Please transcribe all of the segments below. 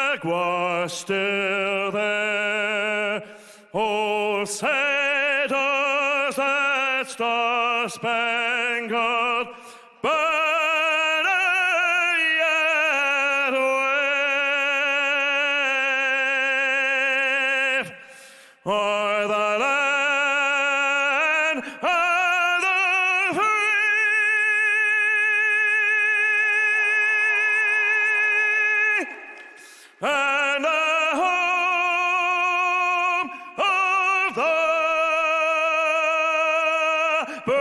flag was still there. Oh, say does that star-spangled banner yet wave o'er the land of the free and the home of the brave.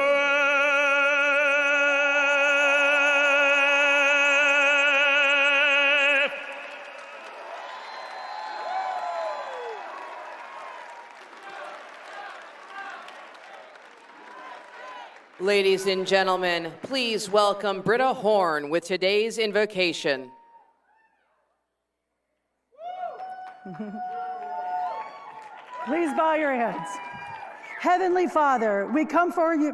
Ladies and gentlemen, please welcome Britta Horn with today's invocation. Please bow your heads. Heavenly Father, we come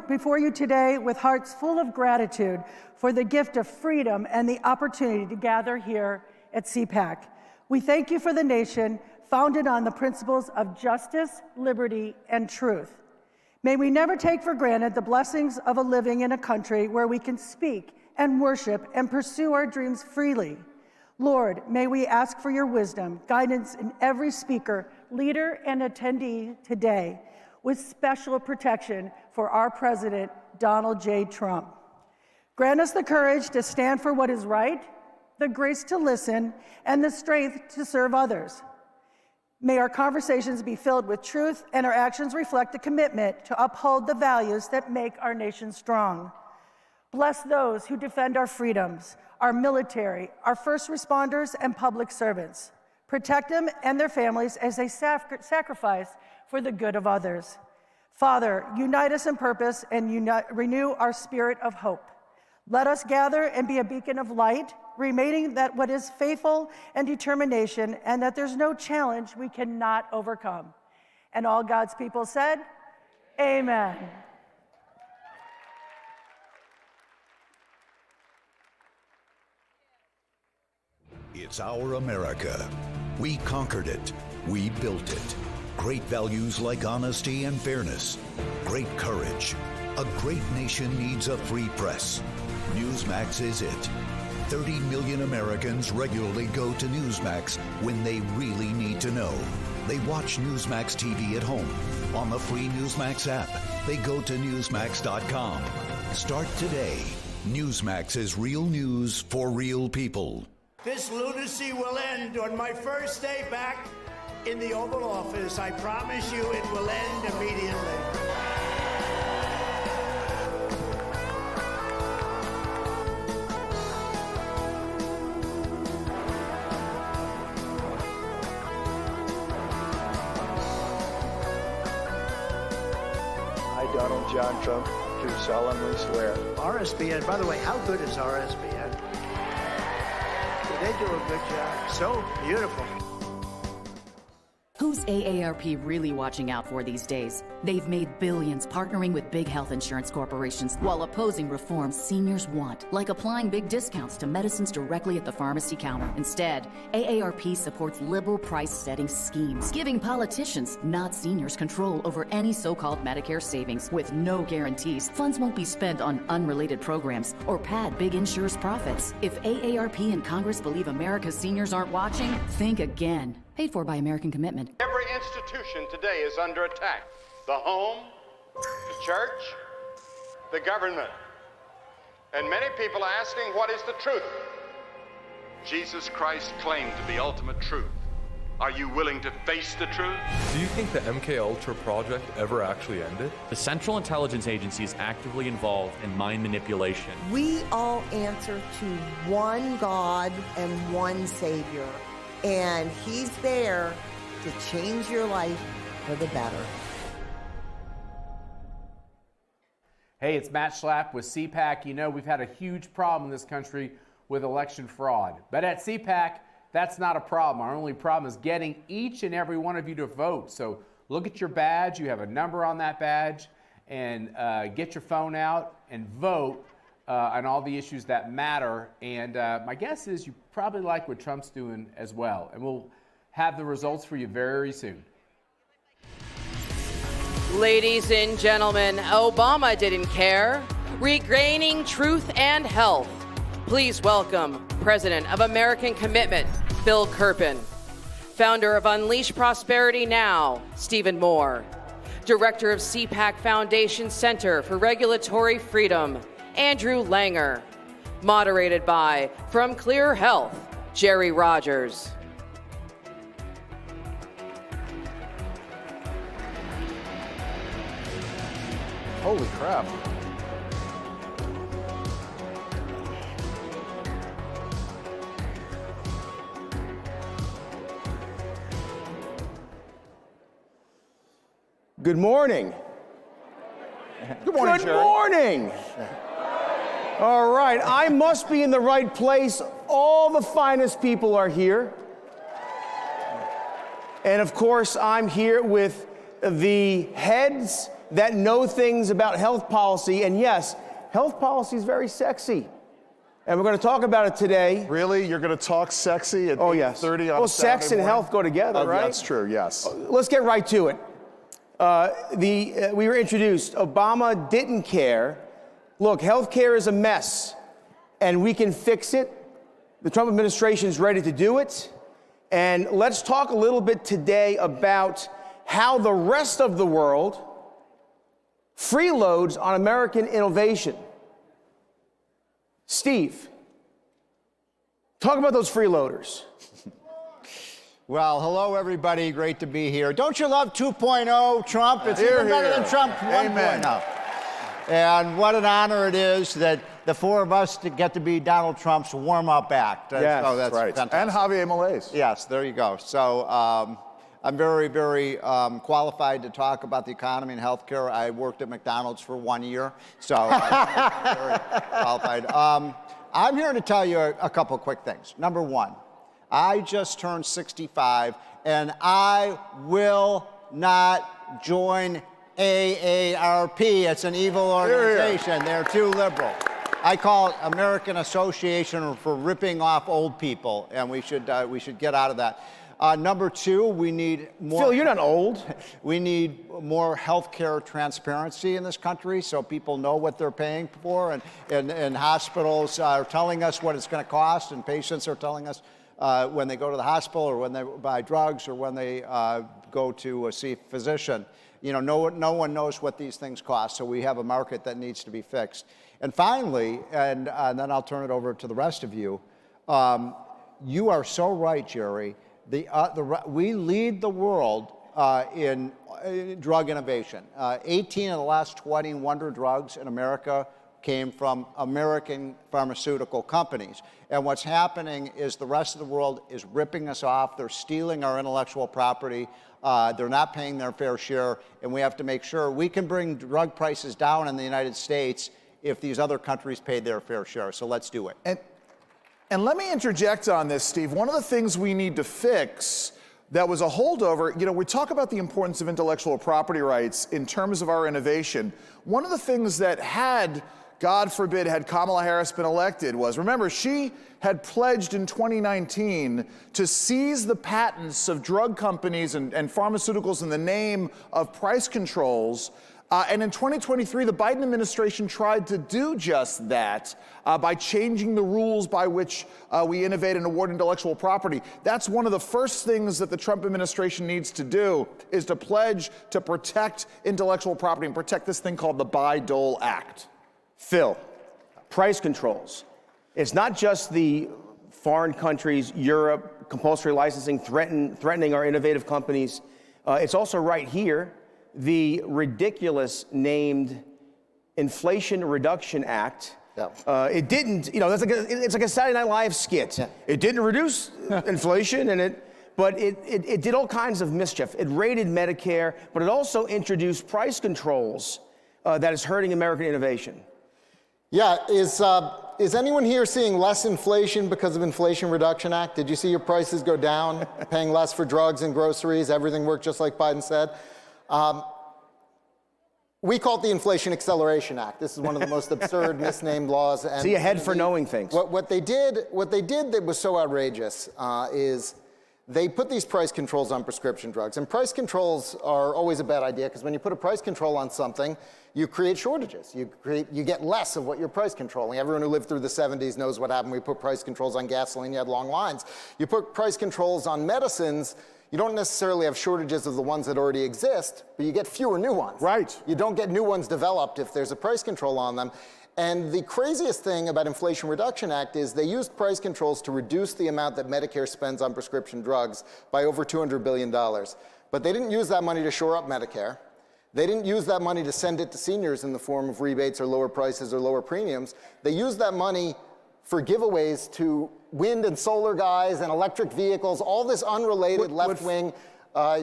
before you today with hearts full of gratitude for the gift of freedom and the opportunity to gather here at CPAC. We thank you for the nation founded on the principles of justice, liberty, and truth. May we never take for granted the blessings of living in a country where we can speak and worship and pursue our dreams freely. Lord, may we ask for your wisdom, guidance in every speaker, leader, and attendee today, with special protection for our President, Donald J. Trump. Grant us the courage to stand for what is right, the grace to listen, and the strength to serve others. May our conversations be filled with truth and our actions reflect a commitment to uphold the values that make our nation strong. Bless those who defend our freedoms, our military, our first responders, and public servants. Protect them and their families as they sacrifice for the good of others. Father, unite us in purpose and renew our spirit of hope. Let us gather and be a beacon of light, remaining that what is faithful and determination, and that there's no challenge we cannot overcome. And all God's people said, Amen. It's our America. We conquered it. We built it. Great values like honesty and fairness. Great courage. A great nation needs a free press. Newsmax is it. 30 million Americans regularly go to Newsmax when they really need to know. They watch Newsmax TV at home. On the free Newsmax app, they go to Newsmax.com. Start today. Newsmax is real news for real people. This lunacy will end on my first day back in the Oval Office. I promise you it will end immediately. I, Donald John Trump, do solemnly swear. RSBN, by the way, how good is RSBN? They do a good job. So beautiful. Who's AARP really watching out for these days? They've made billions partnering with big health insurance corporations while opposing reforms seniors want, like applying big discounts to medicines directly at the pharmacy counter. Instead, AARP supports liberal price-setting schemes, giving politicians, not seniors, control over any so-called Medicare savings with no guarantees. Funds won't be spent on unrelated programs or pad big insurers' profits. If AARP and Congress believe America's seniors aren't watching, think again. Paid for by American Commitment. Every institution today is under attack. The home, the church, the government. And many people are asking, what is the truth? Jesus Christ claimed to be ultimate truth. Are you willing to face the truth? Do you think the MKUltra project ever actually ended? The Central Intelligence Agency is actively involved in mind manipulation. We all answer to one God and one Savior. And he's there to change your life for the better. Hey, it's Matt Schlapp with CPAC. You know, we've had a huge problem in this country with election fraud. But at CPAC, that's not a problem. Our only problem is getting each and every one of you to vote. So look at your badge. You have a number on that badge. And get your phone out and vote on all the issues that matter. And my guess is you probably like what Trump's doing as well. And we'll have the results for you very soon. Ladies and gentlemen, Obama didn't care. Regaining truth and health. Please welcome President of American Commitment, Bill Kirpin. Founder of Unleash Prosperity Now, Stephen Moore. Director of CPAC Foundation Center for Regulatory Freedom, Andrew Langer. Moderated by From Clear Health, Jerry Rogers. Holy crap. Good morning. Good morning, Good morning. All right, I must be in the right place. All the finest people are here. And of course, I'm here with the heads that know things about health policy. And yes, health policy is very sexy. And we're going to talk about it today. Really? You're going to talk sexy at 8:30 on Saturday Well, sex and health go together, right? That's true, yes. Let's get right to it. We were introduced. Obama didn't care. Look, healthcare is a mess, and we can fix it. The Trump administration is ready to do it. And let's talk a little bit today about how the rest of the world freeloads on American innovation. Steve, talk about those freeloaders. Well, hello, everybody. Great to be here. Don't you love 2.0 Trump? It's even better than Trump 1.0. And what an honor it is that the four of us get to be Donald Trump's warm-up act. Yes, so that's right. fantastic. And Javier Milei's. Yes, there you go. So I'm very, very qualified to talk about the economy and healthcare. I worked at McDonald's for 1 year, so I'm very qualified. I'm here to tell you a couple of quick things. Number one, I just turned 65, and I will not join AARP. It's an evil organization. They're too liberal. I call it American Association for Ripping Off Old People, and we should get out of that. Number two, we need more. Phil, you're not old. We need more healthcare transparency in this country so people know what they're paying for, and hospitals are telling us what it's going to cost, and patients are telling us when they go to the hospital or when they buy drugs or when they go to see a physician. You know, no one knows what these things cost, so we have a market that needs to be fixed. And finally, and then I'll turn it over to the rest of you, you are so right, Jerry. We lead the world in drug innovation. 18 of the last 20 wonder drugs in America came from American pharmaceutical companies. And what's happening is the rest of the world is ripping us off. They're stealing our intellectual property. They're not paying their fair share. And we have to make sure we can bring drug prices down in the United States if these other countries pay their fair share. So let's do it. And let me interject on this, Steve. One of the things we need to fix that was a holdover, you know, we talk about the importance of intellectual property rights in terms of our innovation. One of the things that had, God forbid, had Kamala Harris been elected was, remember, she had pledged in 2019 to seize the patents of drug companies and pharmaceuticals in the name of price controls. And in 2023, the Biden administration tried to do just that by changing the rules by which we innovate and award intellectual property. That's one of the first things that the Trump administration needs to do, is to pledge to protect intellectual property and protect this thing called the Bayh-Dole Act. Phil, price controls. It's not just the foreign countries, Europe, compulsory licensing threatening our innovative companies. It's also right here, the ridiculous named Inflation Reduction Act. It didn't, you know, it's like a Saturday Night Live skit. Yeah. It didn't reduce inflation, but it did all kinds of mischief. It raided Medicare, but it also introduced price controls that is hurting American innovation. Yeah, is anyone here seeing less inflation because of Inflation Reduction Act? Did you see your prices go down, paying less for drugs and groceries? Everything worked just like Biden said. We call it the Inflation Acceleration Act. This is one of the most absurd, misnamed laws. And see ahead for knowing things. What they did that was so outrageous is they put these price controls on prescription drugs. And price controls are always a bad idea because when you put a price control on something, you create shortages. You get less of what you're price controlling. Everyone who lived through the 70s knows what happened. We put price controls on gasoline, you had long lines. You put price controls on medicines, you don't necessarily have shortages of the ones that already exist, but you get fewer new ones. Right. You don't get new ones developed if there's a price control on them. And the craziest thing about Inflation Reduction Act is they used price controls to reduce the amount that Medicare spends on prescription drugs by over $200 billion. But they didn't use that money to shore up Medicare. They didn't use that money to send it to seniors in the form of rebates or lower prices or lower premiums. They used that money for giveaways to wind and solar guys and electric vehicles, all this unrelated left-wing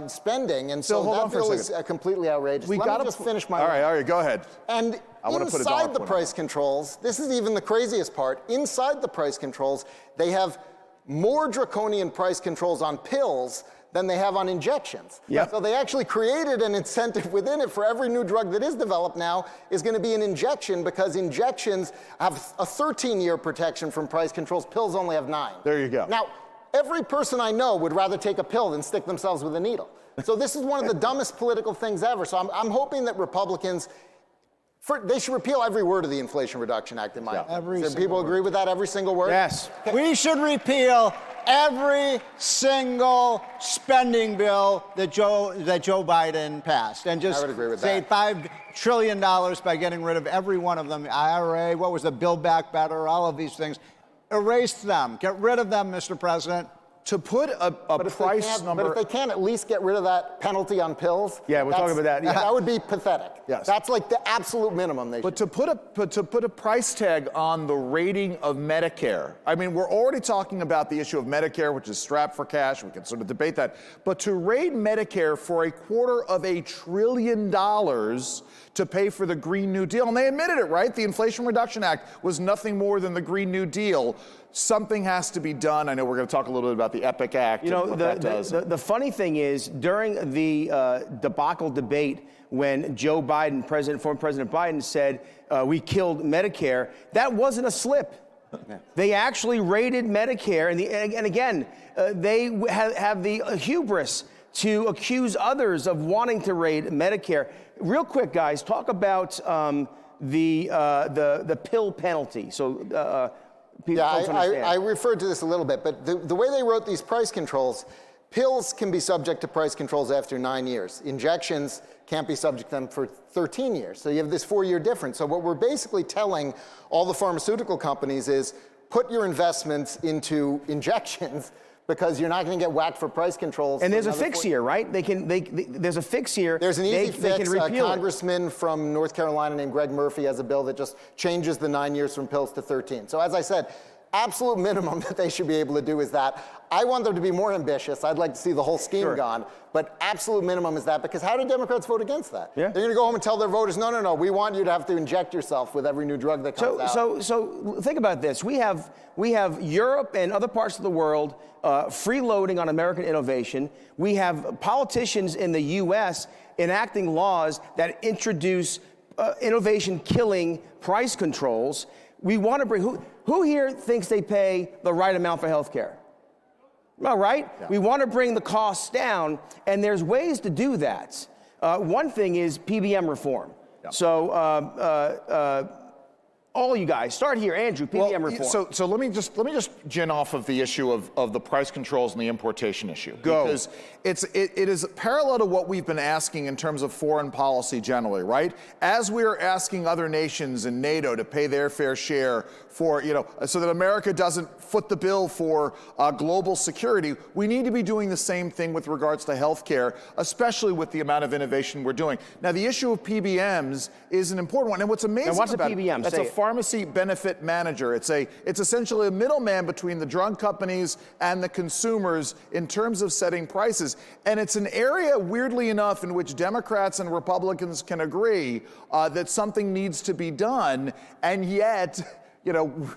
spending. And so that bill is completely outrageous. Let me just finish my All right, go ahead. And inside the price controls, this is even the craziest part, inside the price controls, they have more draconian price controls on pills than they have on injections. Yep. So they actually created an incentive within it for every new drug that is developed now is going to be an injection because injections have a 13-year protection from price controls. Pills only have 9. There you go. Now, every person I know would rather take a pill than stick themselves with a needle. So this is one of the dumbest political things ever. So I'm hoping that Republicans, they should repeal every word of the Inflation Reduction Act, in my opinion. Do people agree with that, every single word? Yes. We should repeal every single spending bill that Joe Biden passed, and just save $5 trillion by getting rid of every one of them. IRA, what was the Build Back Better, all of these things. Erase them. Get rid of them, Mr. President. To put a price number... But if they can't at least get rid of that penalty on pills... Yeah, we're talking about that. Yeah. That would be pathetic. Yes. That's like the absolute minimum they should. To put a price tag on the rating of Medicare, I mean, we're already talking about the issue of Medicare, which is strapped for cash. We can sort of debate that. But to rate Medicare for $250 billion to pay for the Green New Deal, and they admitted it, right? The Inflation Reduction Act was nothing more than the Green New Deal. Something has to be done. I know we're going to talk a little bit about the EPIC Act. You know, and what that does. The funny thing is, during the debacle debate, when Joe Biden, former President Biden, said we killed Medicare, that wasn't a slip. They actually raided Medicare, and again, they have the hubris to accuse others of wanting to raid Medicare. Real quick, guys, talk about the pill penalty. So. I referred to this a little bit, but the way they wrote these price controls, pills can be subject to price controls after 9 years. Injections can't be subject to them for 13 years. So you have this 4-year difference. So what we're basically telling all the pharmaceutical companies is put your investments into injections because you're not going to get whacked for price controls. And there's a fix here, right? There's a fix here. There's an easy fix. A repeal congressman from North Carolina named Greg Murphy has a bill that just changes the 9 years from pills to 13. So as I said, absolute minimum that they should be able to do is that. I want them to be more ambitious. I'd like to see the whole scheme gone. But absolute minimum is that, because how do Democrats vote against that? Yeah. They're going to go home and tell their voters, no, we want you to have to inject yourself with every new drug that comes out. So think about this. We have Europe and other parts of the world freeloading on American innovation. We have politicians in the U.S. enacting laws that introduce innovation-killing price controls. We want to bring... Who here thinks they pay the right amount for health care? All right? Yeah. We want to bring the costs down, and there's ways to do that. One thing is PBM reform. Yeah. So all you guys, start here, Andrew, PBM reform. So let me just gin off of the issue of the price controls and the importation issue. Go. Because it is parallel to what we've been asking in terms of foreign policy generally, right? As we are asking other nations in NATO to pay their fair share for, so that America doesn't foot the bill for global security, we need to be doing the same thing with regards to healthcare, especially with the amount of innovation we're doing. Now, the issue of PBMs is an important one, and what's amazing now, what's about a PBM? That's a pharmacy benefit manager. It's essentially a middleman between the drug companies and the consumers in terms of setting prices. And it's an area, weirdly enough, in which Democrats and Republicans can agree that something needs to be done, and yet,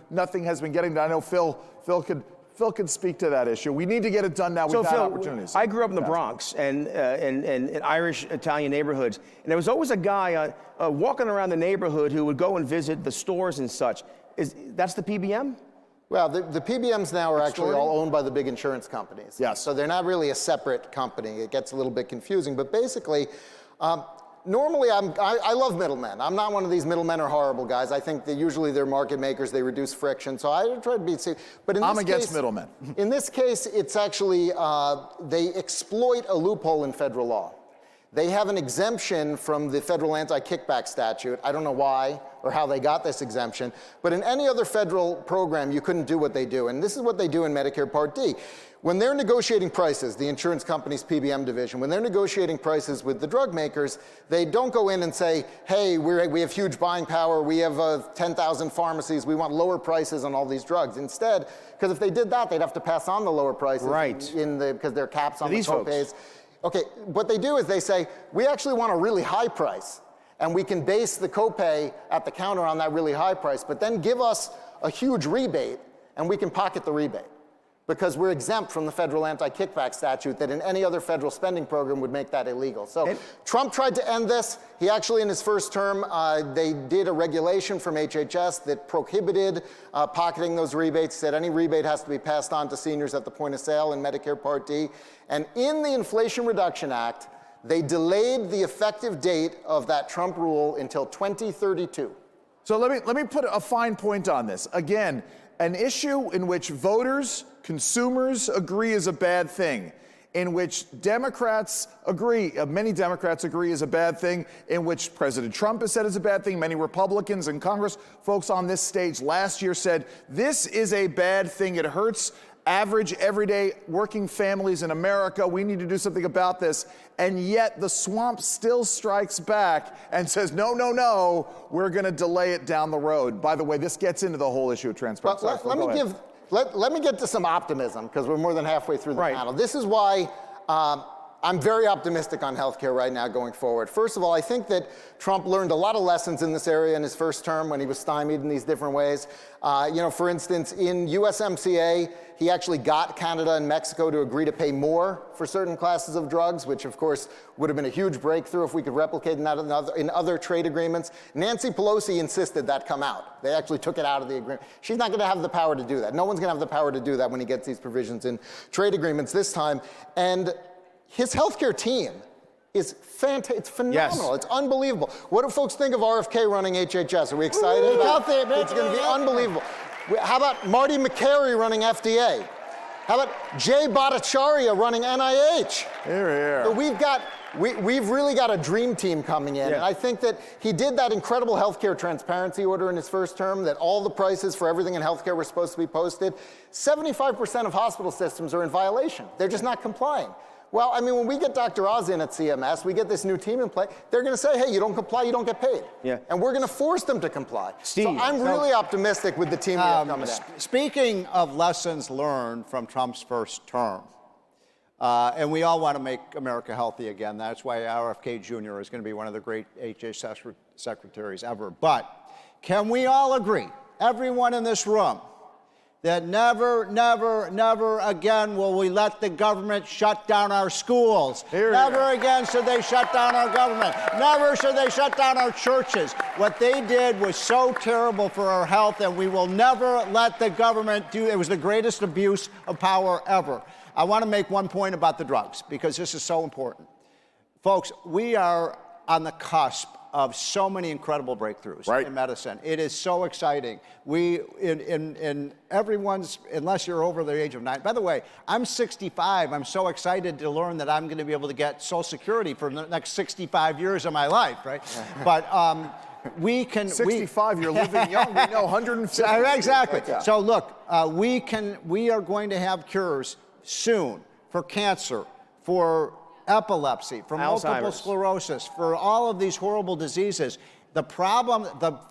nothing has been getting done. I know Phil could Phil can speak to that issue. We need to get it done now. We've had Phil, opportunities. I grew up in the Bronx and in Irish Italian neighborhoods, and there was always a guy walking around the neighborhood who would go and visit the stores and such. That's the PBM? Well, the PBMs now are actually all owned by the big insurance companies. Yes. So they're not really a separate company. It gets a little bit confusing. But basically, normally I love middlemen. I'm not one of these middlemen are horrible guys. I think that usually they're market makers. They reduce friction. So I try to be safe. But in I'm this against case, middlemen. In this case, it's actually, they exploit a loophole in federal law. They have an exemption from the federal anti-kickback statute. I don't know why or how they got this exemption, but in any other federal program, you couldn't do what they do. And this is what they do in Medicare Part D. When they're negotiating prices, the insurance company's PBM division, when they're negotiating prices with the drug makers, they don't go in and say, hey, we have huge buying power, we have 10,000 pharmacies, we want lower prices on all these drugs. Instead, because if they did that, they'd have to pass on the lower prices because there are caps on the copays. Okay, what they do is they say, we actually want a really high price, and we can base the copay at the counter on that really high price, but then give us a huge rebate, and we can pocket the rebate, because we're exempt from the federal anti-kickback statute that in any other federal spending program would make that illegal. So Trump tried to end this. He actually, in his first term, they did a regulation from HHS that prohibited pocketing those rebates, said any rebate has to be passed on to seniors at the point of sale in Medicare Part D. And in the Inflation Reduction Act, they delayed the effective date of that Trump rule until 2032. So let me put a fine point on this. Again, an issue in which voters, consumers agree is a bad thing, in which Democrats agree, many Democrats agree is a bad thing, in which President Trump has said is a bad thing. Many Republicans and Congress folks on this stage last year said, this is a bad thing. It hurts average, everyday working families in America. We need to do something about this. And yet the swamp still strikes back and says, no, no, no, we're going to delay it down the road. By the way, this gets into the whole issue of transparency. Let me get to some optimism, because we're more than halfway through the panel. This is why I'm very optimistic on healthcare right now going forward. First of all, I think that Trump learned a lot of lessons in this area in his first term when he was stymied in these different ways. For instance, in USMCA, he actually got Canada and Mexico to agree to pay more for certain classes of drugs, which of course would have been a huge breakthrough if we could replicate that in other trade agreements. Nancy Pelosi insisted that come out. They actually took it out of the agreement. She's not going to have the power to do that. No one's going to have the power to do that when he gets these provisions in trade agreements this time. And his healthcare team is fantastic. It's phenomenal. It's unbelievable. What do folks think of RFK running HHS? Are we excited? It's going to be unbelievable. How about Marty McCary running FDA? How about Jay Bhattacharya running NIH? So we've really got a dream team coming in. And I think that he did that incredible healthcare transparency order in his first term, that all the prices for everything in healthcare were supposed to be posted. 75% of hospital systems are in violation. They're just not complying. Well, I mean, when we get Dr. Oz in at CMS, we get this new team in play, they're going to say, hey, you don't comply, you don't get paid. And we're going to force them to comply. So I'm really optimistic with the team we have coming in. Speaking of lessons learned from Trump's first term, and we all want to make America healthy again. That's why RFK Jr. is going to be one of the great HHS secretaries ever. But can we all agree, everyone in this room, that never, never, never again will we let the government shut down our schools. Never again should they shut down our government. Never should they shut down our churches. What they did was so terrible for our health, and we will never let the government do it. It was the greatest abuse of power ever. I want to make one point about the drugs, because this is so important. Folks, we are on the cusp of so many incredible breakthroughs in medicine. It is so exciting. We, in everyone's, unless you're over the age of 9. By the way, I'm 65. I'm so excited to learn that I'm going to be able to get Social Security for the next 65 years of my life, right? But we can... 65, you're living young. We know 150. Exactly. So look, we are going to have cures soon for cancer, for epilepsy, for multiple sclerosis, for all of these horrible diseases. The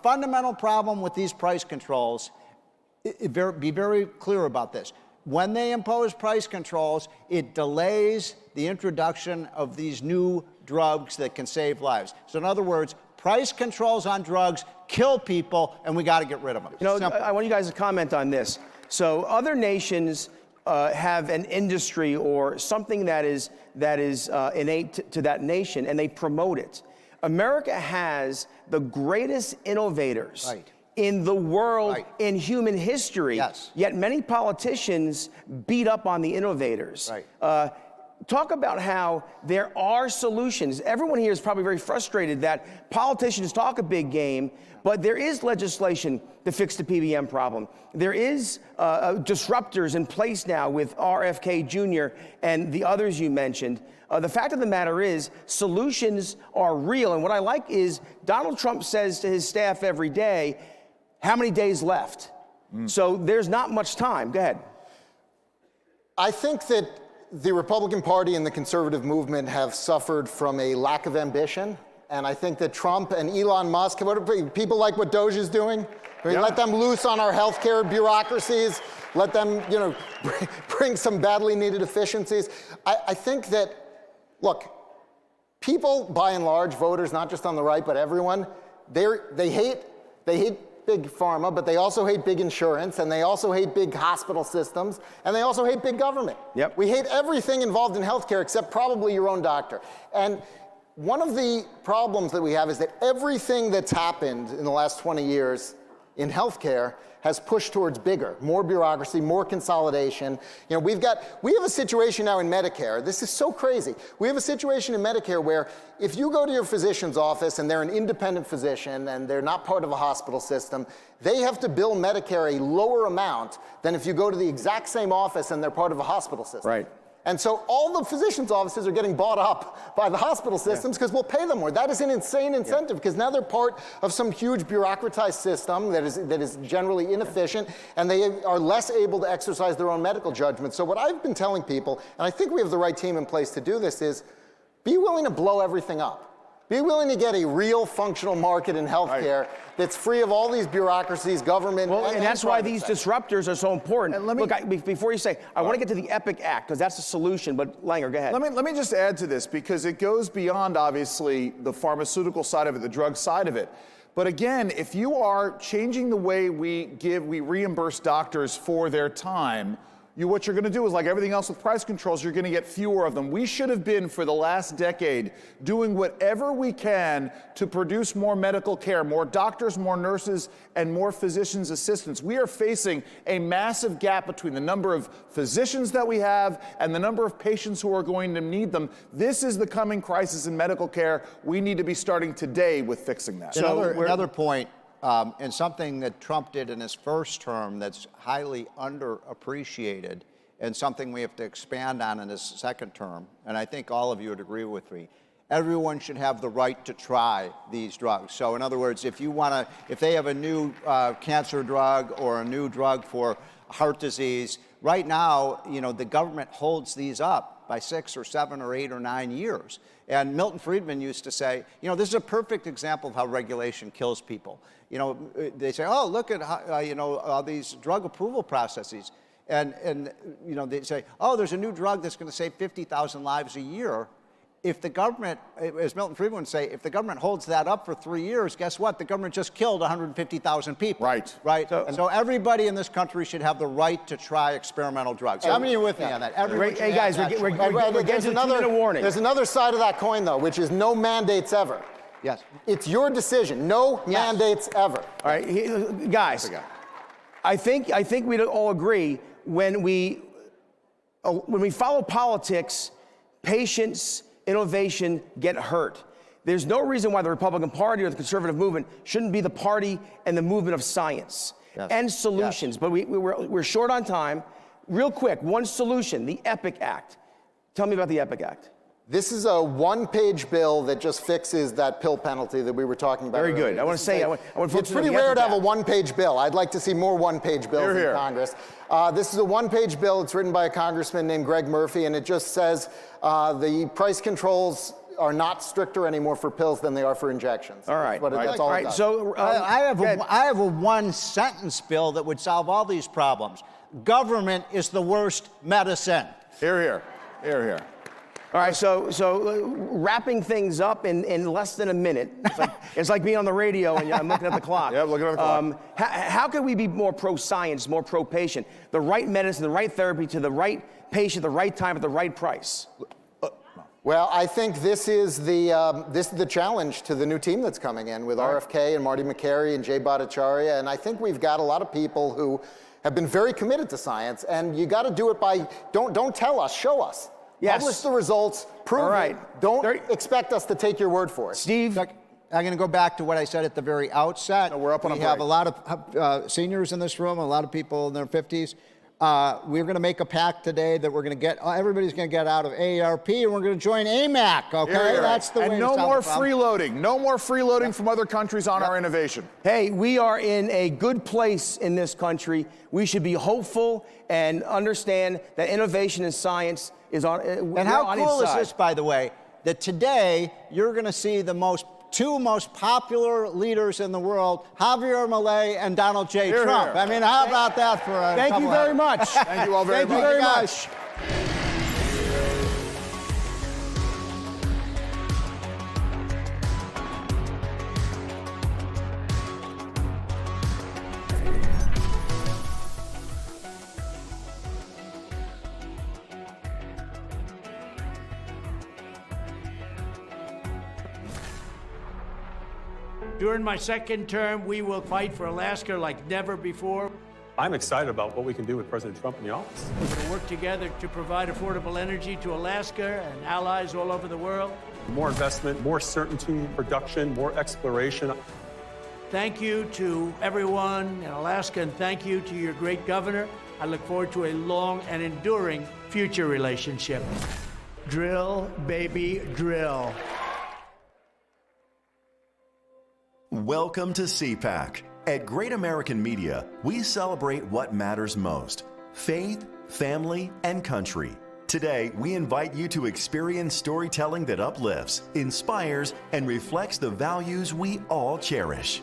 fundamental problem with these price controls, be very clear about this. When they impose price controls, it delays the introduction of these new drugs that can save lives. So in other words, price controls on drugs kill people, and we got to get rid of them. I want you guys to comment on this. So other nations have an industry or something that is innate to that nation, and they promote it. America has the greatest innovators in the world, in human history. Yet many politicians beat up on the innovators. Talk about how there are solutions. Everyone here is probably very frustrated that politicians talk a big game, but there is legislation to fix the PBM problem. There is disruptors in place now with RFK Jr. and the others you mentioned. The fact of the matter is, solutions are real. And what I like is Donald Trump says to his staff every day, how many days left? So there's not much time. Go ahead. I think that the Republican Party and the conservative movement have suffered from a lack of ambition. And I think that Trump and Elon Musk, people like what Doge is doing. Let them loose on our healthcare bureaucracies. Let them, bring some badly needed efficiencies. I think that, look, people, by and large, voters, not just on the right, but everyone, they hate big pharma, but they also hate big insurance, and they also hate big hospital systems, and they also hate big government. We hate everything involved in healthcare except probably your own doctor. And one of the problems that we have is that everything that's happened in the last 20 years in healthcare has pushed towards bigger, more bureaucracy, more consolidation. We have a situation now in Medicare. This is so crazy. We have a situation in Medicare where if you go to your physician's office and they're an independent physician and they're not part of a hospital system, they have to bill Medicare a lower amount than if you go to the exact same office and they're part of a hospital system. And so all the physicians' offices are getting bought up by the hospital systems because we'll pay them more. That is an insane incentive because now they're part of some huge bureaucratized system that is generally inefficient, and they are less able to exercise their own medical judgment. So what I've been telling people, and I think we have the right team in place to do this, is be willing to blow everything up. Be willing to get a real functional market in healthcare that's free of all these bureaucracies, government, and that's why these disruptors are so important. Look, before you say, I want to get to the EPIC Act, because that's the solution, but Langer, go ahead. Let me just add to this, because it goes beyond, obviously, the pharmaceutical side of it, the drug side of it. But again, if you are changing the way we reimburse doctors for their time, what you're going to do is, like everything else with price controls, you're going to get fewer of them. We should have been, for the last decade, doing whatever we can to produce more medical care, more doctors, more nurses, and more physicians' assistants. We are facing a massive gap between the number of physicians that we have and the number of patients who are going to need them. This is the coming crisis in medical care. We need to be starting today with fixing that. Another point. And something that Trump did in his first term that's highly underappreciated, and something we have to expand on in his second term, and I think all of you would agree with me, everyone should have the right to try these drugs. So in other words, if they have a new cancer drug or a new drug for heart disease, right now, the government holds these up by 6 or 7 or 8 or 9 years. And Milton Friedman used to say, this is a perfect example of how regulation kills people. They say, oh, look at how, all these drug approval processes. And they say, oh, there's a new drug that's going to save 50,000 lives a year. If the government, as Milton Friedman would say, if the government holds that up for 3 years, guess what? The government just killed 150,000 people. Right. So everybody in this country should have the right to try experimental drugs. How many are with me on that? Hey guys, we're getting to the 2-minute warning. There's another side of that coin, though, which is no mandates ever. Yes. It's your decision. No mandates ever. All right, guys. I think we'd all agree when we follow politics, patience, innovation get hurt. There's no reason why the Republican Party or the conservative movement shouldn't be the party and the movement of science and solutions. But we're short on time. Real quick, one solution, the EPIC Act. Tell me about the EPIC Act. This is a one-page bill that just fixes that pill penalty that we were talking about. Very good. I want to say, it's pretty rare to have a one-page bill. I'd like to see more one-page bills in Congress. This is a one-page bill. It's written by a congressman named Greg Murphy, and it just says the price controls are not stricter anymore for pills than they are for injections. All right. That's all it does. So I have a one-sentence bill that would solve all these problems. Government is the worst medicine. Hear, hear. Hear, hear. All right, so wrapping things up in less than a minute. It's like being on the radio and I'm looking at the clock. Yeah, looking at the clock. How can we be more pro-science, more pro-patient? The right medicine, the right therapy to the right patient, the right time, at the right price. Well, I think this is the challenge to the new team that's coming in with RFK and Marty McCary and Jay Bhattacharya. And I think we've got a lot of people who have been very committed to science. And you got to do it by, don't tell us, show us. Yes. Publish the results, prove it. Don't expect us to take your word for it. Steve? I'm going to go back to what I said at the very outset. No, we're up on we a have break. a lot of seniors in this room, a lot of people in their 50s. We're going to make a pact today that we're going to get, everybody's going to get out of AARP and we're going to join AMAC, okay? That's the way and to no solve more the problem. freeloading. No more freeloading from other countries on our innovation. Hey, we are in a good place in this country. We should be hopeful and understand that innovation in science is on And how cool is this, by the way, that today you're going to see the two most popular leaders in the world, Javier Milei and Donald J. Trump. I mean, how about that for a Thank you very much. Thank you all very much. Thank you very much. During my second term, we will fight for Alaska like never before. I'm excited about what we can do with President Trump in the office. We'll work together to provide affordable energy to Alaska and allies all over the world. More investment, more certainty, production, more exploration. Thank you to everyone in Alaska, and thank you to your great governor. I look forward to a long and enduring future relationship. Drill, baby, drill. Welcome to CPAC. At Great American Media, we celebrate what matters most: faith, family, and country. Today, we invite you to experience storytelling that uplifts, inspires, and reflects the values we all cherish.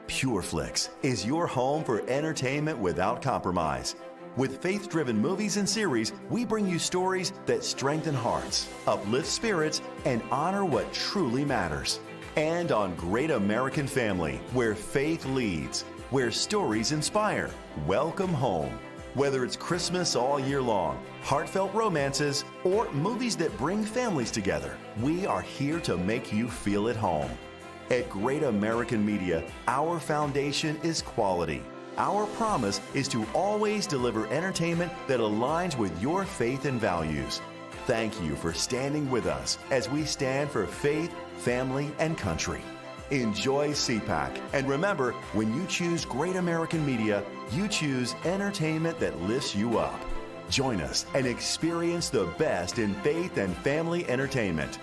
PureFlix is your home for entertainment without compromise. With faith-driven movies and series, we bring you stories that strengthen hearts, uplift spirits, and honor what truly matters. And on Great American Family, where faith leads, where stories inspire. Welcome home. Whether it's Christmas all year long, heartfelt romances, or movies that bring families together, we are here to make you feel at home. At Great American Media, our foundation is quality. Our promise is to always deliver entertainment that aligns with your faith and values. Thank you for standing with us as we stand for faith, family, and country. Enjoy CPAC. And remember, when you choose Great American Media, you choose entertainment that lifts you up. Join us and experience the best in faith and family entertainment.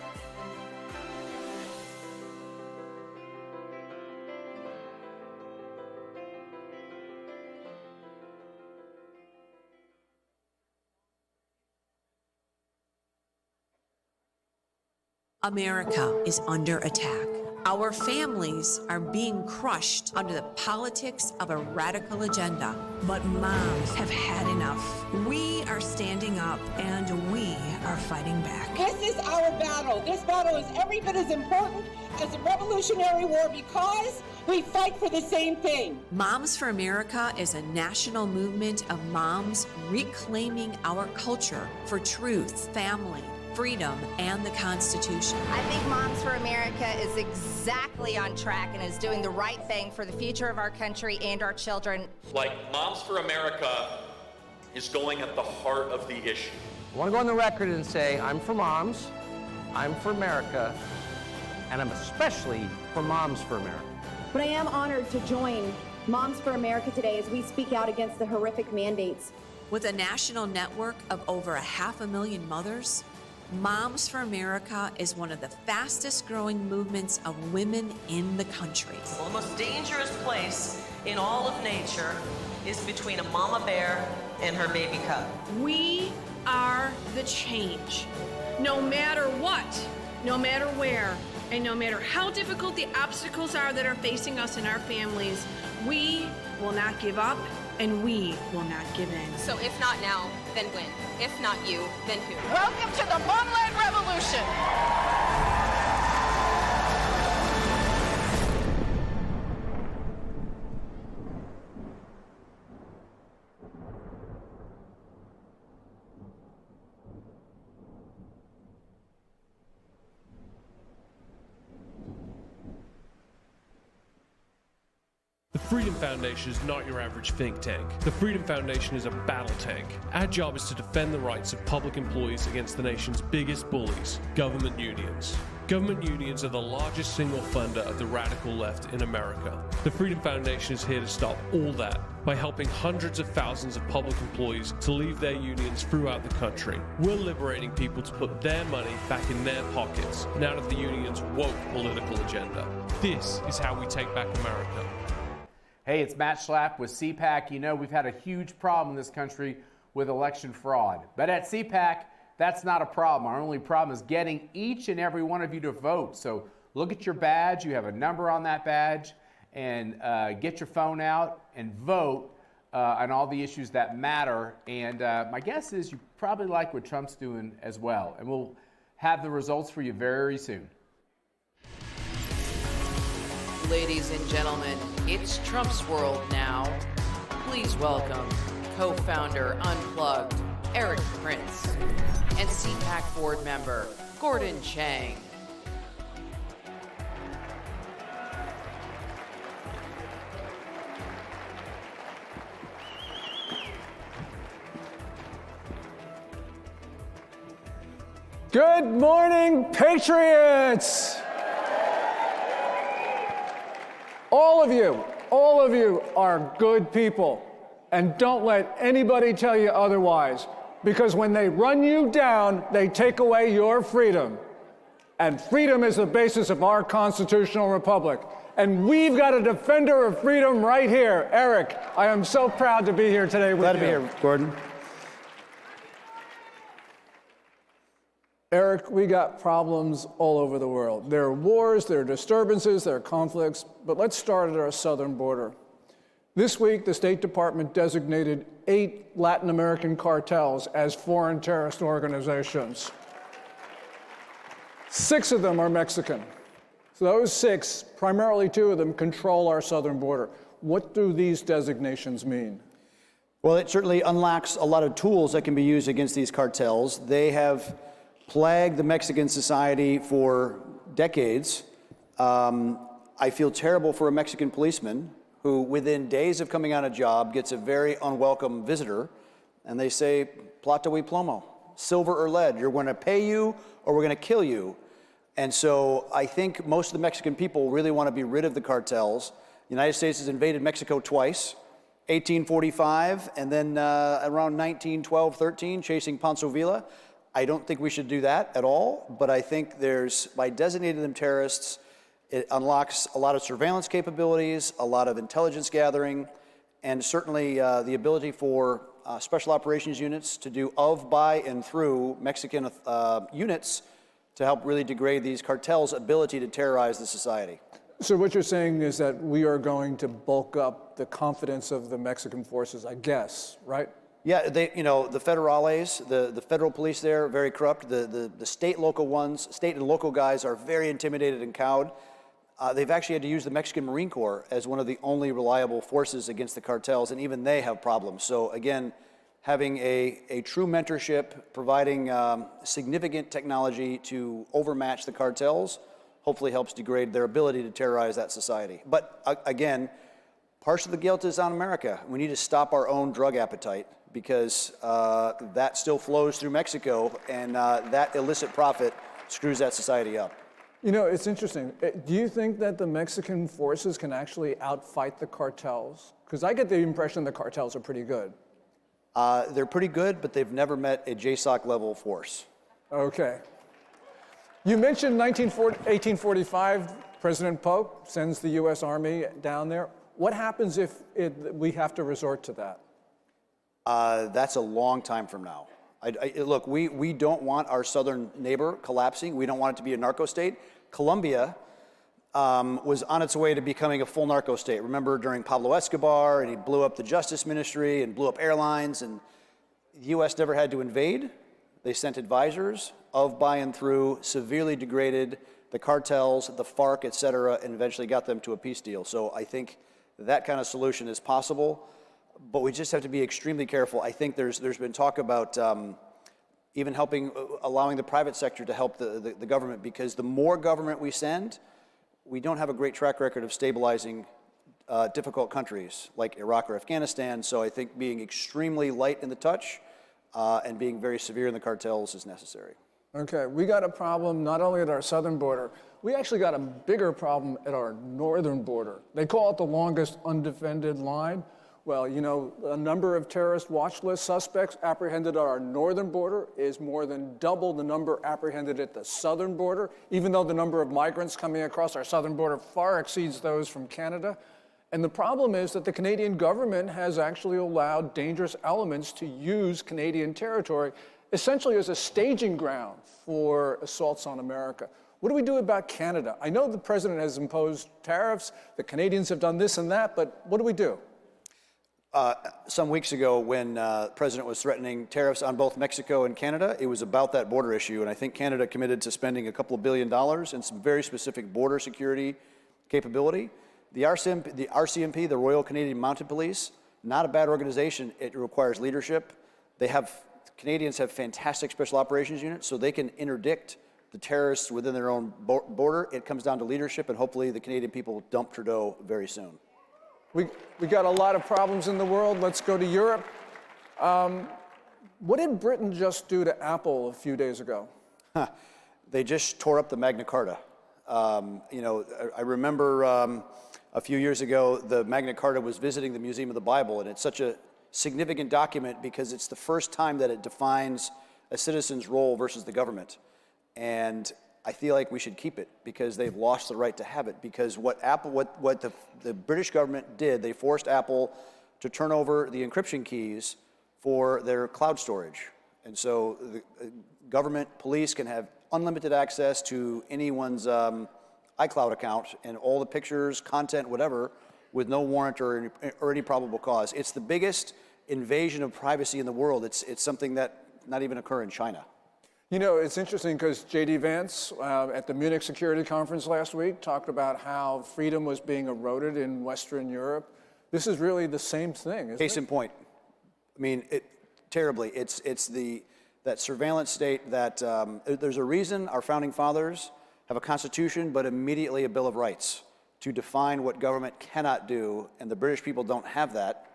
America is under attack. Our families are being crushed under the politics of a radical agenda. But moms have had enough. We are standing up and we are fighting back. This is our battle. This battle is every bit as important as the Revolutionary War because we fight for the same thing. Moms for America is a national movement of moms reclaiming our culture for truth, family, freedom, and the Constitution. I think Moms for America is exactly on track and is doing the right thing for the future of our country and our children. Like, Moms for America is going at the heart of the issue. I want to go on the record and say I'm for moms, I'm for America, and I'm especially for Moms for America. But I am honored to join Moms for America today as we speak out against the horrific mandates. With a national network of over 500,000 mothers, Moms for America is one of the fastest growing movements of women in the country. Well, the most dangerous place in all of nature is between a mama bear and her baby cub. We are the change. No matter what, no matter where, and no matter how difficult the obstacles are that are facing us and our families, we will not give up and we will not give in. So if not now, then when? If not you, then who? Welcome to the Momland Revolution! Freedom Foundation is not your average think tank. The Freedom Foundation is a battle tank. Our job is to defend the rights of public employees against the nation's biggest bullies, government unions. Government unions are the largest single funder of the radical left in America. The Freedom Foundation is here to stop all that by helping hundreds of thousands of public employees to leave their unions throughout the country. We're liberating people to put their money back in their pockets and out of the union's woke political agenda. This is how we take back America. Hey, it's Matt Schlapp with CPAC. You know, we've had a huge problem in this country with election fraud. But at CPAC, that's not a problem. Our only problem is getting each and every one of you to vote. So look at your badge. You have a number on that badge. And get your phone out and vote on all the issues that matter. And my guess is you probably like what Trump's doing as well. And we'll have the results for you very soon. Ladies and gentlemen, it's Trump's world now. Please welcome co-founder Unplugged, Eric Prince, and CPAC board member Gordon Chang. Good morning, Patriots! All of you are good people. And don't let anybody tell you otherwise. Because when they run you down, they take away your freedom. And freedom is the basis of our constitutional republic. And we've got a defender of freedom right here. Eric, I am so proud to be here today with you. Glad to be here, Gordon. Eric, we got problems all over the world. There are wars, there are disturbances, there are conflicts, but let's start at our southern border. This week, the State Department designated 8 Latin American cartels as foreign terrorist organizations. 6 of them are Mexican. So those 6, primarily 2 of them, control our southern border. What do these designations mean? Well, it certainly unlocks a lot of tools that can be used against these cartels. They have plagued the Mexican society for decades. I feel terrible for a Mexican policeman who, within days of coming on a job, gets a very unwelcome visitor, and they say, plata y plomo, silver or lead, you're going to pay you or we're going to kill you. And so I think most of the Mexican people really want to be rid of the cartels. The United States has invaded Mexico twice, 1845 and then around 1912-13, chasing Pancho Villa. I don't think we should do that at all, but I think by designating them terrorists, it unlocks a lot of surveillance capabilities, a lot of intelligence gathering, and certainly the ability for special operations units to do of, by, and through Mexican units to help really degrade these cartels' ability to terrorize the society. So what you're saying is that we are going to bulk up the confidence of the Mexican forces, I guess, right? Yeah, the federales, the federal police there are very corrupt. The state and local guys are very intimidated and cowed. They've actually had to use the Mexican Marine Corps as one of the only reliable forces against the cartels, and even they have problems. So again, having a true mentorship, providing significant technology to overmatch the cartels, hopefully helps degrade their ability to terrorize that society. But again, part of the guilt is on America. We need to stop our own drug appetite, because that still flows through Mexico, and that illicit profit screws that society up. You know, it's interesting. Do you think that the Mexican forces can actually outfight the cartels? Because I get the impression the cartels are pretty good. They're pretty good, but they've never met a JSOC level force. Okay. You mentioned 1845, President Polk sends the U.S. Army down there. What happens if we have to resort to that? That's a long time from now. Look, we don't want our southern neighbor collapsing. We don't want it to be a narco state. Colombia was on its way to becoming a full narco state. Remember during Pablo Escobar, and he blew up the Justice Ministry and blew up airlines, and the U.S. never had to invade. They sent advisors of, by, and through, severely degraded the cartels, the FARC, et cetera, and eventually got them to a peace deal. So I think that kind of solution is possible. But we just have to be extremely careful. I think there's been talk about even allowing the private sector to help the government, because the more government we send, we don't have a great track record of stabilizing difficult countries like Iraq or Afghanistan. So I think being extremely light in the touch and being very severe in the cartels is necessary. Okay, we got a problem not only at our southern border, we actually got a bigger problem at our northern border. They call it the longest undefended line. Well, you know, the number of terrorist watch list suspects apprehended at our northern border is more than double the number apprehended at the southern border, even though the number of migrants coming across our southern border far exceeds those from Canada. And the problem is that the Canadian government has actually allowed dangerous elements to use Canadian territory essentially as a staging ground for assaults on America. What do we do about Canada? I know the president has imposed tariffs, the Canadians have done this and that, but what do we do? Some weeks ago, when the president was threatening tariffs on both Mexico and Canada, it was about that border issue. And I think Canada committed to spending a couple of $2 billion and some very specific border security capability. The RCMP, the Royal Canadian Mounted Police, not a bad organization. It requires leadership. Canadians have fantastic special operations units, so they can interdict the terrorists within their own border. It comes down to leadership, and hopefully the Canadian people will dump Trudeau very soon. We got a lot of problems in the world. Let's go to Europe. What did Britain just do to Apple a few days ago? They just tore up the Magna Carta. I remember a few years ago, the Magna Carta was visiting the Museum of the Bible, and it's such a significant document because it's the first time that it defines a citizen's role versus the government. And I feel like we should keep it because they've lost the right to have it. Because what the British government did, they forced Apple to turn over the encryption keys for their cloud storage. And so the government, police can have unlimited access to anyone's iCloud account and all the pictures, content, whatever, with no warrant or any probable cause. It's the biggest invasion of privacy in the world. It's something that not even occur in China. You know, it's interesting because J.D. Vance at the Munich Security Conference last week talked about how freedom was being eroded in Western Europe. This is really the same thing, isn't it? Case in point. I mean, terribly. It's that surveillance state that there's a reason our founding fathers have a constitution, but immediately a Bill of Rights to define what government cannot do, and the British people don't have that,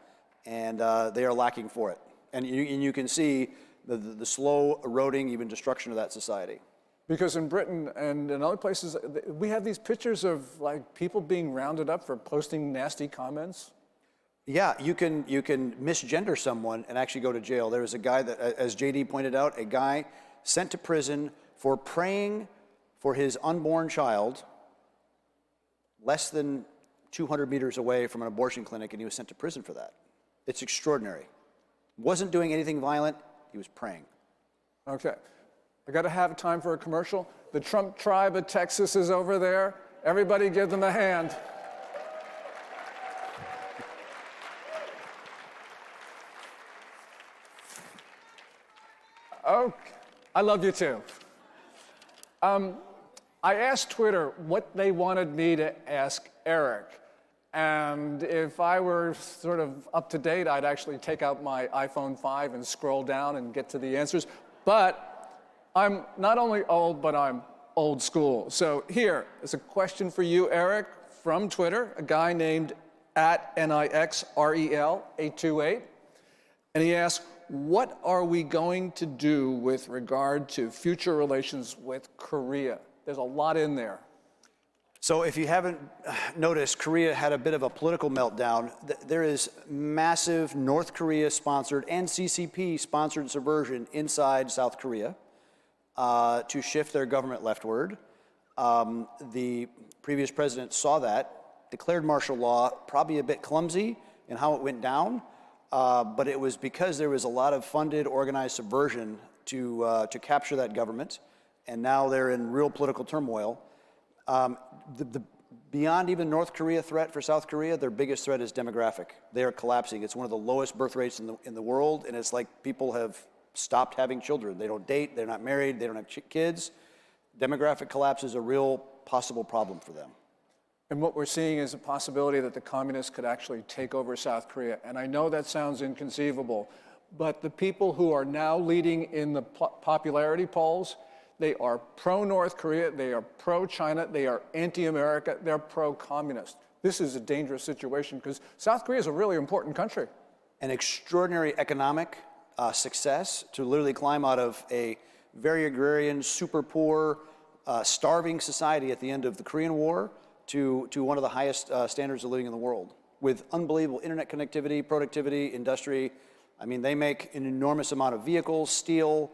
and they are lacking for it. And you can see the slow eroding, even destruction of that society. Because in Britain and in other places, we have these pictures of like people being rounded up for posting nasty comments. Yeah, you can misgender someone and actually go to jail. There was a guy that, as JD pointed out, a guy sent to prison for praying for his unborn child less than 200 meters away from an abortion clinic, and he was sent to prison for that. It's extraordinary. Wasn't doing anything violent. He was praying. Okay. I got to have time for a commercial. The Trump tribe of Texas is over there. Everybody give them a hand. Oh, I love you too. I asked Twitter what they wanted me to ask Eric. And if I were sort of up to date, I'd actually take out my iPhone 5 and scroll down and get to the answers. But I'm not only old, but I'm old school. So here is a question for you, Eric, from Twitter, a guy named @NIXREL828. And he asks, what are we going to do with regard to future relations with Korea? There's a lot in there. So if you haven't noticed, Korea had a bit of a political meltdown. There is massive North Korea-sponsored and CCP-sponsored subversion inside South Korea to shift their government leftward. The previous president saw that, declared martial law, probably a bit clumsy in how it went down, but it was because there was a lot of funded, organized subversion to capture that government, and now they're in real political turmoil. Beyond even North Korea threat for South Korea, their biggest threat is demographic. They are collapsing. It's one of the lowest birth rates in the world, and it's like people have stopped having children. They don't date, they're not married, they don't have kids. Demographic collapse is a real possible problem for them. And what we're seeing is a possibility that the communists could actually take over South Korea. And I know that sounds inconceivable, but the people who are now leading in the popularity polls, they are pro-North Korea, they are pro-China, they are anti-America, they're pro-communist. this is a dangerous situation because South Korea is a really important country. An extraordinary economic success to literally climb out of a very agrarian, super poor, starving society at the end of the Korean War to one of the highest standards of living in the world, with unbelievable internet connectivity, productivity, industry. I mean, they make an enormous amount of vehicles, steel,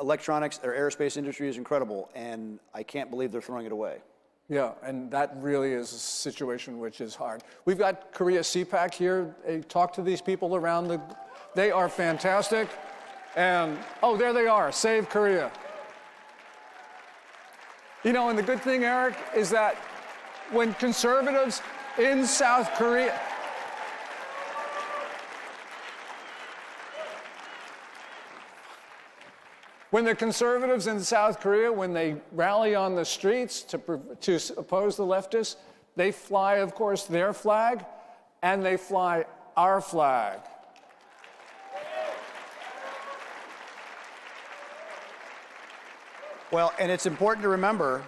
electronics. Their aerospace industry is incredible, and I can't believe they're throwing it away. Yeah, and that really is a situation which is hard. We've got Korea CPAC here. Talk to these people around the... They are fantastic. And, oh, there they are. Save Korea. You know, and the good thing, Eric, is that when conservatives in South Korea... When the conservatives in South Korea, when they rally on the streets to oppose the leftists, they fly, of course, their flag, and they fly our flag. Well, and it's important to remember,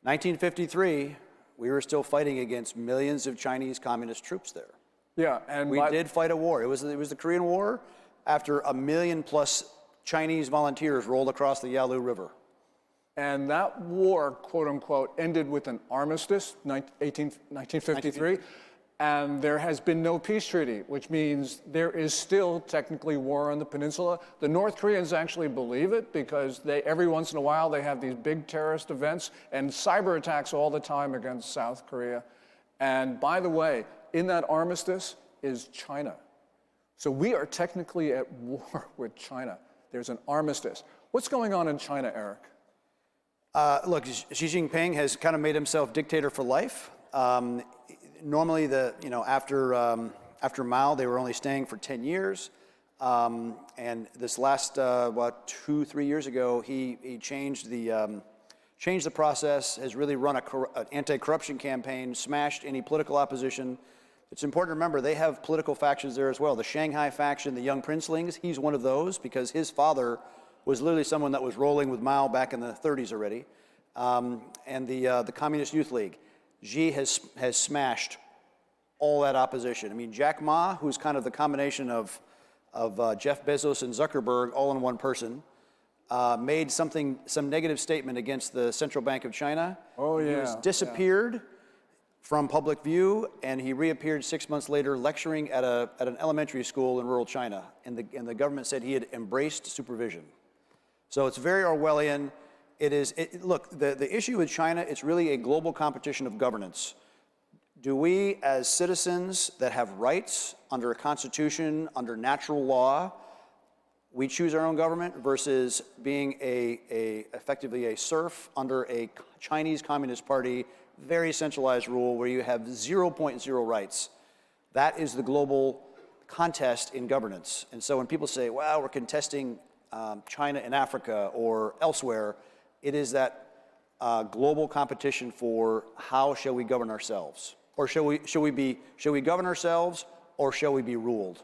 1953, we were still fighting against millions of Chinese communist troops there. Yeah, and we did fight a war. It was the Korean War after 1 million plus Chinese volunteers rolled across the Yalu River. And that war, quote unquote, ended with an armistice, 1953, and there has been no peace treaty, which means there is still technically war on the peninsula. The North Koreans actually believe it because every once in a while they have these big terrorist events and cyber attacks all the time against South Korea. And by the way, in that armistice is China. So we are technically at war with China. There's an armistice. What's going on in China, Eric? Look, Xi Jinping has kind of made himself dictator for life. Normally, after Mao, they were only staying for 10 years. And this last, 2-3 years ago, he changed the process, has really run an anti-corruption campaign, smashed any political opposition. It's important to remember they have political factions there as well. The Shanghai faction, the Young Princelings, he's one of those because his father was literally someone that was rolling with Mao back in the 30s already. And the Communist Youth League. Xi has smashed all that opposition. I mean, Jack Ma, who's kind of the combination of Jeff Bezos and Zuckerberg all in one person, made some negative statement against the Central Bank of China. Oh, yeah. He was disappeared from public view, and he reappeared 6 months later lecturing at an elementary school in rural China. And the government said he had embraced supervision. So it's very Orwellian. Look, the issue with China, it's really a global competition of governance. Do we, as citizens that have rights under a constitution, under natural law, we choose our own government versus being effectively a serf under a Chinese Communist Party, very centralized rule where you have 0.0 rights. That is the global contest in governance. And so when people say, wow, we're contesting China in Africa or elsewhere, it is that global competition for how shall we govern ourselves? Or shall we govern ourselves or shall we be ruled?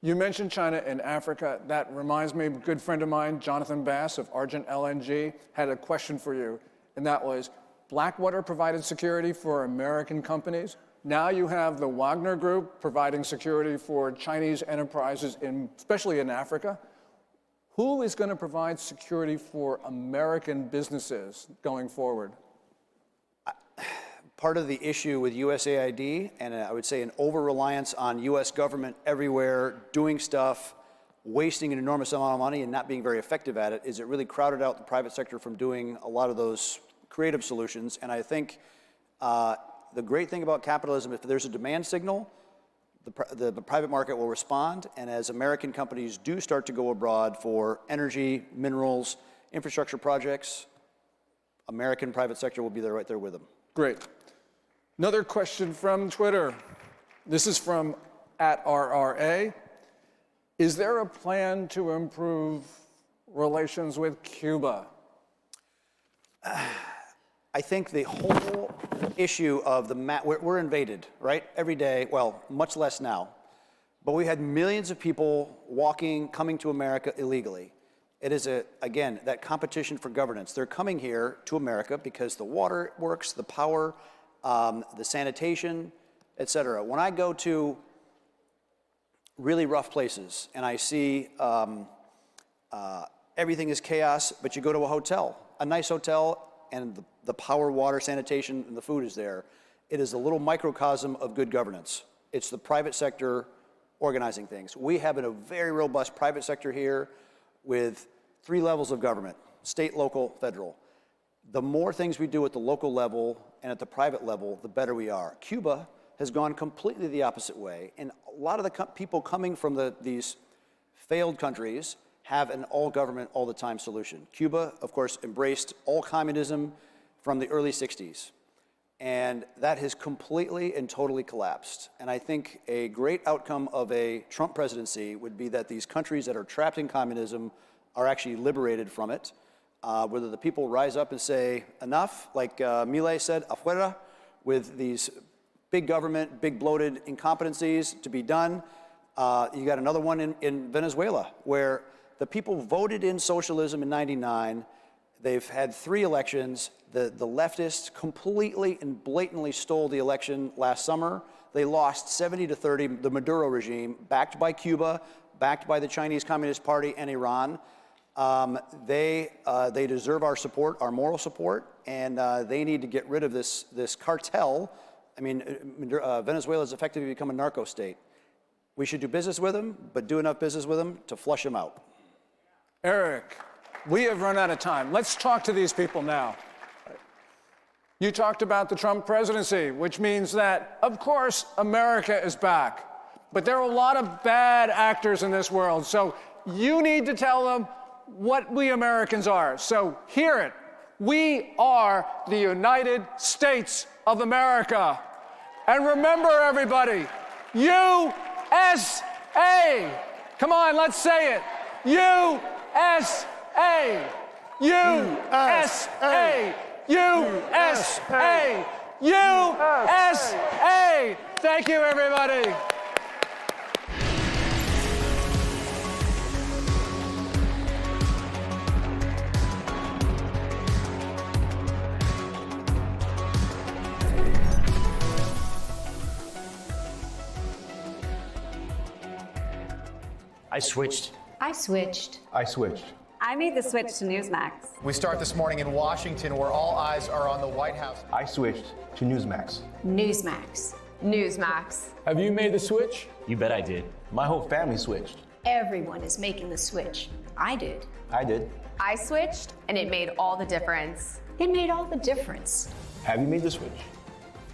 You mentioned China and Africa. That reminds me, a good friend of mine, Jonathan Bass of Argent LNG, had a question for you. And that was, Blackwater provided security for American companies. Now you have the Wagner Group providing security for Chinese enterprises, especially in Africa. Who is going to provide security for American businesses going forward? Part of the issue with USAID, and I would say an over-reliance on U.S. government everywhere, doing stuff, wasting an enormous amount of money and not being very effective at it, is it really crowded out the private sector from doing a lot of those creative solutions. And I think the great thing about capitalism, if there's a demand signal, the private market will respond. And as American companies do start to go abroad for energy, minerals, infrastructure projects, American private sector will be there right there with them. Great. Another question from Twitter. This is from @RRA. Is there a plan to improve relations with Cuba? I think the whole issue of we're invaded, right? Every day, well, much less now. But we had millions of people coming to America illegally. It is, again, that competition for governance. They're coming here to America because the water works, the power, the sanitation, et cetera. When I go to really rough places and I see everything is chaos, but you go to a hotel, a nice hotel, and the power, water, sanitation, and the food is there, it is a little microcosm of good governance. It's the private sector organizing things. We have a very robust private sector here with 3 levels of government: state, local, federal. The more things we do at the local level and at the private level, the better we are. Cuba has gone completely the opposite way, and a lot of the people coming from these failed countries have an all-government, all-the-time solution. Cuba, of course, embraced all communism from the early 60s, and that has completely and totally collapsed. And I think a great outcome of a Trump presidency would be that these countries that are trapped in communism are actually liberated from it, whether the people rise up and say, enough, like Milei said, afuera, with these big government, big bloated incompetencies to be done. You got another one in Venezuela, where the people voted in socialism in '99. They've had 3 elections. The leftists completely and blatantly stole the election last summer. They lost 70-30, the Maduro regime, backed by Cuba, backed by the Chinese Communist Party and Iran. They deserve our support, our moral support, and they need to get rid of this cartel. I mean, Venezuela has effectively become a narco state. We should do business with them, but do enough business with them to flush them out. Eric, we have run out of time. Let's talk to these people now. You talked about the Trump presidency, which means that, of course, America is back. But there are a lot of bad actors in this world, so you need to tell them what we Americans are. So hear it. We are the United States of America. And remember, everybody, USA. Come on, let's say it. USA. USA. USA. USA. Thank you, everybody. I switched. I switched. I switched. I made the switch to Newsmax. We start this morning in Washington, where all eyes are on the White House. I switched to Newsmax. Newsmax. Newsmax. Have you made the switch? You bet I did. My whole family switched. Everyone is making the switch. I did. I did. I switched, and it made all the difference. It made all the difference. Have you made the switch?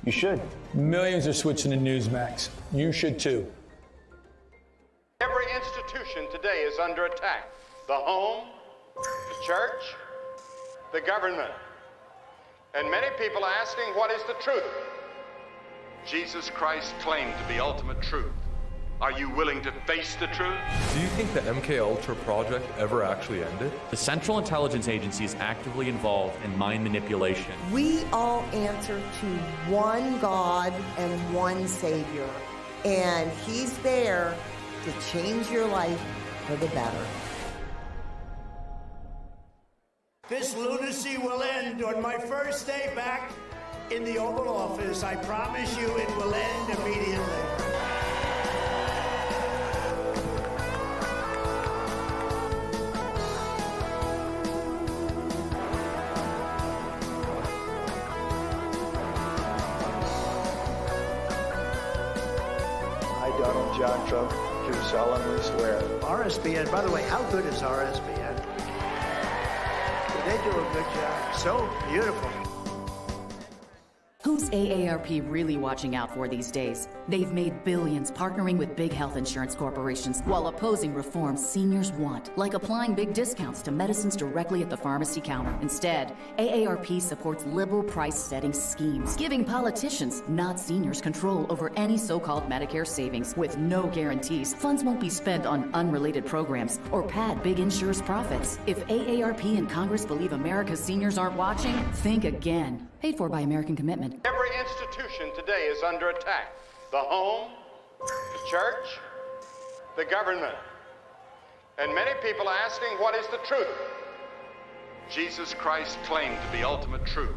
You should. Millions are switching to Newsmax. You should too. Every institution today is under attack. The home, the church, the government. And many people are asking, what is the truth? Jesus Christ claimed to be ultimate truth. Are you willing to face the truth? Do you think the MKUltra project ever actually ended? The Central Intelligence Agency is actively involved in mind manipulation. We all answer to one God and one Savior, and He's there to change your life for the better. This lunacy will end on my first day back in the Oval Office. I promise you it will end immediately. I, Donald John Trump, do solemnly swear. RSBN, by the way, how good is RSBN? They do a good job. So beautiful. Who's AARP really watching out for these days? They've made billions partnering with big health insurance corporations while opposing reforms seniors want, like applying big discounts to medicines directly at the pharmacy counter. Instead, AARP supports liberal price-setting schemes, giving politicians, not seniors, control over any so-called Medicare savings with no guarantees. Funds won't be spent on unrelated programs or pad big insurers' profits. If AARP and Congress believe America's seniors aren't watching, think again. Paid for by American Commitment. Every institution today is under attack. The home, the church, the government. And many people are asking, what is the truth? Jesus Christ claimed to be ultimate truth.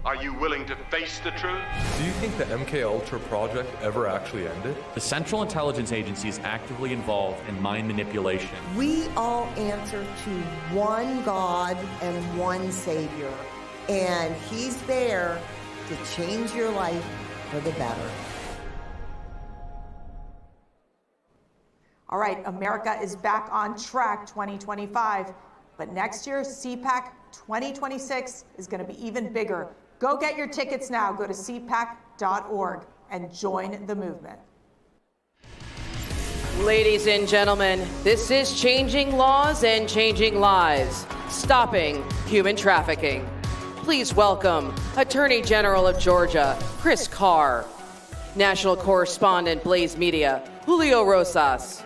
Are you willing to face the truth? Do you think the MK Ultra project ever actually ended? The Central Intelligence Agency is actively involved in mind manipulation. We all answer to one God and one Savior, and He's there to change your life for the better. All right, America is back on track 2025, but next year, CPAC 2026 is going to be even bigger. Go get your tickets now. Go to cpac.org and join the movement. Ladies and gentlemen, this is Changing Laws and Changing Lives, Stopping Human Trafficking. Please welcome Attorney General of Georgia, Chris Carr, National Correspondent, Blaze Media, Julio Rosas,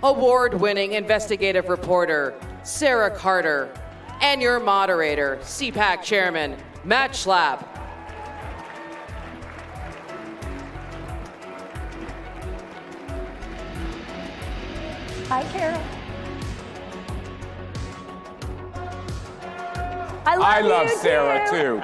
award-winning investigative reporter, Sarah Carter, and your moderator, CPAC Chairman, Matt Schlapp. Hi, Carol. I love Sarah, too.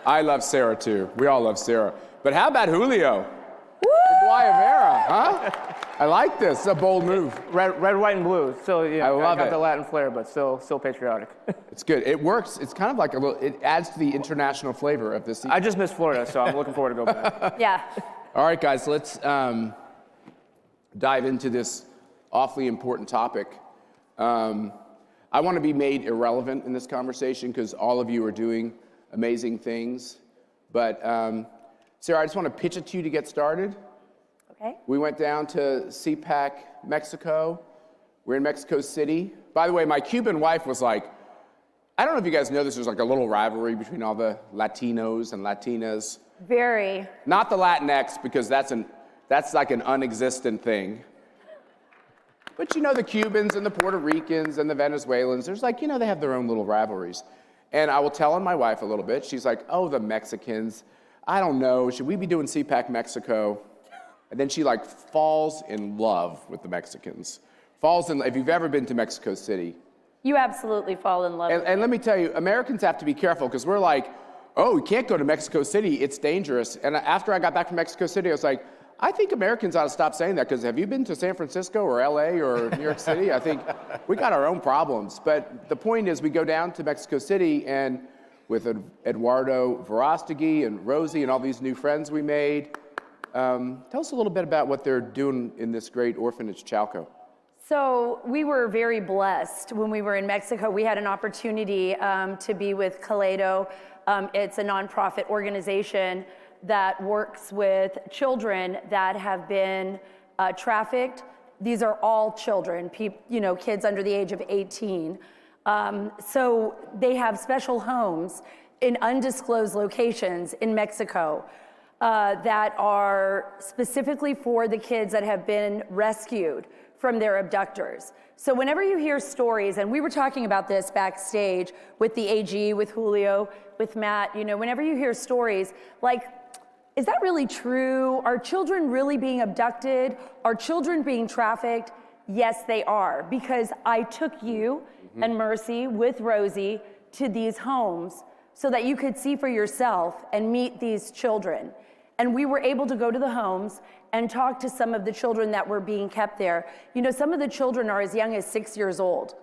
I love Sarah, too. We all love Sarah. But how about Julio? Woo! Guayavera, huh? I like this. It's a bold move. Red, white, and blue. Still, I love got it. the Latin flair, but still patriotic. It's good. It works. It's kind of like it adds to the international flavor of this. I just missed Florida, so I'm looking forward to going back. Yeah. All right, guys, let's dive into this awfully important topic. I want to be made irrelevant in this conversation because all of you are doing amazing things. But Sarah, I just want to pitch it to you to get started. Okay. We went down to CPAC, Mexico. We're in Mexico City. By the way, my Cuban wife was like, I don't know if you guys know this, there's like a little rivalry between all the Latinos and Latinas. Very. Not the Latinx, because that's like an unexistent thing. But you know, the Cubans and the Puerto Ricans and the Venezuelans, there's like, you know, they have their own little rivalries. And I will tell on my wife a little bit. She's like, oh, the Mexicans. I don't know, should we be doing CPAC Mexico? And then she like falls in love with the Mexicans. If you've ever been to Mexico City. You absolutely fall in love. And let me tell you, Americans have to be careful because we're like, oh, we can't go to Mexico City, it's dangerous. And after I got back from Mexico City, I was like, I think Americans ought to stop saying that because have you been to San Francisco or LA or New York City? I think we got our own problems. But the point is we go down to Mexico City and with Eduardo Verostegui and Rosie and all these new friends we made, tell us a little bit about what they're doing in this great orphanage, Chalco. So we were very blessed when we were in Mexico. We had an opportunity to be with Caledo. It's a nonprofit organization that works with children that have been trafficked. These are all children, kids under the age of 18. So they have special homes in undisclosed locations in Mexico that are specifically for the kids that have been rescued from their abductors. So whenever you hear stories, and we were talking about this backstage with the AG, with Julio, with Matt, whenever you hear stories like, is that really true? Are children really being abducted? Are children being trafficked? Yes, they are, because I took you and Mercy with Rosie to these homes so that you could see for yourself and meet these children. And we were able to go to the homes and talk to some of the children that were being kept there. Some of the children are as young as 6 years old.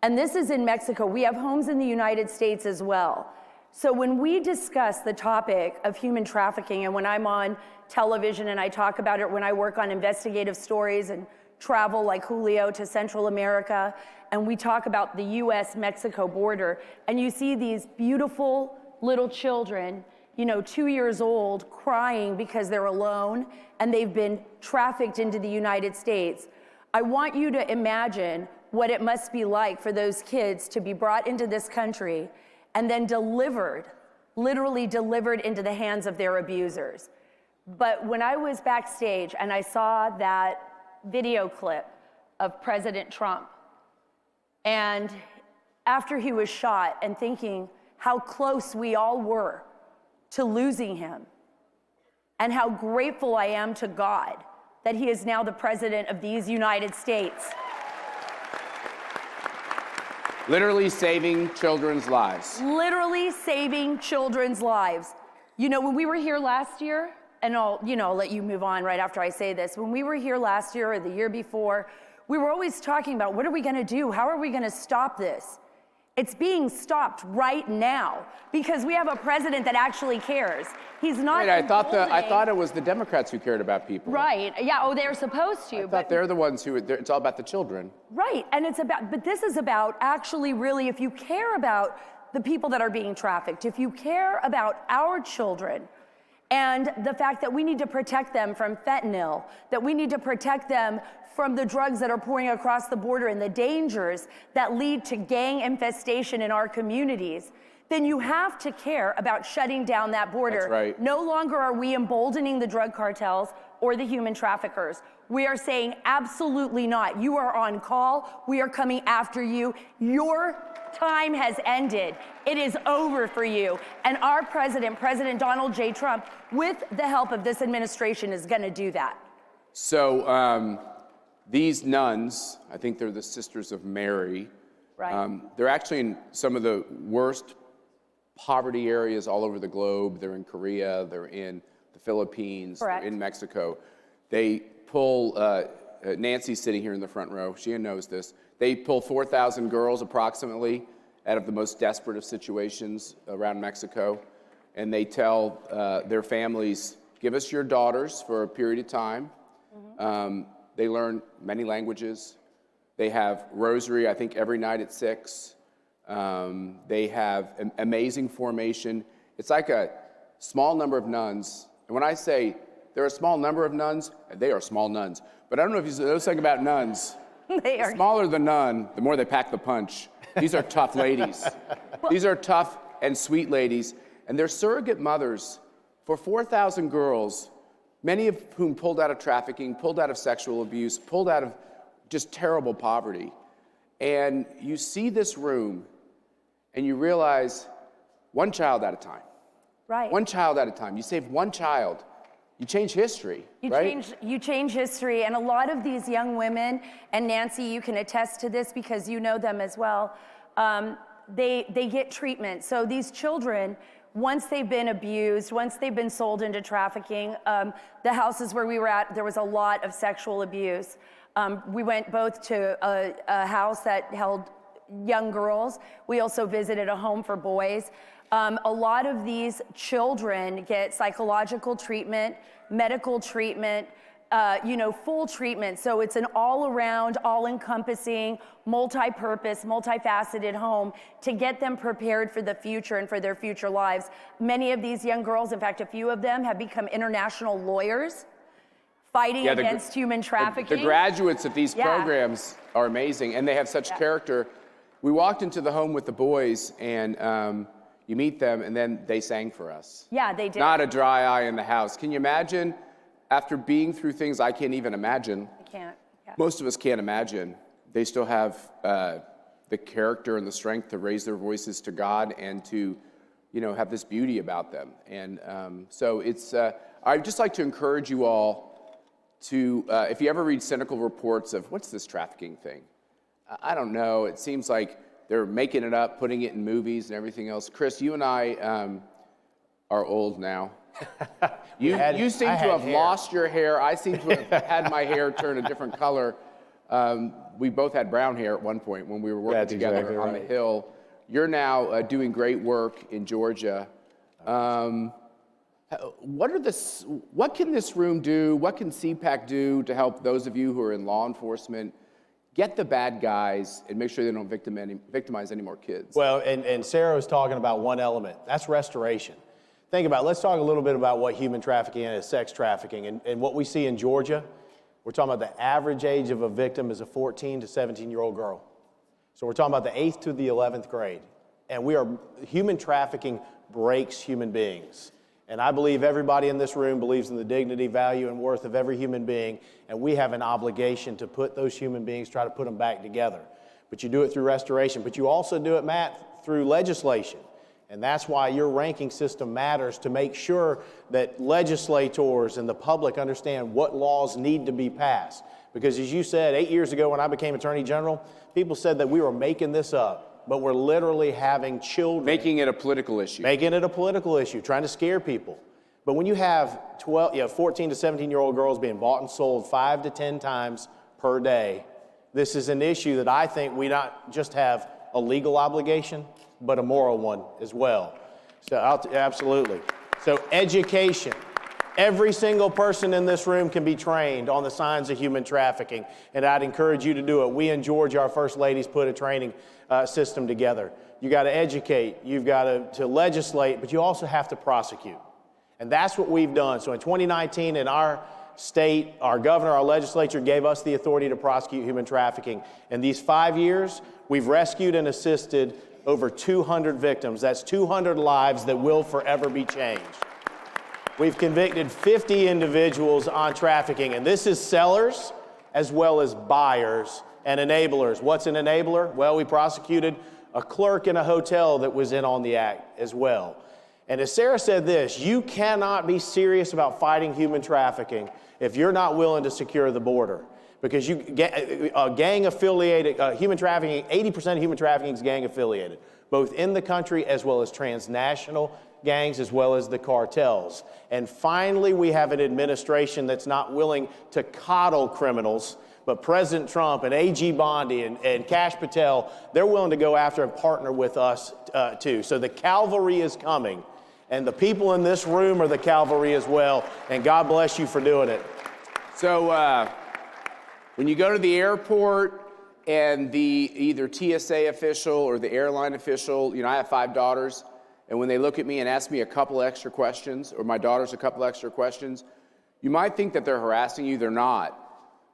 And this is in Mexico. We have homes in the United States as well. So when we discuss the topic of human trafficking, and when I'm on television and I talk about it, when I work on investigative stories and travel like Julio to Central America, and we talk about the US-Mexico border, and you see these beautiful little children, 2 years old, crying because they're alone and they've been trafficked into the United States. I want you to imagine what it must be like for those kids to be brought into this country and then literally delivered into the hands of their abusers. But when I was backstage and I saw that video clip of President Trump, and after he was shot, and thinking how close we all were to losing him, and how grateful I am to God that he is now the president of these United States. Literally saving children's lives. Literally saving children's lives. You know, when we were here last year, and I'll let you move on right after I say this. When we were here last year or the year before, we were always talking about, what are we gonna do? How are we gonna stop this? It's being stopped right now because we have a president that actually cares. He's not. Wait, I thought it was the Democrats who cared about people. Right. Yeah. Oh, they're supposed to. But they're the ones who. It's all about the children. Right. And it's about. But this is about actually, really, if you care about the people that are being trafficked, if you care about our children, and the fact that we need to protect them from fentanyl, that we need to protect them from the drugs that are pouring across the border and the dangers that lead to gang infestation in our communities, then you have to care about shutting down that border. That's right. No longer are we emboldening the drug cartels or the human traffickers. We are saying absolutely not. You are on call. We are coming after you. Your time has ended. It is over for you. And our president, President Donald J. Trump, with the help of this administration, is going to do that. So these nuns, I think they're the Sisters of Mary. Right. They're actually in some of the worst poverty areas all over the globe. They're in Korea, they're in the Philippines, Correct. They're in Mexico. They pull, Nancy's sitting here in the front row, she knows this. They pull 4,000 girls approximately out of the most desperate of situations around Mexico. And they tell their families, give us your daughters for a period of time. Mm-hmm. They learn many languages. They have rosary, I think, every night at 6. They have an amazing formation. It's like a small number of nuns. And when I say they're a small number of nuns, they are small nuns. But I don't know if you know something about nuns. They are. The smaller the nun, the more they pack the punch. These are tough ladies. These are tough and sweet ladies. And they're surrogate mothers for 4,000 girls, many of whom pulled out of trafficking, pulled out of sexual abuse, pulled out of just terrible poverty. And you see this room and you realize one child at a time. Right. One child at a time. You save one child. You change history, right? You change history. And a lot of these young women, and Nancy, you can attest to this because you know them as well, they get treatment. So these children, once they've been abused, once they've been sold into trafficking, the houses where we were at, there was a lot of sexual abuse. We went both to a house that held young girls. We also visited a home for boys. A lot of these children get psychological treatment, medical treatment, full treatment. So it's an all-around, all-encompassing, multi-purpose, multifaceted home to get them prepared for the future and for their future lives. Many of these young girls, in fact, a few of them have become international lawyers fighting against human trafficking. The graduates of these programs are amazing, and they have such character. We walked into the home with the boys, and you meet them, and then they sang for us. Yeah, they did. Not a dry eye in the house. Can you imagine, after being through things I can't even imagine? I can't. Yeah. Most of us can't imagine. They still have the character and the strength to raise their voices to God and to, have this beauty about them. And so it's. I'd just like to encourage you all to, if you ever read cynical reports of what's this trafficking thing, I don't know. It seems like they're making it up, putting it in movies and everything else. Chris, you and I are old now. You seem to have lost your hair. I seem to have had my hair turn a different color. We both had brown hair at one point when we were working together on the Hill. You're now doing great work in Georgia. What can this room do? What can CPAC do to help those of you who are in law enforcement get the bad guys and make sure they don't victimize any more kids? Well, and Sarah was talking about one element. That's restoration. Think about it. Let's talk a little bit about what human trafficking is, sex trafficking. And what we see in Georgia, we're talking about the average age of a victim is a 14 to 17-year-old girl. So we're talking about the 8th to the 11th grade. And human trafficking breaks human beings. And I believe everybody in this room believes in the dignity, value, and worth of every human being, and we have an obligation to put those human beings, try to put them back together. But you do it through restoration, but you also do it, Matt, through legislation. And that's why your ranking system matters, to make sure that legislators and the public understand what laws need to be passed. Because as you said, 8 years ago when I became Attorney General, people said that we were making this up. but we're literally having children. Making it a political issue. Making it a political issue, trying to scare people. But when you have 14 to 17-year-old girls being bought and sold 5 to 10 times per day, this is an issue that I think we not just have a legal obligation, but a moral one as well. So absolutely. So education. Every single person in this room can be trained on the signs of human trafficking, and I'd encourage you to do it. We in Georgia, our first ladies, put a training system together. You got to educate, you've got to legislate, but you also have to prosecute. And that's what we've done. So in 2019, in our state, our governor, our legislature gave us the authority to prosecute human trafficking. In these 5 years, we've rescued and assisted over 200 victims. That's 200 lives that will forever be changed. We've convicted 50 individuals on trafficking, and this is sellers as well as buyers and enablers. What's an enabler? Well, we prosecuted a clerk in a hotel that was in on the act as well. And as Sarah said this, you cannot be serious about fighting human trafficking if you're not willing to secure the border. Because gang-affiliated, human trafficking, 80% of human trafficking is gang-affiliated, both in the country as well as transnational gangs as well as the cartels. And finally, we have an administration that's not willing to coddle criminals, but President Trump and A.G. Bondi and Kash Patel, they're willing to go after and partner with us too. So the cavalry is coming, and the people in this room are the cavalry as well, and God bless you for doing it. So when you go to the airport and the either TSA official or the airline official, I have 5 daughters, and when they look at me and ask me a couple extra questions, or my daughters a couple extra questions, you might think that they're harassing you. They're not.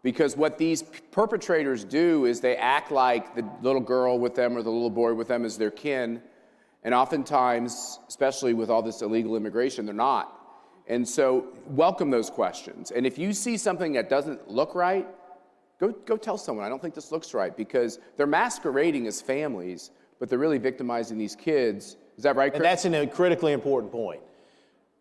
Because what these perpetrators do is they act like the little girl with them or the little boy with them is their kin. And oftentimes, especially with all this illegal immigration, they're not. And so welcome those questions. And if you see something that doesn't look right, go tell someone, I don't think this looks right, because they're masquerading as families, but they're really victimizing these kids. Is that right, Chris? And that's a critically important point.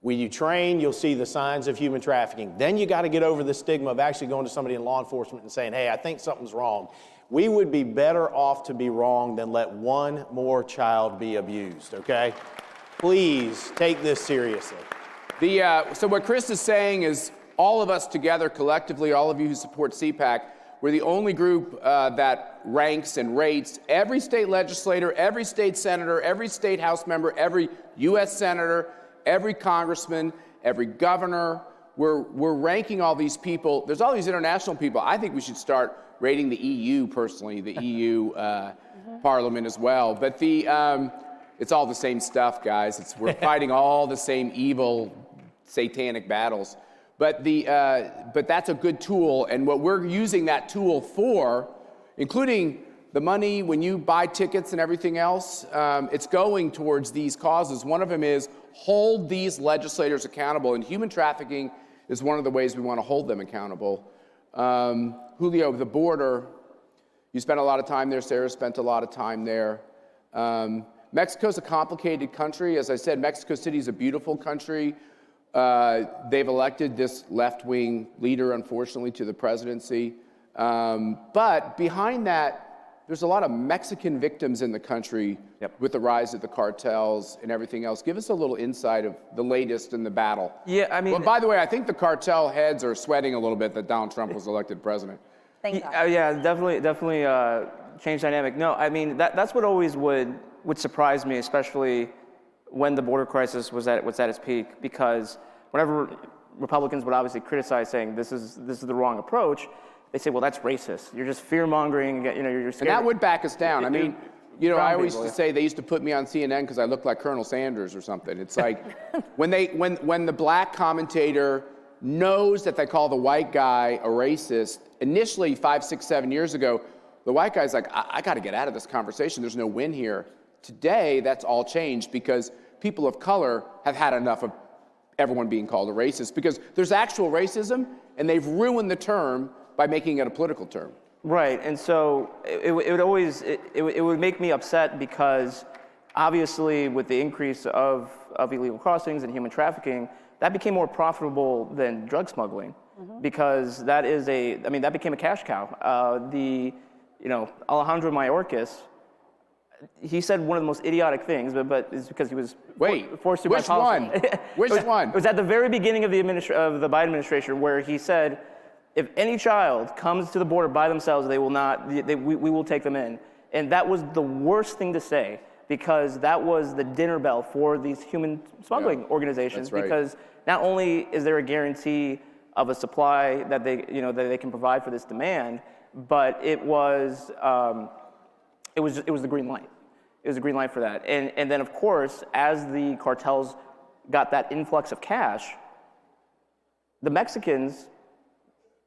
When you train, you'll see the signs of human trafficking. Then you got to get over the stigma of actually going to somebody in law enforcement and saying, hey, I think something's wrong. We would be better off to be wrong than let one more child be abused, okay? Please take this seriously. So what Chris is saying is all of us together collectively, all of you who support CPAC, we're the only group that ranks and rates every state legislator, every state senator, every state House member, every U.S. senator, every congressman, every governor. We're ranking all these people. There's all these international people. I think we should start rating the EU personally, the EU Parliament as well. But it's all the same stuff, guys. We're fighting all the same evil, satanic battles. But that's a good tool, and what we're using that tool for, including the money when you buy tickets and everything else, it's going towards these causes. One of them is hold these legislators accountable, and human trafficking is one of the ways we want to hold them accountable. Julio, the border, you spent a lot of time there. Sarah spent a lot of time there. Mexico's a complicated country. As I said, Mexico City is a beautiful country. They've elected this left-wing leader, unfortunately, to the presidency. But behind that, there's a lot of Mexican victims in the country with the rise of the cartels and everything else. Give us a little insight of the latest in the battle. Yeah, I mean... Well, by the way, I think the cartel heads are sweating a little bit that Donald Trump was elected president. Thank God. Yeah, definitely change dynamic. No, I mean, that's what always would surprise me, especially when the border crisis was at its peak, because whenever Republicans would obviously criticize saying this is the wrong approach, they say, well, that's racist. You're just fear-mongering, you're scared. And that would back us down. I mean, I always used to say they used to put me on CNN because I looked like Colonel Sanders or something. It's like when the black commentator knows that they call the white guy a racist, initially 5, 6, 7 years ago, the white guy's like, I got to get out of this conversation. There's no win here. Today, that's all changed because people of color have had enough of everyone being called a racist, because there's actual racism, and they've ruined the term by making it a political term. Right, and so it would make me upset because obviously with the increase of illegal crossings and human trafficking, that became more profitable than drug smuggling, because that became a cash cow. Alejandro Mayorkas, he said one of the most idiotic things, but it's because he was forced to which by policy. one? Which one? It was at the very beginning of the Biden administration where he said, if any child comes to the border by themselves, we will take them in. And that was the worst thing to say, because that was the dinner bell for these human smuggling organizations. That's right. Because not only is there a guarantee of a supply that they can provide for this demand, but it was the green light. It was a green light for that. And then, of course, as the cartels got that influx of cash, the Mexicans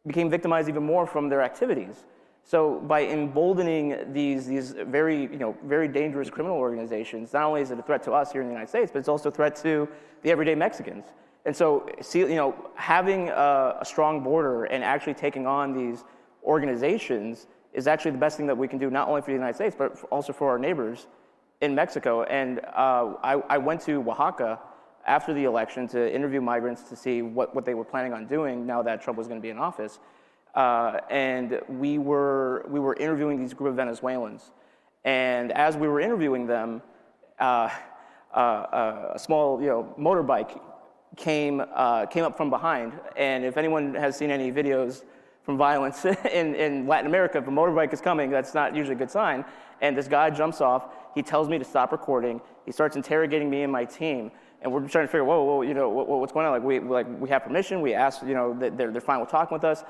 became victimized even more from their activities. So by emboldening these very dangerous criminal organizations, not only is it a threat to us here in the United States, but it's also a threat to the everyday Mexicans. And so, having a strong border and actually taking on these organizations is actually the best thing that we can do, not only for the United States, but also for our neighbors in Mexico. And I went to Oaxaca after the election to interview migrants to see what they were planning on doing now that Trump was going to be in office. And we were interviewing these group of Venezuelans. And as we were interviewing them, a small motorbike came up from behind. And if anyone has seen any videos from violence in Latin America, if a motorbike is coming, that's not usually a good sign. And this guy jumps off. He tells me to stop recording. He starts interrogating me and my team. And we're trying to figure, whoa, what's going on? We have permission. We asked, that they're fine with talking with us.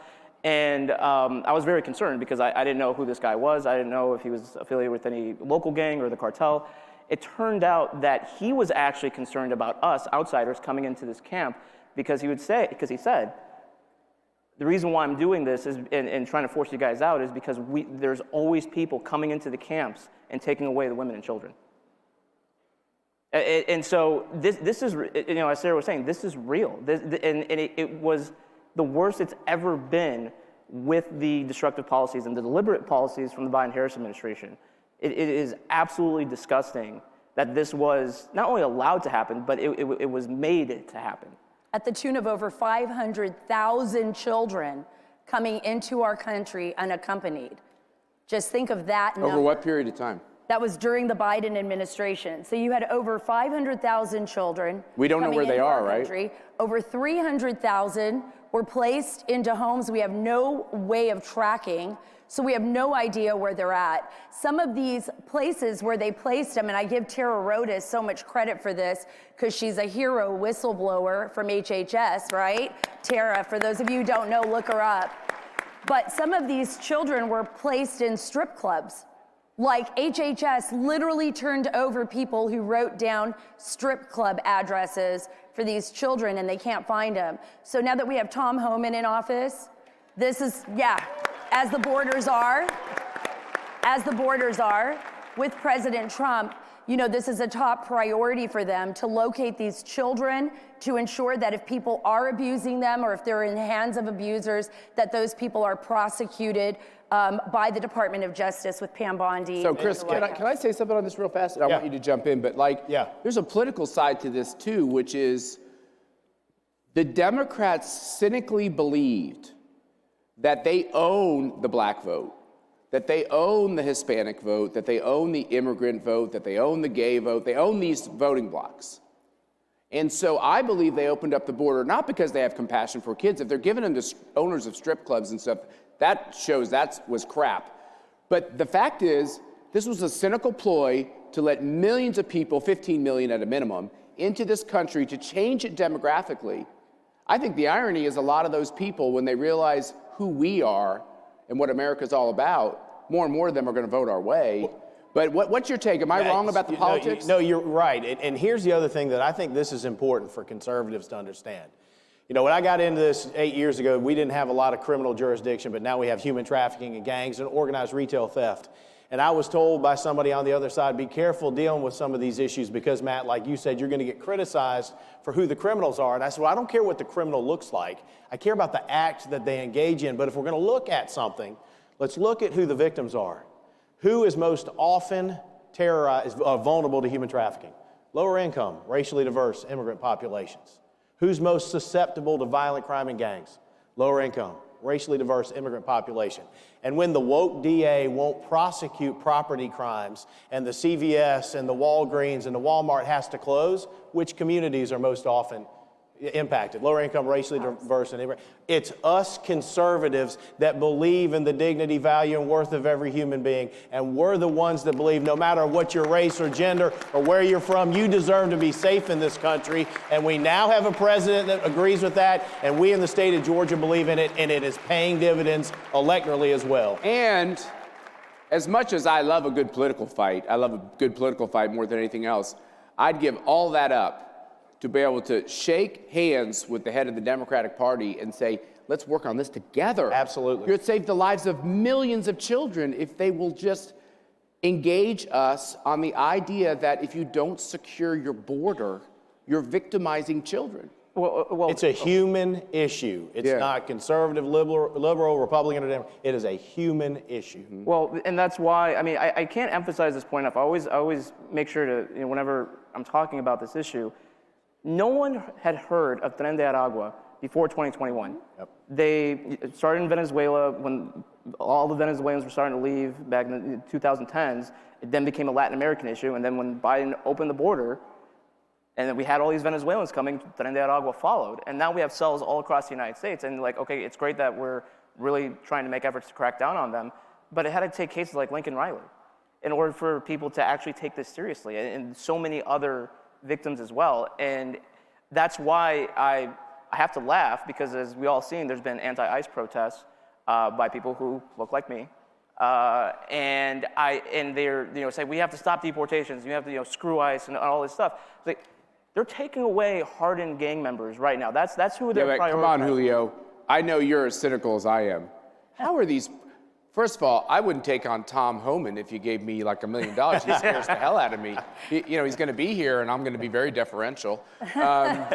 And I was very concerned because I didn't know who this guy was. I didn't know if he was affiliated with any local gang or the cartel. It turned out that he was actually concerned about us outsiders coming into this camp because he said, the reason why I'm doing this is and trying to force you guys out is because there's always people coming into the camps and taking away the women and children. And so this is, as Sarah was saying, this is real. It was the worst it's ever been with the destructive policies and the deliberate policies from the Biden-Harris administration. It is absolutely disgusting that this was not only allowed to happen, but it was made to happen. At the tune of over 500,000 children coming into our country unaccompanied. Just think of that number. Over what period of time? That was during the Biden administration. So you had over 500,000 children. We don't know where they are, right? Over 300,000 were placed into homes we have no way of tracking. So we have no idea where they're at. Some of these places where they placed them, and I give Tara Rodas so much credit for this because she's a hero whistleblower from HHS, right? Tara, for those of you who don't know, look her up. But some of these children were placed in strip clubs. Like HHS literally turned over people who wrote down strip club addresses for these children and they can't find them. So now that we have Tom Homan in office, this is, as the borders are with President Trump, this is a top priority for them to locate these children, to ensure that if people are abusing them or if they're in the hands of abusers, that those people are prosecuted by the Department of Justice with Pam Bondi. So, Chris, can I say something on this real fast? I want you to jump in, but there's a political side to this too, which is the Democrats cynically believed that they own the black vote, that they own the Hispanic vote, that they own the immigrant vote, that they own the gay vote, they own these voting blocks. And so I believe they opened up the border, not because they have compassion for kids. If they're giving them to owners of strip clubs and stuff, that shows that was crap. But the fact is, this was a cynical ploy to let millions of people, 15 million at a minimum, into this country to change it demographically. I think the irony is a lot of those people, when they realize who we are and what America's all about, more and more of them are going to vote our way. But what's your take? Am I wrong about the politics? No, you're right. And here's the other thing that I think this is important for conservatives to understand. When I got into this 8 years ago, we didn't have a lot of criminal jurisdiction, but now we have human trafficking and gangs and organized retail theft. And I was told by somebody on the other side, be careful dealing with some of these issues because, Matt, like you said, you're going to get criticized for who the criminals are. And I said, well, I don't care what the criminal looks like. I care about the act that they engage in. But if we're going to look at something, let's look at who the victims are. Who is most often terrorized, vulnerable to human trafficking? Lower income, racially diverse immigrant populations. Who's most susceptible to violent crime and gangs? Lower income, racially diverse immigrant population. And when the woke DA won't prosecute property crimes and the CVS and the Walgreens and the Walmart has to close, which communities are most often impacted? Lower income, racially diverse, and immigrant. It's us conservatives that believe in the dignity, value, and worth of every human being. And we're the ones that believe no matter what your race or gender or where you're from, you deserve to be safe in this country. And we now have a president that agrees with that. And we in the state of Georgia believe in it. And it is paying dividends electorally as well. And as much as I love a good political fight, I love a good political fight more than anything else, I'd give all that up to be able to shake hands with the head of the Democratic Party and say, let's work on this together. Absolutely. You'd save the lives of millions of children if they will just engage us on the idea that if you don't secure your border, you're victimizing children. Well, it's a human issue. It's not conservative, liberal, Republican, or Democrat. It is a human issue. Well, and that's why, I mean, I can't emphasize this point enough. I always make sure to, whenever I'm talking about this issue, no one had heard of Tren de Aragua before 2021. Yep. They started in Venezuela when all the Venezuelans were starting to leave back in the 2010s. It then became a Latin American issue. And then when Biden opened the border, and then we had all these Venezuelans coming, Tren de Aragua followed. And now we have cells all across the United States. And okay, it's great that we're really trying to make efforts to crack down on them. But it had to take cases like Lincoln Riley in order for people to actually take this seriously. And so many other victims as well. And that's why I have to laugh, because as we all seen, there's been anti-ICE protests by people who look like me. And they're say we have to stop deportations, you have to screw ICE and all this stuff. They're taking away hardened gang members right now. That's who they're prioritizing. Come on, Julio. I know you're as cynical as I am. How are these? First of all, I wouldn't take on Tom Homan if you gave me like $1 million. He scares the hell out of me. He's going to be here, and I'm going to be very deferential. But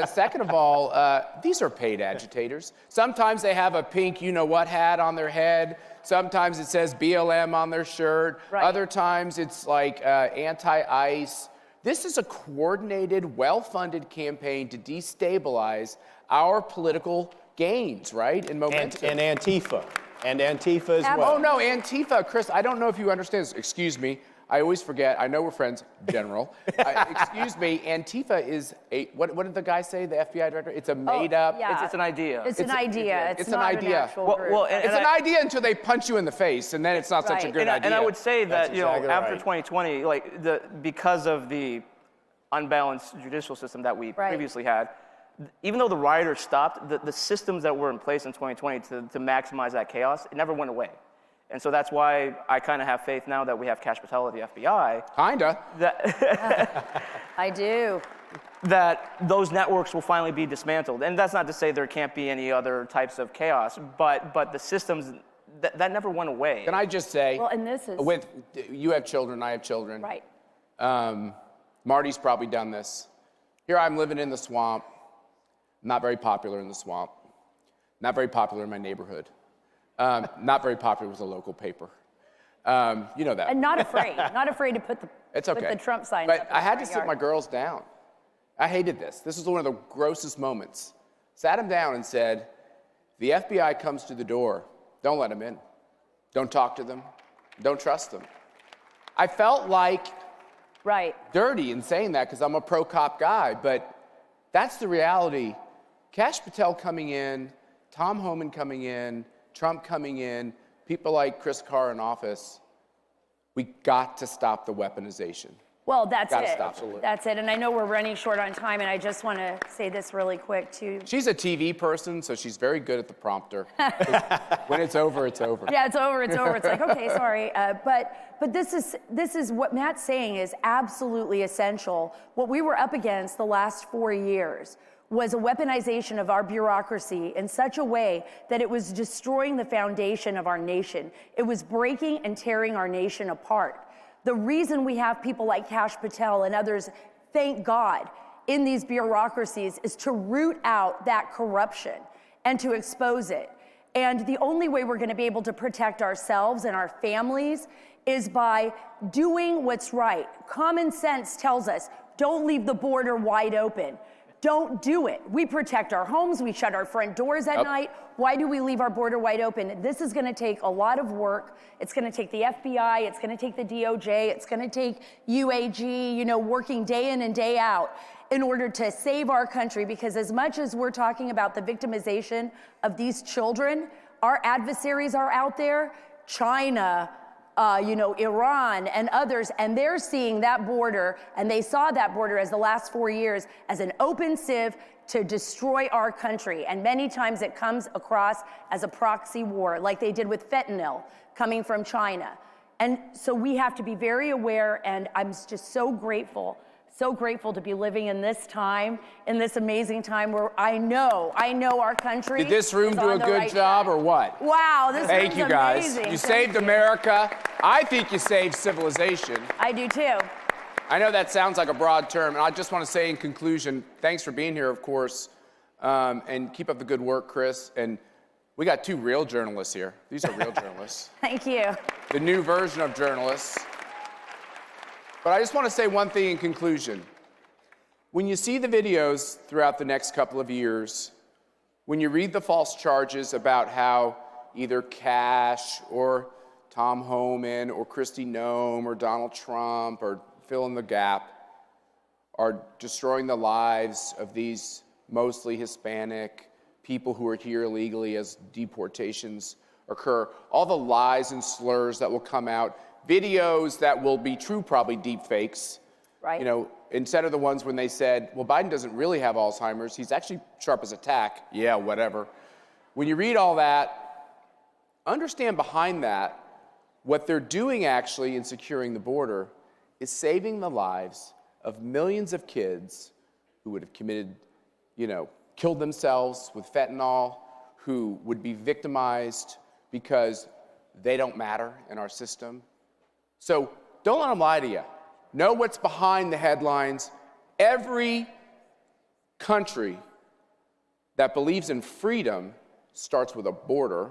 second of all, these are paid agitators. Sometimes they have a pink you-know-what hat on their head. Sometimes it says BLM on their shirt. Right. Other times it's like anti-ICE. This is a coordinated, well-funded campaign to destabilize our political gains, right? And momentum. And Antifa. And Antifa as well. Oh, no, Antifa. Chris, I don't know if you understand this. Excuse me. I always forget. I know we're friends, General. Excuse me. Antifa is what did the guy say, the FBI director? It's a made-up. Yeah. It's an idea. It's an idea. It's not an idea. An actual group. It's an idea until they punch you in the face, and then it's not such a good idea. And I would say that, exactly after right. 2020, because of the unbalanced judicial system that we previously had, even though the rioters stopped, the systems that were in place in 2020 to maximize that chaos, it never went away. And so that's why I kind of have faith now that we have Kash Patel at the FBI. Kinda. I do. That those networks will finally be dismantled. And that's not to say there can't be any other types of chaos, but the systems, that never went away. Can I just say, well, and this is... you have children, I have children. Right. Marty's probably done this. Here I'm living in the swamp. Not very popular in the swamp. Not very popular in my neighborhood. Not very popular with the local paper. You know that. And not afraid. Not afraid to put the Trump signs but up. I had to sit my girls down. I hated this. This was one of the grossest moments. Sat them down and said, the FBI comes to the door. Don't let them in. Don't talk to them. Don't trust them. I felt like dirty in saying that because I'm a pro-cop guy, but that's the reality. Kash Patel coming in, Tom Homan coming in, Trump coming in, people like Chris Carr in office, we got to stop the weaponization. Well, that's it. Stop. That's it. And I know we're running short on time, and I just want to say this really quick, too. She's a TV person, so she's very good at the prompter. When it's over, it's over. Yeah, it's over, it's over. It's like, okay, sorry. But this is what Matt's saying is absolutely essential. What we were up against the last 4 years was a weaponization of our bureaucracy in such a way that it was destroying the foundation of our nation. It was breaking and tearing our nation apart. The reason we have people like Kash Patel and others, thank God, in these bureaucracies is to root out that corruption and to expose it. And the only way we're going to be able to protect ourselves and our families is by doing what's right. Common sense tells us, don't leave the border wide open. Don't do it. We protect our homes, we shut our front doors at night. Why do we leave our border wide open? This is gonna take a lot of work. It's gonna take the FBI, it's gonna take the DOJ, it's gonna take UAG, you know, working day in and day out in order to save our country, because as much as we're talking about the victimization of these children, our adversaries are out there, China, you know, Iran and others, and they're seeing that border, and they saw that border as the last 4 years as an open sieve to destroy our country. And many times it comes across as a proxy war, like they did with fentanyl coming from China. And so we have to be very aware, and I'm just so grateful to be living in this time, in this amazing time where I know our country. Did this room is do on a the good right job track. or what? Wow, this Thank room's you guys. amazing. You Thank saved you. America. I think you saved civilization. I do too. I know that sounds like a broad term, and I just want to say in conclusion, thanks for being here, of course, and keep up the good work, Chris. And we got 2 real journalists here. These are real journalists. Thank you. The new version of journalists. But I just want to say one thing in conclusion. When you see the videos throughout the next couple of years, when you read the false charges about how either Cash or Tom Homan or Kristi Noem or Donald Trump or fill in the gap are destroying the lives of these mostly Hispanic people who are here illegally as deportations occur, all the lies and slurs that will come out, videos that will be true, probably deep fakes. Right. You know, instead of the ones when they said, well, Biden doesn't really have Alzheimer's, he's actually sharp as a tack. Yeah, whatever. When you read all that, understand behind that, what they're doing actually in securing the border is saving the lives of millions of kids who would have committed, you know, killed themselves with fentanyl, who would be victimized because they don't matter in our system. So don't let them lie to you. Know what's behind the headlines. Every country that believes in freedom starts with a border.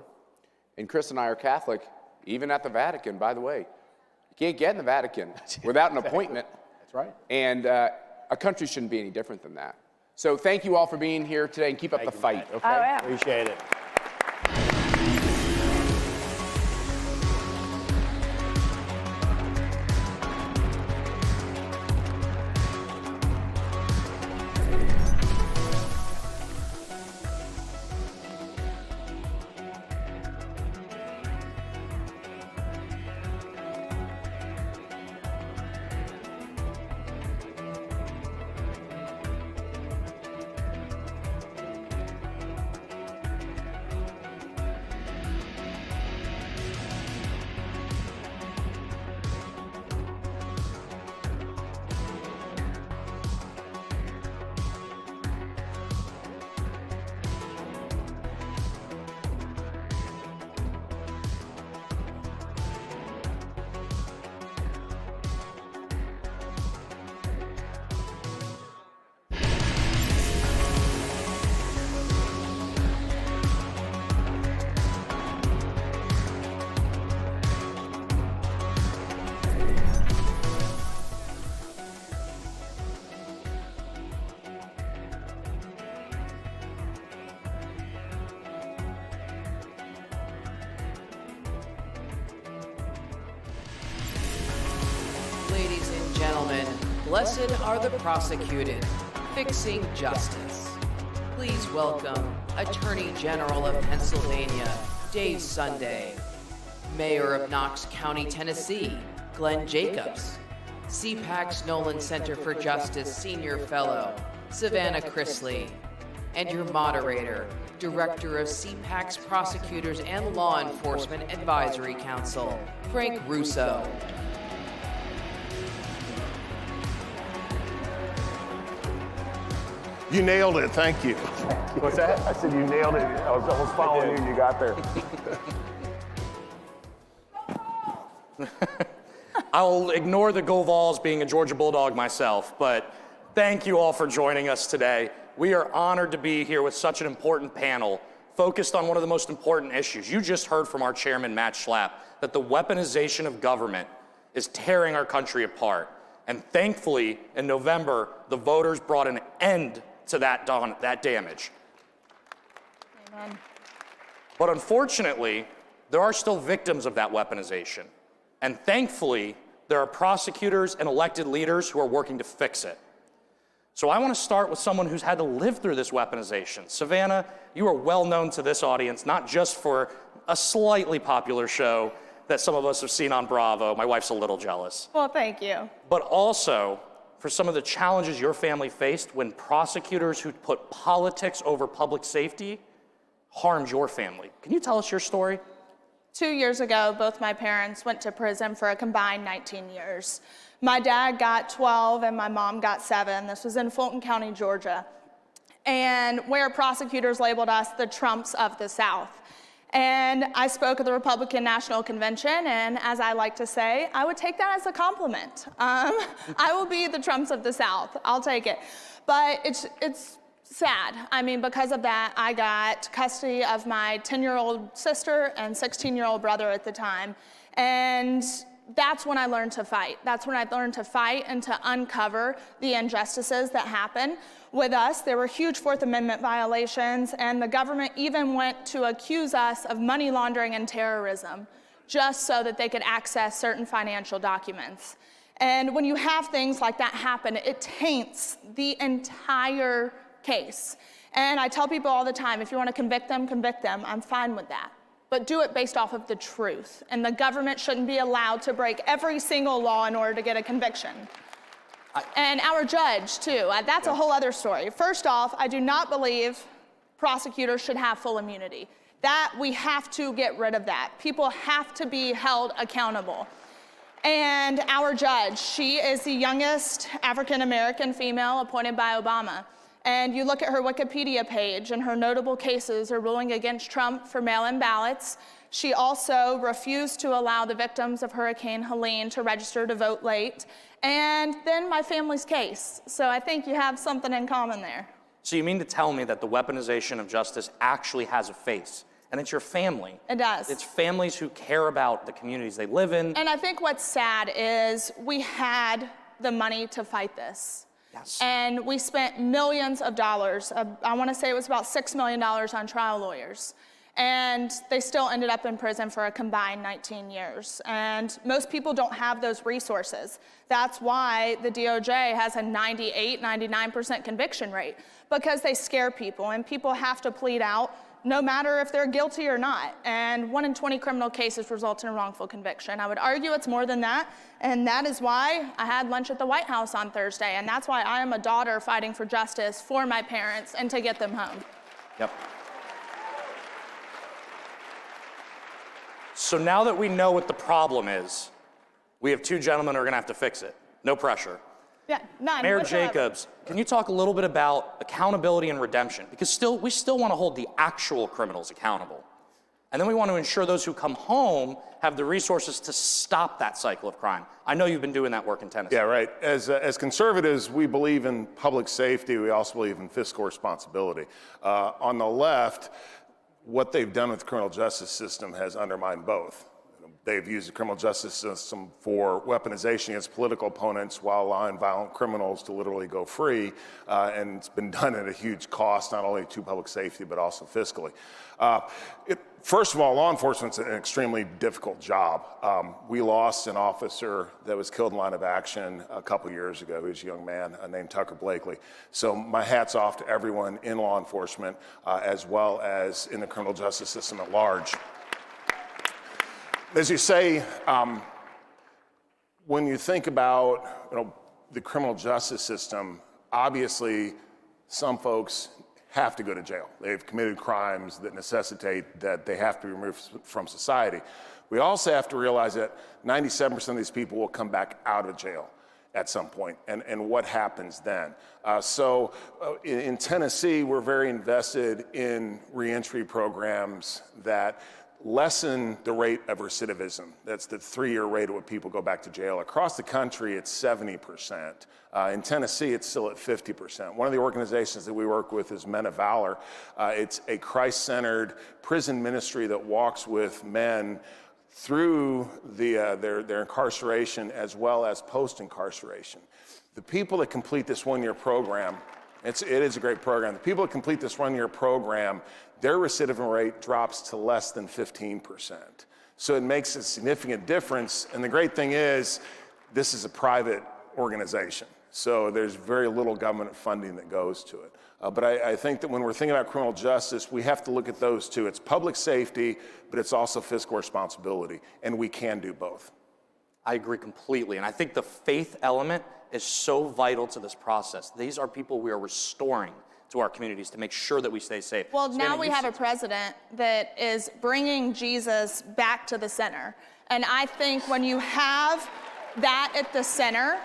And Chris and I are Catholic, even at the Vatican, by the way. You can't get in the Vatican without an appointment. That's right. And a country shouldn't be any different than that. So thank you all for being here today, and keep up the fight. Okay, appreciate it. Ladies and gentlemen, blessed are the prosecuted, fixing justice. Please welcome Attorney General of Pennsylvania, Dave Sunday, Mayor of Knox County, Tennessee, Glenn Jacobs, CPAC's Nolan Center for Justice Senior Fellow, Savannah Chrisley, and your moderator, Director of CPAC's Prosecutors and Law Enforcement Advisory Council, Frank Russo. You nailed it. Thank you. What's that? I said you nailed it. I was almost following you. You got there. I'll ignore the go Vols being a Georgia Bulldog myself, but thank you all for joining us today. We are honored to be here with such an important panel focused on one of the most important issues. You just heard from our chairman, Matt Schlapp, that the weaponization of government is tearing our country apart. And thankfully, in November, the voters brought an end to that damage. Amen. But unfortunately, there are still victims of that weaponization. And thankfully, there are prosecutors and elected leaders who are working to fix it. So I want to start with someone who's had to live through this weaponization. Savannah, you are well known to this audience, not just for a slightly popular show that some of us have seen on Bravo. My wife's a little jealous. Well, thank you. But also for some of the challenges your family faced when prosecutors who put politics over public safety harmed your family. Can you tell us your story? 2 years ago, both my parents went to prison for a combined 19 years. My dad got 12 and my mom got 7. This was in Fulton County, Georgia, and where prosecutors labeled us the Trumps of the South. And I spoke at the Republican National Convention, and as I like to say, I would take that as a compliment. I will be the Trumps of the South. I'll take it. But it's sad. I mean, because of that, I got custody of my 10-year-old sister and 16-year-old brother at the time. And that's when I learned to fight. That's when I learned to fight and to uncover the injustices that happen with us. There were huge Fourth Amendment violations, and the government even went to accuse us of money laundering and terrorism just so that they could access certain financial documents. And when you have things like that happen, it taints the entire case. And I tell people all the time, if you want to convict them, convict them. I'm fine with that. But do it based off of the truth. And the government shouldn't be allowed to break every single law in order to get a conviction. And our judge, too. That's a whole other story. First off, I do not believe prosecutors should have full immunity. That, we have to get rid of that. People have to be held accountable. And our judge, she is the youngest African-American female appointed by Obama. And you look at her Wikipedia page, and her notable cases are ruling against Trump for mail-in ballots. She also refused to allow the victims of Hurricane Helene to register to vote late. And then my family's case. So I think you have something in common there. So you mean to tell me that the weaponization of justice actually has a face? And it's your family. It does. It's families who care about the communities they live in. And I think what's sad is we had the money to fight this. Yes. And we spent millions of dollars. I want to say it was about $6 million on trial lawyers. And they still ended up in prison for a combined 19 years. And most people don't have those resources. That's why the DOJ has a 98, 99% conviction rate, because they scare people, and people have to plead out no matter if they're guilty or not. And 1 in 20 criminal cases result in a wrongful conviction. I would argue it's more than that, and that is why I had lunch at the White House on Thursday, and that's why I am a daughter fighting for justice for my parents and to get them home. Yep. So now that we know what the problem is, we have 2 gentlemen who are going to have to fix it. No pressure. Yeah, none. Mayor whatsoever. Jacobs, can you talk a little bit about accountability and redemption? Because we still want to hold the actual criminals accountable. And then we want to ensure those who come home have the resources to stop that cycle of crime. I know you've been doing that work in Tennessee. Yeah, right. As conservatives, we believe in public safety. We also believe in fiscal responsibility. On the left, what they've done with the criminal justice system has undermined both. They've used the criminal justice system for weaponization against political opponents while allowing violent criminals to literally go free, and it's been done at a huge cost, not only to public safety, but also fiscally. First of all, law enforcement's an extremely difficult job. We lost an officer that was killed in line of action a couple years ago. He was a young man named Tucker Blakely. So my hat's off to everyone in law enforcement, as well as in the criminal justice system at large. As you say, when you think about the criminal justice system, obviously some folks have to go to jail. They've committed crimes that necessitate that they have to be removed from society. We also have to realize that 97% of these people will come back out of jail at some point, and what happens then. So in Tennessee, we're very invested in reentry programs that lessen the rate of recidivism. That's the 3-year rate at which people go back to jail. Across the country, it's 70%. In Tennessee, it's still at 50%. One of the organizations that we work with is Men of Valor. It's a Christ-centered prison ministry that walks with men through their incarceration as well as post-incarceration. The people that complete this 1-year program It is a great program. The people that complete this one-year program, their recidivant rate drops to less than 15%. So it makes a significant difference. And the great thing is, this is a private organization. So there's very little government funding that goes to it. But I think that when we're thinking about criminal justice, we have to look at those two. It's public safety, but it's also fiscal responsibility. And we can do both. I agree completely. And I think the faith element is so vital to this process. These are people we are restoring to our communities to make sure that we stay safe. Well, now we have a president that is bringing Jesus back to the center. And I think when you have that at the center,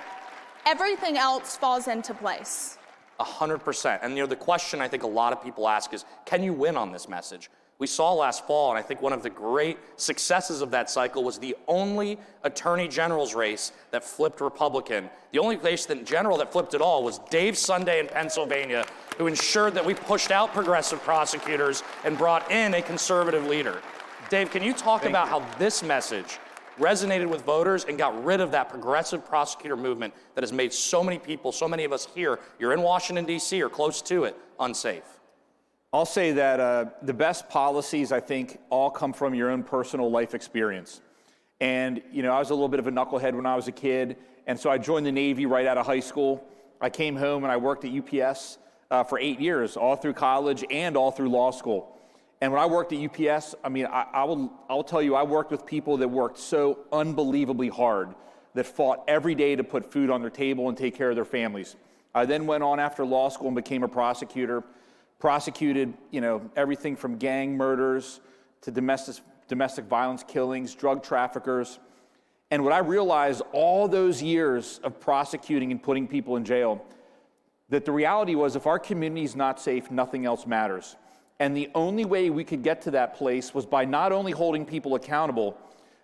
everything else falls into place. 100%. And the question I think a lot of people ask is, can you win on this message? We saw last fall, and I think one of the great successes of that cycle was the only attorney general's race that flipped Republican. The only race in general that flipped at all was Dave Sunday in Pennsylvania, who ensured that we pushed out progressive prosecutors and brought in a conservative leader. Dave, can you talk about how this message resonated with voters and got rid of that progressive prosecutor movement that has made so many people, so many of us here, you're in Washington, D.C. or close to it, unsafe? I'll say that the best policies, I think, all come from your own personal life experience. And, I was a little bit of a knucklehead when I was a kid, and so I joined the Navy right out of high school. I came home and I worked at UPS for 8 years, all through college and all through law school. And when I worked at UPS, I will tell you, I worked with people that worked so unbelievably hard, that fought every day to put food on their table and take care of their families. I then went on after law school and became a prosecutor. Prosecuted, everything from gang murders to domestic violence killings, drug traffickers. And what I realized all those years of prosecuting and putting people in jail, that the reality was if our community is not safe, nothing else matters. And the only way we could get to that place was by not only holding people accountable,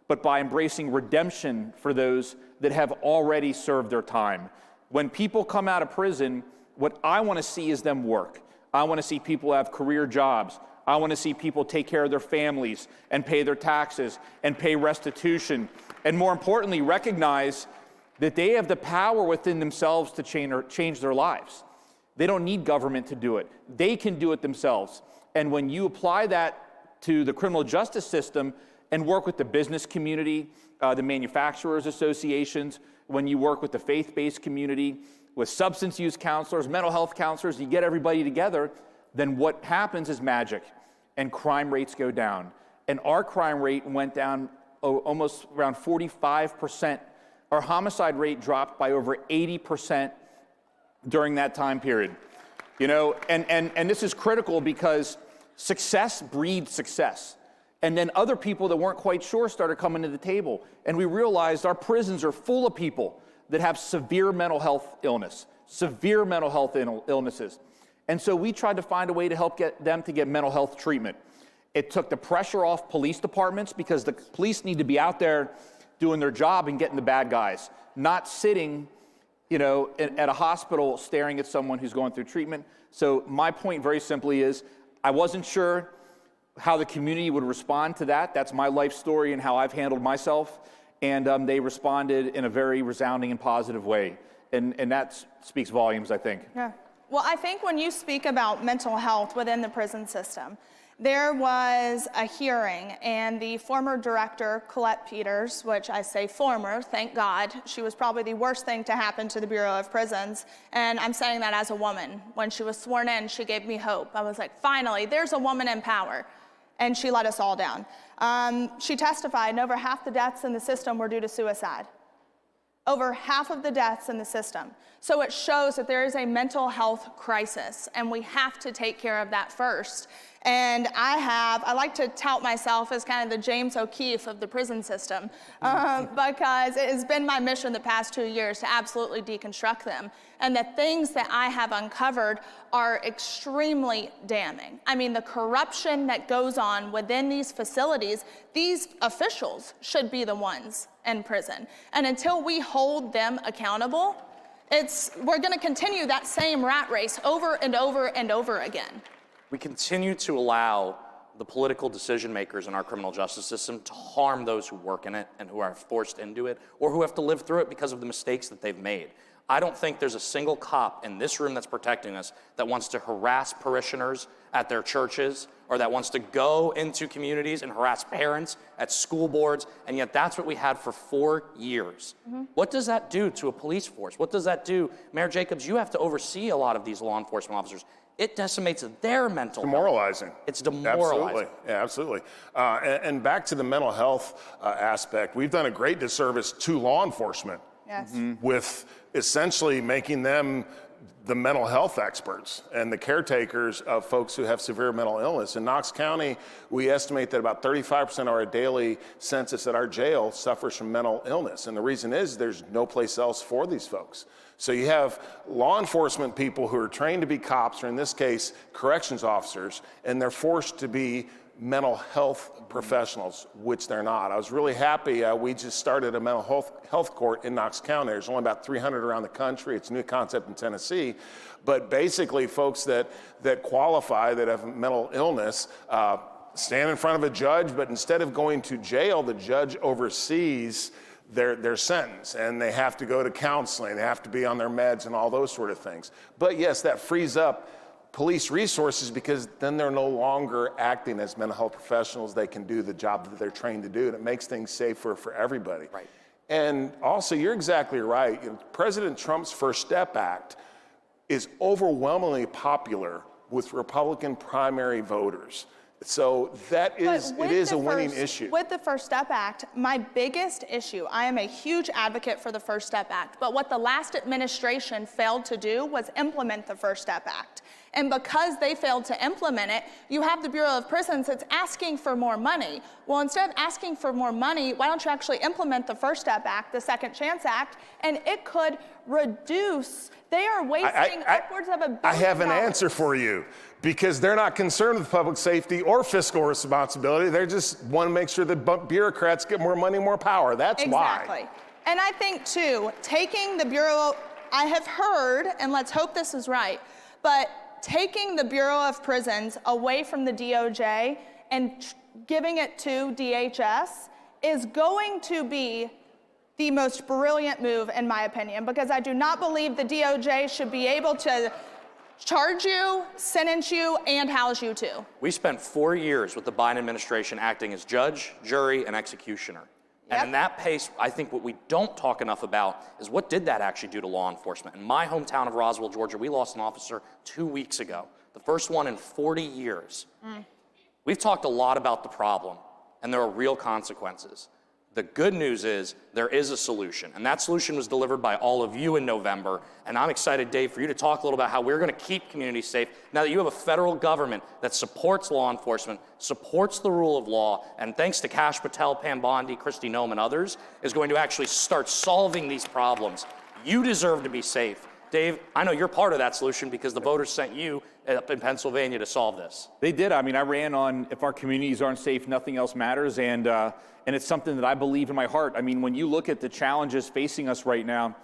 but by embracing redemption for those that have already served their time. When people come out of prison, what I want to see is them work. I want to see people have career jobs. I want to see people take care of their families and pay their taxes and pay restitution. And more importantly, recognize that they have the power within themselves to change their lives. They don't need government to do it. They can do it themselves. And when you apply that to the criminal justice system and work with the business community, the manufacturers associations, when you work with the faith-based community, with substance use counselors, mental health counselors, you get everybody together, then what happens is magic, and crime rates go down. And our crime rate went down almost around 45%. Our homicide rate dropped by over 80% during that time period. And this is critical because success breeds success. And then other people that weren't quite sure started coming to the table. And we realized our prisons are full of people that have severe mental health illnesses. And so we tried to find a way to help get them to get mental health treatment. It took the pressure off police departments because the police need to be out there doing their job and getting the bad guys, not sitting, at a hospital staring at someone who's going through treatment. So my point very simply is, I wasn't sure how the community would respond to that. That's my life story and how I've handled myself. And they responded in a very resounding and positive way. And that speaks volumes, I think. Yeah. Well, I think when you speak about mental health within the prison system, there was a hearing, and the former director, Colette Peters, which I say former, thank God, she was probably the worst thing to happen to the Bureau of Prisons, and I'm saying that as a woman. When she was sworn in, she gave me hope. I was like, finally, there's a woman in power. And she let us all down. She testified, and over half the deaths in the system were due to suicide. Over half of the deaths in the system. So it shows that there is a mental health crisis, and we have to take care of that first. And I like to tout myself as kind of the James O'Keefe of the prison system, because it has been my mission the past 2 years to absolutely deconstruct them. And the things that I have uncovered are extremely damning. I mean, the corruption that goes on within these facilities, these officials should be the ones in prison. And until we hold them accountable, we're going to continue that same rat race over and over and over again. We continue to allow the political decision makers in our criminal justice system to harm those who work in it and who are forced into it or who have to live through it because of the mistakes that they've made. I don't think there's a single cop in this room that's protecting us that wants to harass parishioners at their churches or that wants to go into communities and harass parents at school boards, and yet that's what we had for 4 years. What does that do to a police force? What does that do? Mayor Jacobs, you have to oversee a lot of these law enforcement officers. It decimates their mental demoralizing. Health. It's demoralizing. Absolutely. Yeah, absolutely. And back to the mental health aspect, we've done a great disservice to law enforcement. Yes. With essentially making them the mental health experts and the caretakers of folks who have severe mental illness. In Knox County, we estimate that about 35% of our daily census at our jail suffers from mental illness. And the reason is there's no place else for these folks. So you have law enforcement people who are trained to be cops, or in this case, corrections officers, and they're forced to be mental health professionals, which they're not. I was really happy. We just started a mental health court in Knox County. There's only about 300 around the country. It's a new concept in Tennessee. But basically, folks that qualify, that have mental illness, stand in front of a judge, but instead of going to jail, the judge oversees their sentence, and they have to go to counseling. They have to be on their meds and all those sort of things. But yes, that frees up police resources because then they're no longer acting as mental health professionals. They can do the job that they're trained to do, and it makes things safer for everybody. Right. And also, you're exactly right. President Trump's First Step Act is overwhelmingly popular with Republican primary voters. So it is a winning issue. With the First Step Act, my biggest issue, I am a huge advocate for the First Step Act, but what the last administration failed to do was implement the First Step Act. And because they failed to implement it, you have the Bureau of Prisons that's asking for more money. Well, instead of asking for more money, why don't you actually implement the First Step Act, the Second Chance Act, and it could reduce, they are wasting upwards of $1 billion. I have an answer for you, because they're not concerned with public safety or fiscal responsibility. They just want to make sure that bureaucrats get more money, more power. That's why. Exactly. And I think, too, taking the Bureau, I have heard, and let's hope this is right, but taking the Bureau of Prisons away from the DOJ and giving it to DHS is going to be the most brilliant move, in my opinion, because I do not believe the DOJ should be able to charge you, sentence you, and house you too. We spent 4 years with the Biden administration acting as judge, jury, and executioner. And in that pace, I think what we don't talk enough about is what did that actually do to law enforcement? In my hometown of Roswell, Georgia, we lost an officer 2 weeks ago, the first one in 40 years. We've talked a lot about the problem, and there are real consequences. The good news is there is a solution, and that solution was delivered by all of you in November, and I'm excited, Dave, for you to talk a little about how we're going to keep communities safe now that you have a federal government that supports law enforcement, supports the rule of law, and thanks to Kash Patel, Pam Bondi, Kristi Noem, and others, is going to actually start solving these problems. You deserve to be safe. Dave, I know you're part of that solution because the voters sent you up in Pennsylvania to solve this. They did. I mean, I ran on, if our communities aren't safe, nothing else matters, and it's something that I believe in my heart. I mean, when you look at the challenges facing us right now,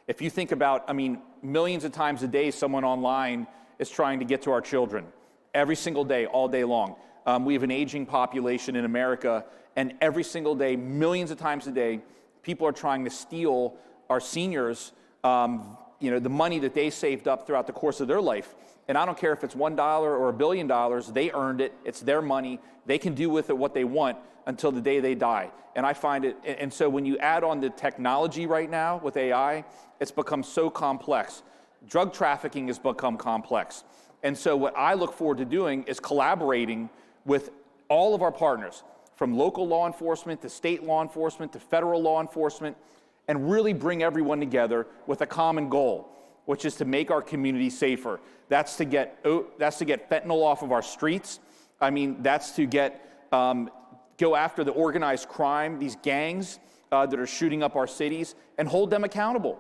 if you think about, I mean, millions of times a day, someone online is trying to get to our children. Every single day, all day long. We have an aging population in America, and every single day, millions of times a day, people are trying to steal our seniors, the money that they saved up throughout the course of their life. And I don't care if it's $1 or $1 billion, they earned it, it's their money, they can do with it what they want until the day they die. And I find it, and so when you add on the technology right now with AI, it's become so complex. Drug trafficking has become complex. And so what I look forward to doing is collaborating with all of our partners, from local law enforcement to state law enforcement to federal law enforcement, and really bring everyone together with a common goal, which is to make our community safer. That's to get fentanyl off of our streets. I mean, that's to go after the organized crime, these gangs that are shooting up our cities, and hold them accountable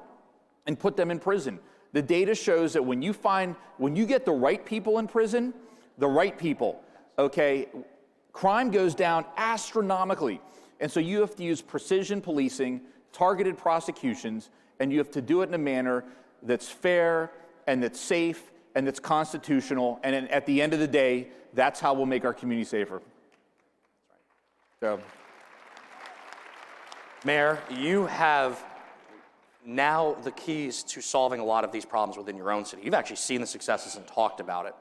and put them in prison. The data shows that when you get the right people in prison, crime goes down astronomically. And so you have to use precision policing, targeted prosecutions, and you have to do it in a manner that's fair and that's safe and that's constitutional. And at the end of the day, that's how we'll make our community safer. So, Mayor, you have now the keys to solving a lot of these problems within your own city. You've actually seen the successes and talked about it.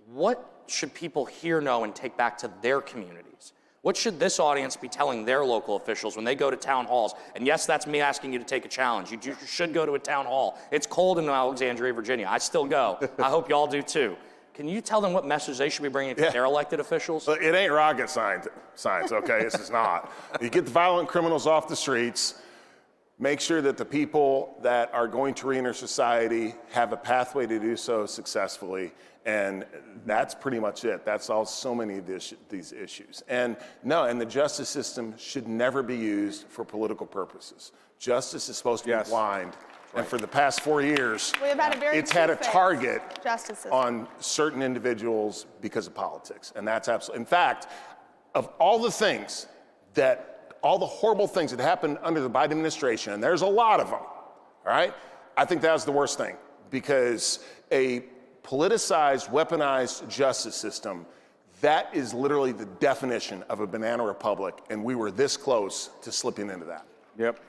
What should people here know and take back to their communities? What should this audience be telling their local officials when they go to town halls? And yes, that's me asking you to take a challenge. You should go to a town hall. It's cold in Alexandria, Virginia. I still go. I hope y'all do too. Can you tell them what message they should be bringing to their elected officials? It ain't rocket science, okay? This is not. You get the violent criminals off the streets, make sure that the people that are going to reenter society have a pathway to do so successfully, and that's pretty much it. That solves so many of these issues. And the justice system should never be used for political purposes. Justice is supposed to be blind. And for the past 4 years, it's had a target on certain individuals because of politics. And that's absolutely, in fact, of all the things all the horrible things that happened under the Biden administration, and there's a lot of them, all right? I think that was the worst thing, because a politicized, weaponized justice system, that is literally the definition of a banana republic, and we were this close to slipping into that. Yep.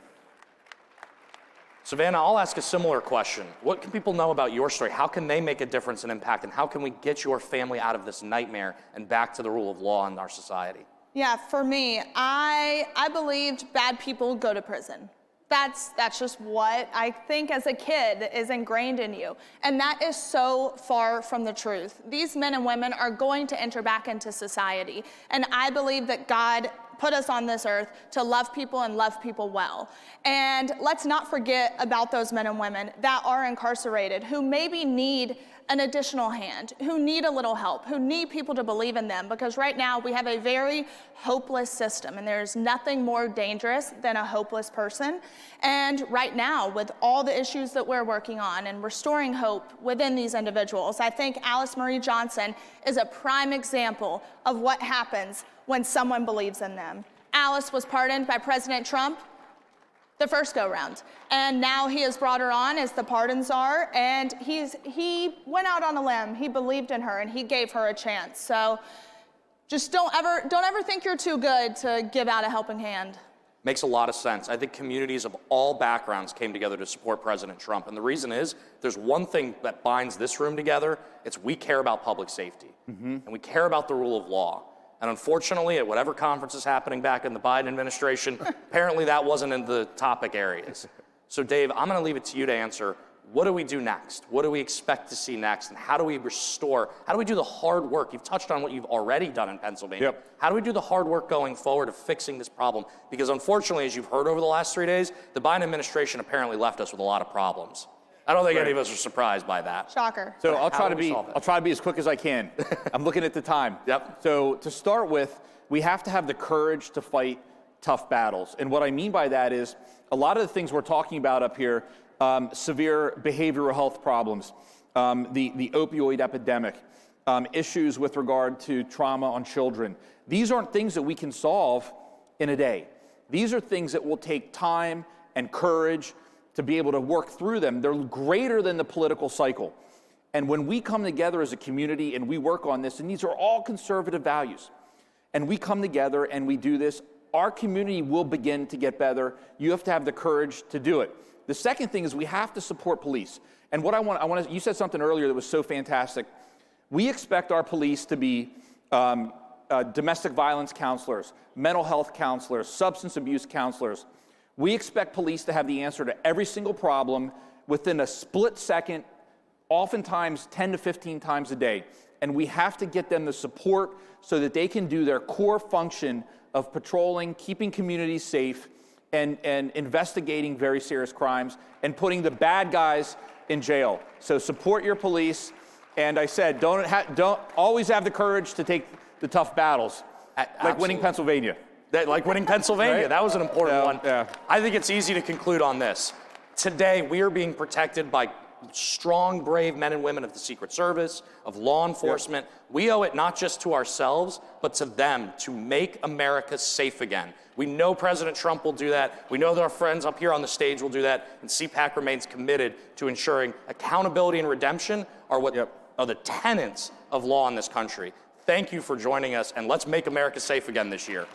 Savannah, I'll ask a similar question. What can people know about your story? How can they make a difference and impact, and how can we get your family out of this nightmare and back to the rule of law in our society? Yeah, for me, I believed bad people go to prison. That's just what I think as a kid is ingrained in you. And that is so far from the truth. These men and women are going to enter back into society. And I believe that God put us on this earth to love people and love people well. And let's not forget about those men and women that are incarcerated, who maybe need an additional hand, who need a little help, who need people to believe in them, because right now we have a very hopeless system, and there's nothing more dangerous than a hopeless person. And right now, with all the issues that we're working on and restoring hope within these individuals, I think Alice Marie Johnson is a prime example of what happens when someone believes in them. Alice was pardoned by President Trump the first go-round, and now he has brought her on as the pardon czar, and he went out on a limb. He believed in her, and he gave her a chance. So just don't ever think you're too good to give out a helping hand. Makes a lot of sense. I think communities of all backgrounds came together to support President Trump. And the reason is, there's one thing that binds this room together. It's we care about public safety. And we care about the rule of law. And unfortunately, at whatever conference is happening back in the Biden administration, apparently that wasn't in the topic areas. So Dave, I'm gonna leave it to you to answer. What do we do next? What do we expect to see next? And how do we do the hard work? You've touched on what you've already done in Pennsylvania. Yep. How do we do the hard work going forward of fixing this problem? Because unfortunately, as you've heard over the last 3 days, the Biden administration apparently left us with a lot of problems. I don't think any of us are surprised by that. Shocker. So I'll try to be as quick as I can. I'm looking at the time. Yep. So to start with, we have to have the courage to fight tough battles. And what I mean by that is a lot of the things we're talking about up here, severe behavioral health problems, the opioid epidemic, issues with regard to trauma on children. These aren't things that we can solve in a day. These are things that will take time and courage to be able to work through them. They're greater than the political cycle. And when we come together as a community and we work on this, and these are all conservative values, and we come together and we do this, our community will begin to get better. You have to have the courage to do it. The second thing is we have to support police. And what you said something earlier that was so fantastic. We expect our police to be domestic violence counselors, mental health counselors, substance abuse counselors. We expect police to have the answer to every single problem within a split second, oftentimes 10 to 15 times a day. And we have to get them the support so that they can do their core function of patrolling, keeping communities safe, and investigating very serious crimes, and putting the bad guys in jail. So support your police. And I said, don't always have the courage to take the tough battles, like winning Pennsylvania. Like winning Pennsylvania, Right? That was an important one. Yeah. I think it's easy to conclude on this. Today, we are being protected by strong, brave men and women of the Secret Service, of law enforcement. Yep. We owe it not just to ourselves, but to them to make America safe again. We know President Trump will do that. We know that our friends up here on the stage will do that. And CPAC remains committed to ensuring accountability and redemption are are the tenets of law in this country. Thank you for joining us, and let's make America safe again this year.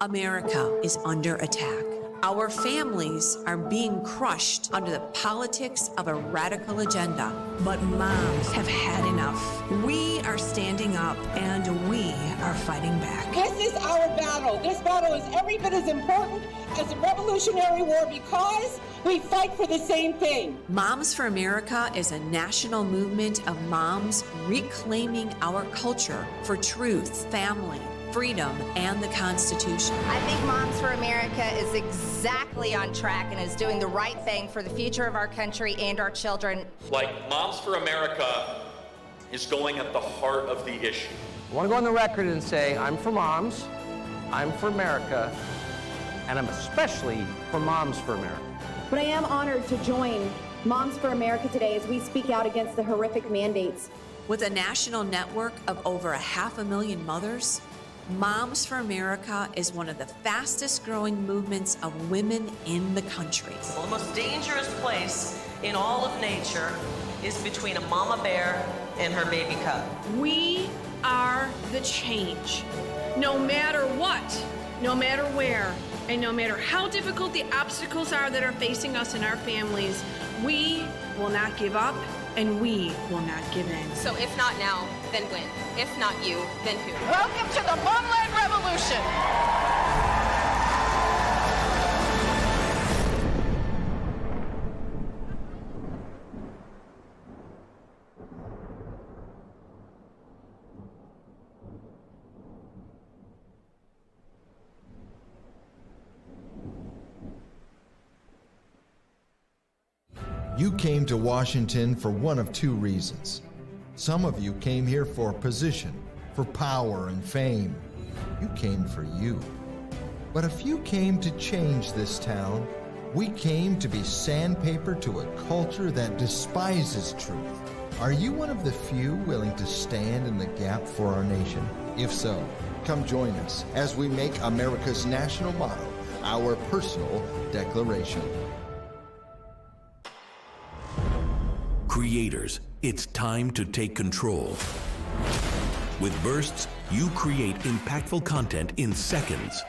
America is under attack. Our families are being crushed under the politics of a radical agenda. But moms have had enough. We are standing up and we are fighting back. This is our battle. This battle is every bit as important as the Revolutionary War because we fight for the same thing. Moms for America is a national movement of moms reclaiming our culture for truth, family, freedom, and the Constitution. I think Moms for America is exactly on track and is doing the right thing for the future of our country and our children. Like, Moms for America is going at the heart of the issue. I want to go on the record and say I'm for moms, I'm for America, and I'm especially for Moms for America. But I am honored to join Moms for America today as we speak out against the horrific mandates. With a national network of over 500,000 mothers, Moms for America is one of the fastest growing movements of women in the country. Well, the most dangerous place in all of nature is between a mama bear and her baby cub. We are the change. No matter what, no matter where, and no matter how difficult the obstacles are that are facing us and our families, we will not give up and we will not give in. So if not now, then when? If not you, then who? Welcome to the Momland Revolution. You came to Washington for one of two reasons. Some of you came here for position, for power and fame. You came for you. But a few came to change this town. We came to be sandpaper to a culture that despises truth. Are you one of the few willing to stand in the gap for our nation? If so, come join us as we make America's national motto our personal declaration. Creators, it's time to take control. With Bursts, you create impactful content in seconds.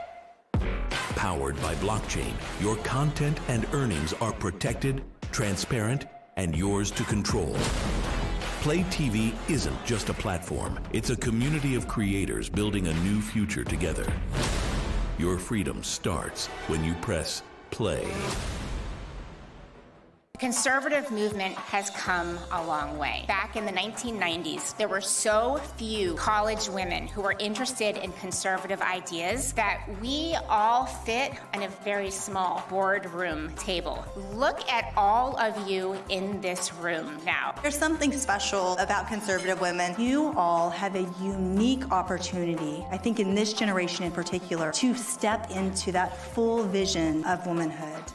Powered by blockchain, your content and earnings are protected, transparent, and yours to control. Play TV isn't just a platform, it's a community of creators building a new future together. Your freedom starts when you press play. The conservative movement has come a long way. Back in the 1990s, there were so few college women who were interested in conservative ideas that we all fit on a very small boardroom table. Look at all of you in this room now. There's something special about conservative women. You all have a unique opportunity, I think in this generation in particular, to step into that full vision of womanhood.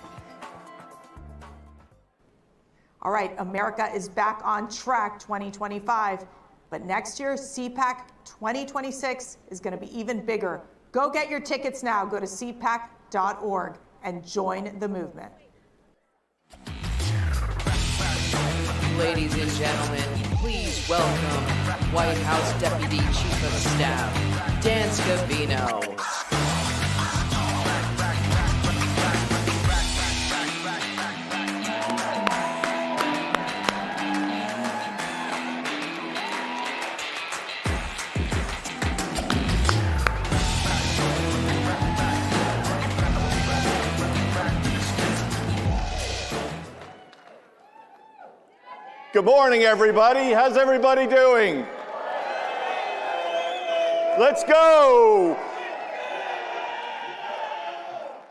All right, America is back on track 2025, but next year, CPAC 2026 is going to be even bigger. Go get your tickets now. Go to cpac.org and join the movement. Ladies and gentlemen, please welcome White House Deputy Chief of Staff, Dan Scavino. Good morning, everybody. How's everybody doing? Let's go.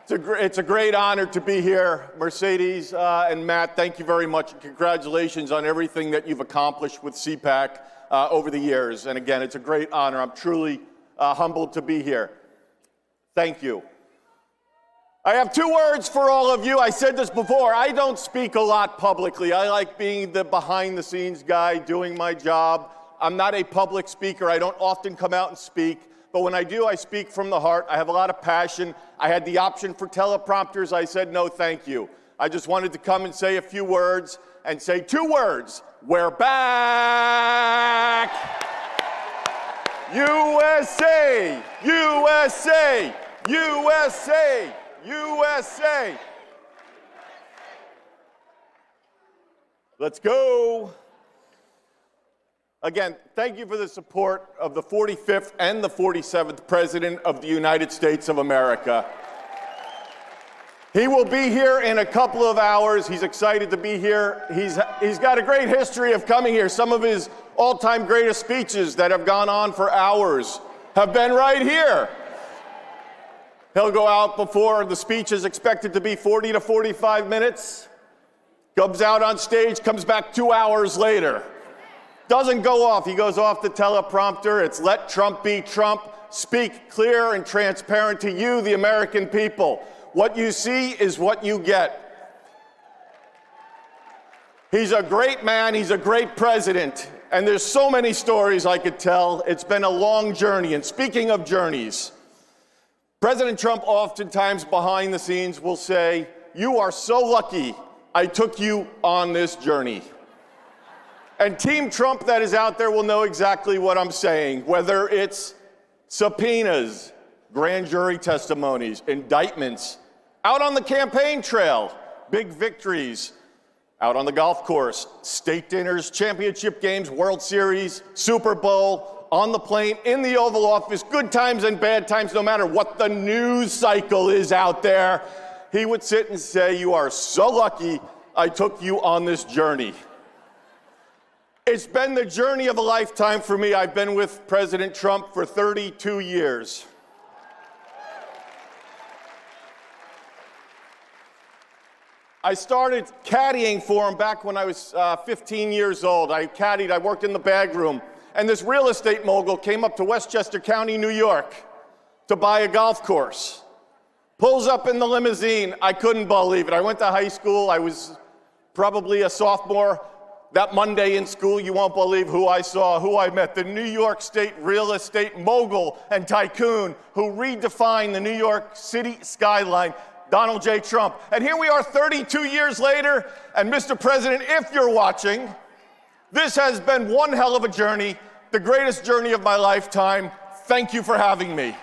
It's a great honor to be here. Mercedes and Matt, thank you very much. Congratulations on everything that you've accomplished with CPAC over the years. And again, it's a great honor. I'm truly humbled to be here. Thank you. I have two words for all of you. I said this before. I don't speak a lot publicly. I like being the behind-the-scenes guy doing my job. I'm not a public speaker. I don't often come out and speak. But when I do, I speak from the heart. I have a lot of passion. I had the option for teleprompters. I said, no, thank you. I just wanted to come and say a few words and say two words. We're back! USA! USA! USA! USA! Let's go. Again, thank you for the support of the 45th and the 47th President of the United States of America. He will be here in a couple of hours. He's excited to be here. He's got a great history of coming here. Some of his all-time greatest speeches that have gone on for hours have been right here. He'll go out before the speech is expected to be 40 to 45 minutes. Comes out on stage, comes back 2 hours later. Doesn't go off. He goes off the teleprompter. It's let Trump be Trump. Speak clear and transparent to you, the American people. What you see is what you get. He's a great man. He's a great president. And there's so many stories I could tell. It's been a long journey. And speaking of journeys, President Trump oftentimes behind the scenes will say, "You are so lucky I took you on this journey." And Team Trump that is out there will know exactly what I'm saying, whether it's subpoenas, grand jury testimonies, indictments, out on the campaign trail, big victories, out on the golf course, state dinners, championship games, World Series, Super Bowl, on the plane, in the Oval Office, good times and bad times, no matter what the news cycle is out there, he would sit and say, "You are so lucky I took you on this journey." It's been the journey of a lifetime for me. I've been with President Trump for 32 years. I started caddying for him back when I was 15 years old. I caddied, I worked in the bag room, and this real estate mogul came up to Westchester County, New York, to buy a golf course. Pulls up in the limousine. I couldn't believe it. I went to high school. I was probably a sophomore. That Monday in school, you won't believe who I saw, who I met. The New York State real estate mogul and tycoon who redefined the New York City skyline, Donald J. Trump. And here we are 32 years later, and Mr. President, if you're watching, this has been one hell of a journey, the greatest journey of my lifetime. Thank you for having me.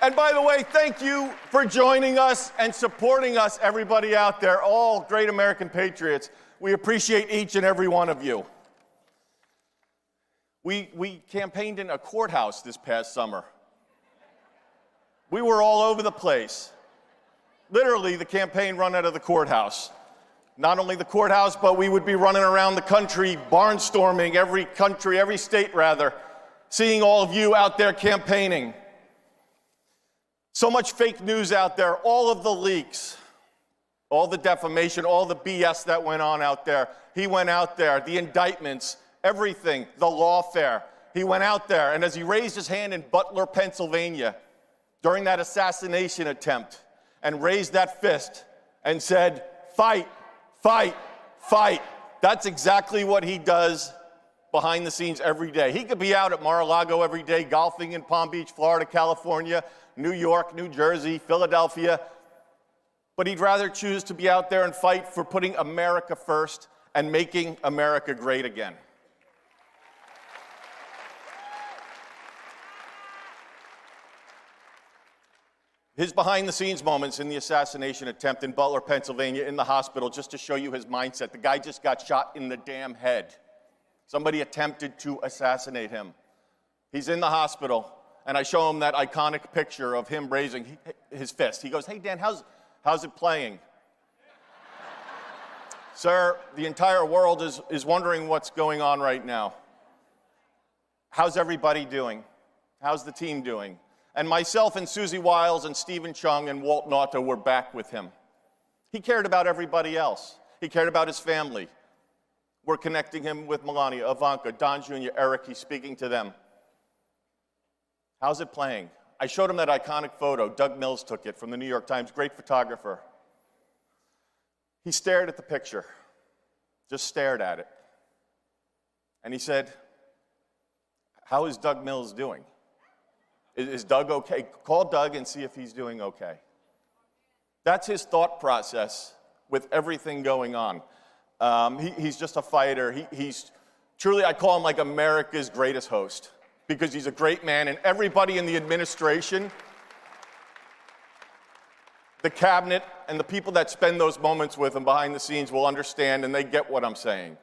And by the way, thank you for joining us and supporting us, everybody out there, all great American patriots. We appreciate each and every one of you. We campaigned in a courthouse this past summer. We were all over the place. Literally, the campaign run out of the courthouse. Not only the courthouse, but we would be running around the country, barnstorming every state rather, seeing all of you out there campaigning. So much fake news out there, all of the leaks, all the defamation, all the BS that went on out there. He went out there, the indictments, everything, the lawfare. He went out there, and as he raised his hand in Butler, Pennsylvania, during that assassination attempt, and raised that fist and said, "Fight, fight, fight." That's exactly what he does behind the scenes every day. He could be out at Mar-a-Lago every day, golfing in Palm Beach, Florida, California, New York, New Jersey, Philadelphia, but he'd rather choose to be out there and fight for putting America first and making America great again. His behind-the-scenes moments in the assassination attempt in Butler, Pennsylvania, in the hospital, just to show you his mindset. The guy just got shot in the damn head. Somebody attempted to assassinate him. He's in the hospital, and I show him that iconic picture of him raising his fist. He goes, "Hey, Dan, how's it playing?" "Sir, the entire world is wondering what's going on right now. How's everybody doing? How's the team doing?" And myself and Susie Wiles and Stephen Chung and Walt Nauta were back with him. He cared about everybody else. He cared about his family. We're connecting him with Melania, Ivanka, Don Jr., Eric. He's speaking to them. "How's it playing?" I showed him that iconic photo. Doug Mills took it from the New York Times, great photographer. He stared at the picture, just stared at it. And he said, "How is Doug Mills doing? Is Doug okay? Call Doug and see if he's doing okay." That's his thought process with everything going on. He's just a fighter. He's truly, I call him like America's greatest host, because he's a great man, and everybody in the administration, the cabinet, and the people that spend those moments with him behind the scenes will understand, and they get what I'm saying.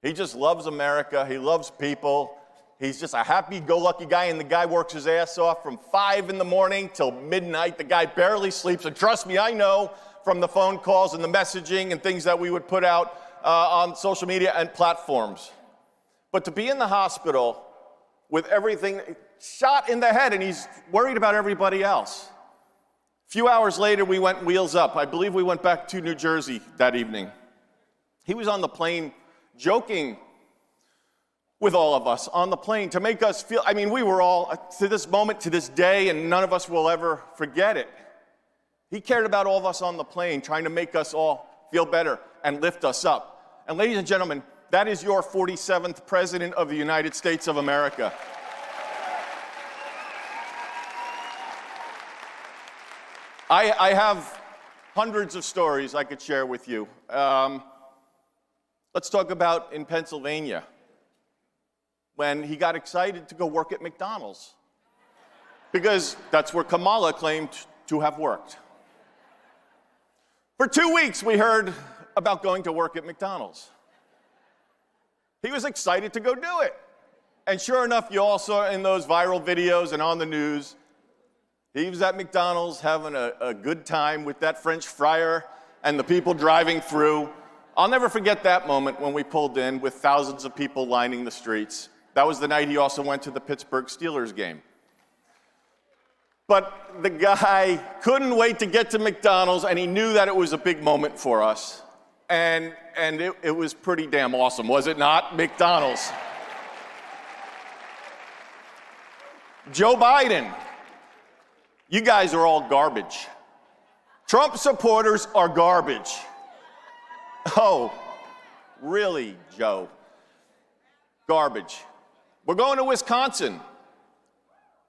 He just loves America. He loves people. He's just a happy-go-lucky guy, and the guy works his ass off from 5 in the morning till midnight. The guy barely sleeps, and trust me, I know from the phone calls and the messaging and things that we would put out on social media and platforms. But to be in the hospital with everything shot in the head, and he's worried about everybody else. A few hours later, we went wheels up. I believe we went back to New Jersey that evening. He was on the plane joking with all of us on the plane to make us feel, I mean, we were all, to this moment, to this day, and none of us will ever forget it. He cared about all of us on the plane, trying to make us all feel better and lift us up. And ladies and gentlemen, that is your 47th President of the United States of America. I have hundreds of stories I could share with you. Let's talk about in Pennsylvania, when he got excited to go work at McDonald's, because that's where Kamala claimed to have worked. For 2 weeks, we heard about going to work at McDonald's. He was excited to go do it. And sure enough, you all saw in those viral videos and on the news, he was at McDonald's having a good time with that French fryer and the people driving through. I'll never forget that moment when we pulled in with thousands of people lining the streets. That was the night he also went to the Pittsburgh Steelers game. But the guy couldn't wait to get to McDonald's, and he knew that it was a big moment for us. And it was pretty damn awesome, was it not? McDonald's. Joe Biden, you guys are all garbage. Trump supporters are garbage. Oh, really, Joe? Garbage. We're going to Wisconsin.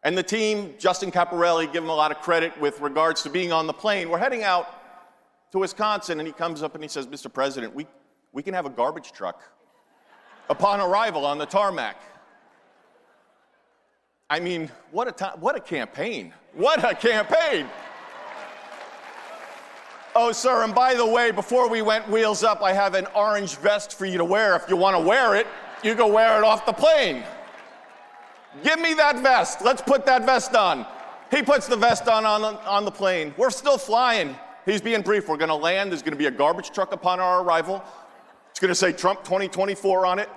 And the team, Justin Caparelli, give him a lot of credit with regards to being on the plane. We're heading out to Wisconsin, and he comes up and he says, Mr. President, we can have a garbage truck upon arrival on the tarmac. I mean, what a campaign. What a campaign. Oh, sir, and by the way, before we went wheels up, I have an orange vest for you to wear. If you want to wear it, you go wear it off the plane. Give me that vest. Let's put that vest on. He puts the vest on the plane. We're still flying. He's being brief. We're going to land. There's going to be a garbage truck upon our arrival. It's going to say Trump 2024 on it.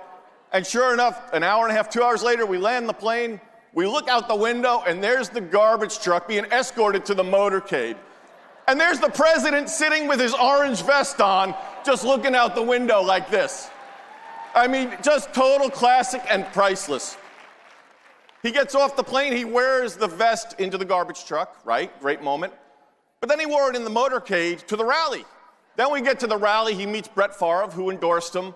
And sure enough, an hour and a half, 2 hours later, we land the plane. We look out the window, and there's the garbage truck being escorted to the motorcade. And there's the president sitting with his orange vest on, just looking out the window like this. I mean, just total classic and priceless. He gets off the plane, he wears the vest into the garbage truck, right? Great moment. But then he wore it in the motorcade to the rally. Then we get to the rally, he meets Brett Favre, who endorsed him,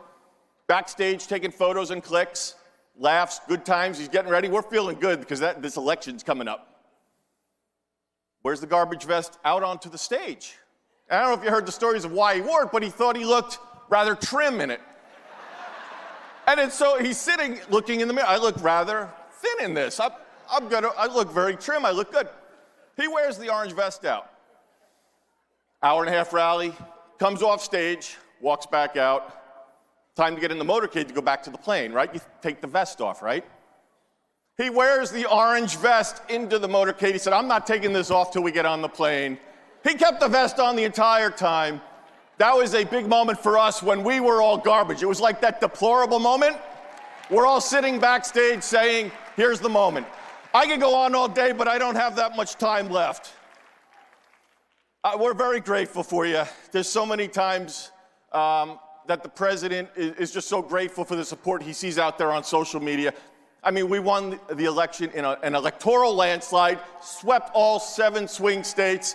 backstage taking photos and clicks, laughs, good times, he's getting ready. We're feeling good because this election's coming up. Where's the garbage vest? Out onto the stage. And I don't know if you heard the stories of why he wore it, but he thought he looked rather trim in it. And so he's sitting, looking in the mirror. I look rather thin in this. I look very trim. I look good. He wears the orange vest out. Hour and a half rally, comes off stage, walks back out. Time to get in the motorcade to go back to the plane, right? You take the vest off, right? He wears the orange vest into the motorcade. He said, I'm not taking this off till we get on the plane. He kept the vest on the entire time. That was a big moment for us when we were all garbage. It was like that deplorable moment. We're all sitting backstage saying, here's the moment. I could go on all day, but I don't have that much time left. We're very grateful for you. There's so many times that the president is just so grateful for the support he sees out there on social media. I mean, we won the election in an electoral landslide, swept all 7 swing states.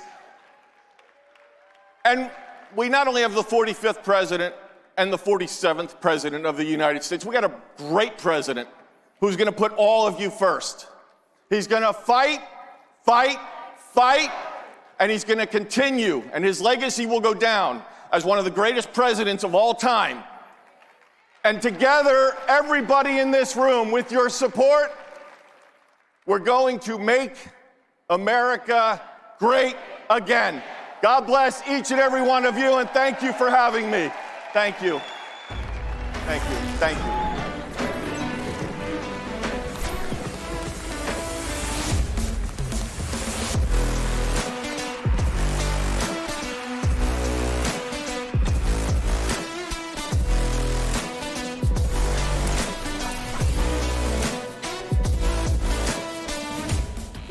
And we not only have the 45th president and the 47th president of the United States, we got a great president who's going to put all of you first. He's going to fight, fight, fight, and he's going to continue. And his legacy will go down as one of the greatest presidents of all time. And together, everybody in this room, with your support, we're going to make America great again. God bless each and every one of you, and thank you for having me. Thank you. Thank you. Thank you.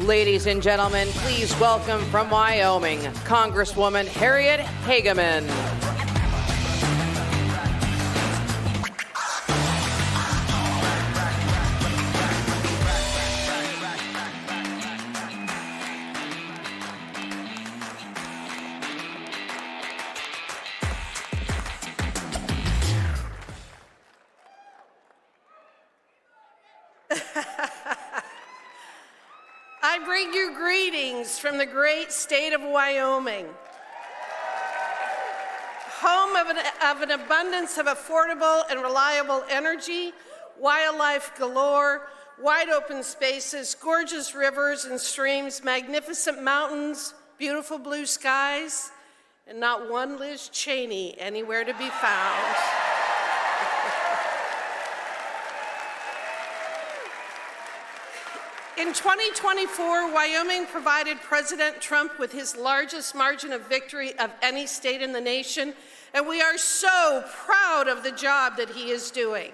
Ladies and gentlemen, please welcome from Wyoming, Congresswoman Harriet Hageman. I bring you greetings from the great state of Wyoming, home of an abundance of affordable and reliable energy, wildlife galore, wide open spaces, gorgeous rivers and streams, magnificent mountains, beautiful blue skies, and not one Liz Cheney anywhere to be found. In 2024, Wyoming provided President Trump with his largest margin of victory of any state in the nation, and we are so proud of the job that he is doing.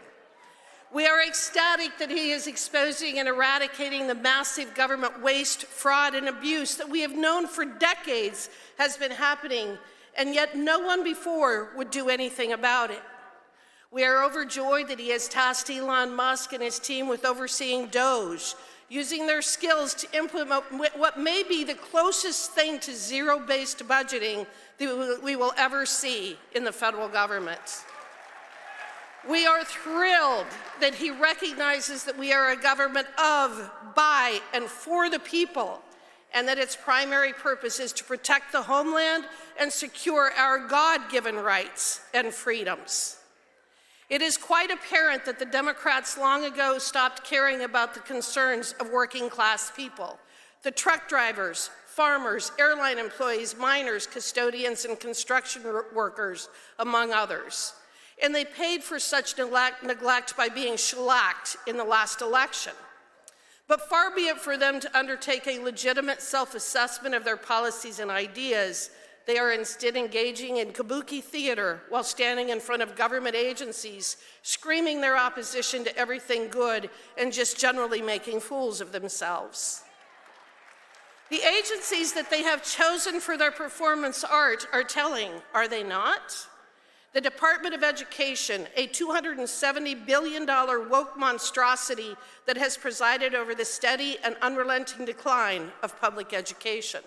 We are ecstatic that he is exposing and eradicating the massive government waste, fraud, and abuse that we have known for decades has been happening, and yet no one before would do anything about it. We are overjoyed that he has tasked Elon Musk and his team with overseeing DOGE, using their skills to implement what may be the closest thing to zero-based budgeting that we will ever see in the federal government. We are thrilled that he recognizes that we are a government of, by, and for the people, and that its primary purpose is to protect the homeland and secure our God-given rights and freedoms. It is quite apparent that the Democrats long ago stopped caring about the concerns of working-class people, the truck drivers, farmers, airline employees, miners, custodians, and construction workers, among others. And they paid for such neglect by being shellacked in the last election. But far be it for them to undertake a legitimate self-assessment of their policies and ideas. They are instead engaging in kabuki theater while standing in front of government agencies, screaming their opposition to everything good and just generally making fools of themselves. The agencies that they have chosen for their performance art are telling, are they not? The Department of Education, a $270 billion woke monstrosity that has presided over the steady and unrelenting decline of public education.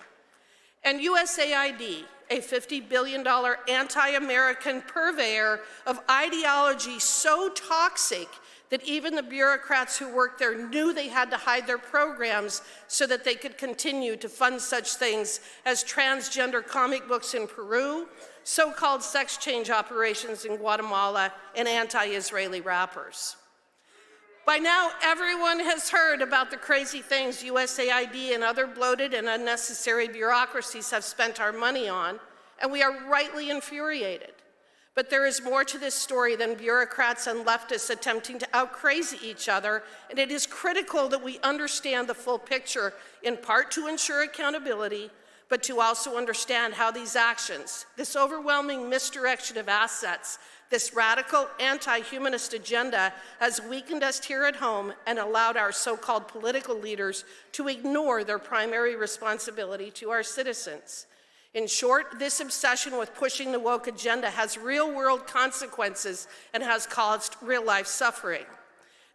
And USAID, a $50 billion anti-American purveyor of ideology so toxic that even the bureaucrats who worked there knew they had to hide their programs so that they could continue to fund such things as transgender comic books in Peru, so-called sex change operations in Guatemala, and anti-Israeli rappers. By now, everyone has heard about the crazy things USAID and other bloated and unnecessary bureaucracies have spent our money on, and we are rightly infuriated. But there is more to this story than bureaucrats and leftists attempting to out-crazy each other, and it is critical that we understand the full picture, in part to ensure accountability, but to also understand how these actions, this overwhelming misdirection of assets, this radical anti-humanist agenda has weakened us here at home and allowed our so-called political leaders to ignore their primary responsibility to our citizens. In short, this obsession with pushing the woke agenda has real-world consequences and has caused real-life suffering.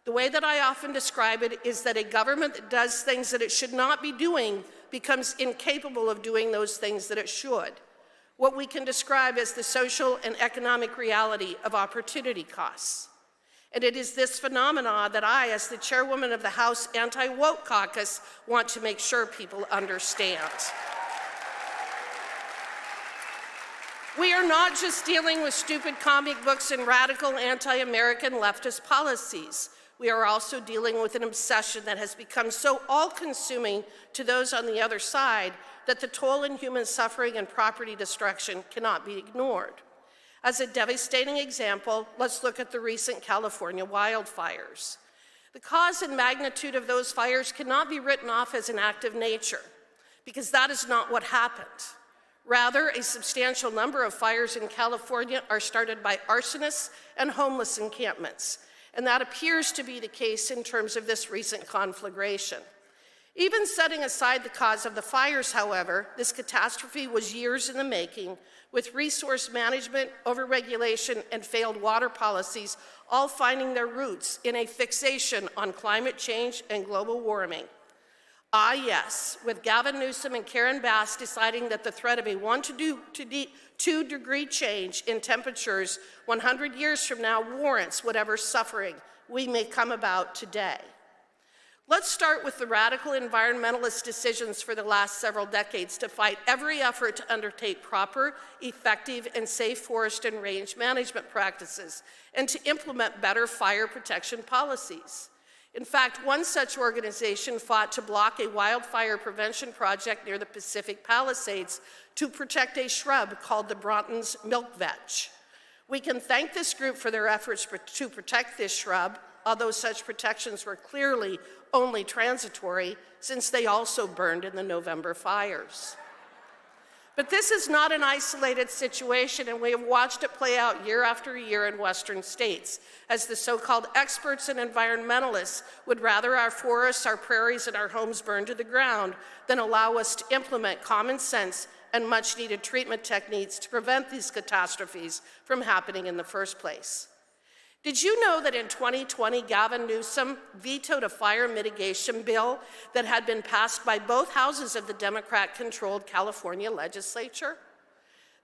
The way that I often describe it is that a government that does things that it should not be doing becomes incapable of doing those things that it should. What we can describe as the social and economic reality of opportunity costs. And it is this phenomena that I, as the chairwoman of the House Anti-Woke Caucus, want to make sure people understand. We are not just dealing with stupid comic books and radical anti-American leftist policies. We are also dealing with an obsession that has become so all-consuming to those on the other side that the toll in human suffering and property destruction cannot be ignored. As a devastating example, let's look at the recent California wildfires. The cause and magnitude of those fires cannot be written off as an act of nature, because that is not what happened. Rather, a substantial number of fires in California are started by arsonists and homeless encampments, and that appears to be the case in terms of this recent conflagration. Even setting aside the cause of the fires, however, this catastrophe was years in the making, with resource management, overregulation, and failed water policies all finding their roots in a fixation on climate change and global warming. Ah, yes, with Gavin Newsom and Karen Bass deciding that the threat of a 1 to 2 degree change in temperatures 100 years from now warrants whatever suffering we may come about today. Let's start with the radical environmentalist decisions for the last several decades to fight every effort to undertake proper, effective, and safe forest and range management practices and to implement better fire protection policies. In fact, one such organization fought to block a wildfire prevention project near the Pacific Palisades to protect a shrub called the Broughton's milk vetch. We can thank this group for their efforts to protect this shrub, although such protections were clearly only transitory since they also burned in the November fires. But this is not an isolated situation, and we have watched it play out year after year in Western states, as the so-called experts and environmentalists would rather our forests, our prairies, and our homes burn to the ground than allow us to implement common sense and much-needed treatment techniques to prevent these catastrophes from happening in the first place. Did you know that in 2020, Gavin Newsom vetoed a fire mitigation bill that had been passed by both houses of the Democrat-controlled California legislature?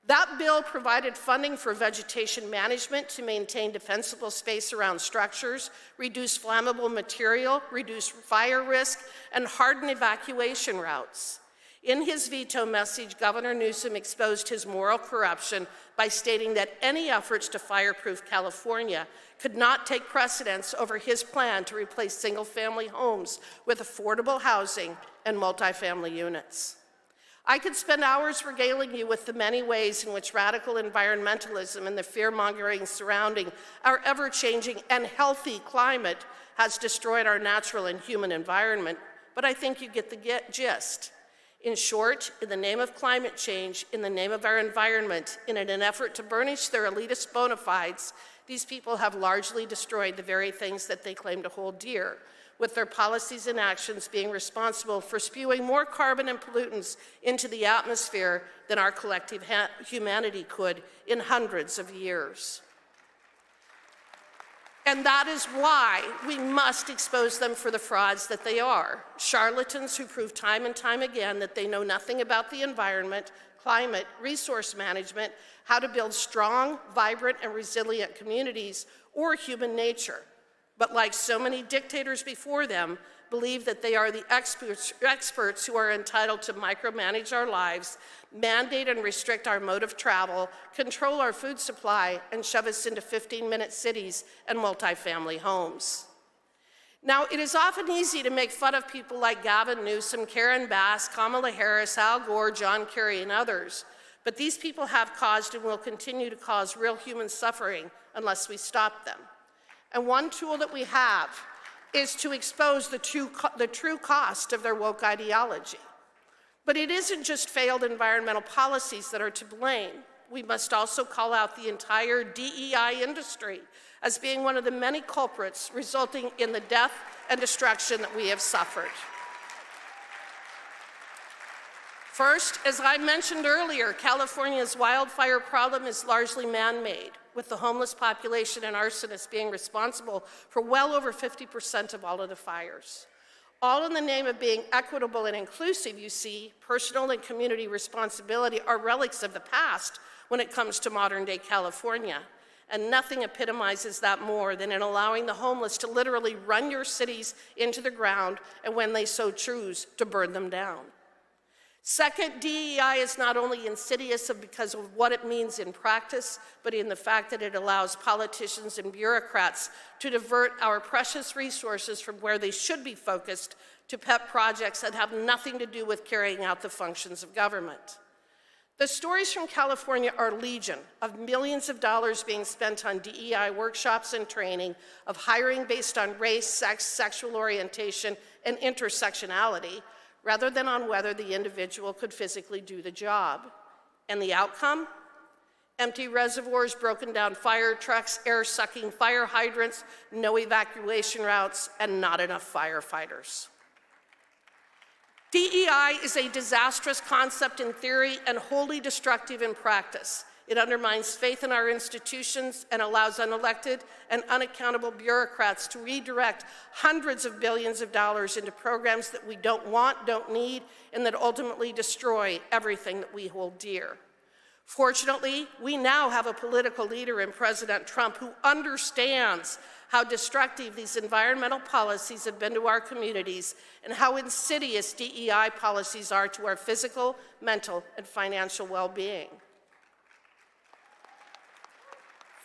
That bill provided funding for vegetation management to maintain defensible space around structures, reduce flammable material, reduce fire risk, and harden evacuation routes. In his veto message, Governor Newsom exposed his moral corruption by stating that any efforts to fireproof California could not take precedence over his plan to replace single-family homes with affordable housing and multifamily units. I could spend hours regaling you with the many ways in which radical environmentalism and the fear-mongering surrounding our ever-changing and healthy climate has destroyed our natural and human environment, but I think you get the gist. In short, in the name of climate change, in the name of our environment, in an effort to burnish their elitist bona fides, these people have largely destroyed the very things that they claim to hold dear, with their policies and actions being responsible for spewing more carbon and pollutants into the atmosphere than our collective humanity could in hundreds of years. And that is why we must expose them for the frauds that they are. Charlatans who prove time and time again that they know nothing about the environment, climate, resource management, how to build strong, vibrant, and resilient communities, or human nature. But like so many dictators before them, believe that they are the experts who are entitled to micromanage our lives, mandate and restrict our mode of travel, control our food supply, and shove us into 15-minute cities and multifamily homes. Now, it is often easy to make fun of people like Gavin Newsom, Karen Bass, Kamala Harris, Al Gore, John Kerry, and others, but these people have caused and will continue to cause real human suffering unless we stop them. And one tool that we have is to expose the true cost of their woke ideology. But it isn't just failed environmental policies that are to blame. We must also call out the entire DEI industry as being one of the many culprits resulting in the death and destruction that we have suffered. First, as I mentioned earlier, California's wildfire problem is largely man-made, with the homeless population and arsonists being responsible for well over 50% of all of the fires. All in the name of being equitable and inclusive, you see, personal and community responsibility are relics of the past when it comes to modern-day California. And nothing epitomizes that more than in allowing the homeless to literally run your cities into the ground and when they so choose, to burn them down. Second, DEI is not only insidious because of what it means in practice, but in the fact that it allows politicians and bureaucrats to divert our precious resources from where they should be focused to pet projects that have nothing to do with carrying out the functions of government. The stories from California are legion of millions of dollars being spent on DEI workshops and training, of hiring based on race, sex, sexual orientation, and intersectionality, rather than on whether the individual could physically do the job. And the outcome? Empty reservoirs, broken down fire trucks, air-sucking fire hydrants, no evacuation routes, and not enough firefighters. DEI is a disastrous concept in theory and wholly destructive in practice. It undermines faith in our institutions and allows unelected and unaccountable bureaucrats to redirect hundreds of billions of dollars into programs that we don't want, don't need, and that ultimately destroy everything that we hold dear. Fortunately, we now have a political leader in President Trump who understands how destructive these environmental policies have been to our communities and how insidious DEI policies are to our physical, mental, and financial well-being.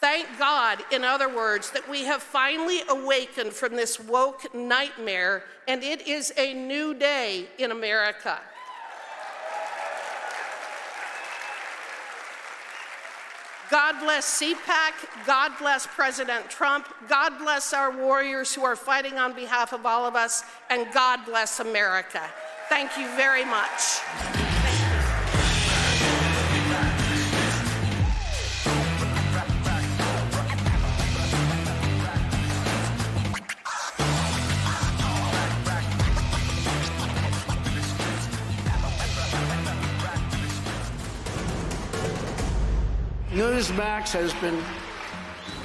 Thank God, in other words, that we have finally awakened from this woke nightmare, and it is a new day in America. God bless CPAC, God bless President Trump, God bless our warriors who are fighting on behalf of all of us, and God bless America. Thank you very much. Newsmax has been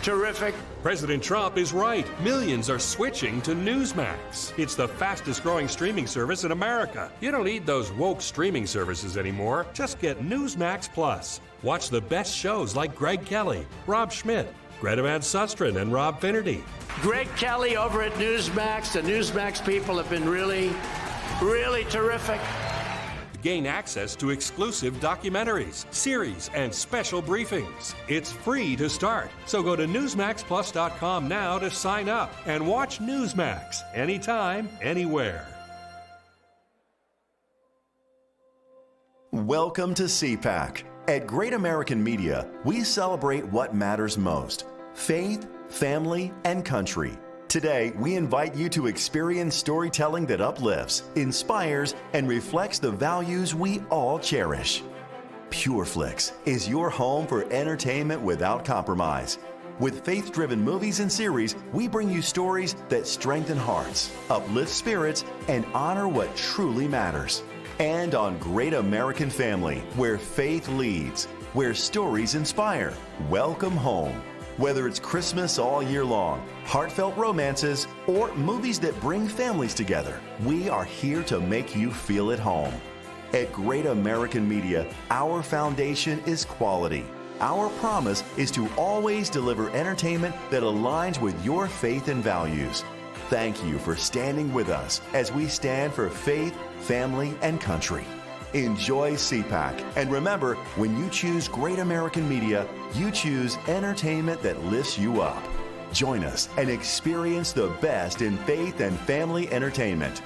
terrific. President Trump is right. Millions are switching to Newsmax. It's the fastest growing streaming service in America. You don't need those woke streaming services anymore. Just get Newsmax Plus. Watch the best shows like Greg Kelly, Rob Schmidt, Greta Van Susteren, and Rob Finnerty. Greg Kelly over at Newsmax. The Newsmax people have been really terrific. Gain access to exclusive documentaries, series, and special briefings. It's free to start, so go to NewsmaxPlus.com now to sign up and watch Newsmax anytime, anywhere. Welcome to CPAC. At Great American Media, we celebrate what matters most: faith, family, and country. Today, we invite you to experience storytelling that uplifts, inspires, and reflects the values we all cherish. PureFlix is your home for entertainment without compromise. With faith-driven movies and series, we bring you stories that strengthen hearts, uplift spirits, and honor what truly matters. And on Great American Family, where faith leads, where stories inspire. Welcome home. Whether it's Christmas all year long, heartfelt romances, or movies that bring families together, we are here to make you feel at home. At Great American Media, our foundation is quality. Our promise is to always deliver entertainment that aligns with your faith and values. Thank you for standing with us as we stand for faith, family, and country. Enjoy CPAC, and remember, when you choose Great American Media, you choose entertainment that lifts you up. Join us and experience the best in faith and family entertainment.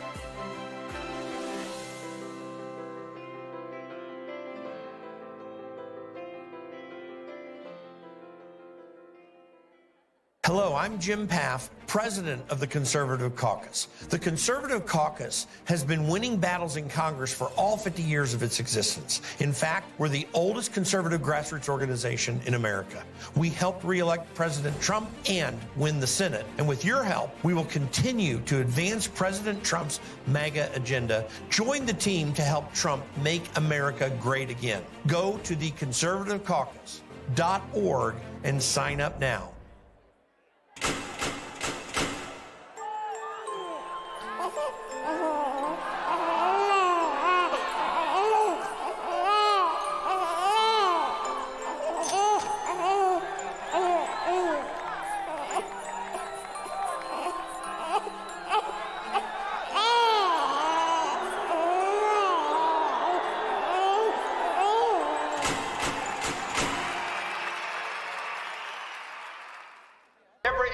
Hello, I'm Jim Paff, president of the Conservative Caucus. The Conservative Caucus has been winning battles in Congress for all 50 years of its existence. In fact, we're the oldest conservative grassroots organization in America. We helped re-elect President Trump and win the Senate. And with your help, we will continue to advance President Trump's MAGA agenda. Join the team to help Trump make America great again. Go to theconservativecaucus.org and sign up now.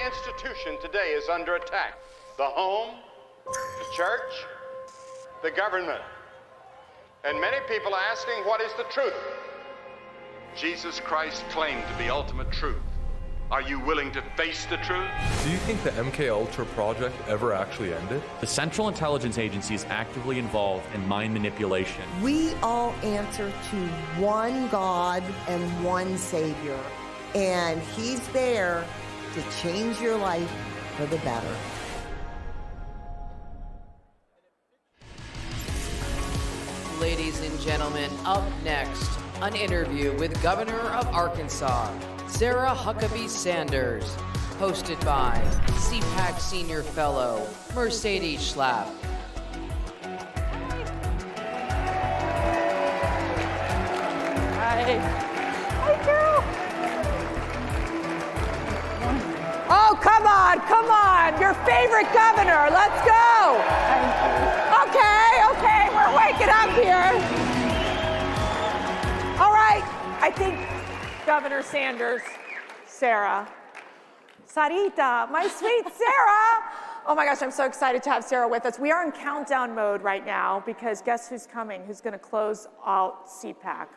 institution today is under attack. The home, the church, the government. And many people are asking, what is the truth? Jesus Christ claimed to be ultimate truth. Are you willing to face the truth? Do you think the MKUltra project ever actually ended? The Central Intelligence Agency is actively involved in mind manipulation. We all answer to one God and one Savior, and He's there to change your life for the better. Ladies and gentlemen, up next, an interview with Governor of Arkansas, Sarah Huckabee Sanders, hosted by CPAC Senior Fellow, Mercedes Schlapp. Hi. Hi, Carol. Oh, come on. Your favorite governor. Let's go. Okay, we're waking up here. All right, I think Governor Sanders, Sarah, Sarita, my sweet Sarah. Oh my gosh, I'm so excited to have Sarah with us. We are in countdown mode right now because guess who's coming? Who's going to close out CPAC?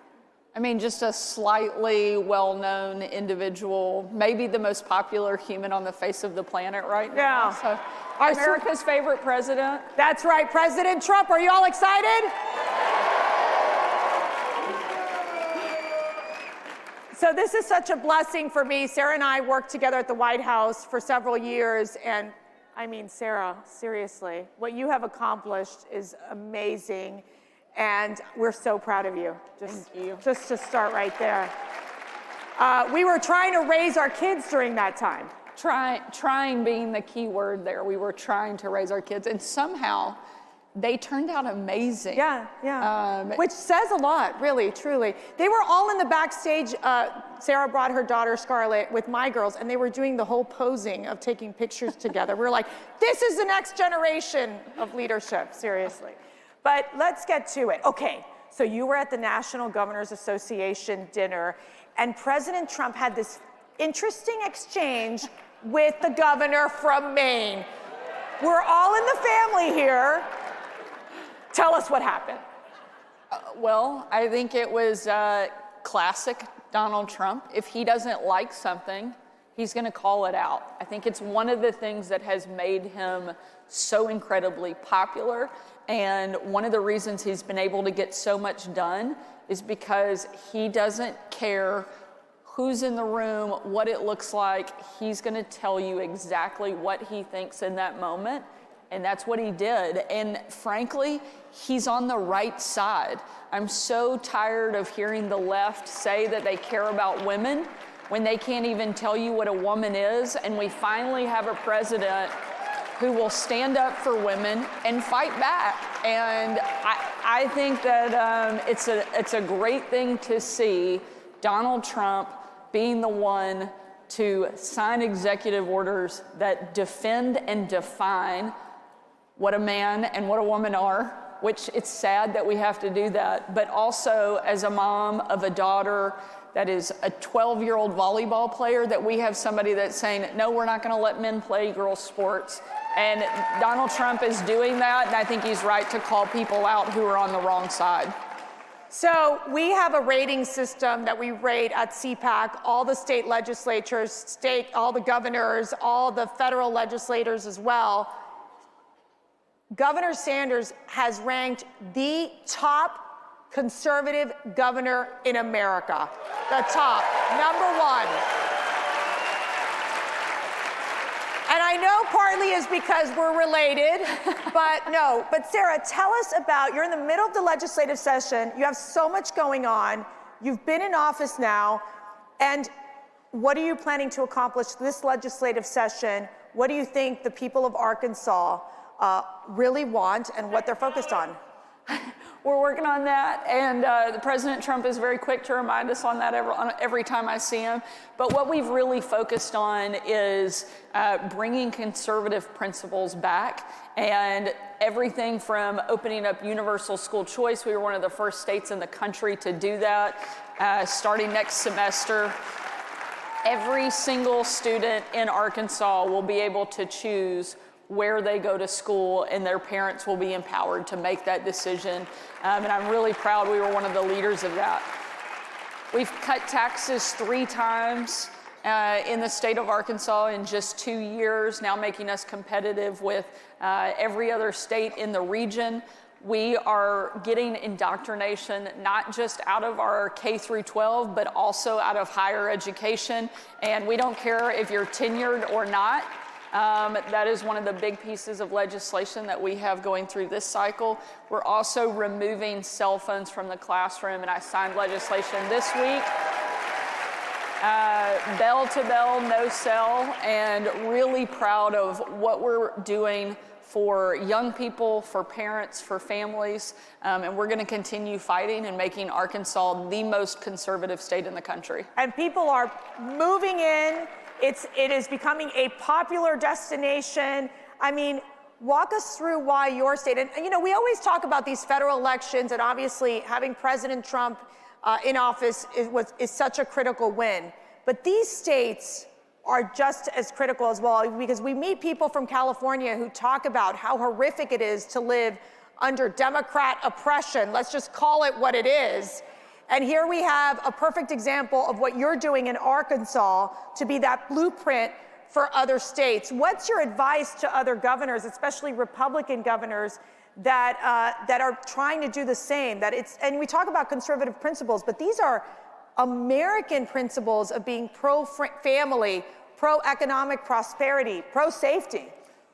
I mean, just a slightly well-known individual, maybe the most popular human on the face of the planet right now. Yeah. So, America's favorite president. That's right, President Trump. Are you all excited? So this is such a blessing for me. Sarah and I worked together at the White House for several years, and I mean, Sarah, seriously, what you have accomplished is amazing. And we're so proud of you. Thank you. Just to start right there. We were trying to raise our kids during that time. Trying being the key word there. We were trying to raise our kids, and somehow they turned out amazing. Yeah. Which says a lot, really, truly. They were all in the backstage. Sarah brought her daughter Scarlett with my girls, and they were doing the whole posing of taking pictures together. We were like, this is the next generation of leadership, seriously. But let's get to it. Okay, so you were at the National Governors Association dinner, and President Trump had this interesting exchange with the governor from Maine. We're all in the family here. Tell us what happened. Well, I think it was classic Donald Trump. If he doesn't like something, he's going to call it out. I think it's one of the things that has made him so incredibly popular. And one of the reasons he's been able to get so much done is because he doesn't care who's in the room, what it looks like. He's going to tell you exactly what he thinks in that moment. And that's what he did. And frankly, he's on the right side. I'm so tired of hearing the left say that they care about women when they can't even tell you what a woman is. And we finally have a president who will stand up for women and fight back. And I think that it's a great thing to see Donald Trump being the one to sign executive orders that defend and define what a man and what a woman are, which it's sad that we have to do that, but also as a mom of a daughter that is a 12-year-old volleyball player, that we have somebody that's saying, no, we're not gonna let men play girls' sports. And Donald Trump is doing that, and I think he's right to call people out who are on the wrong side. So we have a rating system that we rate at CPAC, all the state legislatures, all the governors, all the federal legislators as well. Governor Sanders has ranked the top conservative governor in America. The top, #1. And I know partly is because we're related, but Sarah, tell us about, you're in the middle of the legislative session, you have so much going on, you've been in office now, and what are you planning to accomplish this legislative session? What do you think the people of Arkansas really want and what they're focused on? We're working on that, and the President Trump is very quick to remind us on that every time I see him. But what we've really focused on is bringing conservative principles back, and everything from opening up universal school choice. We were one of the first states in the country to do that, starting next semester. every single student in Arkansas will be able to choose where they go to school, and their parents will be empowered to make that decision. And I'm really proud we were one of the leaders of that. We've cut taxes 3 times in the state of Arkansas in just 2 years, now making us competitive with every other state in the region. We are getting indoctrination not just out of our K through 12, but also out of higher education. And we don't care if you're tenured or not. That is one of the big pieces of legislation that we have going through this cycle. We're also removing cell phones from the classroom, and I signed legislation this week. Bell to bell, no cell, and really proud of what we're doing for young people, for parents, for families, and we're going to continue fighting and making Arkansas the most conservative state in the country. And people are moving in. It is becoming a popular destination. I mean, walk us through why your state, and you know, we always talk about these federal elections, and obviously having President Trump in office is such a critical win. But these states are just as critical as well, because we meet people from California who talk about how horrific it is to live under Democrat oppression. Let's just call it what it is. And here we have a perfect example of what you're doing in Arkansas to be that blueprint for other states. What's your advice to other governors, especially Republican governors, that are trying to do the same? And we talk about conservative principles, but these are American principles of being pro-family, pro-economic prosperity, pro-safety.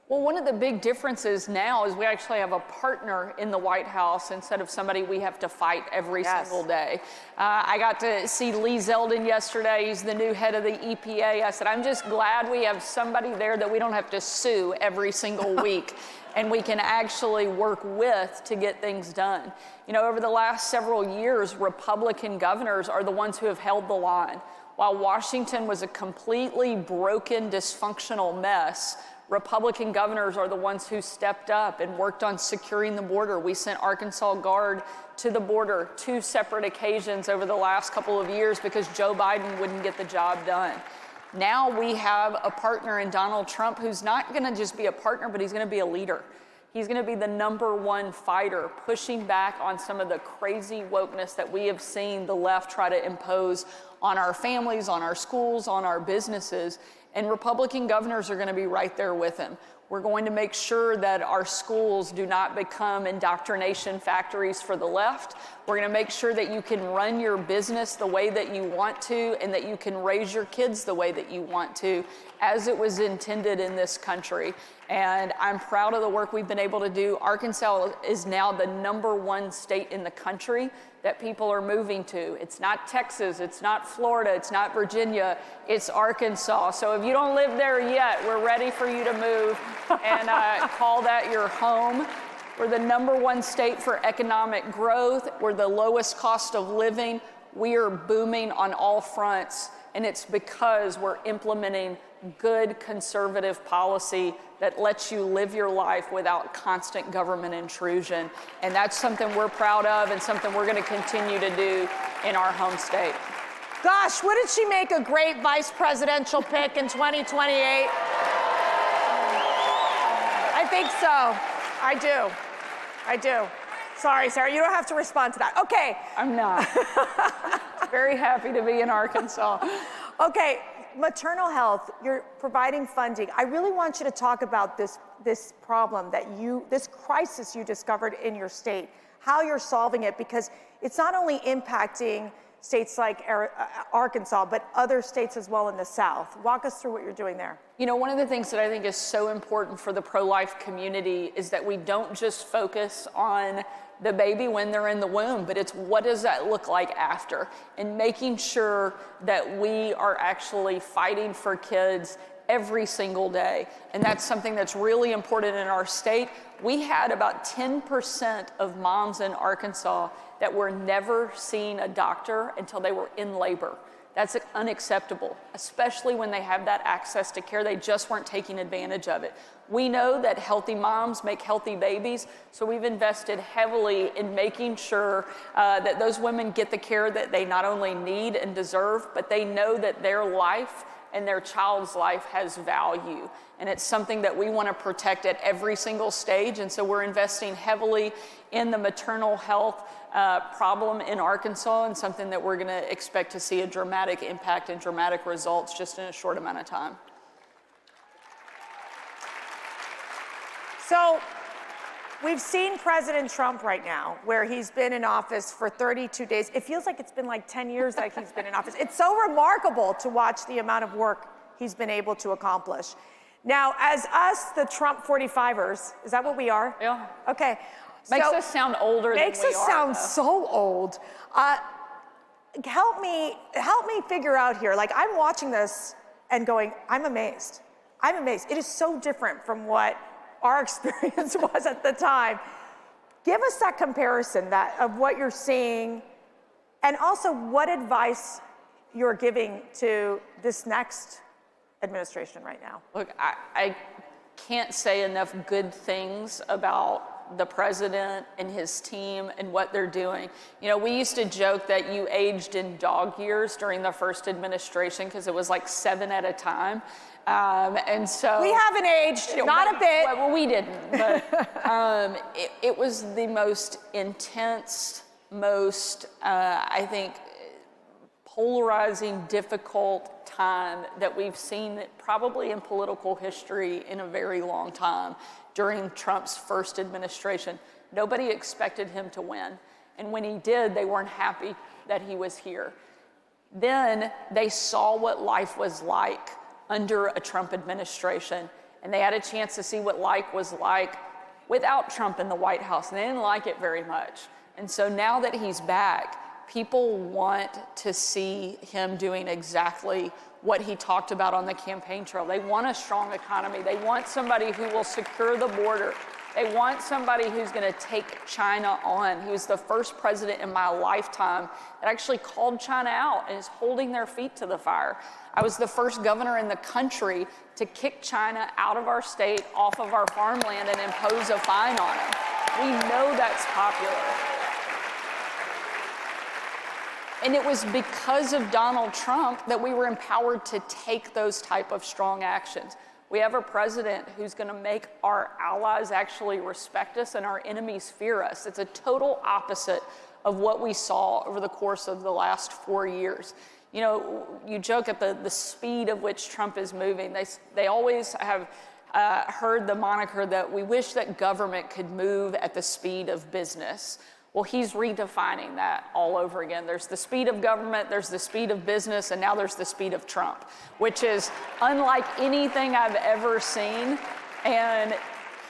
Well, one of the big differences now is we actually have a partner in the White House instead of somebody we have to fight every single day. I got to see Lee Zeldin yesterday. He's the new head of the EPA. I said, I'm just glad we have somebody there that we don't have to sue every single week, and we can actually work with to get things done. You know, over the last several years, Republican governors are the ones who have held the line. While Washington was a completely broken, dysfunctional mess, Republican governors are the ones who stepped up and worked on securing the border. We sent Arkansas Guard to the border 2 separate occasions over the last couple of years because Joe Biden wouldn't get the job done. Now we have a partner in Donald Trump who's not going to just be a partner, but he's going to be a leader. He's going to be the #1 fighter, pushing back on some of the crazy wokeness that we have seen the left try to impose on our families, on our schools, on our businesses. And Republican governors are going to be right there with him. We're going to make sure that our schools do not become indoctrination factories for the left. We're going to make sure that you can run your business the way that you want to, and that you can raise your kids the way that you want to, as it was intended in this country. And I'm proud of the work we've been able to do. Arkansas is now the #1 state in the country that people are moving to. It's not Texas, it's not Florida, it's not Virginia, it's Arkansas. So if you don't live there yet, we're ready for you to move and call that your home. We're the #1 state for economic growth. We're the lowest cost of living. We are booming on all fronts, and it's because we're implementing good conservative policy that lets you live your life without constant government intrusion. And that's something we're proud of and something we're going to continue to do in our home state. Gosh, wouldn't she make a great vice presidential pick in 2028? I think so. I do. Sorry, Sarah, you don't have to respond to that. Okay. I'm not. Very happy to be in Arkansas. Okay, maternal health, you're providing funding. I really want you to talk about this problem this crisis you discovered in your state, how you're solving it, because it's not only impacting states like Arkansas, but other states as well in the South. Walk us through what you're doing there. You know, one of the things that I think is so important for the pro-life community is that we don't just focus on the baby when they're in the womb, but it's what does that look like after, and making sure that we are actually fighting for kids every single day. And that's something that's really important in our state. We had about 10% of moms in Arkansas that were never seeing a doctor until they were in labor. That's unacceptable, especially when they have that access to care. They just weren't taking advantage of it. We know that healthy moms make healthy babies, so we've invested heavily in making sure that those women get the care that they not only need and deserve, but they know that their life and their child's life has value. And it's something that we want to protect at every single stage. And so we're investing heavily in the maternal health problem in Arkansas, and something that we're going to expect to see a dramatic impact and dramatic results just in a short amount of time. So we've seen President Trump right now, where he's been in office for 32 days. It feels like it's been like 10 years that he's been in office. It's so remarkable to watch the amount of work he's been able to accomplish. Now, as us, the Trump 45ers, is that what we are? Yeah. Okay. Makes us sound older than we are. Makes us sound so old. Help me figure out here. Like, I'm watching this and going, I'm amazed. I'm amazed. It is so different from what our experience was at the time. Give us that comparison of what you're seeing, and also what advice you're giving to this next administration right now. Look, I can't say enough good things about the president and his team and what they're doing. You know, we used to joke that you aged in dog years during the first administration because it was like 7 at a time. And so we haven't aged, not a bit. Well, we didn't, but it was the most intense, most, I think, polarizing, difficult time that we've seen probably in political history in a very long time during Trump's first administration. Nobody expected him to win. And when he did, they weren't happy that he was here. Then they saw what life was like under a Trump administration, and they had a chance to see what life was like without Trump in the White House, and they didn't like it very much. And so now that he's back, people want to see him doing exactly what he talked about on the campaign trail. They want a strong economy. They want somebody who will secure the border. They want somebody who's going to take China on. He was the first president in my lifetime that actually called China out and is holding their feet to the fire. I was the first governor in the country to kick China out of our state, off of our farmland, and impose a fine on them. We know that's popular. And it was because of Donald Trump that we were empowered to take those type of strong actions. We have a president who's going to make our allies actually respect us and our enemies fear us. It's a total opposite of what we saw over the course of the last 4 years. You know, you joke at the speed of which Trump is moving. They always have heard the moniker that we wish that government could move at the speed of business. Well, he's redefining that all over again. There's the speed of government, there's the speed of business, and now there's the speed of Trump, which is unlike anything I've ever seen. And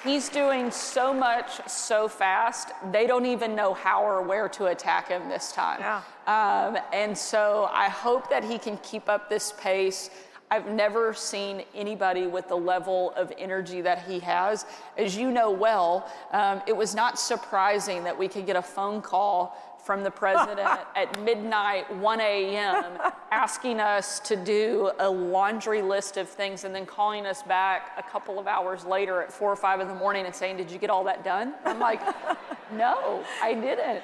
he's doing so much so fast, they don't even know how or where to attack him this time. Yeah. And so I hope that he can keep up this pace. I've never seen anybody with the level of energy that he has. As you know well, it was not surprising that we could get a phone call from the president at midnight, 1 a.m., asking us to do a laundry list of things and then calling us back a couple of hours later at 4 or 5 in the morning and saying, "Did you get all that done?" I'm like, "No, I didn't."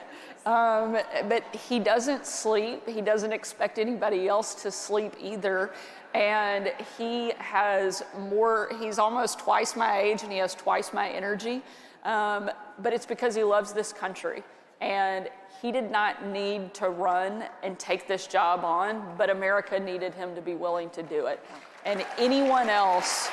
But he doesn't sleep. He doesn't expect anybody else to sleep either. And he has he's almost twice my age and he has twice my energy. But it's because he loves this country. And he did not need to run and take this job on, but America needed him to be willing to do it. And anyone else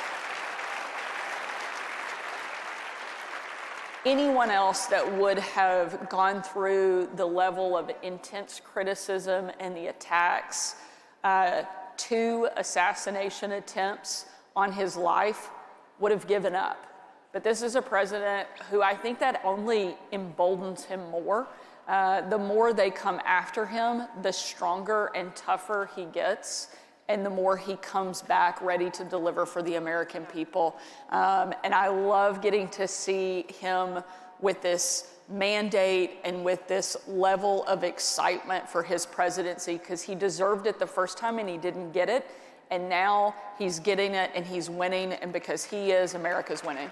that would have gone through the level of intense criticism and the attacks, 2 assassination attempts on his life, would have given up. But this is a president who I think that only emboldens him more. The more they come after him, the stronger and tougher he gets, and the more he comes back ready to deliver for the American people. And I love getting to see him with this mandate and with this level of excitement for his presidency, because he deserved it the first time and he didn't get it. And now he's getting it and he's winning, and because he is, America's winning.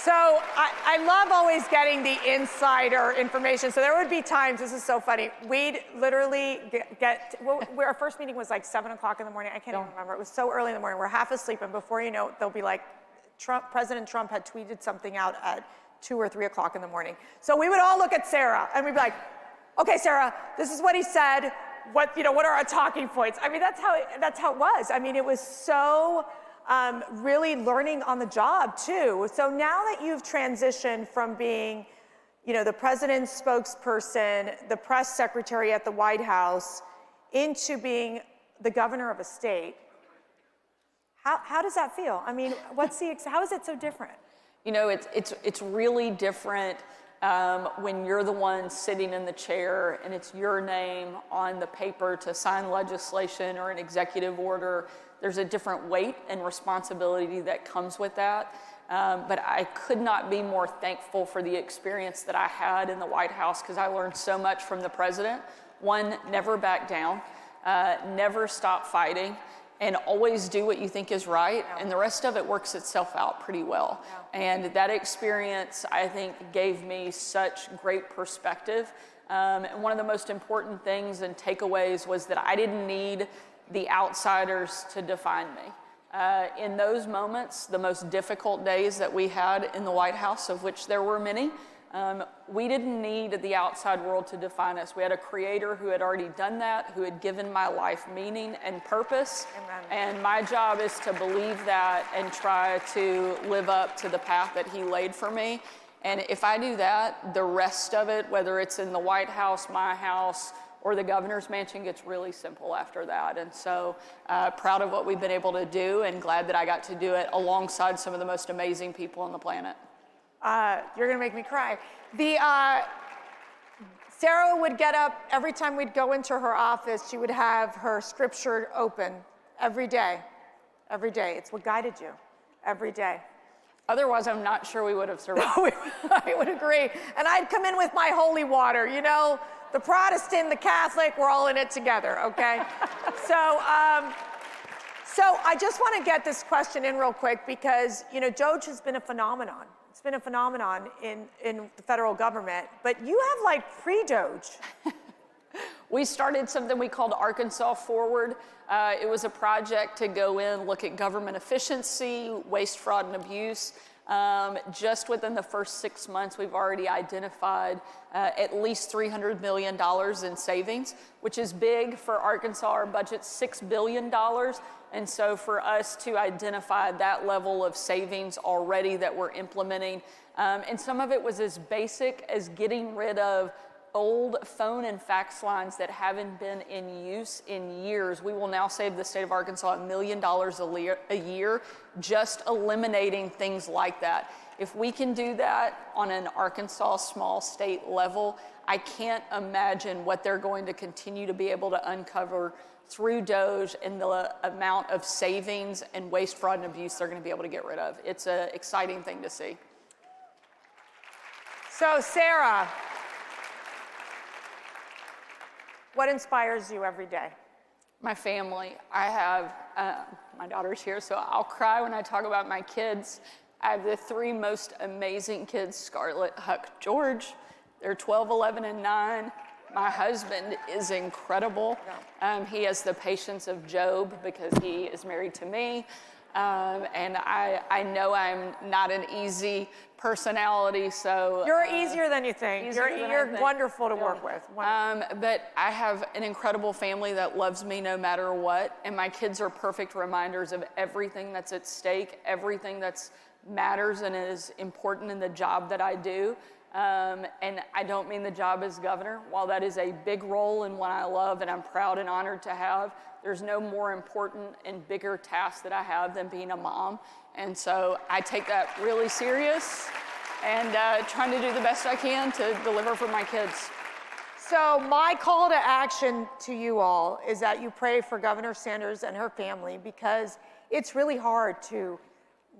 So I love always getting the insider information. So there would be times, this is so funny, we'd literally our first meeting was like 7 o'clock in the morning. I can't even remember. It was so early in the morning. We're half asleep, and before you know it, they'll be like, President Trump had tweeted something out at 2 or 3 o'clock in the morning. So we would all look at Sarah, and we'd be like, okay, Sarah, this is what he said. What are our talking points? I mean, that's how it was. I mean, it was so really learning on the job too. So now that you've transitioned from being, the president's spokesperson, the press secretary at the White House, into being the governor of a state, how does that feel? I mean, how is it so different? It's really different when you're the one sitting in the chair and it's your name on the paper to sign legislation or an executive order. There's a different weight and responsibility that comes with that. But I could not be more thankful for the experience that I had in the White House, because I learned so much from the president. One, never back down, never stop fighting, and always do what you think is right, and the rest of it works itself out pretty well. And that experience, I think, gave me such great perspective. And one of the most important things and takeaways was that I didn't need the outsiders to define me. In those moments, the most difficult days that we had in the White House, of which there were many, we didn't need the outside world to define us. We had a creator who had already done that, who had given my life meaning and purpose. Amen. And my job is to believe that and try to live up to the path that he laid for me. And if I do that, the rest of it, whether it's in the White House, my house, or the governor's mansion, gets really simple after that. And so proud of what we've been able to do, and glad that I got to do it alongside some of the most amazing people on the planet. You're gonna make me cry. Sarah would get up every time we'd go into her office. She would have her scripture open every day. Every day. It's what guided you every day. Otherwise, I'm not sure we would have survived. I would agree. And I'd come in with my holy water, the Protestant, the Catholic, we're all in it together, okay? So I just want to get this question in real quick, because, Doge has been a phenomenon. It's been a phenomenon in the federal government, but you have like pre-Doge. We started something we called Arkansas Forward. It was a project to go in, look at government efficiency, waste, fraud, and abuse. Just within the first 6 months, we've already identified at least $300 million in savings, which is big for Arkansas. Our budget's $6 billion. And so for us to identify that level of savings already that we're implementing, and some of it was as basic as getting rid of old phone and fax lines that haven't been in use in years. We will now save the state of Arkansas $1 million a year, just eliminating things like that. If we can do that on an Arkansas small state level, I can't imagine what they're going to continue to be able to uncover through Doge and the amount of savings and waste, fraud, and abuse they're going to be able to get rid of. It's an exciting thing to see. So, Sarah, what inspires you every day? My family. I have, my daughter's here, so I'll cry when I talk about my kids. I have the 3 most amazing kids, Scarlett, Huck, George. They're 12, 11, and 9. My husband is incredible. He has the patience of Job because he is married to me. And I know I'm not an easy personality, so... You're easier than you think. You're wonderful to work with. But I have an incredible family that loves me no matter what, and my kids are perfect reminders of everything that's at stake, everything that's matters and is important in the job that I do. And I don't mean the job as governor. While that is a big role and one I love and I'm proud and honored to have, there's no more important and bigger task that I have than being a mom. And so I take that really serious and trying to do the best I can to deliver for my kids. So my call to action to you all is that you pray for Governor Sanders and her family, because it's really hard to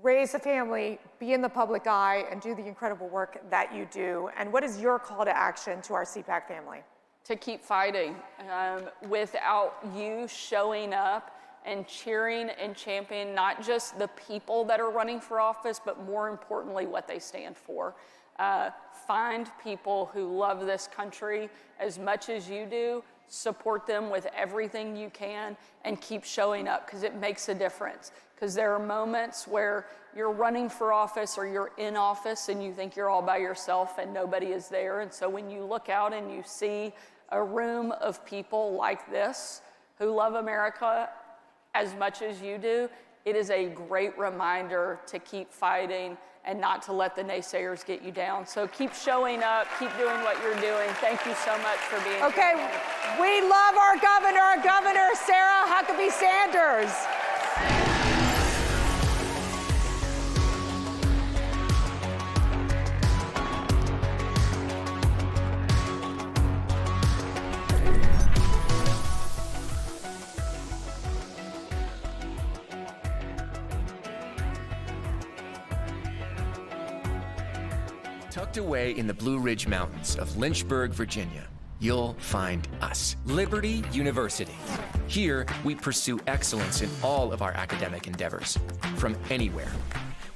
raise a family, be in the public eye, and do the incredible work that you do. And what is your call to action to our CPAC family? To keep fighting. Without you showing up and cheering and championing not just the people that are running for office, but more importantly, what they stand for. Find people who love this country as much as you do, support them with everything you can, and keep showing up, because it makes a difference. Because there are moments where you're running for office or you're in office and you think you're all by yourself and nobody is there. And so when you look out and you see a room of people like this who love America as much as you do, it is a great reminder to keep fighting and not to let the naysayers get you down. So keep showing up, keep doing what you're doing. Thank you so much for being here. Okay, we love our Governor Sarah Huckabee Sanders. Tucked away in the Blue Ridge Mountains of Lynchburg, Virginia, you'll find us, Liberty University. Here, we pursue excellence in all of our academic endeavors, from anywhere.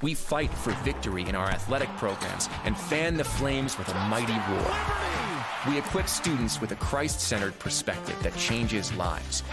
We fight for victory in our athletic programs and fan the flames with a mighty roar. We equip students with a Christ-centered perspective that changes lives.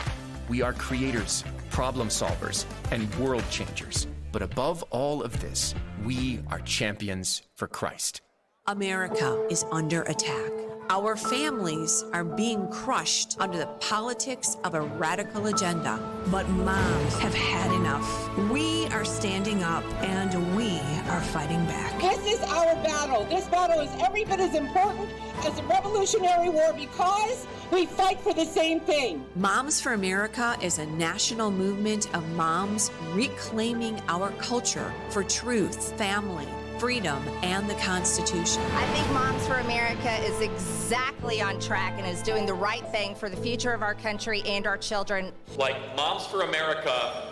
We are creators, problem solvers, and world changers. But above all of this, we are champions for Christ. America is under attack. Our families are being crushed under the politics of a radical agenda. But moms have had enough. We are standing up and we are fighting back. This is our battle. This battle is every bit as important as the Revolutionary War because we fight for the same thing. Moms for America is a national movement of moms reclaiming our culture for truth, family, freedom, and the Constitution. I think Moms for America is exactly on track and is doing the right thing for the future of our country and our children. Like, Moms for America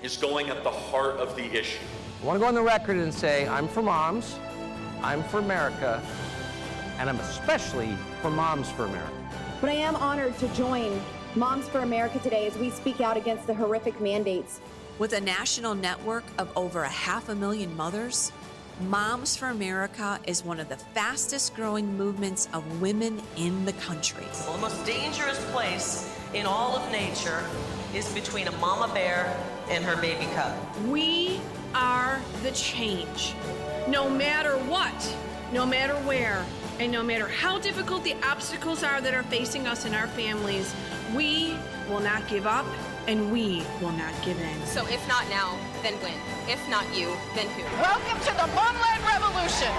is going at the heart of the issue. I want to go on the record and say I'm for moms, I'm for America, and I'm especially for Moms for America. But I am honored to join Moms for America today as we speak out against the horrific mandates. With a national network of over 500,000 mothers, Moms for America is one of the fastest growing movements of women in the country. Well, the most dangerous place in all of nature is between a mama bear and her baby cub. We are the change. No matter what, no matter where, and no matter how difficult the obstacles are that are facing us and our families, we will not give up and we will not give in. So if not now, then when? If not you, then who? Welcome to the Mom-Led Revolution.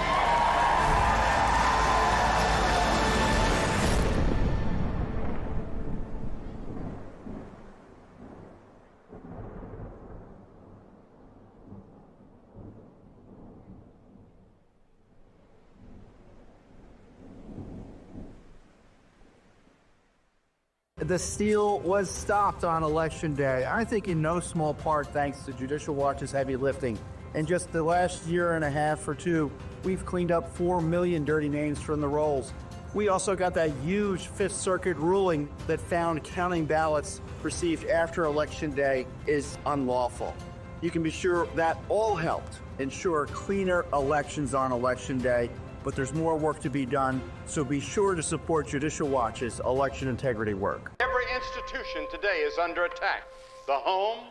The steal was stopped on Election Day, I think in no small part thanks to Judicial Watch's heavy lifting. In just the last year and a half or two, we've cleaned up 4 million dirty names from the rolls. We also got that huge Fifth Circuit ruling that found counting ballots received after Election Day is unlawful. You can be sure that all helped ensure cleaner elections on Election Day, but there's more work to be done, so be sure to support Judicial Watch's election integrity work. Every institution today is under attack. The home,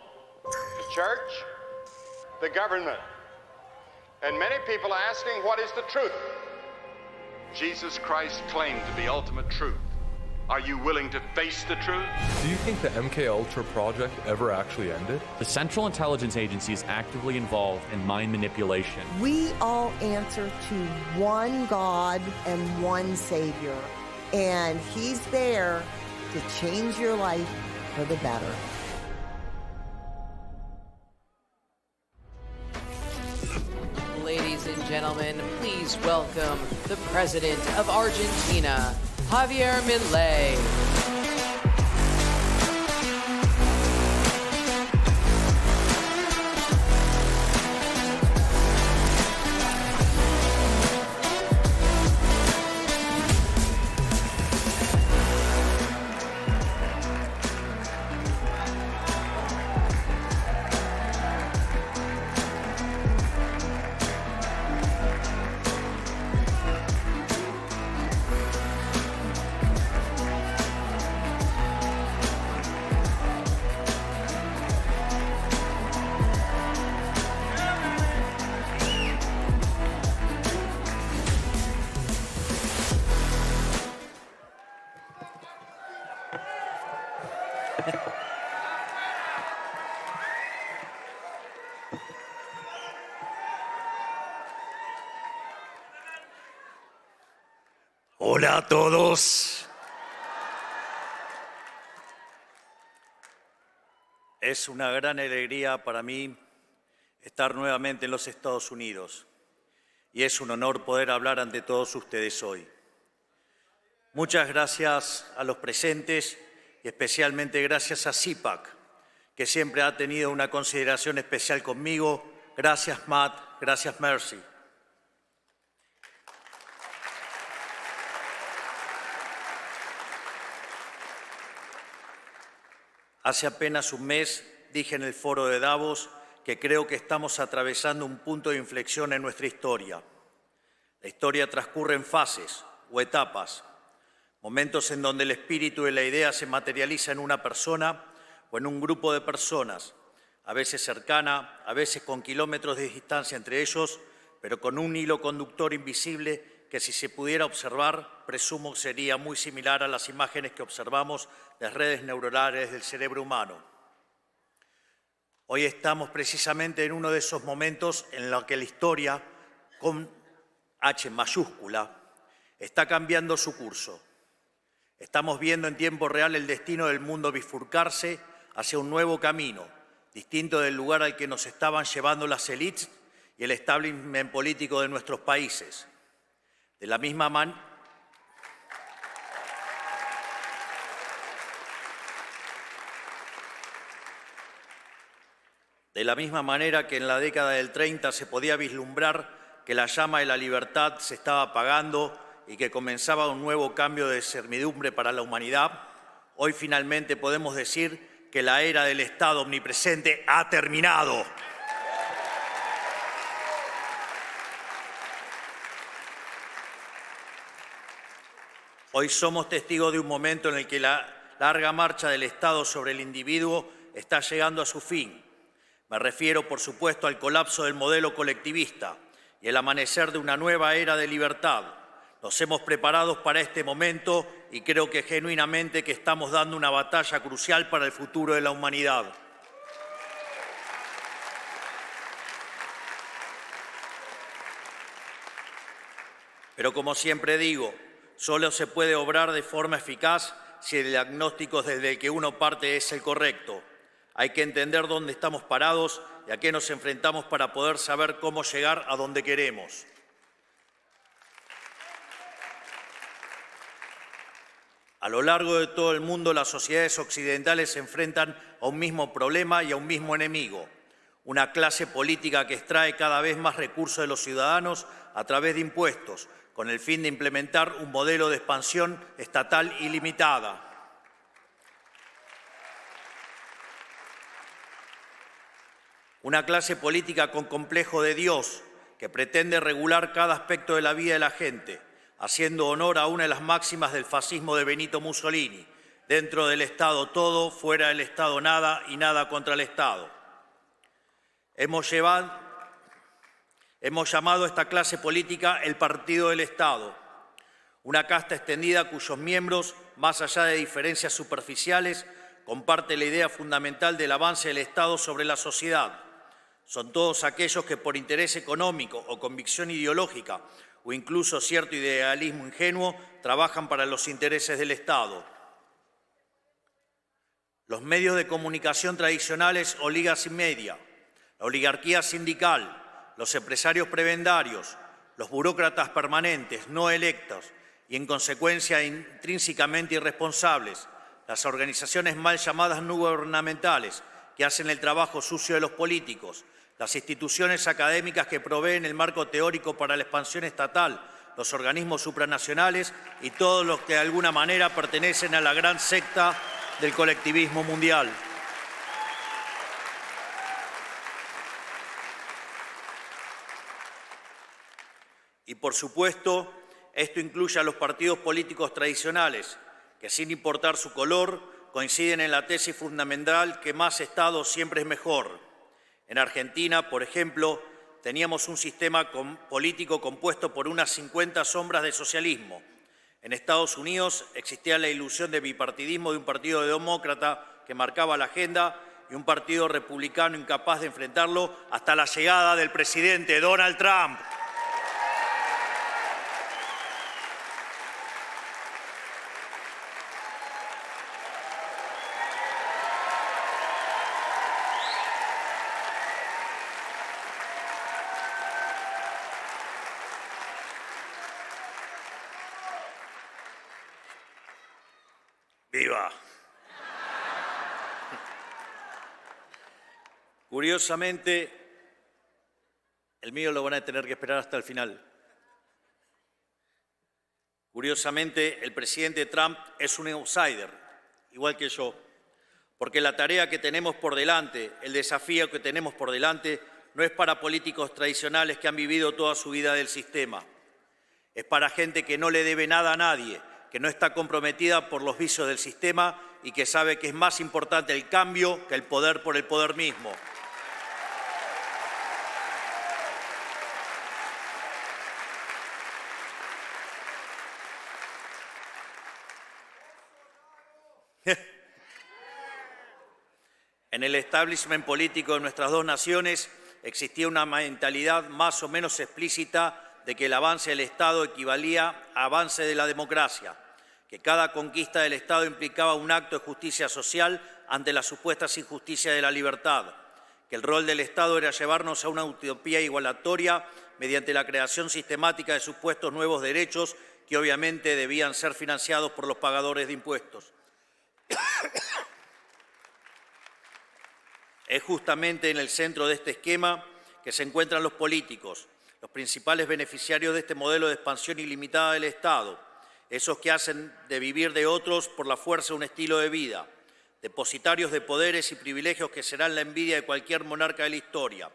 the church, the government. And many people are asking, what is the truth? Jesus Christ claimed to be ultimate truth. Are you willing to face the truth? Do you think the MK Ultra project ever actually ended? The Central Intelligence Agency is actively involved in mind manipulation. We all answer to one God and one Savior, and He's there to change your life for the better. Ladies and gentlemen, please welcome the President of Argentina, Javier Milei. Hola a todos. Es una gran alegría para mí estar nuevamente en los Estados Unidos y es un honor poder hablar ante todos ustedes hoy. Muchas gracias a los presentes y especialmente gracias a CPAC, que siempre ha tenido una consideración especial conmigo. Gracias, Matt. Gracias, Mercy. Hace apenas un mes dije en el foro de Davos que creo que estamos atravesando un punto de inflexión en nuestra historia. La historia transcurre en fases o etapas, momentos en donde el espíritu y la idea se materializa en una persona o en un grupo de personas, a veces cercana, a veces con kilómetros de distancia entre ellos, pero con un hilo conductor invisible que si se pudiera observar, presumo sería muy similar a las imágenes que observamos de redes neuronales del cerebro humano. Hoy estamos precisamente en uno de esos momentos en los que la historia, con H mayúscula, está cambiando su curso. Estamos viendo en tiempo real el destino del mundo bifurcarse hacia un nuevo camino, distinto del lugar al que nos estaban llevando las élites y el establishment político de nuestros países. De la misma manera que en la década del 30 se podía vislumbrar que la llama de la libertad se estaba apagando y que comenzaba un nuevo cambio de servidumbre para la humanidad, hoy finalmente podemos decir que la era del Estado omnipresente ha terminado. Hoy somos testigos de un momento en el que la larga marcha del Estado sobre el individuo está llegando a su fin. Me refiero, por supuesto, al colapso del modelo colectivista y el amanecer de una nueva era de libertad. Nos hemos preparado para este momento y creo que genuinamente que estamos dando una batalla crucial para el futuro de la humanidad. Pero como siempre digo, solo se puede obrar de forma eficaz si el diagnóstico desde el que uno parte es el correcto. Hay que entender dónde estamos parados y a qué nos enfrentamos para poder saber cómo llegar a donde queremos. A lo largo de todo el mundo, las sociedades occidentales se enfrentan a un mismo problema y a un mismo enemigo. Una clase política que extrae cada vez más recursos de los ciudadanos a través de impuestos, con el fin de implementar un modelo de expansión estatal ilimitada. Una clase política con complejo de Dios, que pretende regular cada aspecto de la vida de la gente, haciendo honor a una de las máximas del fascismo de Benito Mussolini: dentro del Estado todo, fuera del Estado nada y nada contra el Estado. Hemos llamado a esta clase política el Partido del Estado, una casta extendida cuyos miembros, más allá de diferencias superficiales, comparte la idea fundamental del avance del Estado sobre la sociedad. Son todos aquellos que por interés económico o convicción ideológica o incluso cierto idealismo ingenuo trabajan para los intereses del Estado. Los medios de comunicación tradicionales o ligas y media, la oligarquía sindical, los empresarios prebendarios, los burócratas permanentes no electos y en consecuencia intrínsecamente irresponsables, las organizaciones mal llamadas no gubernamentales que hacen el trabajo sucio de los políticos, las instituciones académicas que proveen el marco teórico para la expansión estatal, los organismos supranacionales y todos los que de alguna manera pertenecen a la gran secta del colectivismo mundial. Y por supuesto, esto incluye a los partidos políticos tradicionales, que sin importar su color, coinciden en la tesis fundamental que más Estado siempre es mejor. En Argentina, por ejemplo, teníamos un sistema político compuesto por unas 50 sombras de socialismo. En Estados Unidos existía la ilusión de bipartidismo de un partido demócrata que marcaba la agenda y un partido republicano incapaz de enfrentarlo hasta la llegada del presidente Donald Trump. ¡Viva! Curiosamente, el mío lo van a tener que esperar hasta el final. Curiosamente, el presidente Trump es un outsider, igual que yo, porque la tarea que tenemos por delante, el desafío que tenemos por delante, no es para políticos tradicionales que han vivido toda su vida del sistema. Es para gente que no le debe nada a nadie, que no está comprometida por los vicios del sistema y que sabe que es más importante el cambio que el poder por el poder mismo. En el establishment político de nuestras dos naciones existía una mentalidad más o menos explícita de que el avance del Estado equivalía a avance de la democracia, que cada conquista del Estado implicaba un acto de justicia social ante las supuestas injusticias de la libertad, que el rol del Estado era llevarnos a una utopía igualatoria mediante la creación sistemática de supuestos nuevos derechos que obviamente debían ser financiados por los pagadores de impuestos. Es justamente en el centro de este esquema que se encuentran los políticos, los principales beneficiarios de este modelo de expansión ilimitada del Estado, esos que hacen de vivir de otros por la fuerza un estilo de vida, depositarios de poderes y privilegios que serán la envidia de cualquier monarca de la historia.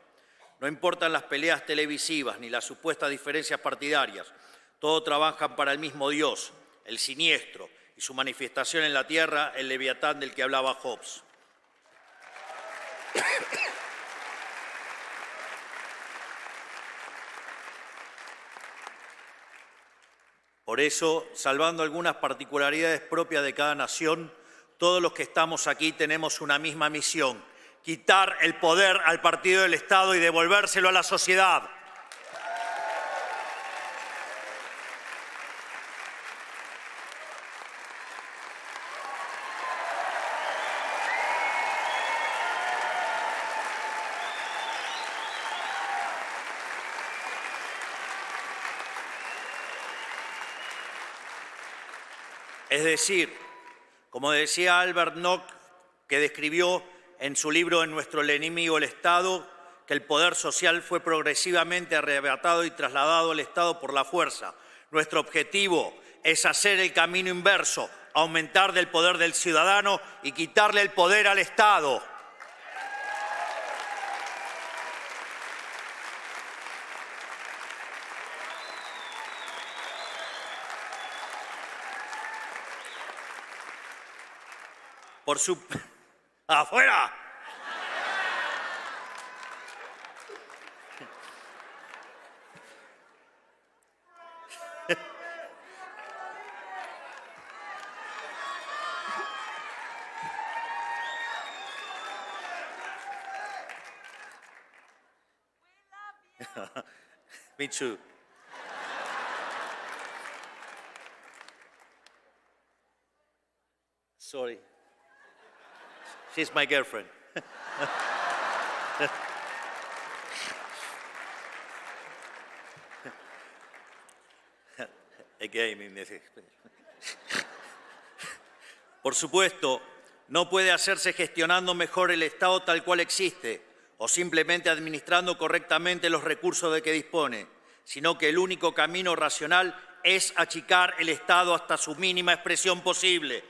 No importan las peleas televisivas ni las supuestas diferencias partidarias, todos trabajan para el mismo Dios, el siniestro, y su manifestación en la tierra, el leviatán del que hablaba Hobbes. Por eso, salvando algunas particularidades propias de cada nación, todos los que estamos aquí tenemos una misma misión: quitar el poder al partido del Estado y devolvérselo a la sociedad. Es decir, como decía Albert Nock, que describió en su libro En nuestro enemigo el Estado, que el poder social fue progresivamente arrebatado y trasladado al Estado por la fuerza. Nuestro objetivo es hacer el camino inverso, aumentar del poder del ciudadano y quitarle el poder al Estado. Por su... ¡Afuera! Me too. Sorry. She's my girlfriend. Again, por supuesto, no puede hacerse gestionando mejor el Estado tal cual existe o simplemente administrando correctamente los recursos de que dispone, sino que el único camino racional es achicar el Estado hasta su mínima expresión posible.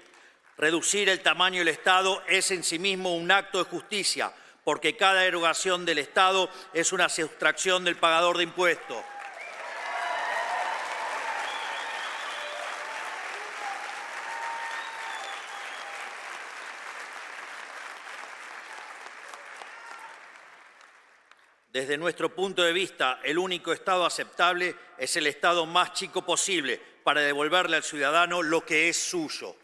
Reducir el tamaño del Estado es en sí mismo un acto de justicia, porque cada erogación del Estado es una sustracción del pagador de impuestos. Desde nuestro punto de vista, el único Estado aceptable es el Estado más chico posible para devolverle al ciudadano lo que es suyo.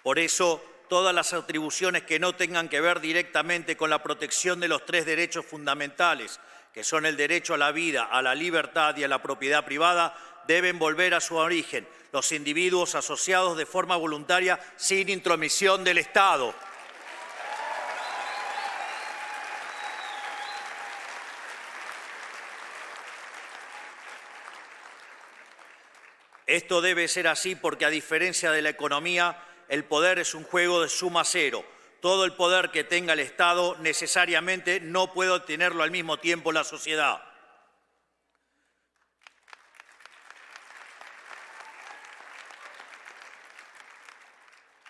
Por eso, todas las atribuciones que no tengan que ver directamente con la protección de los tres derechos fundamentales, que son el derecho a la vida, a la libertad y a la propiedad privada, deben volver a su origen, los individuos asociados de forma voluntaria sin intromisión del Estado. Esto debe ser así porque, a diferencia de la economía, el poder es un juego de suma cero. Todo el poder que tenga el Estado necesariamente no puede obtenerlo al mismo tiempo la sociedad.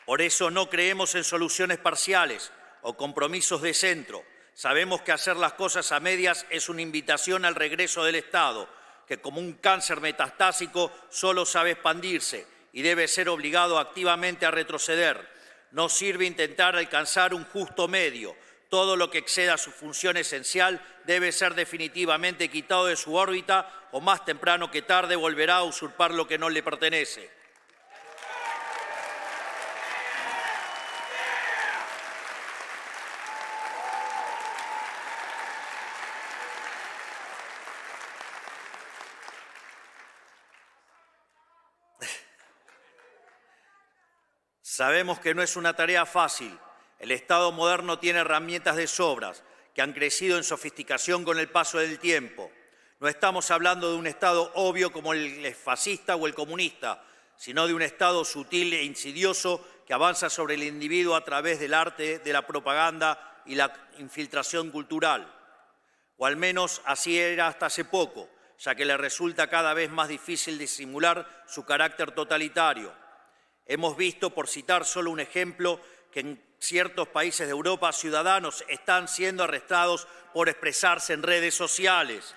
Por eso no creemos en soluciones parciales o compromisos de centro. Sabemos que hacer las cosas a medias es una invitación al regreso del Estado, que como un cáncer metastásico solo sabe expandirse y debe ser obligado activamente a retroceder. No sirve intentar alcanzar un justo medio. Todo lo que exceda su función esencial debe ser definitivamente quitado de su órbita o más temprano que tarde volverá a usurpar lo que no le pertenece. Sabemos que no es una tarea fácil. El Estado moderno tiene herramientas de sobras que han crecido en sofisticación con el paso del tiempo. No estamos hablando de un Estado obvio como el fascista o el comunista, sino de un Estado sutil e insidioso que avanza sobre el individuo a través del arte, de la propaganda y la infiltración cultural. O al menos así era hasta hace poco, ya que le resulta cada vez más difícil disimular su carácter totalitario. Hemos visto, por citar solo un ejemplo, que en ciertos países de Europa ciudadanos están siendo arrestados por expresarse en redes sociales.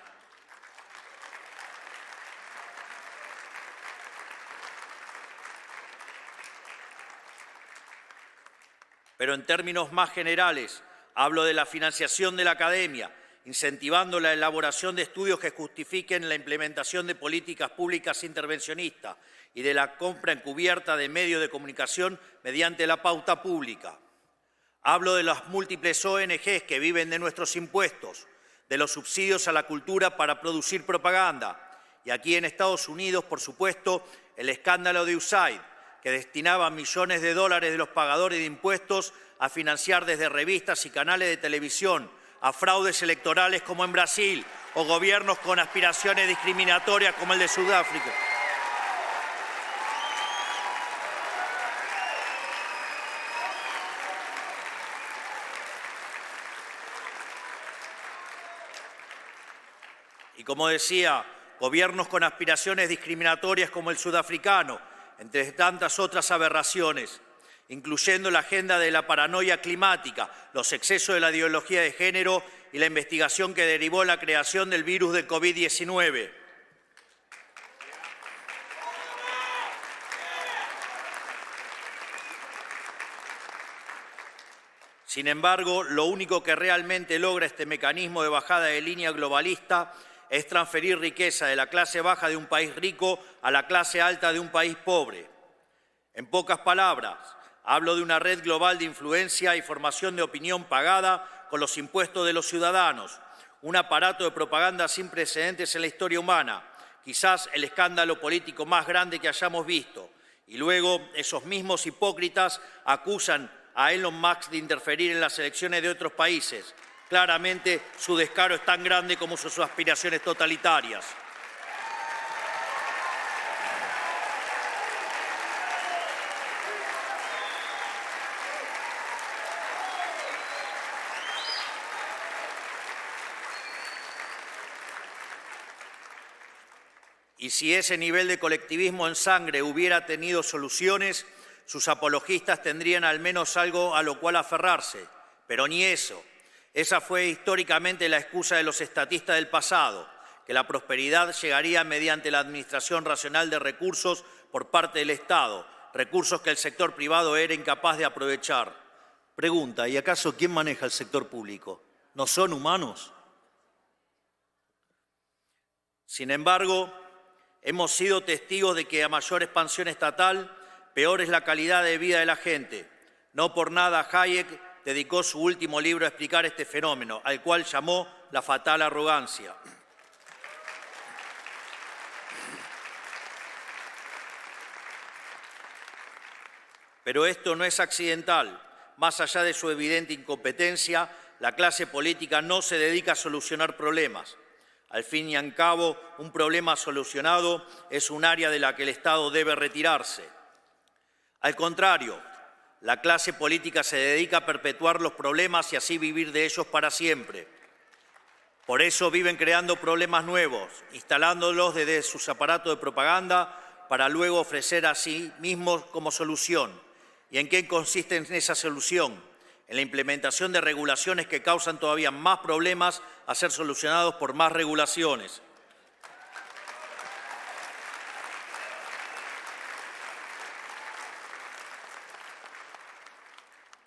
Pero en términos más generales, hablo de la financiación de la academia, incentivando la elaboración de estudios que justifiquen la implementación de políticas públicas intervencionistas y de la compra encubierta de medios de comunicación mediante la pauta pública. Hablo de las múltiples ONGs que viven de nuestros impuestos, de los subsidios a la cultura para producir propaganda. Y aquí en Estados Unidos, por supuesto, el escándalo de USAID, que destinaba millones de dólares de los pagadores de impuestos a financiar desde revistas y canales de televisión a fraudes electorales como en Brasil o gobiernos con aspiraciones discriminatorias como el de Sudáfrica. Y como decía, gobiernos con aspiraciones discriminatorias como el sudafricano, entre tantas otras aberraciones, incluyendo la agenda de la paranoia climática, los excesos de la ideología de género y la investigación que derivó en la creación del virus del COVID-19. Sin embargo, lo único que realmente logra este mecanismo de bajada de línea globalista es transferir riqueza de la clase baja de un país rico a la clase alta de un país pobre. En pocas palabras, hablo de una red global de influencia y formación de opinión pagada con los impuestos de los ciudadanos, un aparato de propaganda sin precedentes en la historia humana, quizás el escándalo político más grande que hayamos visto. Y luego esos mismos hipócritas acusan a Elon Musk de interferir en las elecciones de otros países. Claramente su descaro es tan grande como sus aspiraciones totalitarias. Y si ese nivel de colectivismo en sangre hubiera tenido soluciones, sus apologistas tendrían al menos algo a lo cual aferrarse, pero ni eso. Esa fue históricamente la excusa de los estatistas del pasado, que la prosperidad llegaría mediante la administración racional de recursos por parte del Estado, recursos que el sector privado era incapaz de aprovechar. Pregunta, ¿y acaso quién maneja el sector público? ¿No son humanos? Sin embargo, hemos sido testigos de que a mayor expansión estatal, peor es la calidad de vida de la gente. No por nada Hayek dedicó su último libro a explicar este fenómeno, al cual llamó la fatal arrogancia. Pero esto no es accidental. Más allá de su evidente incompetencia, la clase política no se dedica a solucionar problemas. Al fin y al cabo, un problema solucionado es un área de la que el Estado debe retirarse. Al contrario, la clase política se dedica a perpetuar los problemas y así vivir de ellos para siempre. Por eso viven creando problemas nuevos, instalándolos desde sus aparatos de propaganda para luego ofrecer a sí mismos como solución. ¿Y en qué consiste esa solución? En la implementación de regulaciones que causan todavía más problemas a ser solucionados por más regulaciones.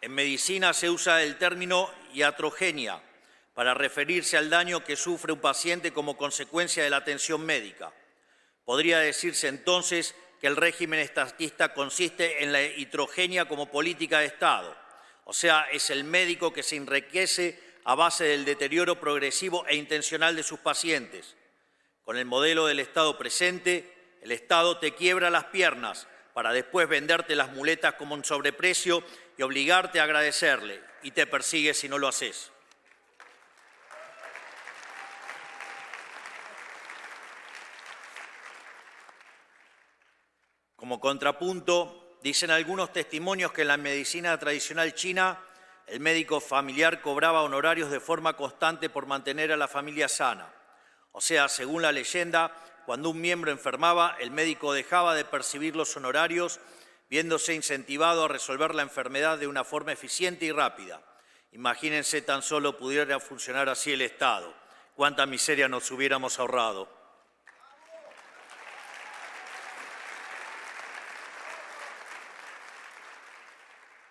En medicina se usa el término iatrogenia para referirse al daño que sufre un paciente como consecuencia de la atención médica. Podría decirse entonces que el régimen estatista consiste en la iatrogenia como política de Estado, o sea, es el médico que se enriquece a base del deterioro progresivo e intencional de sus pacientes. Con el modelo del Estado presente, el Estado te quiebra las piernas para después venderte las muletas como un sobreprecio y obligarte a agradecerle, y te persigue si no lo haces. Como contrapunto, dicen algunos testimonios que en la medicina tradicional china, el médico familiar cobraba honorarios de forma constante por mantener a la familia sana. O sea, según la leyenda, cuando un miembro enfermaba, el médico dejaba de percibir los honorarios, viéndose incentivado a resolver la enfermedad de una forma eficiente y rápida. Imagínense tan solo pudiera funcionar así el Estado. Cuánta miseria nos hubiéramos ahorrado.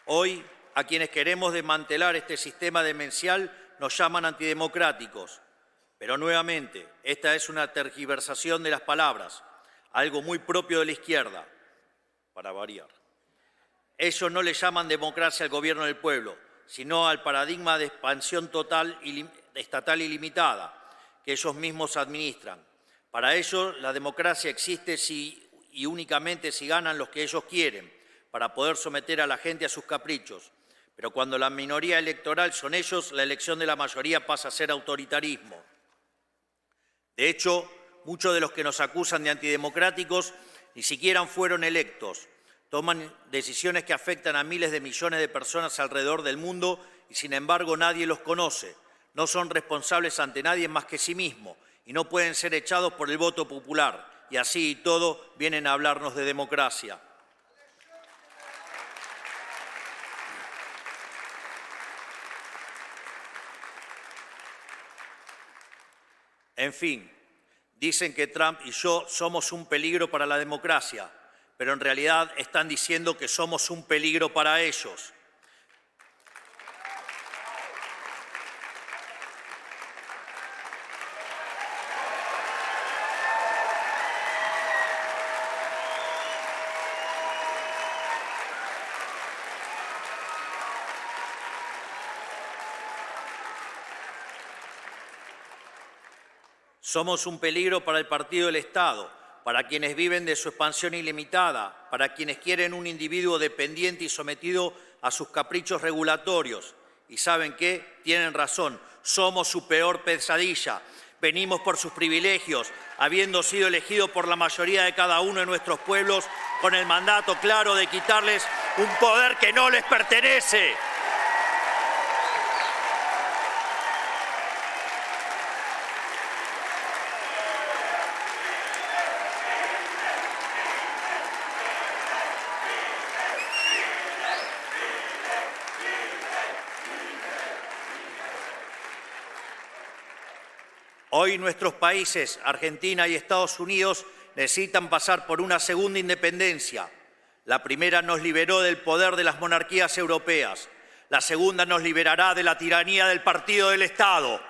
Hoy, a quienes queremos desmantelar este sistema demencial nos llaman antidemocráticos. Pero nuevamente, esta es una tergiversación de las palabras, algo muy propio de la izquierda, para variar. Ellos no le llaman democracia al gobierno del pueblo, sino al paradigma de expansión total estatal ilimitada que ellos mismos administran. Para ellos, la democracia existe si y únicamente si ganan los que ellos quieren, para poder someter a la gente a sus caprichos. Pero cuando la minoría electoral son ellos, la elección de la mayoría pasa a ser autoritarismo. De hecho, muchos de los que nos acusan de antidemocráticos ni siquiera fueron electos. Toman decisiones que afectan a miles de millones de personas alrededor del mundo y sin embargo nadie los conoce. No son responsables ante nadie más que sí mismos y no pueden ser echados por el voto popular. Y así y todo vienen a hablarnos de democracia. En fin, dicen que Trump y yo somos un peligro para la democracia, pero en realidad están diciendo que somos un peligro para ellos. Somos un peligro para el partido del Estado, para quienes viven de su expansión ilimitada, para quienes quieren un individuo dependiente y sometido a sus caprichos regulatorios. Y ¿saben qué? Tienen razón, somos su peor pesadilla. Venimos por sus privilegios, habiendo sido elegidos por la mayoría de cada uno de nuestros pueblos, con el mandato claro de quitarles un poder que no les pertenece. Hoy nuestros países, Argentina y Estados Unidos, necesitan pasar por una segunda independencia. La primera nos liberó del poder de las monarquías europeas. La segunda nos liberará de la tiranía del partido del Estado.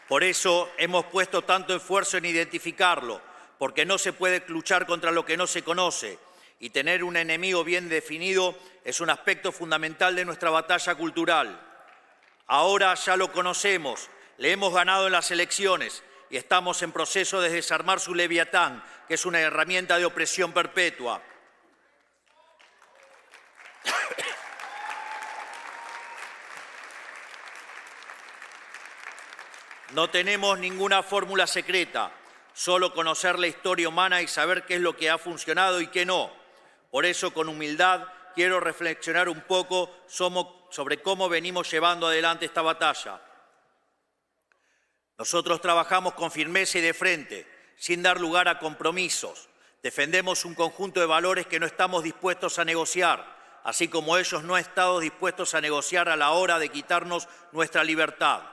Por eso hemos puesto tanto esfuerzo en identificarlo, porque no se puede luchar contra lo que no se conoce. Y tener un enemigo bien definido es un aspecto fundamental de nuestra batalla cultural. Ahora ya lo conocemos, le hemos ganado en las elecciones y estamos en proceso de desarmar su leviatán, que es una herramienta de opresión perpetua. No tenemos ninguna fórmula secreta, solo conocer la historia humana y saber qué es lo que ha funcionado y qué no. Por eso, con humildad, quiero reflexionar un poco sobre cómo venimos llevando adelante esta batalla. Nosotros trabajamos con firmeza y de frente, sin dar lugar a compromisos. Defendemos un conjunto de valores que no estamos dispuestos a negociar, así como ellos no han estado dispuestos a negociar a la hora de quitarnos nuestra libertad.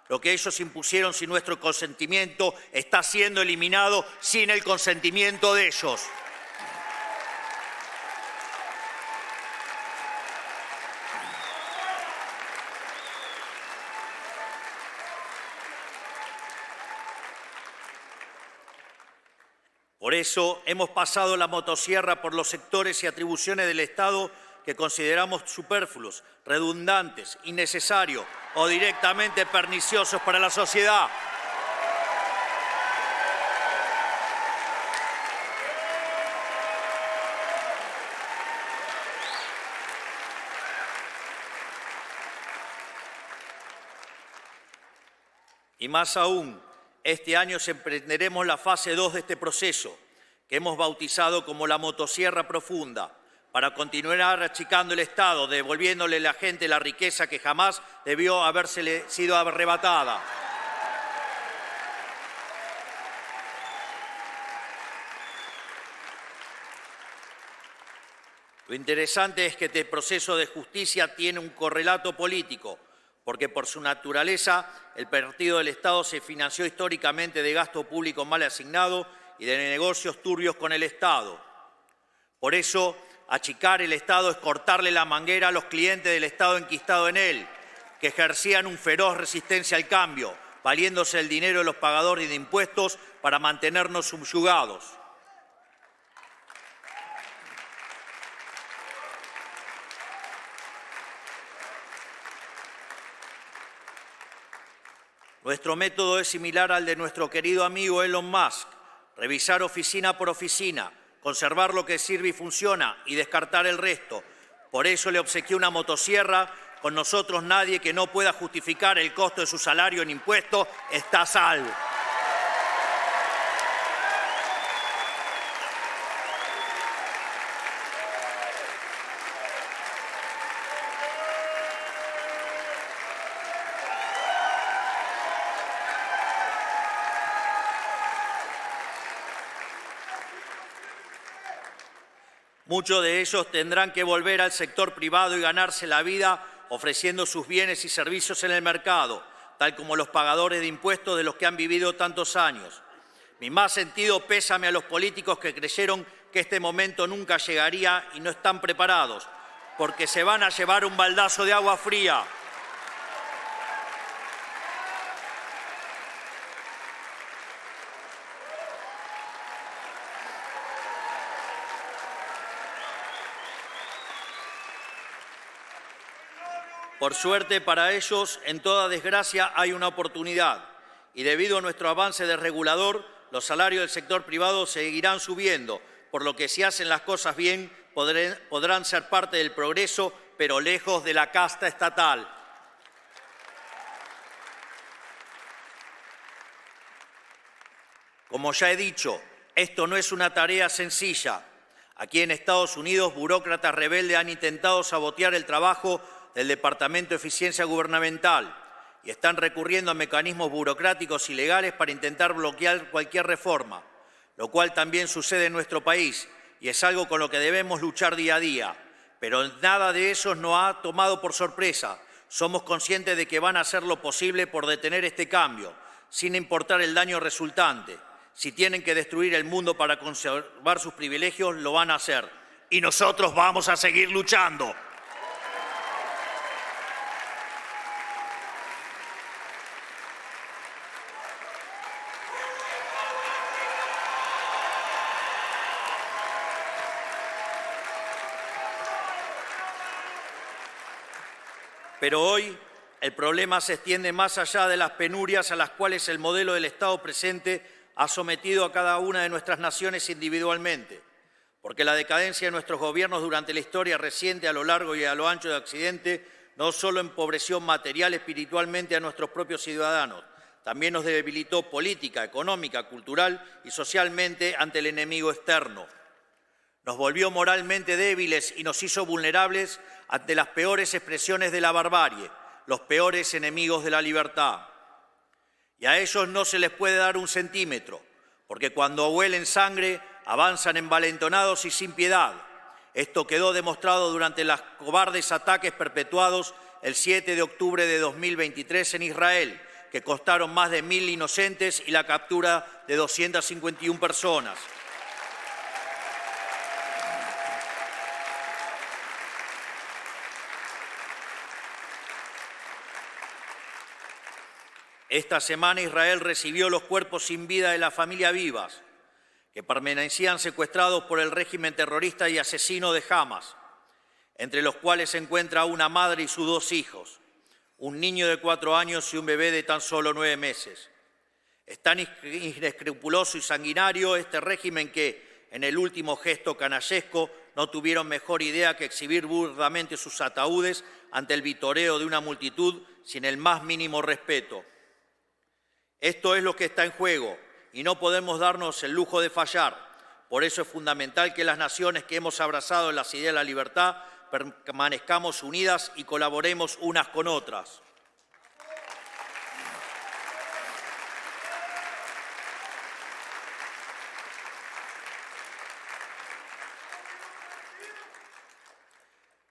Lo que ellos impusieron sin nuestro consentimiento está siendo eliminado sin el consentimiento de ellos. Por eso hemos pasado la motosierra por los sectores y atribuciones del Estado que consideramos superfluos, redundantes, innecesarios o directamente perniciosos para la sociedad. Y más aún, este año emprenderemos la fase 2 de este proceso, que hemos bautizado como la motosierra profunda, para continuar achicando el Estado, devolviéndole a la gente la riqueza que jamás debió habérsele sido arrebatada. Lo interesante es que este proceso de justicia tiene un correlato político, porque por su naturaleza el partido del Estado se financió históricamente de gasto público mal asignado y de negocios turbios con el Estado. Por eso, achicar el Estado es cortarle la manguera a los clientes del Estado enquistado en él, que ejercían un feroz resistencia al cambio, valiéndose el dinero de los pagadores de impuestos para mantenernos subyugados. Nuestro método es similar al de nuestro querido amigo Elon Musk: revisar oficina por oficina, conservar lo que sirve y funciona y descartar el resto. Por eso le obsequié una motosierra. Con nosotros nadie que no pueda justificar el costo de su salario en impuestos está a salvo. Muchos de ellos tendrán que volver al sector privado y ganarse la vida ofreciendo sus bienes y servicios en el mercado, tal como los pagadores de impuestos de los que han vivido tantos años. Mi más sentido pésame a los políticos que creyeron que este momento nunca llegaría y no están preparados, porque se van a llevar un baldazo de agua fría. Por suerte para ellos, en toda desgracia hay una oportunidad, y debido a nuestro avance desregulador, los salarios del sector privado seguirán subiendo, por lo que si hacen las cosas bien podrán ser parte del progreso, pero lejos de la casta estatal. Como ya he dicho, esto no es una tarea sencilla. Aquí en Estados Unidos, burócratas rebeldes han intentado sabotear el trabajo del Departamento de Eficiencia Gubernamental y están recurriendo a mecanismos burocráticos ilegales para intentar bloquear cualquier reforma, lo cual también sucede en nuestro país y es algo con lo que debemos luchar día a día. Pero nada de eso nos ha tomado por sorpresa. Somos conscientes de que van a hacer lo posible por detener este cambio, sin importar el daño resultante. Si tienen que destruir el mundo para conservar sus privilegios, lo van a hacer. Y nosotros vamos a seguir luchando. Pero hoy el problema se extiende más allá de las penurias a las cuales el modelo del Estado presente ha sometido a cada una de nuestras naciones individualmente, porque la decadencia de nuestros gobiernos durante la historia reciente a lo largo y a lo ancho de Occidente no solo empobreció material y espiritualmente a nuestros propios ciudadanos, también nos debilitó política, económica, cultural y socialmente ante el enemigo externo. Nos volvió moralmente débiles y nos hizo vulnerables ante las peores expresiones de la barbarie, los peores enemigos de la libertad. Y a ellos no se les puede dar un centímetro, porque cuando huelen sangre avanzan envalentonados y sin piedad. Esto quedó demostrado durante los cobardes ataques perpetuados el 7 de octubre de 2023 en Israel, que costaron más de 1.000 inocentes y la captura de 251 personas. Esta semana Israel recibió los cuerpos sin vida de la familia Vivas, que permanecían secuestrados por el régimen terrorista y asesino de Hamas, entre los cuales se encuentra una madre y sus 2 hijos, un niño de 4 años y un bebé de tan solo 9 meses. Es tan inescrupuloso y sanguinario este régimen que, en el último gesto canallesco, no tuvieron mejor idea que exhibir burdamente sus ataúdes ante el vitoreo de una multitud sin el más mínimo respeto. Esto es lo que está en juego y no podemos darnos el lujo de fallar. Por eso es fundamental que las naciones que hemos abrazado las ideas de la libertad permanezcamos unidas y colaboremos unas con otras.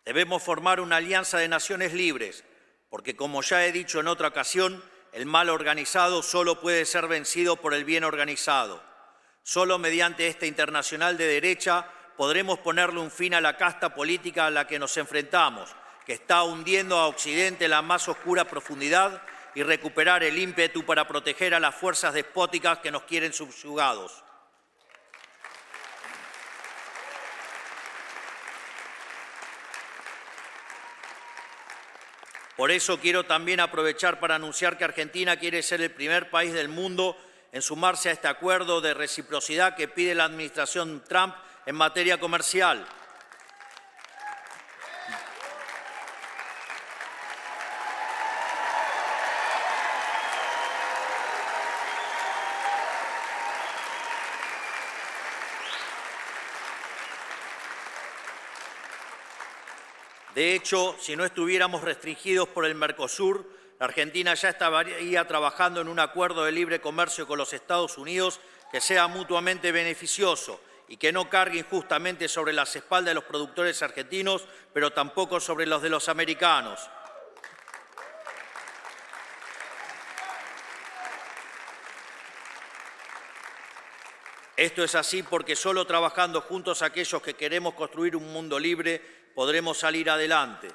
Debemos formar una alianza de naciones libres, porque como ya he dicho en otra ocasión, el mal organizado solo puede ser vencido por el bien organizado. Solo mediante esta internacional de derecha podremos ponerle un fin a la casta política a la que nos enfrentamos, que está hundiendo a Occidente en la más oscura profundidad, y recuperar el ímpetu para proteger a las fuerzas despóticas que nos quieren subyugados. Por eso quiero también aprovechar para anunciar que Argentina quiere ser el primer país del mundo en sumarse a este acuerdo de reciprocidad que pide la administración Trump en materia comercial. De hecho, si no estuviéramos restringidos por el Mercosur, la Argentina ya estaría trabajando en un acuerdo de libre comercio con los Estados Unidos que sea mutuamente beneficioso y que no cargue injustamente sobre las espaldas de los productores argentinos, pero tampoco sobre los de los americanos. Esto es así porque solo trabajando juntos aquellos que queremos construir un mundo libre podremos salir adelante.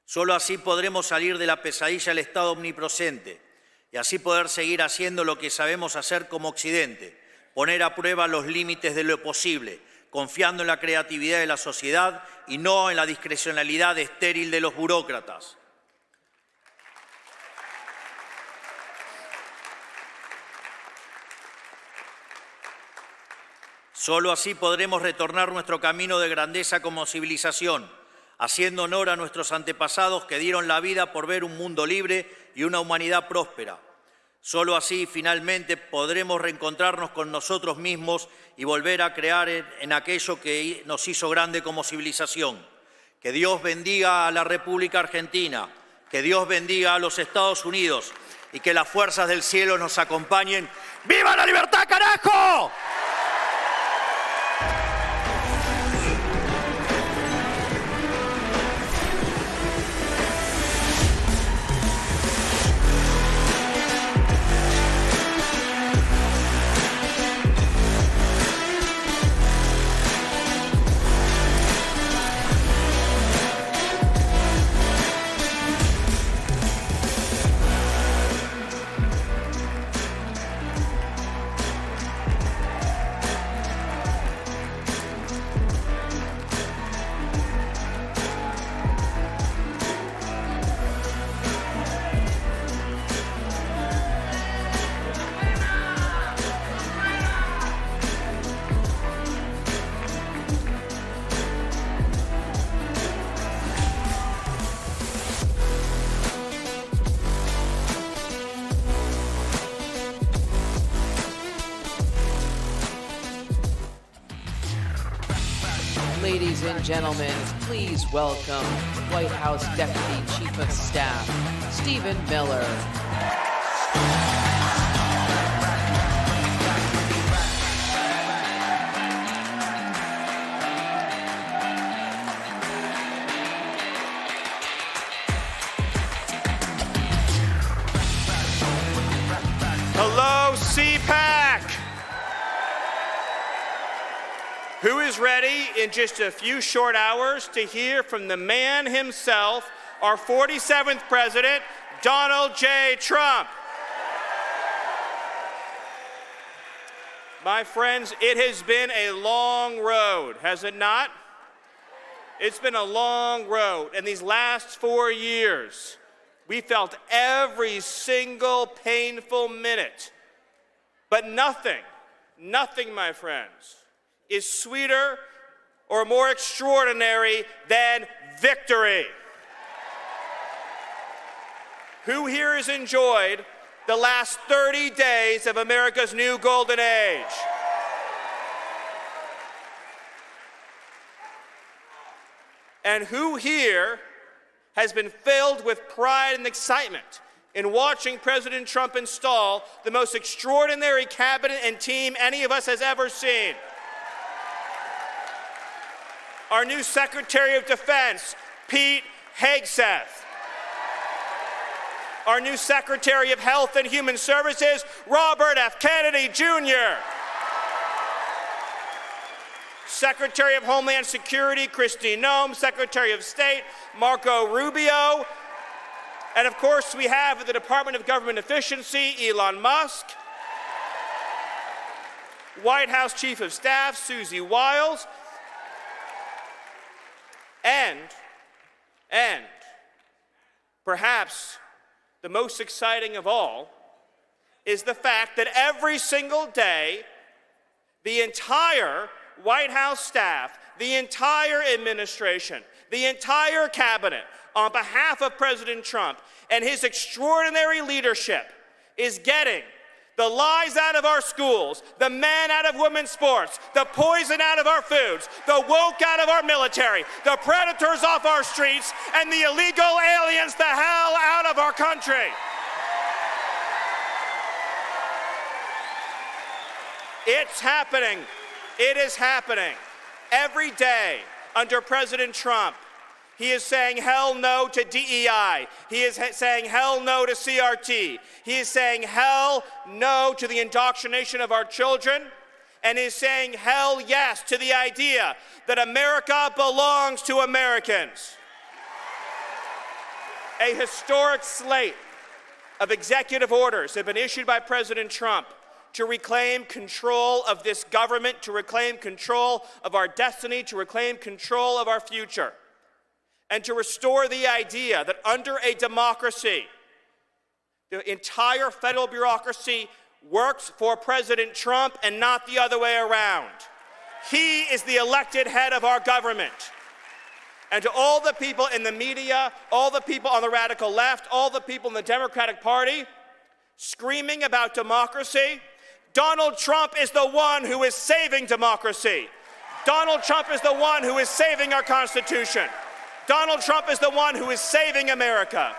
Solo así podremos salir de la pesadilla del Estado omnipresente y así poder seguir haciendo lo que sabemos hacer como Occidente, poner a prueba los límites de lo posible, confiando en la creatividad de la sociedad y no en la discrecionalidad estéril de los burócratas. Solo así podremos retornar nuestro camino de grandeza como civilización, haciendo honor a nuestros antepasados que dieron la vida por ver un mundo libre y una humanidad próspera. Solo así, finalmente, podremos reencontrarnos con nosotros mismos y volver a crear en aquello que nos hizo grande como civilización. Que Dios bendiga a la República Argentina, que Dios bendiga a los Estados Unidos y que las fuerzas del cielo nos acompañen. ¡Viva la libertad, carajo! Ladies and gentlemen, please welcome White House Deputy Chief of Staff, Stephen Miller. Hello, CPAC. Who is ready in just a few short hours to hear from the man himself, our 47th president, Donald J. Trump? My friends, it has been a long road, has it not? It's been a long road, and these last 4 years, we felt every single painful minute. But nothing, my friends, is sweeter or more extraordinary than victory. Who here has enjoyed the last 30 days of America's new golden age? And who here has been filled with pride and excitement in watching President Trump install the most extraordinary cabinet and team any of us has ever seen? Our new Secretary of Defense, Pete Hegseth. Our new Secretary of Health and Human Services, Robert F. Kennedy Jr. Secretary of Homeland Security, Kristi Noem. Secretary of State, Marco Rubio. And of course, we have at the Department of Government Efficiency, Elon Musk. White House Chief of Staff, Susie Wiles. And perhaps the most exciting of all is the fact that every single day, the entire White House staff, the entire administration, the entire cabinet, on behalf of President Trump and his extraordinary leadership, is getting the lies out of our schools, the men out of women's sports, the poison out of our foods, the woke out of our military, the predators off our streets, and the illegal aliens the hell out of our country. It's happening. It is happening. Every day under President Trump, he is saying hell no to DEI. He is saying hell no to CRT. He is saying hell no to the indoctrination of our children. And is saying hell yes to the idea that America belongs to Americans. A historic slate of executive orders have been issued by President Trump to reclaim control of this government, to reclaim control of our destiny, to reclaim control of our future, and to restore the idea that under a democracy, the entire federal bureaucracy works for President Trump and not the other way around. He is the elected head of our government. And to all the people in the media, all the people on the radical left, all the people in the Democratic Party screaming about democracy, Donald Trump is the one who is saving democracy. Donald Trump is the one who is saving our Constitution. Donald Trump is the one who is saving America.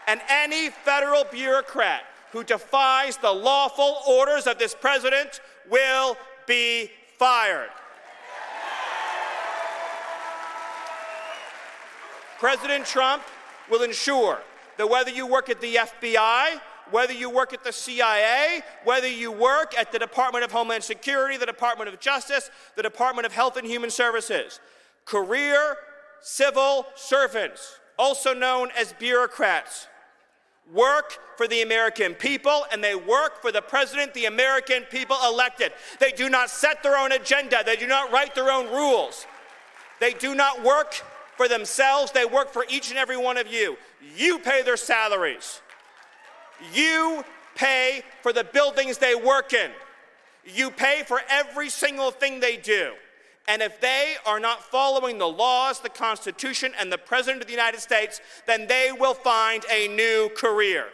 And any federal bureaucrat who defies the lawful orders of this president will be fired. President Trump will ensure that whether you work at the FBI, whether you work at the CIA, whether you work at the Department of Homeland Security, the Department of Justice, the Department of Health and Human Services, career civil servants, also known as bureaucrats, work for the American people, and they work for the president the American people elected. They do not set their own agenda. They do not write their own rules. They do not work for themselves. They work for each and every one of you. You pay their salaries. You pay for the buildings they work in. You pay for every single thing they do. And if they are not following the laws, the Constitution, and the President of the United States, then they will find a new career.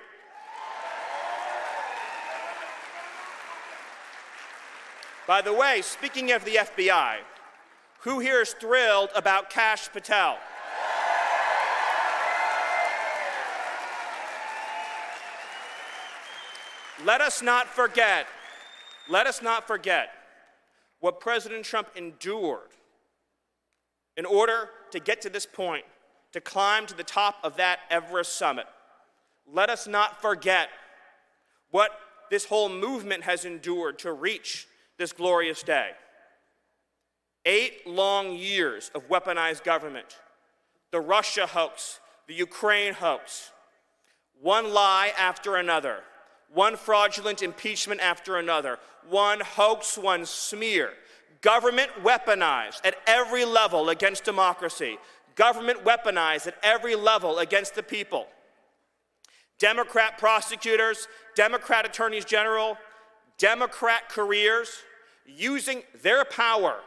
By the way, speaking of the FBI, Who here is thrilled about Kash Patel? Let us not forget what President Trump endured in order to get to this point, to climb to the top of that Everest summit. Let us not forget what this whole movement has endured to reach this glorious day. 8 long years of weaponized government, the Russia hoax, the Ukraine hoax, one lie after another, one fraudulent impeachment after another, one hoax, one smear. Government weaponized at every level against democracy. Government weaponized at every level against the people. Democrat prosecutors, Democrat attorneys general, Democrat careers using their power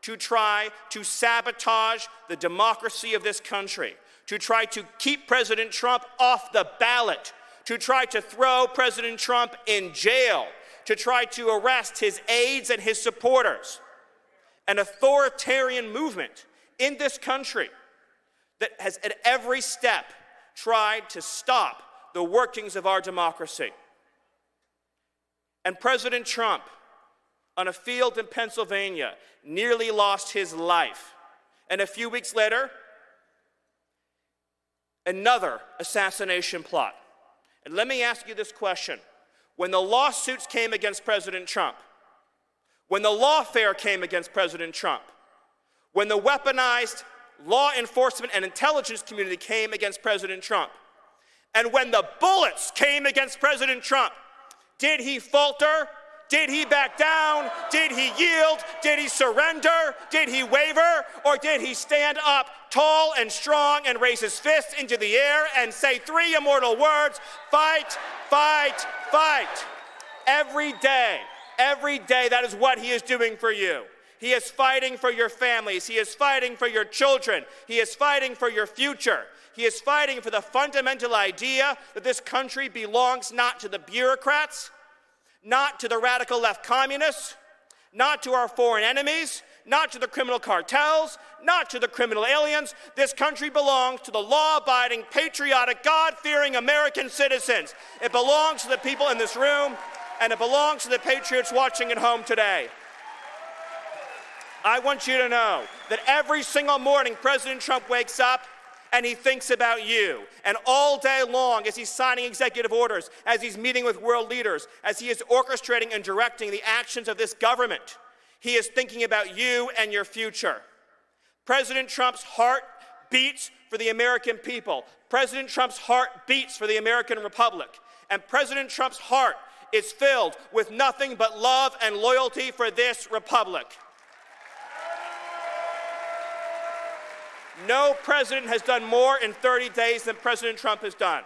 to try to sabotage the democracy of this country, to try to keep President Trump off the ballot, to try to throw President Trump in jail, to try to arrest his aides and his supporters. An authoritarian movement in this country that has at every step tried to stop the workings of our democracy. And President Trump, on a field in Pennsylvania, nearly lost his life. And a few weeks later, another assassination plot. And let me ask you this question. When the lawsuits came against President Trump, when the lawfare came against President Trump, when the weaponized law enforcement and intelligence community came against President Trump, and when the bullets came against President Trump, did he falter? Did he back down? Did he yield? Did he surrender? Did he waver? Or did he stand up tall and strong and raise his fists into the air and say 3 immortal words, fight, fight, fight? Every day, that is what he is doing for you. He is fighting for your families. He is fighting for your children. He is fighting for your future. He is fighting for the fundamental idea that this country belongs not to the bureaucrats, not to the radical left communists, not to our foreign enemies, not to the criminal cartels, not to the criminal aliens. This country belongs to the law-abiding, patriotic, God-fearing American citizens. It belongs to the people in this room, and it belongs to the patriots watching at home today. I want you to know that every single morning President Trump wakes up and he thinks about you. And all day long, as he's signing executive orders, as he's meeting with world leaders, as he is orchestrating and directing the actions of this government, he is thinking about you and your future. President Trump's heart beats for the American people. President Trump's heart beats for the American Republic. And President Trump's heart is filled with nothing but love and loyalty for this republic. No president has done more in 30 days than President Trump has done.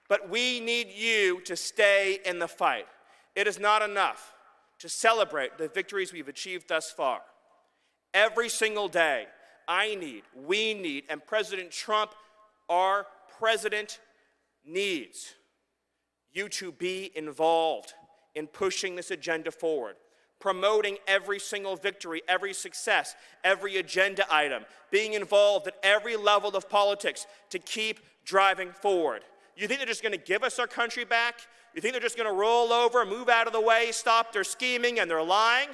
But we need you to stay in the fight. It is not enough to celebrate the victories we've achieved thus far. Every single day, we need, and President Trump, our president, needs you to be involved in pushing this agenda forward, promoting every single victory, every success, every agenda item, being involved at every level of politics to keep driving forward. You think they're just going to give us our country back? You think they're just going to roll over, move out of the way, stop their scheming and their lying?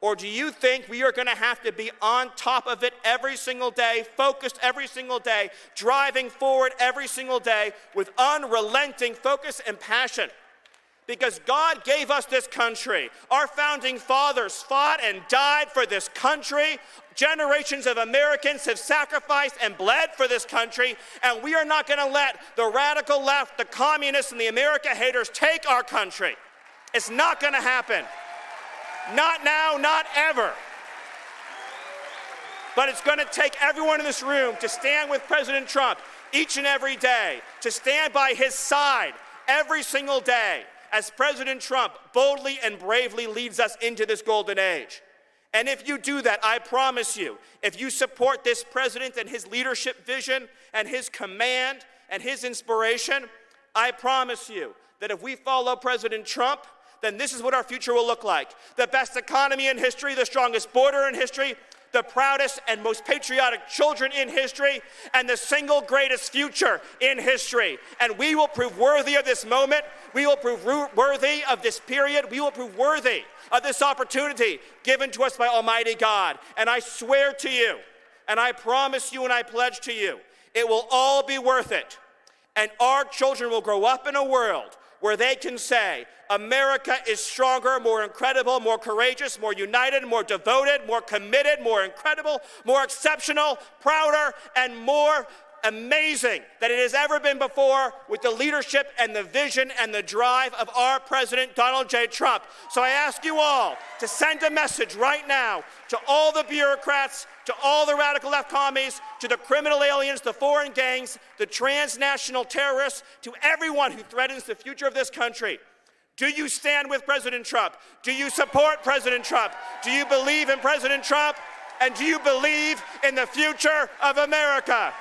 Or do you think we are going to have to be on top of it every single day, focused every single day, driving forward every single day with unrelenting focus and passion? Because God gave us this country. Our founding fathers fought and died for this country. Generations of Americans have sacrificed and bled for this country, and we are not going to let the radical left, the communists, and the America haters take our country. It's not going to happen. Not now, not ever. But it's going to take everyone in this room to stand with President Trump each and every day, to stand by his side every single day, as President Trump boldly and bravely leads us into this golden age. And if you do that, I promise you, if you support this president and his leadership vision and his command and his inspiration, I promise you that if we follow President Trump, then this is what our future will look like. The best economy in history, the strongest border in history, the proudest and most patriotic children in history, and the single greatest future in history. And we will prove worthy of this moment. We will prove worthy of this period. We will prove worthy of this opportunity given to us by Almighty God. And I swear to you, and I promise you, and I pledge to you, it will all be worth it. And our children will grow up in a world where they can say, America is stronger, more incredible, more courageous, more united, more devoted, more committed, more incredible, more exceptional, prouder, and more amazing than it has ever been before, with the leadership and the vision and the drive of our President Donald J. Trump. So I ask you all to send a message right now to all the bureaucrats, to all the radical left commies, to the criminal aliens, the foreign gangs, the transnational terrorists, to everyone who threatens the future of this country. Do you stand with President Trump? Do you support President Trump? Do you believe in President Trump? And do you believe in the future of America?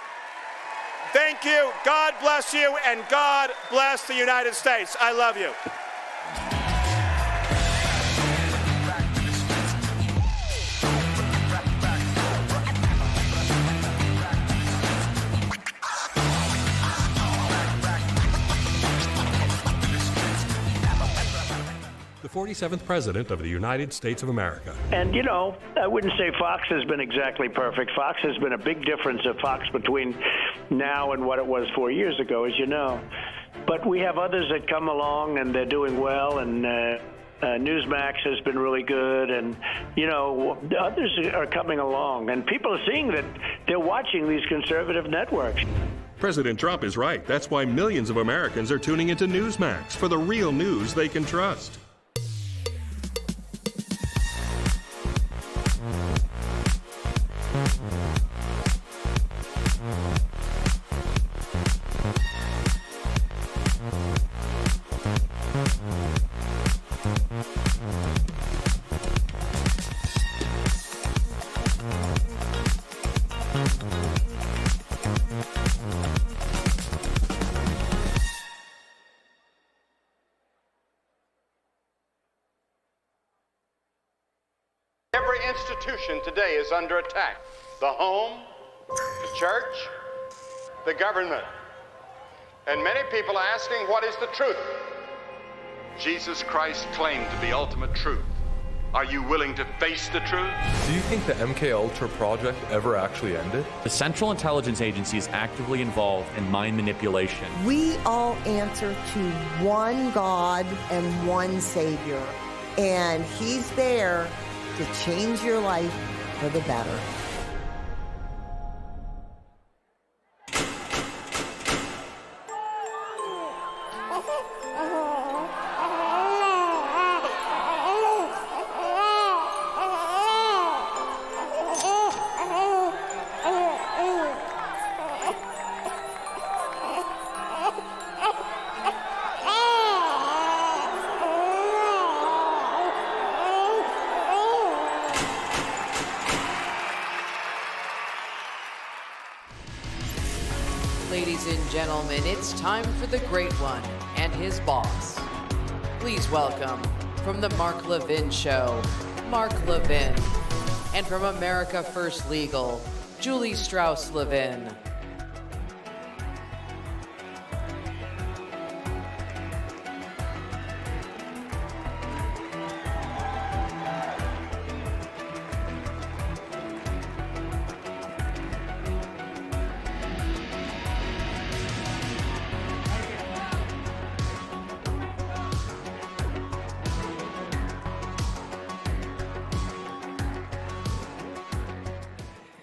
Thank you, God bless you, and God bless the United States. I love you. The 47th President of the United States of America. And, you know, I wouldn't say Fox has been exactly perfect. Fox has been a big difference of Fox between now and what it was 4 years ago, as you know. But we have others that come along, and they're doing well, and Newsmax has been really good, and, you know, others are coming along. And people are seeing that they're watching these conservative networks. President Trump is right. That's why millions of Americans are tuning into Newsmax for the real news they can trust. Every institution today is under attack. The home, the church, the government. And many people are asking, what is the truth? Jesus Christ claimed to be ultimate truth. Are you willing to face the truth? Do you think the MK Ultra project ever actually ended? The Central Intelligence Agency is actively involved in mind manipulation. We all answer to one God and one Savior, and He's there to change your life for the better. Ladies and gentlemen, it's time for the great one and his boss. Please welcome, from the Mark Levin Show, Mark Levin. And from America First Legal, Julie Strauss Levin.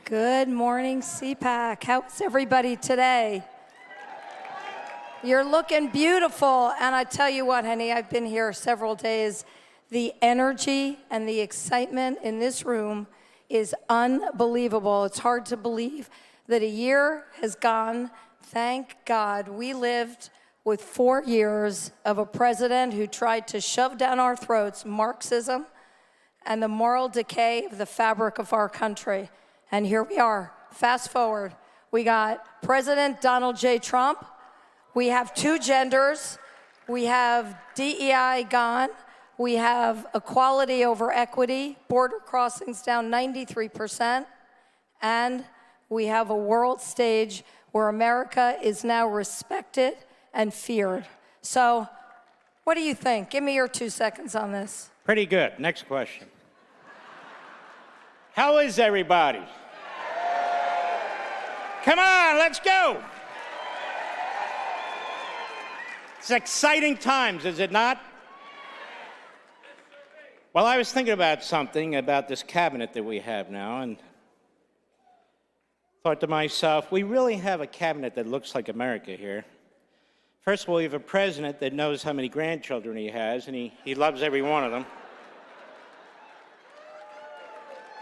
Good morning, CPAC. How's everybody today? You're looking beautiful. And I tell you what, honey, I've been here several days. The energy and the excitement in this room is unbelievable. It's hard to believe that a year has gone. Thank God we lived with 4 years of a president who tried to shove down our throats Marxism and the moral decay of the fabric of our country. And here we are. Fast forward. We got President Donald J. Trump. We have 2 genders. We have DEI gone. We have equality over equity, border crossings down 93%, and we have a world stage where America is now respected and feared. So, what do you think? Give me your 2 seconds on this. Pretty good. Next question. How is everybody? Come on, let's go. It's exciting times, is it not? Well, I was thinking about something about this cabinet that we have now, and thought to myself, we really have a cabinet that looks like America here. First of all, we have a president that knows how many grandchildren he has, and he loves every one of them.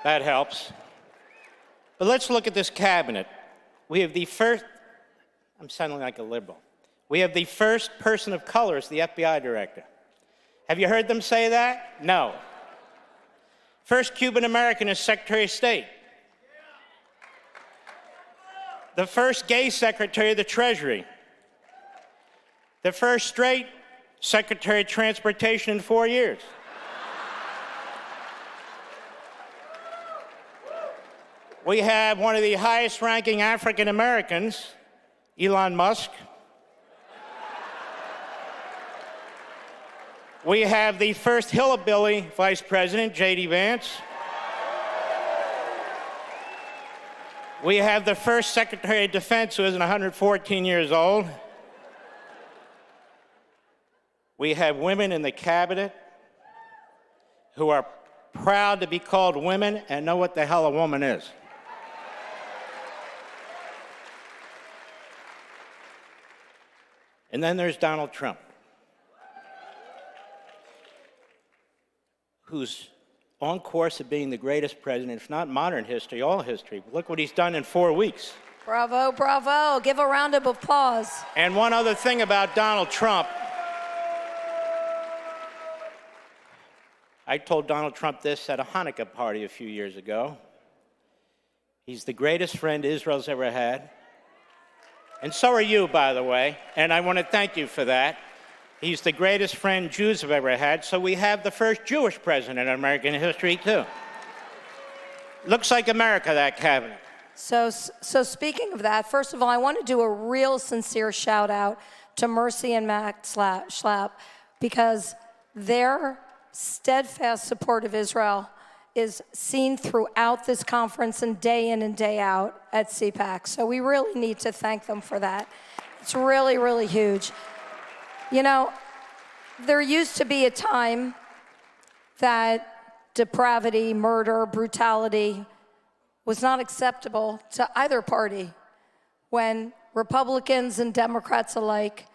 That helps. But let's look at this cabinet. We have the first, I'm sounding like a liberal. We have the first person of color as the FBI director. Have you heard them say that? No. First Cuban American as Secretary of State. The first gay Secretary of the Treasury. The first straight Secretary of Transportation in 4 years. We have one of the highest ranking African Americans, Elon Musk. We have the first hillbilly vice president, J.D. Vance. We have the first Secretary of Defense who isn't 114 years old. We have women in the cabinet who are proud to be called women and know what the hell a woman is. And then there's Donald Trump, who's on course of being the greatest president, if not modern history, all history. Look what he's done in 4 weeks. Bravo, bravo. Give a round of applause. And one other thing about Donald Trump. I told Donald Trump this at a Hanukkah party a few years ago. He's the greatest friend Israel's ever had. And so are you, by the way, and I want to thank you for that. He's the greatest friend Jews have ever had, so we have the first Jewish president in American history, too. Looks like America, that cabinet. So speaking of that, first of all, I want to do a real sincere shout out to Mercy and Matt Schlapp, because their steadfast support of Israel is seen throughout this conference and day in and day out at CPAC. So we really need to thank them for that. It's really, really huge. You know, there used to be a time that depravity, murder, brutality was not acceptable to either party, when Republicans and Democrats alike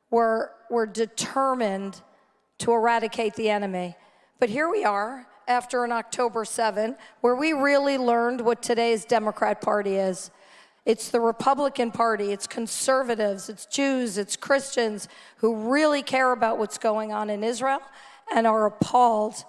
were determined to eradicate the enemy. But here we are, after an October 7, where we really learned what today's Democrat Party is. It's the Republican Party, it's conservatives, it's Jews, it's Christians who really care about what's going on in Israel and are appalled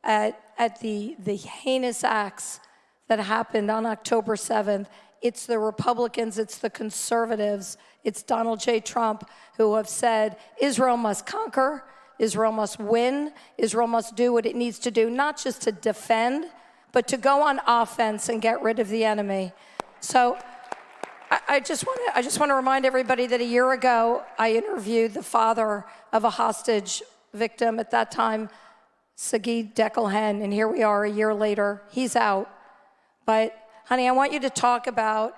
at the heinous acts that happened on October 7th. It's the Republicans, it's the conservatives, it's Donald J. Trump who have said Israel must conquer, Israel must win, Israel must do what it needs to do, not just to defend, but to go on offense and get rid of the enemy. So I just want to remind everybody that a year ago, I interviewed the father of a hostage victim at that time, Sagid Deckelhen, and here we are a year later. He's out. But, honey, I want you to talk about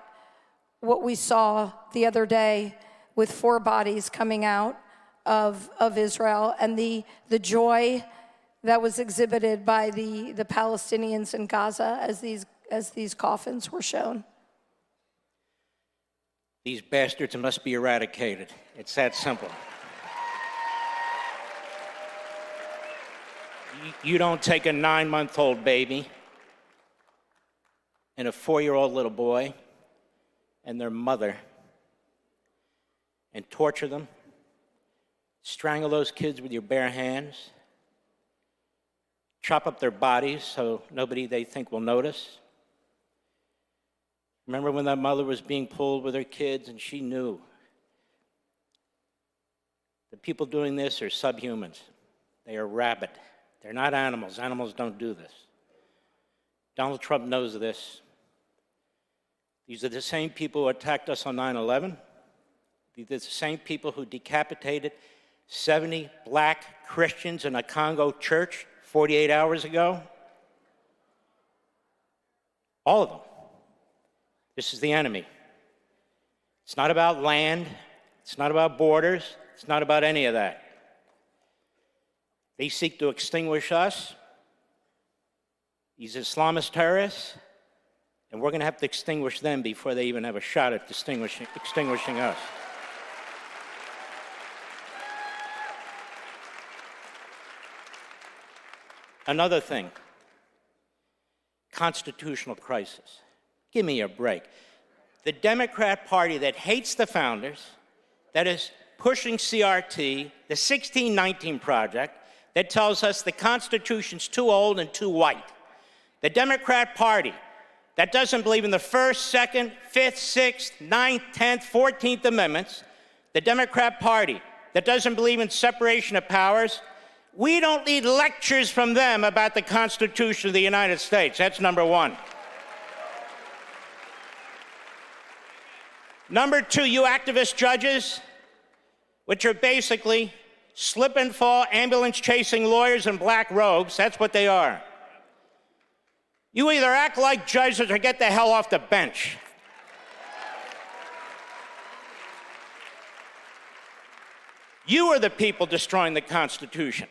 what we saw the other day with 4 bodies coming out of Israel and the joy that was exhibited by the Palestinians in Gaza as these coffins were shown. These bastards must be eradicated. It's that simple. You don't take a 9-month-old baby and a 4-year-old little boy and their mother and torture them, strangle those kids with your bare hands, chop up their bodies so nobody they think will notice. Remember when that mother was being pulled with her kids and she knew the people doing this are subhumans. They are rabid. They're not animals. Animals don't do this. Donald Trump knows this. These are the same people who attacked us on 9/11. These are the same people who decapitated 70 black Christians in a Congo church 48 hours ago. All of them. This is the enemy. It's not about land. It's not about borders. It's not about any of that. They seek to extinguish us, these Islamist terrorists, and we're going to have to extinguish them before they even have a shot at extinguishing us. Another thing, constitutional crisis. Give me a break. The Democrat Party that hates the founders, that is pushing CRT, the 1619 Project, that tells us the Constitution's too old and too white. The Democrat Party that doesn't believe in the First, Second, Fifth, Sixth, Ninth, 10th, 14th Amendments. The Democrat Party that doesn't believe in separation of powers. We don't need lectures from them about the Constitution of the United States. That's number one. Number two, you activist judges, which are basically slip and fall, ambulance-chasing lawyers in black robes. That's what they are. You either act like judges or get the hell off the bench. You are the people destroying the Constitution.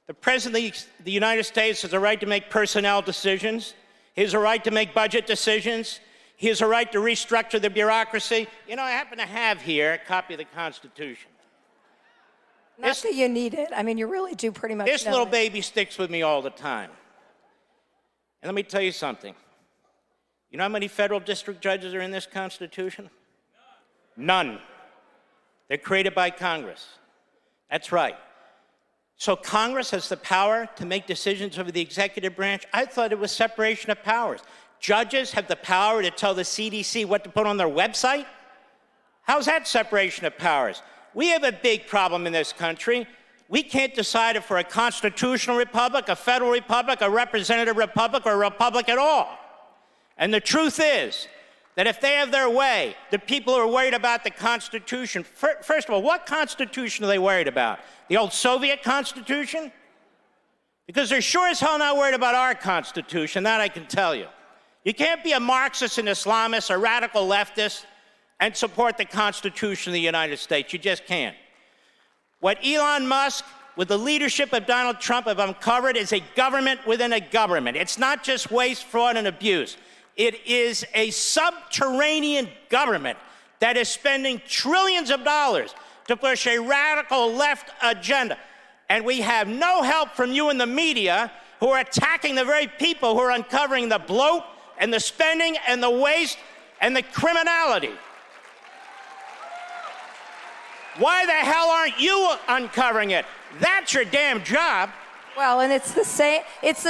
The President of the United States has a right to make personnel decisions. He has a right to make budget decisions. He has a right to restructure the bureaucracy. You know, I happen to have here a copy of the Constitution. Not that you need it. I mean, you really do pretty much This know little it. baby sticks with me all the time. And let me tell you something. You know how many federal district judges are in this Constitution? None. They're created by Congress. That's right. So Congress has the power to make decisions over the executive branch. I thought it was separation of powers. Judges have the power to tell the CDC what to put on their website? How's that separation of powers? We have a big problem in this country. We can't decide if we're a constitutional republic, a federal republic, a representative republic, or a republic at all. And the truth is that if they have their way, the people who are worried about the Constitution, first of all, what Constitution are they worried about? The old Soviet Constitution? Because they're sure as hell not worried about our Constitution, that I can tell you. You can't be a Marxist, an Islamist, a radical leftist, and support the Constitution of the United States. You just can't. What Elon Musk, with the leadership of Donald Trump, have uncovered is a government within a government. It's not just waste, fraud, and abuse. It is a subterranean government that is spending trillions of dollars to push a radical left agenda. And we have no help from you in the media who are attacking the very people who are uncovering the bloat and the spending and the waste and the criminality. Why the hell aren't you uncovering it? That's your damn job. Well, and it's the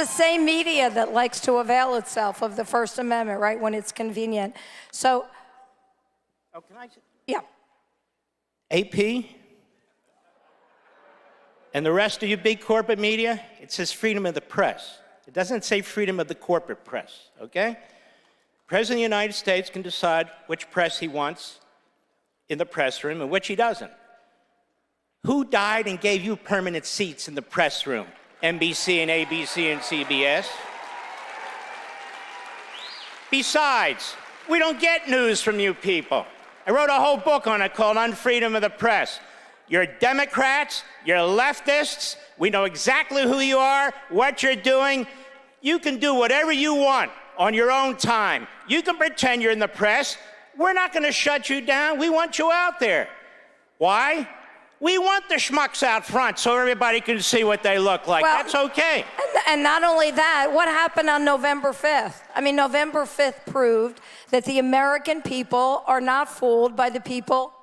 same media that likes to avail itself of the First Amendment, right, when it's convenient. So, oh, can I? Yeah. AP and the rest of you big corporate media, it says freedom of the press. It doesn't say freedom of the corporate press, okay? The President of the United States can decide which press he wants in the press room and which he doesn't. Who died and gave you permanent seats in the press room? NBC and ABC and CBS. Besides, we don't get news from you people. I wrote a whole book on it called Unfreedom of the Press. You're Democrats, you're leftists, we know exactly who you are, what you're doing. You can do whatever you want on your own time. You can pretend you're in the press. We're not going to shut you down. We want you out there. Why? We want the schmucks out front so everybody can see what they look like. Well, that's okay. And not only that, what happened on November 5th? I mean, November 5th proved that the American people are not fooled by the people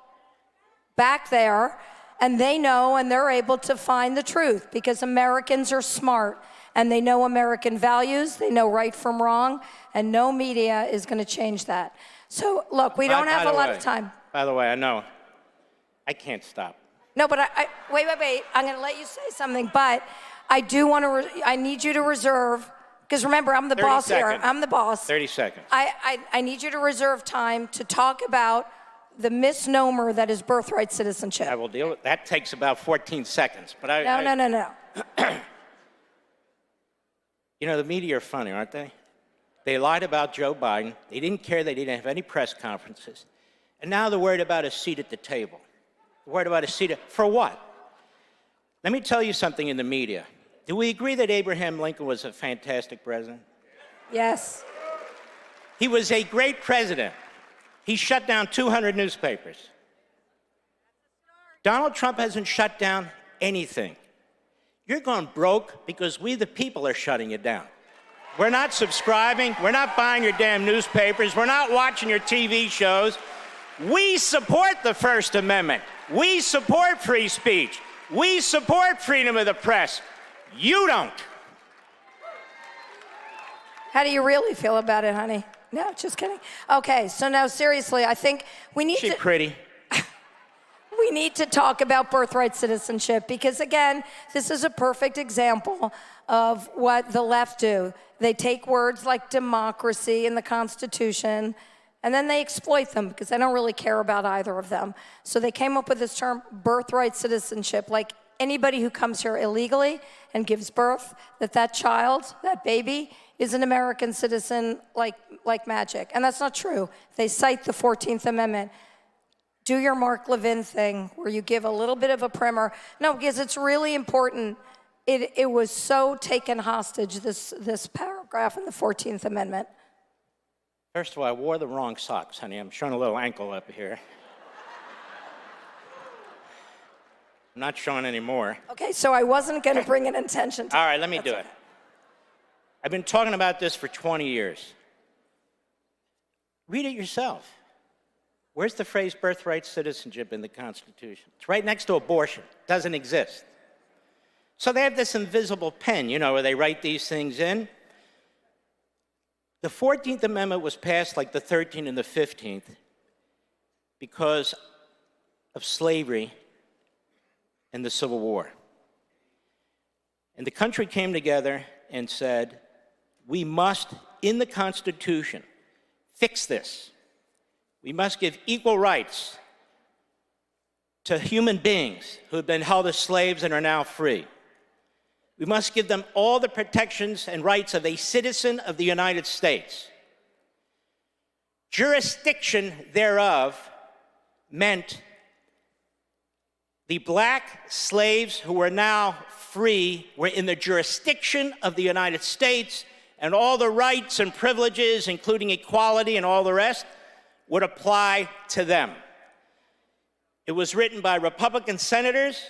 back there, and they know and they're able to find the truth because Americans are smart and they know American values, they know right from wrong, and no media is going to change that. So, look, we don't have a lot of time. By the way, I know I can't stop. No, but wait. I'm going to let you say something, but I do want to, I need you to reserve, because remember, I'm the 30 boss seconds. here. I'm the boss. 30 seconds. I need you to reserve time to talk about the misnomer that is birthright citizenship. I will deal with that. Takes about 14 seconds. But No. You know, the media are funny, aren't they? They lied about Joe Biden. They didn't care. They didn't have any press conferences. And now they're worried about a seat at the table. They're worried about a seat for what? Let me tell you something in the media. Do we agree that Abraham Lincoln was a fantastic president? Yes. He was a great president. He shut down 200 newspapers. Donald Trump hasn't shut down anything. You're going broke because we, the people, are shutting it down. We're not subscribing. We're not buying your damn newspapers. We're not watching your TV shows. We support the First Amendment. We support free speech. We support freedom of the press. You don't. How do you really feel about it, honey? No, just kidding. Okay, so now seriously, I think we need She's pretty. We need to talk about birthright citizenship because, again, this is a perfect example of what the left do. They take words like democracy and the Constitution, and then they exploit them because they don't really care about either of them. So they came up with this term, birthright citizenship, like anybody who comes here illegally and gives birth, that child, that baby, is an American citizen like magic. And that's not true. They cite the 14th Amendment. Do your Mark Levin thing where you give a little bit of a primer. No, because it's really important. It was so taken hostage, this paragraph in the 14th Amendment. First of all, I wore the wrong socks, honey. I'm showing a little ankle up here. I'm not showing any more. Okay, so I wasn't going to bring an intention to All right, let me do it. I've been talking about this for 20 years. Read it yourself. Where's the phrase birthright citizenship in the Constitution? It's right next to abortion. It doesn't exist. So they have this invisible pen, you know, where they write these things in. The 14th Amendment was passed like the 13th and the 15th because of slavery and the Civil War. And the country came together and said, we must, in the Constitution, fix this. We must give equal rights to human beings who have been held as slaves and are now free. We must give them all the protections and rights of a citizen of the United States. Jurisdiction thereof meant the black slaves who were now free were in the jurisdiction of the United States, and all the rights and privileges, including equality and all the rest, would apply to them. It was written by Republican senators.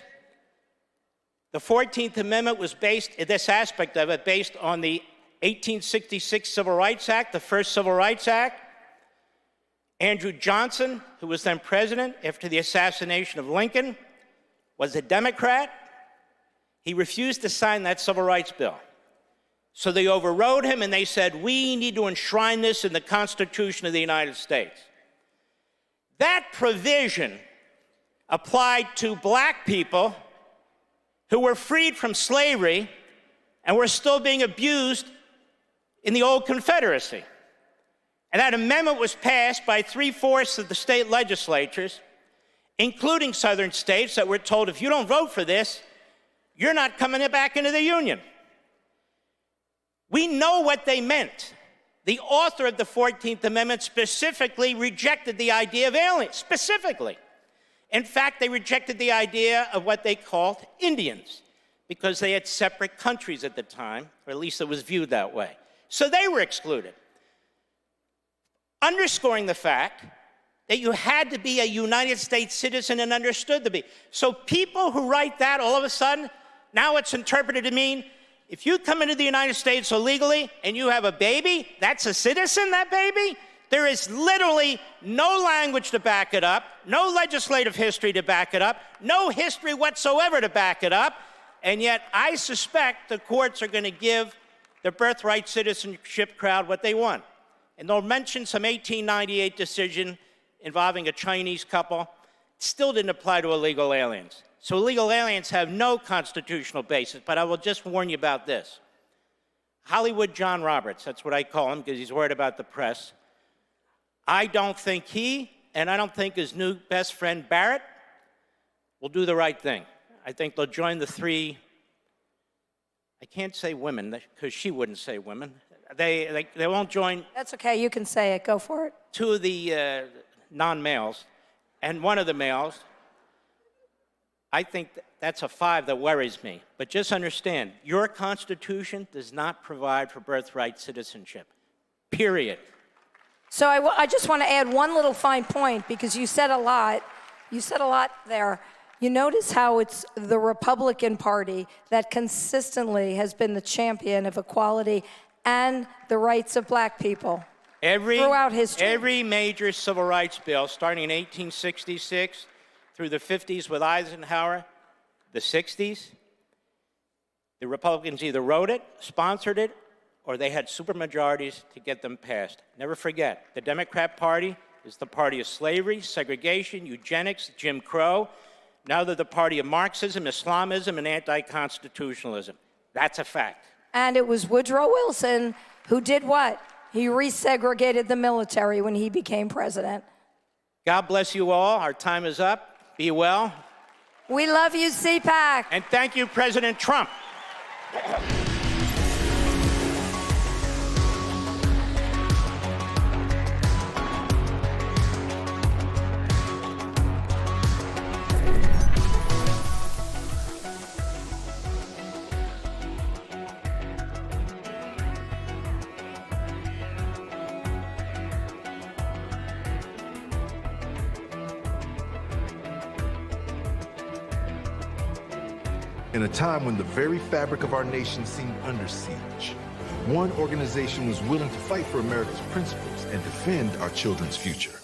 The 14th Amendment was based, this aspect of it, based on the 1866 Civil Rights Act, the first Civil Rights Act. Andrew Johnson, who was then president after the assassination of Lincoln, was a Democrat. He refused to sign that civil rights bill. So they overrode him and they said, we need to enshrine this in the Constitution of the United States. That provision applied to black people who were freed from slavery and were still being abused in the old Confederacy. And that amendment was passed by 3/4 of the state legislatures, including southern states that were told, if you don't vote for this, you're not coming back into the Union. We know what they meant. The author of the 14th Amendment specifically rejected the idea of aliens, specifically. In fact, they rejected the idea of what they called Indians because they had separate countries at the time, or at least it was viewed that way. So they were excluded, underscoring the fact that you had to be a United States citizen and understood to be. So people who write that, all of a sudden, now it's interpreted to mean if you come into the United States illegally and you have a baby, that's a citizen, that baby? There is literally no language to back it up, no legislative history to back it up, no history whatsoever to back it up, and yet I suspect the courts are going to give the birthright citizenship crowd what they want. And they'll mention some 1898 decision involving a Chinese couple. It still didn't apply to illegal aliens. So illegal aliens have no constitutional basis, but I will just warn you about this. Hollywood John Roberts, that's what I call him because he's worried about the press. I don't think he, and I don't think his new best friend Barrett, will do the right thing. I think they'll join the three, I can't say women, because she wouldn't say women. They won't join. That's okay, you can say it, go for it. Two of the non-males, and one of the males. I think that's a 5 that worries me. But just understand, your Constitution does not provide for birthright citizenship, period. So I just want to add one little fine point because you said a lot. You said a lot there. You notice how it's the Republican Party that consistently has been the champion of equality and the rights of black people throughout history. Every major civil rights bill, starting in 1866 through the 50s with Eisenhower, the 60s, the Republicans either wrote it, sponsored it, or they had supermajorities to get them passed. Never forget, the Democrat Party is the party of slavery, segregation, eugenics, Jim Crow. Now they're the party of Marxism, Islamism, and anti-constitutionalism. That's a fact. And it was Woodrow Wilson who did what? He resegregated the military when he became president. God bless you all. Our time is up. Be well. We love you, CPAC. And thank you, President Trump. In a time when the very fabric of our nation seemed under siege, one organization was willing to fight for America's principles and defend our children's future.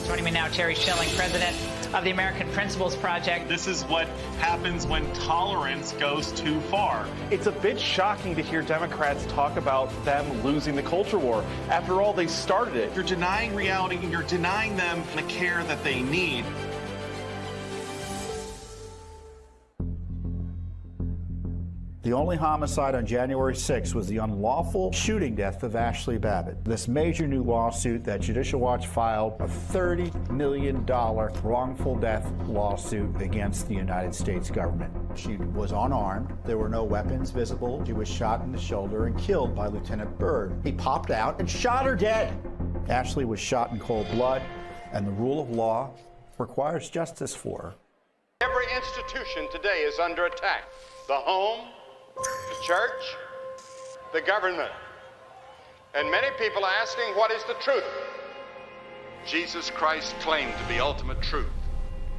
Joining me now, Terry Schilling, president of the American Principles Project. This is what happens when tolerance goes too far. It's a bit shocking to hear Democrats talk about them losing the culture war. After all, they started it. You're denying reality and you're denying them the care that they need. The only homicide on January 6th was the unlawful shooting death of Ashley Babbitt. This major new lawsuit that Judicial Watch filed, a $30 million wrongful death lawsuit against the United States government. She was unarmed. There were no weapons visible. She was shot in the shoulder and killed by Lieutenant Byrd. He popped out and shot her dead. Ashley was shot in cold blood, and the rule of law requires justice for her. Every institution today is under attack. The home, the church, the government. And many people are asking, what is the truth? Jesus Christ claimed to be ultimate truth.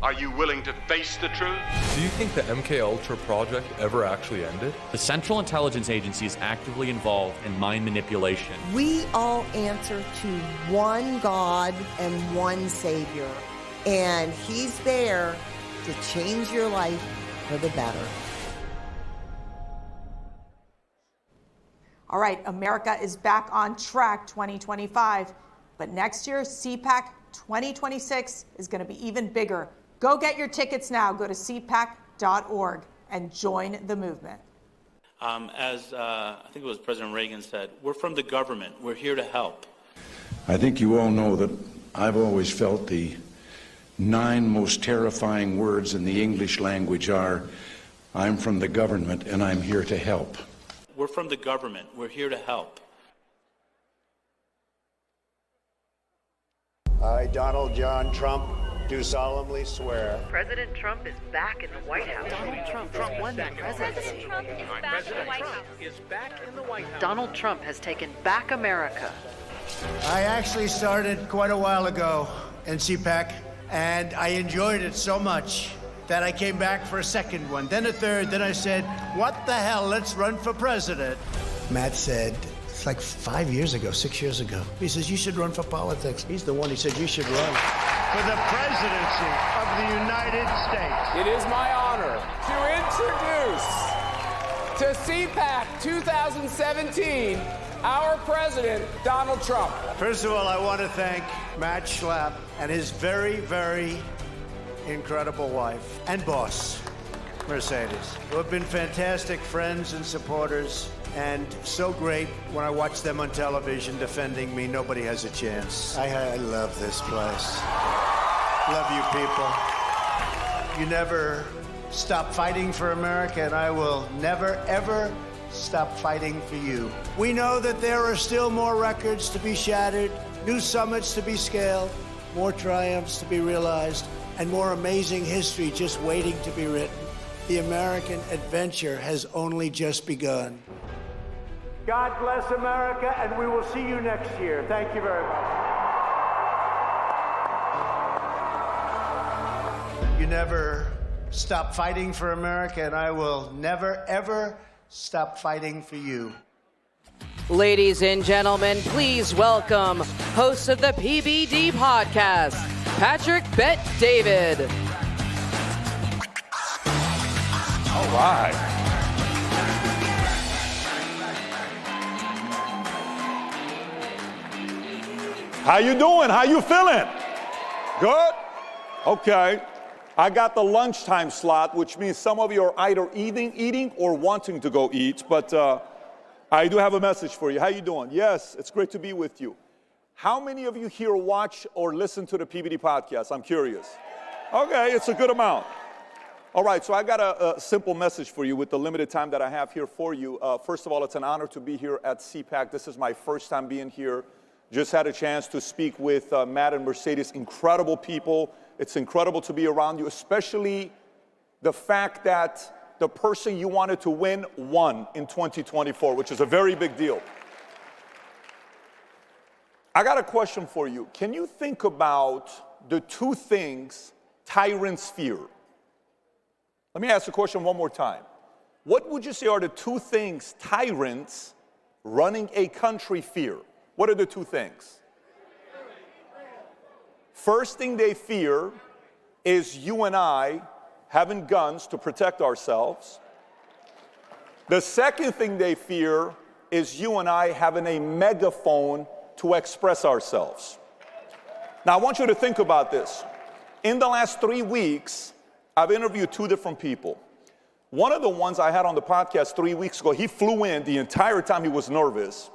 Are you willing to face the truth? Do you think the MKUltra project ever actually ended? The Central Intelligence Agency is actively involved in mind manipulation. We all answer to one God and one Savior, and He's there to change your life for the better. All right, America is back on track 2025, but next year, CPAC 2026 is going to be even bigger. Go get your tickets now. Go to cpac.org and join the movement. As I think it was President Reagan said, we're from the government. We're here to help. I think you all know that I've always felt the 9 most terrifying words in the English language are, I'm from the government and I'm here to help. We're from the government. We're here to help. I, Donald John Trump, do solemnly swear. President Trump is back in the White House. Donald Trump won the presidency. Donald Trump has taken back America. I actually started quite a while ago in CPAC, and I enjoyed it so much that I came back for a second one, then a third, then I said, what the hell, let's run for president. Matt said, it's like 5 years ago, 6 years ago. He says, you should run for politics. He's the one who said, you should run. For the presidency of the United States. It is my honor to introduce to CPAC 2017 our president, Donald Trump. First of all, I want to thank Matt Schlapp and his very, very incredible wife and boss, Mercedes, who have been fantastic friends and supporters, and so great when I watch them on television defending me. Nobody has a chance. I love this place. Love you people. You never stop fighting for America, and I will never, ever stop fighting for you. We know that there are still more records to be shattered, new summits to be scaled, more triumphs to be realized, and more amazing history just waiting to be written. The American adventure has only just begun. God bless America, and we will see you next year. Thank you very much. You never stop fighting for America, and I will never, ever stop fighting for you. Ladies and gentlemen, please welcome host of the PBD podcast, Patrick Bet David. All right. How you doing? How you feeling? Good? Okay. I got the lunchtime slot, which means some of you are either eating or wanting to go eat, but I do have a message for you. How you doing? Yes, it's great to be with you. How many of you here watch or listen to the PBD podcast? I'm curious. Okay, it's a good amount. All right, so I got a simple message for you with the limited time that I have here for you. First of all, it's an honor to be here at CPAC. This is my first time being here. Just had a chance to speak with Matt and Mercedes, incredible people. It's incredible to be around you, especially the fact that the person you wanted to win won in 2024, which is a very big deal. I got a question for you. Can you think about the two things tyrants fear? Let me ask the question one more time. What would you say are the two things tyrants running a country fear? What are the two things? First thing they fear is you and I having guns to protect ourselves. The second thing they fear is you and I having a megaphone to express ourselves. Now, I want you to think about this. In the last 3 weeks, I've interviewed two different people. One of the ones I had on the podcast 3 weeks ago, he flew in the entire time he was nervous.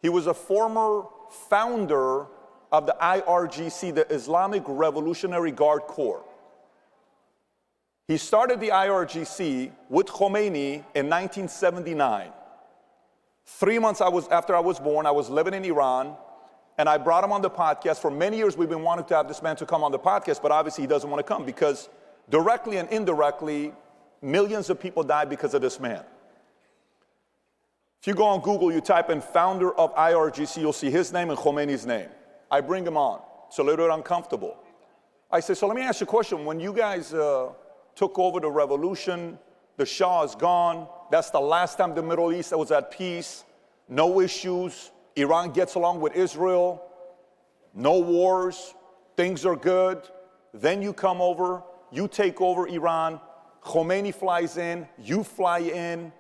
He was a former founder of the IRGC, the Islamic Revolutionary Guard Corps. He started the IRGC with Khomeini in 1979. 3 months after I was born, I was living in Iran, and I brought him on the podcast. For many years, we've been wanting to have this man to come on the podcast, but obviously he doesn't want to come because directly and indirectly, millions of people died because of this man. If you go on Google, you type in founder of IRGC, you'll see his name and Khomeini's name. I bring him on. It's a little uncomfortable. I say, so let me ask you a question. When you guys took over the revolution, the Shah is gone. That's the last time the Middle East was at peace. No issues. Iran gets along with Israel. No wars. Things are good. Then you come over. You take over Iran. Khomeini flies in. You fly in.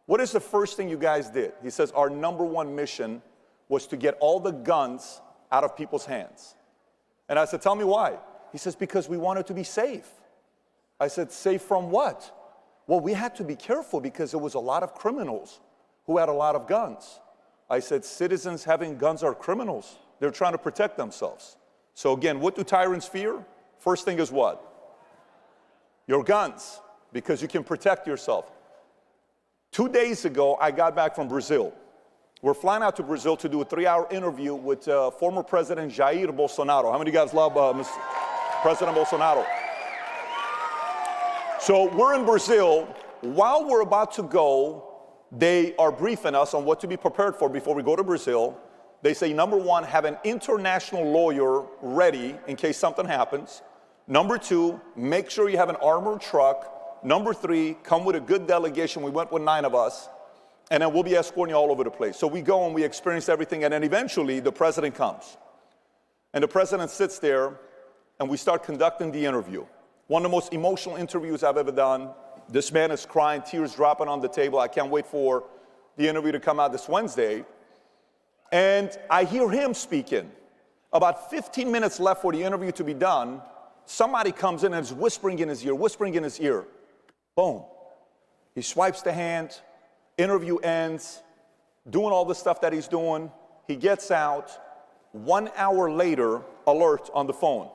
What is the first thing you guys did? He says, our number one mission was to get all the guns out of people's hands. And I said, tell me why. He says, because we wanted to be safe. I said, safe from what? Well, we had to be careful because there was a lot of criminals who had a lot of guns. I said, citizens having guns are criminals. They're trying to protect themselves. So again, what do tyrants fear? First thing is what? Your guns, because you can protect yourself. 2 days ago, I got back from Brazil. We're flying out to Brazil to do a 3-hour interview with former President Jair Bolsonaro. How many of you guys love President Bolsonaro? So we're in Brazil. While we're about to go, they are briefing us on what to be prepared for before we go to Brazil. They say, number one, have an international lawyer ready in case something happens. Number two, make sure you have an armored truck. Number three, come with a good delegation. We went with 9 of us. And then we'll be escorting you all over the place. So we go and we experience everything, and then eventually the president comes. And the president sits there, and we start conducting the interview. One of the most emotional interviews I've ever done. This man is crying, tears dropping on the table. I can't wait for the interview to come out this Wednesday. And I hear him speaking. About 15 minutes left for the interview to be done, Somebody comes in and is whispering in his ear, whispering in his ear. Boom. He swipes the hand, interview ends, doing all the stuff that he's doing. He gets out. 1 hour later, alert on the phone.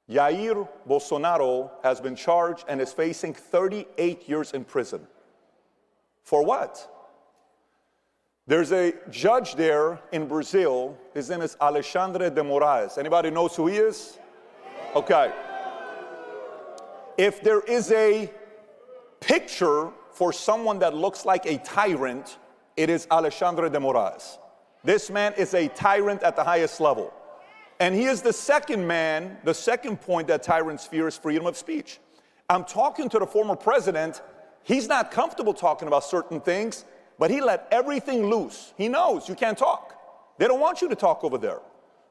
Jair Bolsonaro has been charged and is facing 38 years in prison. For what? There's a judge there in Brazil. His name is Alexandre de Moraes. Anybody knows who he is? Okay. If there is a picture for someone that looks like a tyrant, it is Alexandre de Moraes. This man is a tyrant at the highest level. And he is the second man, the second point that tyrants fear is freedom of speech. I'm talking to the former president. He's not comfortable talking about certain things, but he let everything loose. He knows you can't talk. They don't want you to talk over there.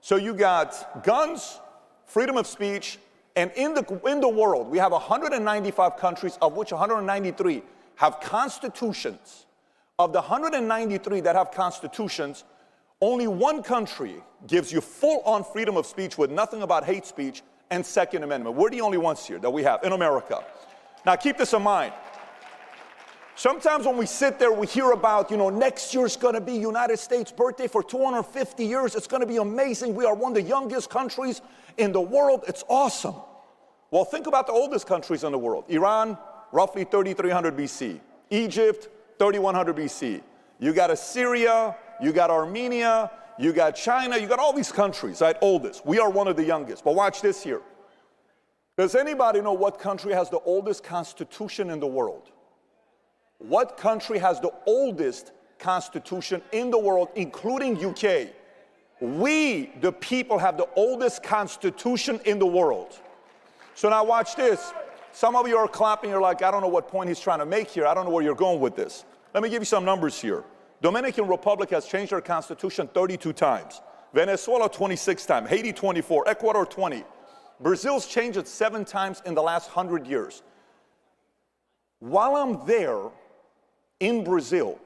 So you got guns, freedom of speech, and in the world, we have 195 countries, of which 193 have constitutions. Of the 193 that have constitutions, only one country gives you full-on freedom of speech with nothing about hate speech and Second Amendment. We're the only ones here that we have in America. Now keep this in mind. Sometimes when we sit there, we hear about, next year's going to be United States birthday for 250 years. It's going to be amazing. We are one of the youngest countries in the world. It's awesome. Well, think about the oldest countries in the world. Iran, roughly 3300 BC. Egypt, 3100 BC. You got Assyria, you got Armenia, you got China, you got all these countries, right? Oldest. We are one of the youngest. But watch this here. Does anybody know what country has the oldest constitution in the world? What country has the oldest constitution in the world, including UK? We, the people, have the oldest constitution in the world. So now watch this. Some of you are clapping. You're like, I don't know what point he's trying to make here. I don't know where you're going with this. Let me give you some numbers here. Dominican Republic has changed their constitution 32 times. Venezuela 26 times. Haiti 24. Ecuador 20. Brazil's changed it 7 times in the last 100 years. While I'm there, in Brazil,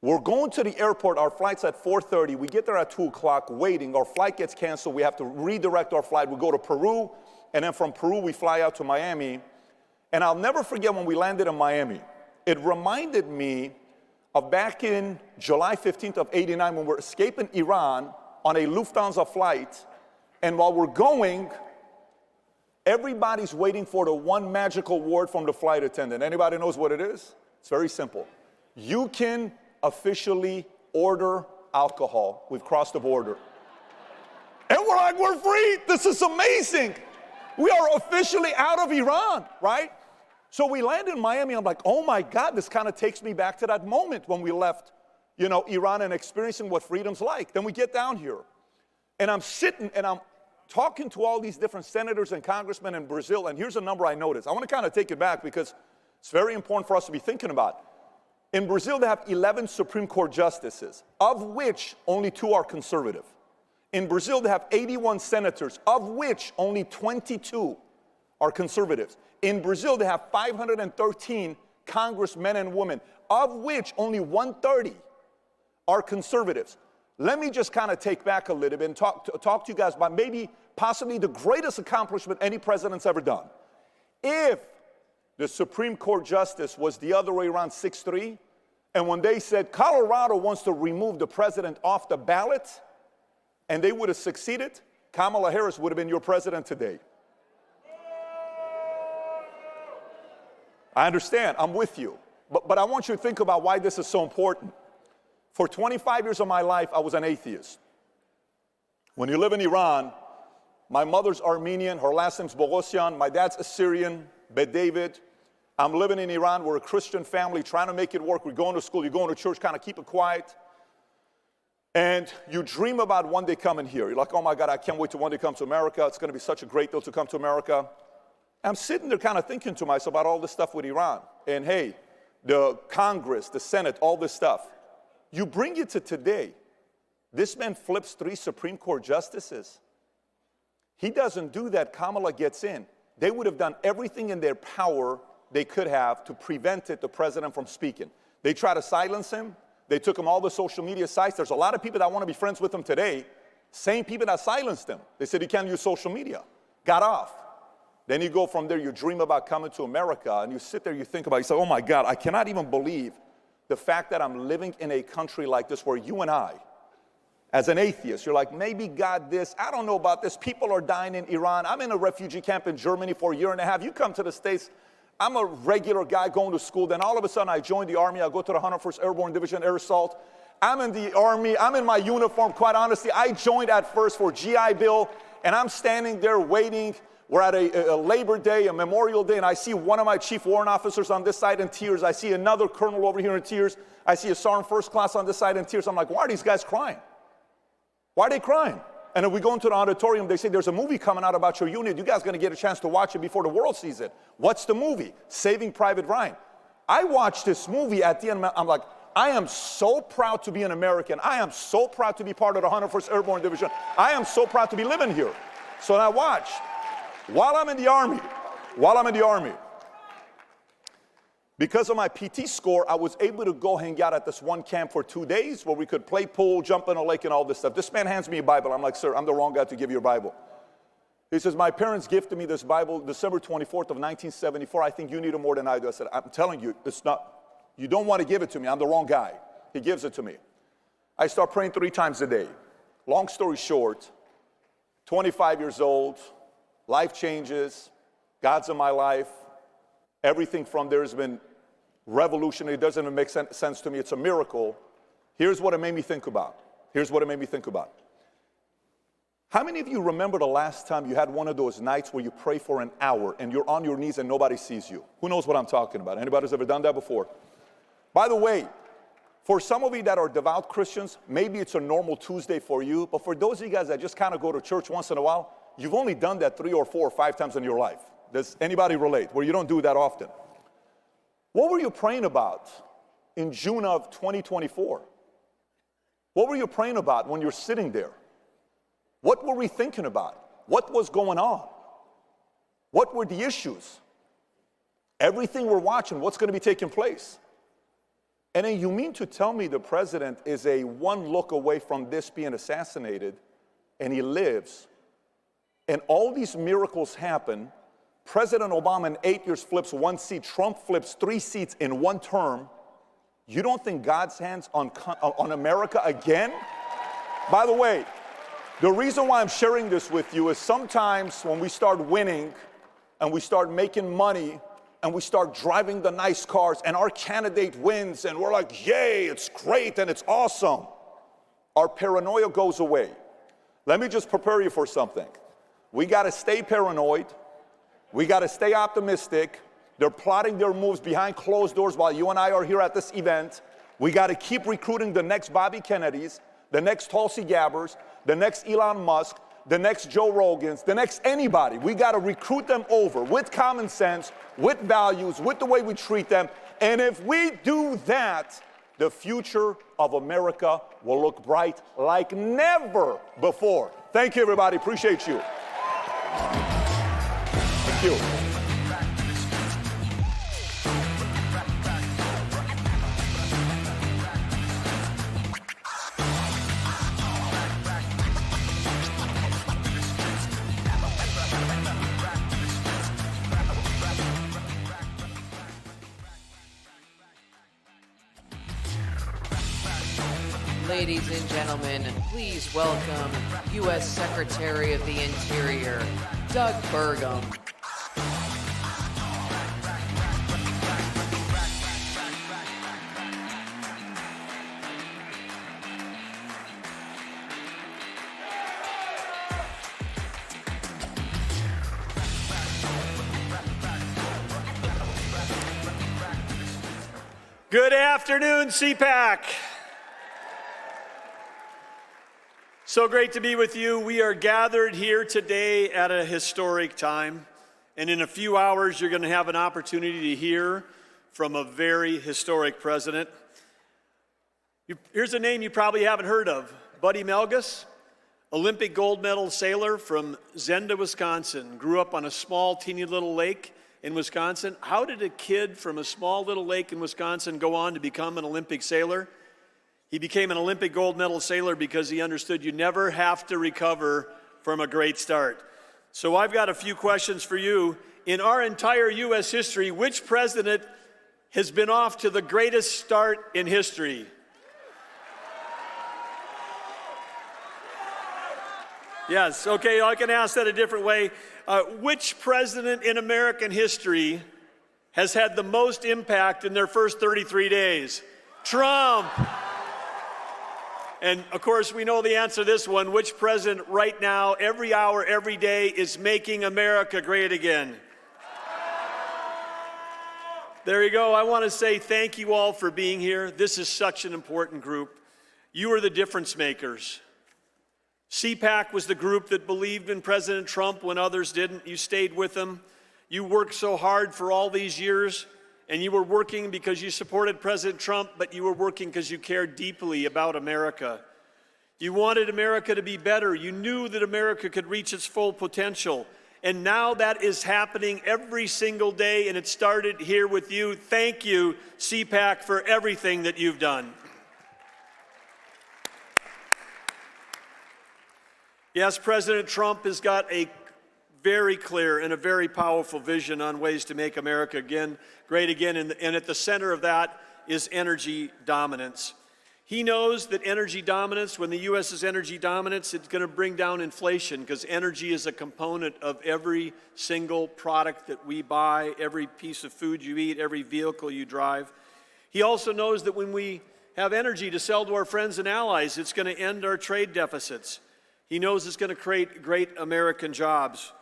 we're going to the airport. Our flight's at 4:30. We get there at 2 o'clock waiting. Our flight gets canceled. We have to redirect our flight. We go to Peru, and then from Peru, we fly out to Miami. And I'll never forget when we landed in Miami. It reminded me of back in July 15th of '89 when we're escaping Iran on a Lufthansa flight. And while we're going, everybody's waiting for the one magical word from the flight attendant. Anybody knows what it is? It's very simple. You can officially order alcohol. We've crossed the border. And we're like, we're free. This is amazing. We are officially out of Iran, right? So we landed in Miami. I'm like, oh my God, this kind of takes me back to that moment when we left, Iran and experiencing what freedom's like. Then we get down here. And I'm sitting and I'm talking to all these different senators and congressmen in Brazil. And here's a number I noticed. I want to kind of take it back because it's very important for us to be thinking about. In Brazil, they have 11 Supreme Court justices, of which only 2 are conservative. In Brazil, they have 81 senators, of which only 22 are conservatives. In Brazil, they have 513 congressmen and women, of which only 130 are conservatives. Let me just kind of take back a little bit and talk to you guys about maybe possibly the greatest accomplishment any president's ever done. If the Supreme Court justice was the other way around, 6-3, and when they said Colorado wants to remove the president off the ballot, and they would have succeeded, Kamala Harris would have been your president today. I understand, I'm with you. But I want you to think about why this is so important. For 25 years of my life, I was an atheist. When you live in Iran, my mother's Armenian, her last name's Bogosian, my dad's Assyrian, Bet David. I'm living in Iran, we're a Christian family, trying to make it work. We're going to school, you're going to church, kind of keep it quiet. And you dream about one day coming here. You're like, oh my God, I can't wait to one day come to America. It's going to be such a great deal to come to America. I'm sitting there kind of thinking to myself about all this stuff with Iran. And hey, the Congress, the Senate, all this stuff. You bring it to today. This man flips 3 Supreme Court justices. He doesn't do that. Kamala gets in. They would have done everything in their power they could have to prevent the president from speaking. They try to silence him. They took him all the social media sites. There's a lot of people that want to be friends with him today. Same people that silenced him. They said, you can't use social media. Got off. Then you go from there, you dream about coming to America, and you sit there, you think about it, you say, oh my God, I cannot even believe the fact that I'm living in a country like this where you and I, as an atheist, you're like, maybe God this, I don't know about this. People are dying in Iran. I'm in a refugee camp in Germany for a year and a half. You come to the States, I'm a regular guy going to school. Then all of a sudden I join the Army. I go to the 101st Airborne Division Air Assault. I'm in the Army. I'm in my uniform. Quite honestly, I joined at first for GI Bill, and I'm standing there waiting. We're at a Labor Day, a Memorial Day, and I see one of my chief warrant officers on this side in tears. I see another colonel over here in tears. I see a sergeant first class on this side in tears. I'm like, why are these guys crying? Why are they crying? And then we go into the auditorium, they say, there's a movie coming out about your unit. You guys are going to get a chance to watch it before the world sees it. What's the movie? Saving Private Ryan. I watched this movie at the end. I'm like, I am so proud to be an American. I am so proud to be part of the 101st Airborne Division. I am so proud to be living here. So now watch. While I'm in the Army, because of my PT score, I was able to go hang out at this one camp for 2 days where we could play pool, jump in a lake, and all this stuff. This man hands me a Bible. I'm like, sir, I'm the wrong guy to give you a Bible. He says, my parents gifted me this Bible December 24th of 1974. I think you need it more than I do. I said, I'm telling you, it's not, you don't want to give it to me. I'm the wrong guy. He gives it to me. I start praying 3 times a day. Long story short, 25 years old, life changes, God's in my life. Everything from there has been revolutionary. It doesn't even make sense to me. It's a miracle. Here's what it made me think about. How many of you remember the last time you had one of those nights where you pray for an hour and you're on your knees and nobody sees you? Who knows what I'm talking about? Anybody's ever done that before? By the way, for some of you that are devout Christians, maybe it's a normal Tuesday for you, but for those of you guys that just kind of go to church once in a while, you've only done that 3 or 4 or 5 times in your life. Does anybody relate where you don't do that often? What were you praying about in June of 2024? What were you praying about when you're sitting there? What were we thinking about? What was going on? What were the issues? Everything we're watching, what's going to be taking place? And then you mean to tell me the president is a one look away from this being assassinated, and he lives, and all these miracles happen. President Obama in 8 years flips 1 seat. Trump flips 3 seats in 1 term. You don't think God's hands on America again? By the way, the reason why I'm sharing this with you is sometimes when we start winning and we start making money and we start driving the nice cars and our candidate wins and we're like, yay, it's great and it's awesome, our paranoia goes away. Let me just prepare you for something. We got to stay paranoid. We got to stay optimistic. They're plotting their moves behind closed doors while you and I are here at this event. We got to keep recruiting the next Bobby Kennedys, the next Tulsi Gabbers, the next Elon Musk, the next Joe Rogans, the next anybody. We got to recruit them over with common sense, with values, with the way we treat them. And if we do that, the future of America will look bright like never before. Thank you, everybody. Appreciate you. Thank you. Ladies and gentlemen, please welcome U.S. Secretary of the Interior, Doug Burgum. Good afternoon, CPAC. So great to be with you. We are gathered here today at a historic time, and in a few hours you're going to have an opportunity to hear from a very historic president. Here's a name you probably haven't heard of, Buddy Melgus, Olympic gold medal sailor from Zenda, Wisconsin, grew up on a small, teeny little lake in Wisconsin. How did a kid from a small little lake in Wisconsin go on to become an Olympic sailor? He became an Olympic gold medal sailor because he understood you never have to recover from a great start. So I've got a few questions for you. In our entire U.S. history, which president has been off to the greatest start in history? Yes, okay, I can ask that a different way. Which president in American history has had the most impact in their first 33 days? Trump. And of course, we know the answer to this one. Which president right now, every hour, every day, is making America great again? There you go. I want to say thank you all for being here. This is such an important group. You are the difference makers. CPAC was the group that believed in President Trump when others didn't. You stayed with him. You worked so hard for all these years, and you were working because you supported President Trump, but you were working because you cared deeply about America. You wanted America to be better. You knew that America could reach its full potential. And now that is happening every single day, and it started here with you. Thank you, CPAC, for everything that you've done. Yes, President Trump has got a very clear and a very powerful vision on ways to make America great again, and at the center of that is energy dominance. He knows that energy dominance, when the U.S. is energy dominance, it's going to bring down inflation because energy is a component of every single product that we buy, every piece of food you eat, every vehicle you drive. He also knows that when we have energy to sell to our friends and allies, it's going to end our trade deficits. He knows it's going to create great American jobs.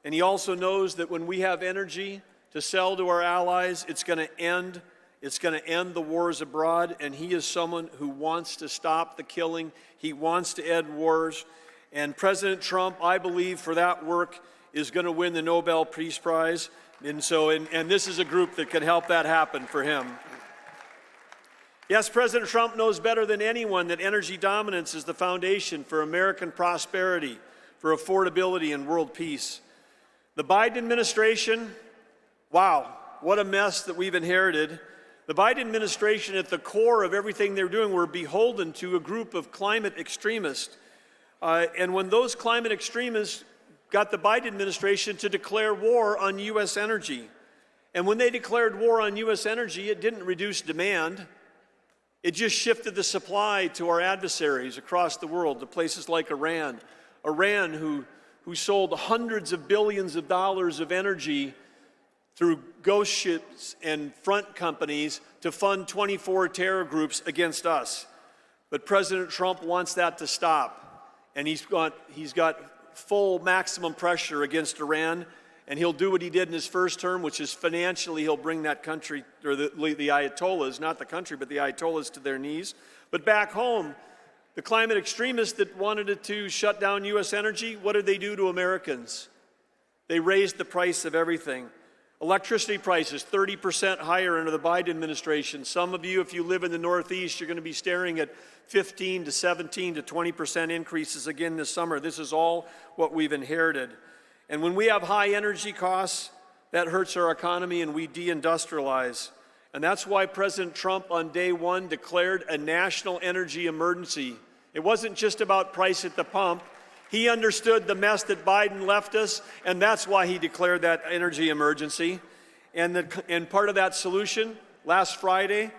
And he also knows that when we have energy to sell to our allies, it's going to end the wars abroad, and he is someone who wants to stop the killing. He wants to end wars. And President Trump, I believe, for that work, is going to win the Nobel Peace Prize. And this is a group that can help that happen for him. Yes, President Trump knows better than anyone that energy dominance is the foundation for American prosperity, for affordability, and world peace. The Biden administration, wow, what a mess that we've inherited. The Biden administration, at the core of everything they're doing, were beholden to a group of climate extremists. And when those climate extremists got the Biden administration to declare war on U.S. energy, and when they declared war on U.S. energy, it didn't reduce demand. It just shifted the supply to our adversaries across the world, to places like Iran. Iran, who sold hundreds of billions of dollars of energy through ghost ships and front companies to fund 24 terror groups against us. But President Trump wants that to stop. And he's got full maximum pressure against Iran, and he'll do what he did in his first term, which is financially he'll bring that country, or the Ayatollahs, not the country, but the Ayatollahs to their knees. But back home, the climate extremists that wanted it to shut down U.S. energy, what did they do to Americans? They raised the price of everything. Electricity prices 30% higher under the Biden administration. Some of you, if you live in the Northeast, you're going to be staring at 15 to 17 to 20% increases again this summer. This is all what we've inherited. And when we have high energy costs, that hurts our economy and we deindustrialize. And that's why President Trump on day one declared a national energy emergency. It wasn't just about price at the pump. He understood the mess that Biden left us, and that's why he declared that energy emergency. And part of that solution, last Friday,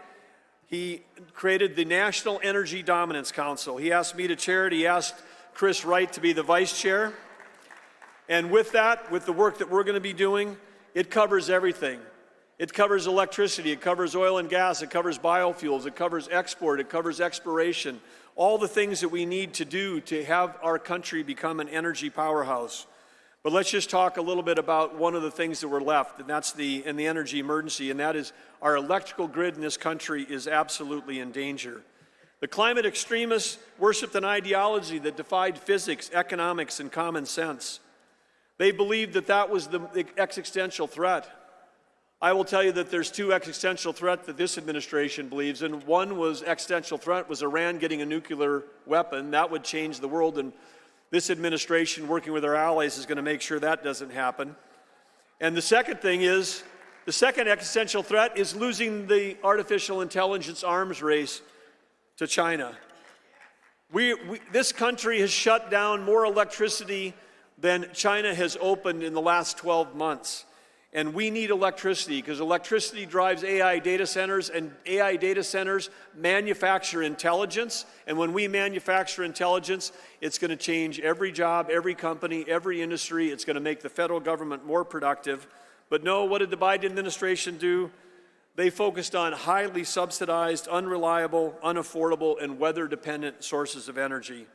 he created the National Energy Dominance Council. He asked me to chair it. He asked Chris Wright to be the vice chair. And with that, with the work that we're going to be doing, it covers everything. It covers electricity, it covers oil and gas, it covers biofuels, it covers export, it covers exploration, all the things that we need to do to have our country become an energy powerhouse. But let's just talk a little bit about one of the things that were left, and that's the energy emergency, and that is our electrical grid in this country is absolutely in danger. The climate extremists worshiped an ideology that defied physics, economics, and common sense. They believed that that was the existential threat. I will tell you that there's two existential threats that this administration believes in. One was existential threat was Iran getting a nuclear weapon. That would change the world, and this administration, working with our allies, is going to make sure that doesn't happen. And the second existential threat is losing the artificial intelligence arms race to China. This country has shut down more electricity than China has opened in the last 12 months. And we need electricity because electricity drives AI data centers, and AI data centers manufacture intelligence. And when we manufacture intelligence, it's going to change every job, every company, every industry. It's going to make the federal government more productive. But no, what did the Biden administration do? They focused on highly subsidized, unreliable, unaffordable, and weather-dependent sources of energy.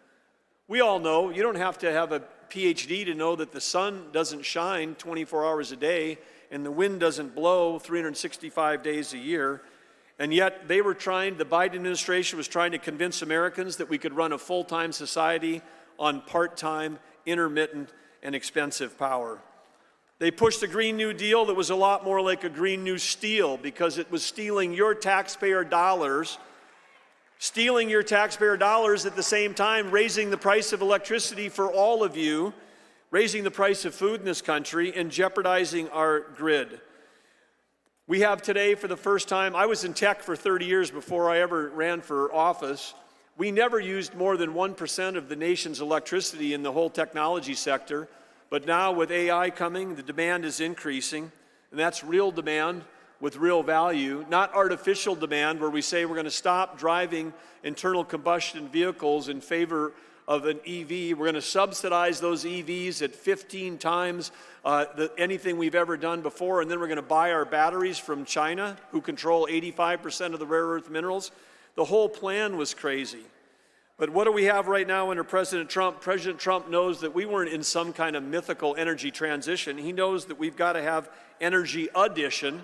We all know, you don't have to have a PhD to know that the sun doesn't shine 24 hours a day and the wind doesn't blow 365 days a year. And yet the Biden administration was trying to convince Americans that we could run a full-time society on part-time, intermittent, and expensive power. They pushed a Green New Deal that was a lot more like a Green New Steel because it was stealing your taxpayer dollars at the same time raising the price of electricity for all of you, raising the price of food in this country, and jeopardizing our grid. We have today, for the first time, I was in tech for 30 years before I ever ran for office. We never used more than 1% of the nation's electricity in the whole technology sector. But now with AI coming, the demand is increasing, and that's real demand with real value, not artificial demand where we say we're going to stop driving internal combustion vehicles in favor of an EV. We're going to subsidize those EVs at 15 times anything we've ever done before, and then we're going to buy our batteries from China, who control 85% of the rare earth minerals. The whole plan was crazy. But what do we have right now under President Trump? President Trump knows that we weren't in some kind of mythical energy transition. He knows that we've got to have energy addition.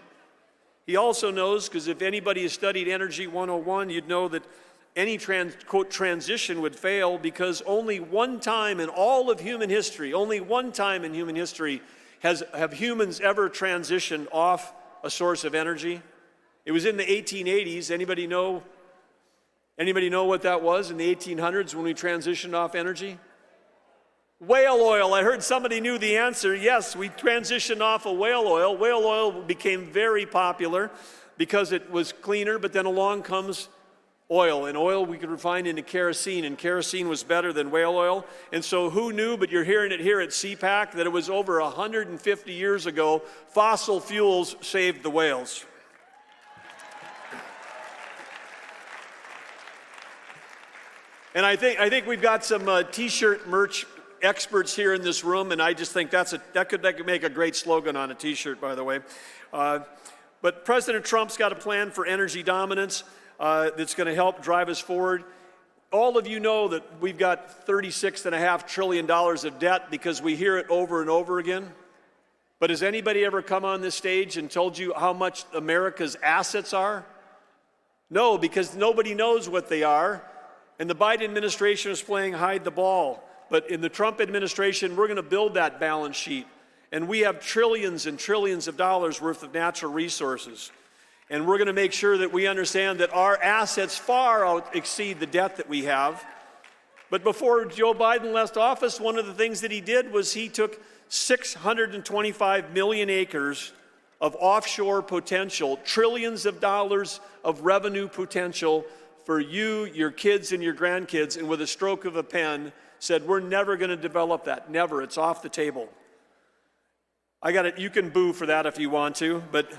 He also knows, because if anybody has studied Energy 101, you'd know that any quote, transition would fail because only one time in all of human history, have humans ever transitioned off a source of energy. It was in the 1880s. Anybody know what that was in the 1800s when we transitioned off energy? Whale oil. I heard somebody knew the answer. Yes, we transitioned off of whale oil. Whale oil became very popular because it was cleaner, but then along comes oil. And oil we could refine into kerosene, and kerosene was better than whale oil. And so who knew, but you're hearing it here at CPAC, that it was over 150 years ago, fossil fuels saved the whales. And I think we've got some T-shirt merch experts here in this room, and I just think that could make a great slogan on a T-shirt, by the way. But President Trump's got a plan for energy dominance that's going to help drive us forward. All of you know that we've got $36.5 trillion of debt because we hear it over and over again. But has anybody ever come on this stage and told you how much America's assets are? No, because nobody knows what they are. And the Biden administration is playing hide the ball. But in the Trump administration, we're going to build that balance sheet. And we have trillions and trillions of dollars worth of natural resources. And we're going to make sure that we understand that our assets far exceed the debt that we have. But before Joe Biden left office, one of the things that he did was he took 625 million acres of offshore potential, trillions of dollars of revenue potential for you, your kids, and your grandkids, and with a stroke of a pen said, we're never going to develop that. Never. It's off the table. I got it. You can boo for that if you want to, but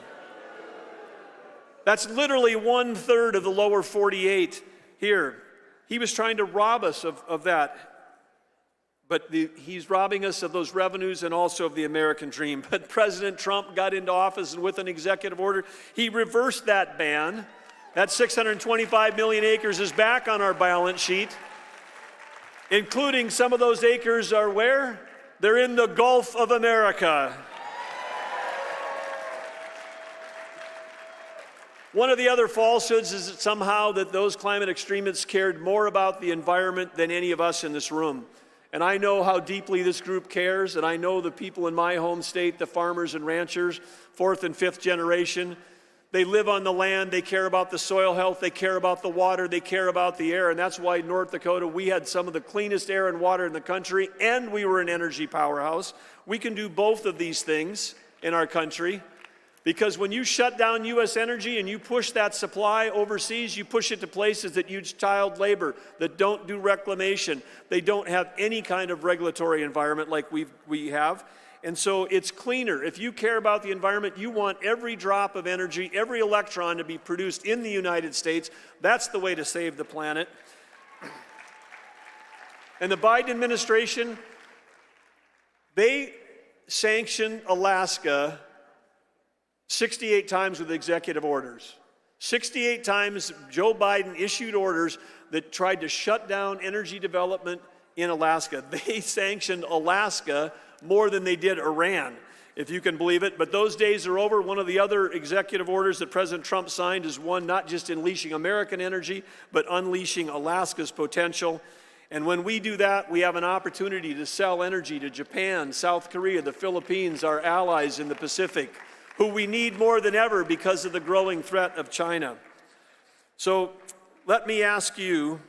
that's literally 1/3 of the lower 48 here. He was trying to rob us of that. But he's robbing us of those revenues and also of the American dream. But President Trump got into office, and with an executive order, he reversed that ban. That 625 million acres is back on our balance sheet, including some of those acres are where? They're in the Gulf of America. One of the other falsehoods is that somehow that those climate extremists cared more about the environment than any of us in this room. And I know how deeply this group cares, and I know the people in my home state, the farmers and ranchers, 4th and 5th generation, they live on the land, they care about the soil health, they care about the water, they care about the air, and that's why in North Dakota we had some of the cleanest air and water in the country, and we were an energy powerhouse. We can do both of these things in our country. Because when you shut down U.S. energy and you push that supply overseas, you push it to places that use child labor, that don't do reclamation. They don't have any kind of regulatory environment like we have. And so it's cleaner. If you care about the environment, you want every drop of energy, every electron to be produced in the United States. That's the way to save the planet. And the Biden administration, they sanctioned Alaska 68 times with executive orders. 68 times Joe Biden issued orders that tried to shut down energy development in Alaska. They sanctioned Alaska more than they did Iran, if you can believe it. But those days are over. One of the other executive orders that President Trump signed is one not just unleashing American energy, but unleashing Alaska's potential. And when we do that, we have an opportunity to sell energy to Japan, South Korea, the Philippines, our allies in the Pacific, who we need more than ever because of the growing threat of China. So let me ask you,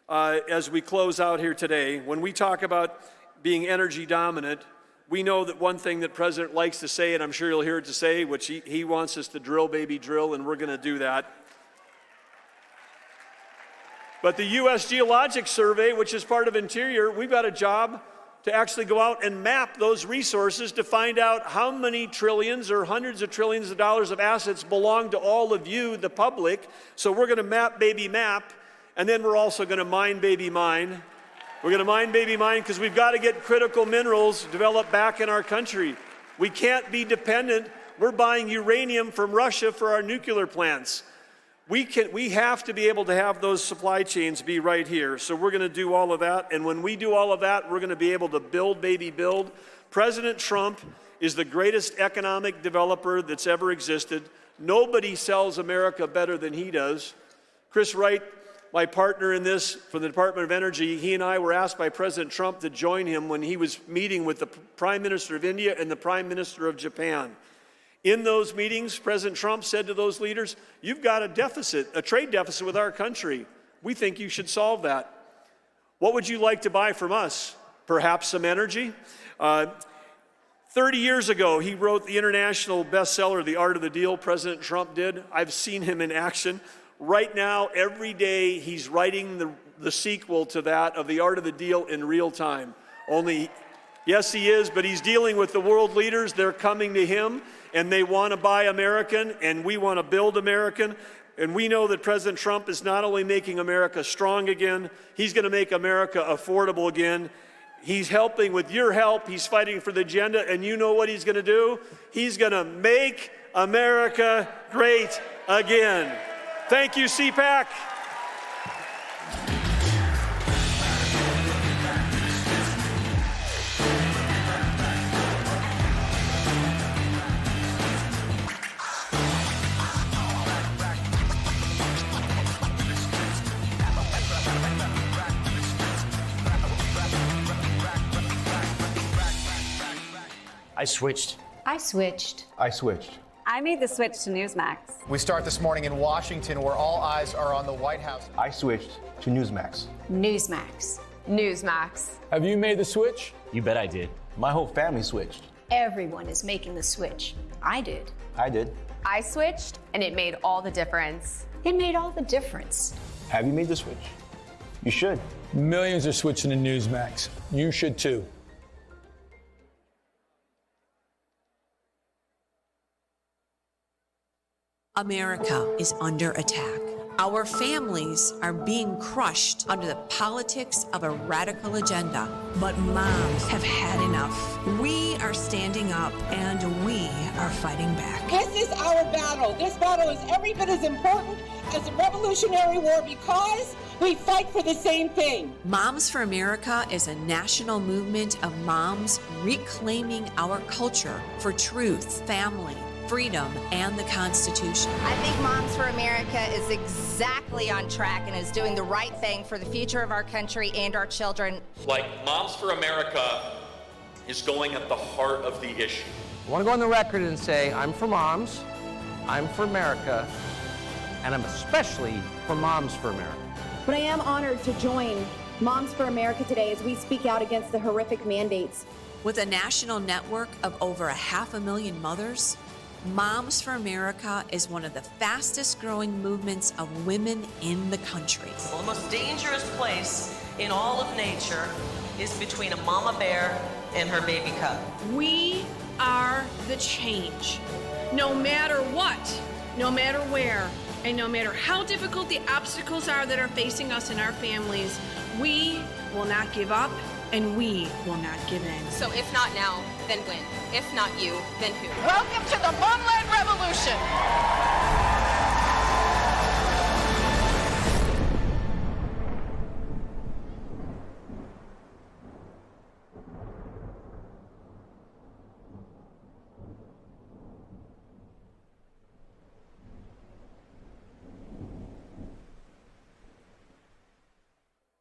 as we close out here today, when we talk about being energy dominant, we know that one thing that President likes to say, and I'm sure you'll hear it to say, which he wants us to drill, baby, drill, and we're going to do that. But the U.S. Geologic Survey, which is part of Interior, we've got a job to actually go out and map those resources to find out how many trillions or hundreds of trillions of dollars of assets belong to all of you, the public. So we're going to map, baby, map, and then we're also going to mine, baby, mine. We're going to mine, baby, mine, because we've got to get critical minerals developed back in our country. We can't be dependent. We're buying uranium from Russia for our nuclear plants. We have to be able to have those supply chains be right here. So we're going to do all of that. And when we do all of that, we're going to be able to build, baby, build. President Trump is the greatest economic developer that's ever existed. Nobody sells America better than he does. Chris Wright, my partner in this from the Department of Energy, he and I were asked by President Trump to join him when he was meeting with the Prime Minister of India and the Prime Minister of Japan. In those meetings, President Trump said to those leaders, you've got a deficit, a trade deficit with our country. We think you should solve that. What would you like to buy from us? Perhaps some energy? 30 years ago, he wrote the international bestseller, The Art of the Deal, President Trump did. I've seen him in action. Right now, every day, he's writing the sequel to that of The Art of the Deal in real time. Yes, he is, but he's dealing with the world leaders. They're coming to him, and they want to buy American, and we want to build American. And we know that President Trump is not only making America strong again, he's going to make America affordable again. He's helping with your help. He's fighting for the agenda, and you know what he's going to do? He's going to make America great again. Thank you, CPAC. I switched. I switched. I switched. I made the switch to Newsmax. We start this morning in Washington, where all eyes are on the White House. I switched to Newsmax. Newsmax. Newsmax. Have you made the switch? You bet I did. My whole family switched. Everyone is making the switch. I did. I did. I switched, and it made all the difference. It made all the difference. Have you made the switch? You should. Millions are switching to Newsmax. You should too. America is under attack. Our families are being crushed under the politics of a radical agenda. But moms have had enough. We are standing up and we are fighting back. This is our battle. This battle is every bit as important as the Revolutionary War because we fight for the same thing. Moms for America is a national movement of moms reclaiming our culture for truth, family, freedom, and the Constitution. I think Moms for America is exactly on track and is doing the right thing for the future of our country and our children. Like, Moms for America is going at the heart of the issue. I want to go on the record and say I'm for moms, I'm for America, and I'm especially for Moms for America. But I am honored to join Moms for America today as we speak out against the horrific mandates. With a national network of over 500,000 mothers, Moms for America is one of the fastest growing movements of women in the country. Well, the most dangerous place in all of nature is between a mama bear and her baby cub. We are the change. No matter what, no matter where, and no matter how difficult the obstacles are that are facing us and our families, we will not give up and we will not give in. So if not now, then when? If not you, then who? Welcome to the Mom-Led Revolution.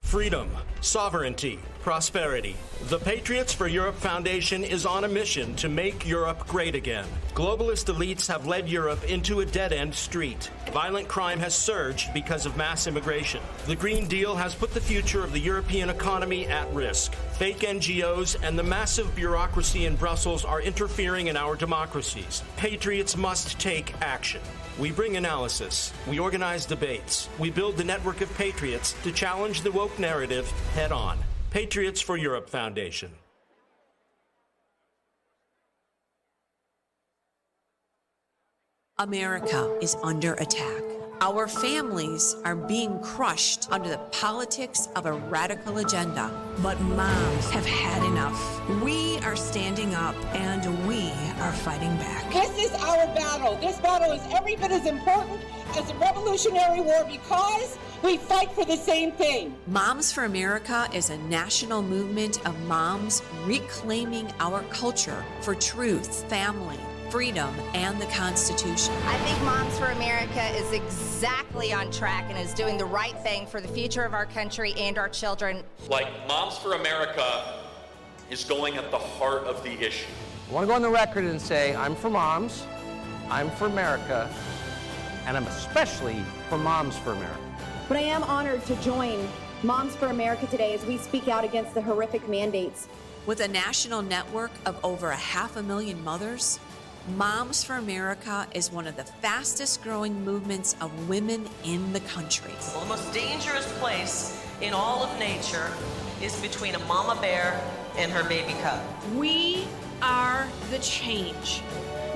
Freedom, sovereignty, prosperity. The Patriots for Europe Foundation is on a mission to make Europe great again. Globalist elites have led Europe into a dead-end street. Violent crime has surged because of mass immigration. The Green Deal has put the future of the European economy at risk. Fake NGOs and the massive bureaucracy in Brussels are interfering in our democracies. Patriots must take action. We bring analysis. We organize debates. We build the network of patriots to challenge the woke narrative head on. Patriots for Europe Foundation. America is under attack. Our families are being crushed under the politics of a radical agenda. But moms have had enough. We are standing up and we are fighting back. This is our battle. This battle is every bit as important as the Revolutionary War because we fight for the same thing. Moms for America is a national movement of moms reclaiming our culture for truth, family, freedom, and the Constitution. I think Moms for America is exactly on track and is doing the right thing for the future of our country and our children. Like, Moms for America is going at the heart of the issue. I want to go on the record and say I'm for moms, I'm for America, and I'm especially for Moms for America. But I am honored to join Moms for America today as we speak out against the horrific mandates. With a national network of over 500,000 mothers, Moms for America is one of the fastest growing movements of women in the country. Well, the most dangerous place in all of nature is between a mama bear and her baby cub. We are the change.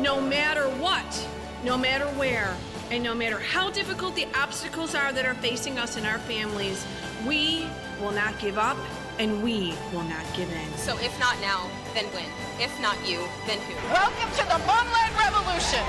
No matter what, no matter where, and no matter how difficult the obstacles are that are facing us and our families, we will not give up and we will not give in. So if not now, then when? If not you, then who? Welcome to the Mom-Led Revolution.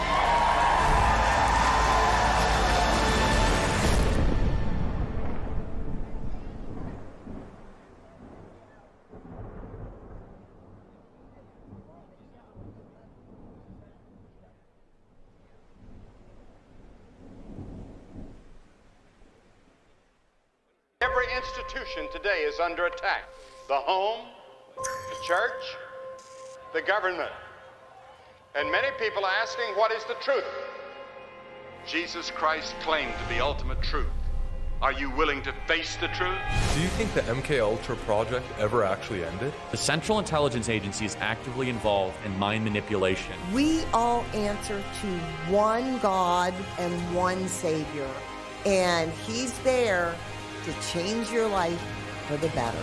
Every institution today is under attack. The home, the church, the government. And many people are asking, what is the truth? Jesus Christ claimed the ultimate truth. Are you willing to face the truth? Do you think the MK Ultra project ever actually ended? The Central Intelligence Agency is actively involved in mind manipulation. We all answer to one God and one Savior, and He's there to change your life for the better.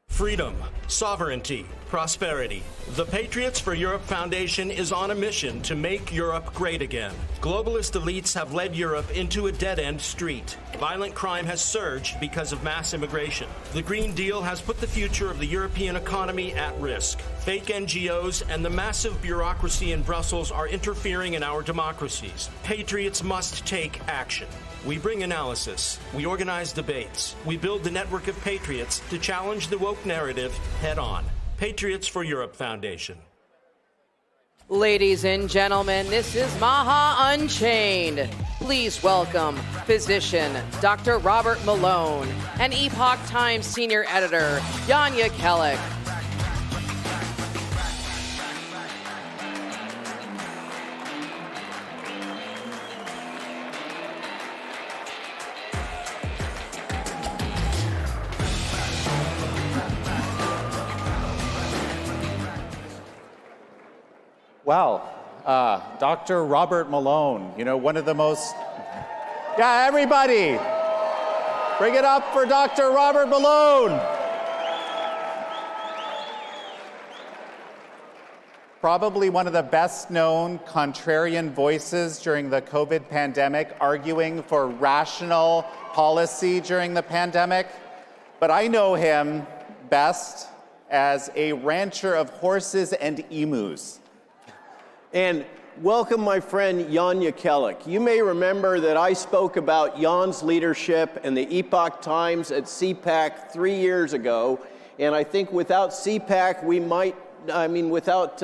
Freedom, sovereignty, prosperity. The Patriots for Europe Foundation is on a mission to make Europe great again. Globalist elites have led Europe into a dead-end street. Violent crime has surged because of mass immigration. The Green Deal has put the future of the European economy at risk. Fake NGOs and the massive bureaucracy in Brussels are interfering in our democracies. Patriots must take action. We bring analysis. We organize debates. We build the network of patriots to challenge the woke narrative head on. Patriots for Europe Foundation. Ladies and gentlemen, this is Maha Unchained. Please welcome physician Dr. Robert Malone and Epoch Times senior editor Yanya Kellick. Wow, Dr. Robert Malone, you know, one of the most... Yeah, everybody, bring it up for Dr. Robert Malone. Probably one of the best-known contrarian voices during the COVID pandemic, arguing for rational policy during the pandemic. But I know him best as a rancher of horses and emus. And welcome my friend Jan Jekielek. You may remember that I spoke about Jan's leadership and the Epoch Times at CPAC 3 years ago. And I think without CPAC, without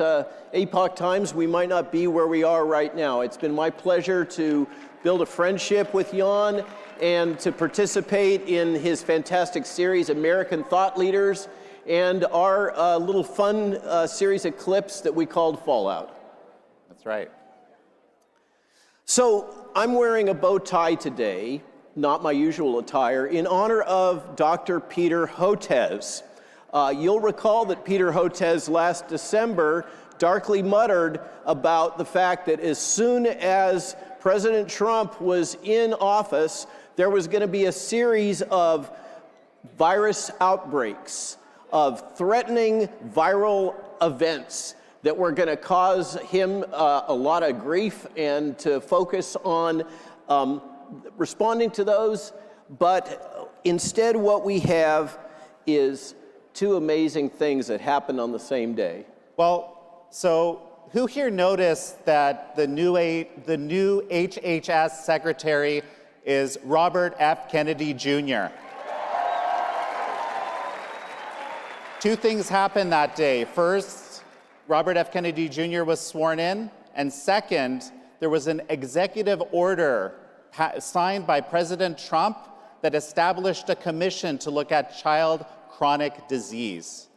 Epoch Times, we might not be where we are right now. It's been my pleasure to build a friendship with Jan and to participate in his fantastic series, American Thought Leaders, and our little fun series of clips that we called Fallout. That's right. So I'm wearing a bow tie today, not my usual attire, in honor of Dr. Peter Hotez. You'll recall that Peter Hotez last December darkly muttered about the fact that as soon as President Trump was in office, there was going to be a series of virus outbreaks, of threatening viral events that were going to cause him a lot of grief, and to focus on responding to those. But instead what we have is two amazing things that happened on the same day. Well, so who here noticed that the new HHS secretary is Robert F. Kennedy Jr.? Two things happened that day. First, Robert F. Kennedy Jr. was sworn in, and second, there was an executive order signed by President Trump that established a commission to look at child chronic disease.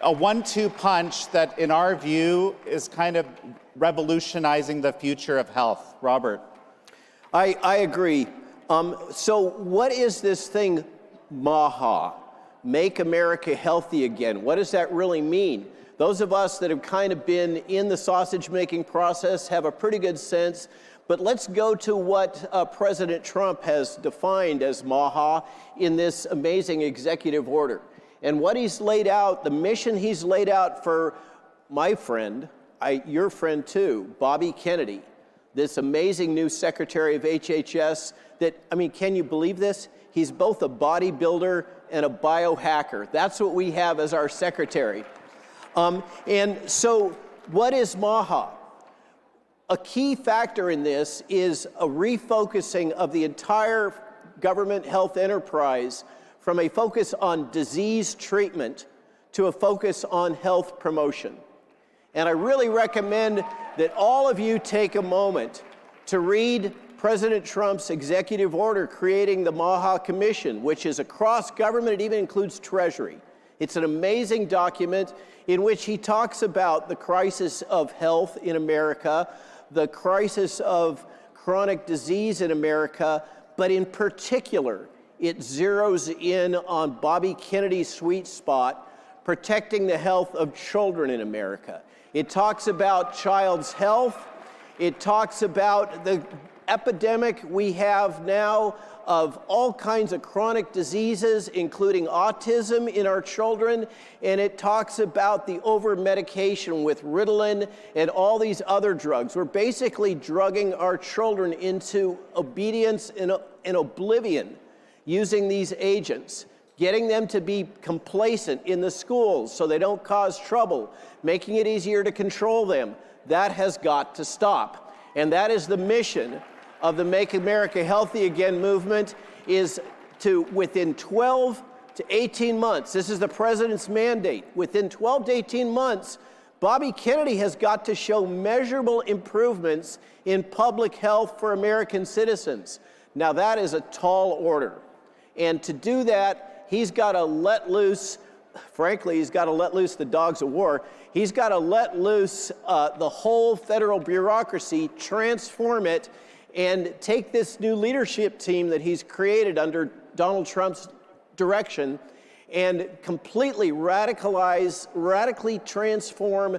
A 1-2 punch that, in our view, is kind of revolutionizing the future of health. Robert? I agree. So what is this thing, MAHA? Make America Healthy Again. What does that really mean? Those of us that have kind of been in the sausage-making process have a pretty good sense, but let's go to what President Trump has defined as MAHA in this amazing executive order. And what he's laid out, the mission he's laid out for my friend, your friend too, Bobby Kennedy, this amazing new secretary of HHS that, I mean, can you believe this? He's both a bodybuilder and a biohacker. That's what we have as our secretary. And so what is MAHA? A key factor in this is a refocusing of the entire government health enterprise from a focus on disease treatment to a focus on health promotion. And I really recommend that all of you take a moment to read President Trump's executive order creating the MAHA Commission, which is across government. It even includes Treasury. It's an amazing document in which he talks about the crisis of health in America, the crisis of chronic disease in America, but in particular, it zeroes in on Bobby Kennedy's sweet spot, protecting the health of children in America. It talks about child's health. It talks about the epidemic we have now of all kinds of chronic diseases, including autism in our children, and it talks about the over-medication with Ritalin and all these other drugs. We're basically drugging our children into obedience and oblivion using these agents, getting them to be complacent in the schools so they don't cause trouble, making it easier to control them. That has got to stop. And that is the mission of the Make America Healthy Again movement, is to, within 12 to 18 months, this is the president's mandate, within 12 to 18 months, Bobby Kennedy has got to show measurable improvements in public health for American citizens. Now that is a tall order. And to do that, he's got to let loose, frankly, he's got to let loose the dogs of war. He's got to let loose the whole federal bureaucracy, transform it, and take this new leadership team that he's created under Donald Trump's direction and completely radically transform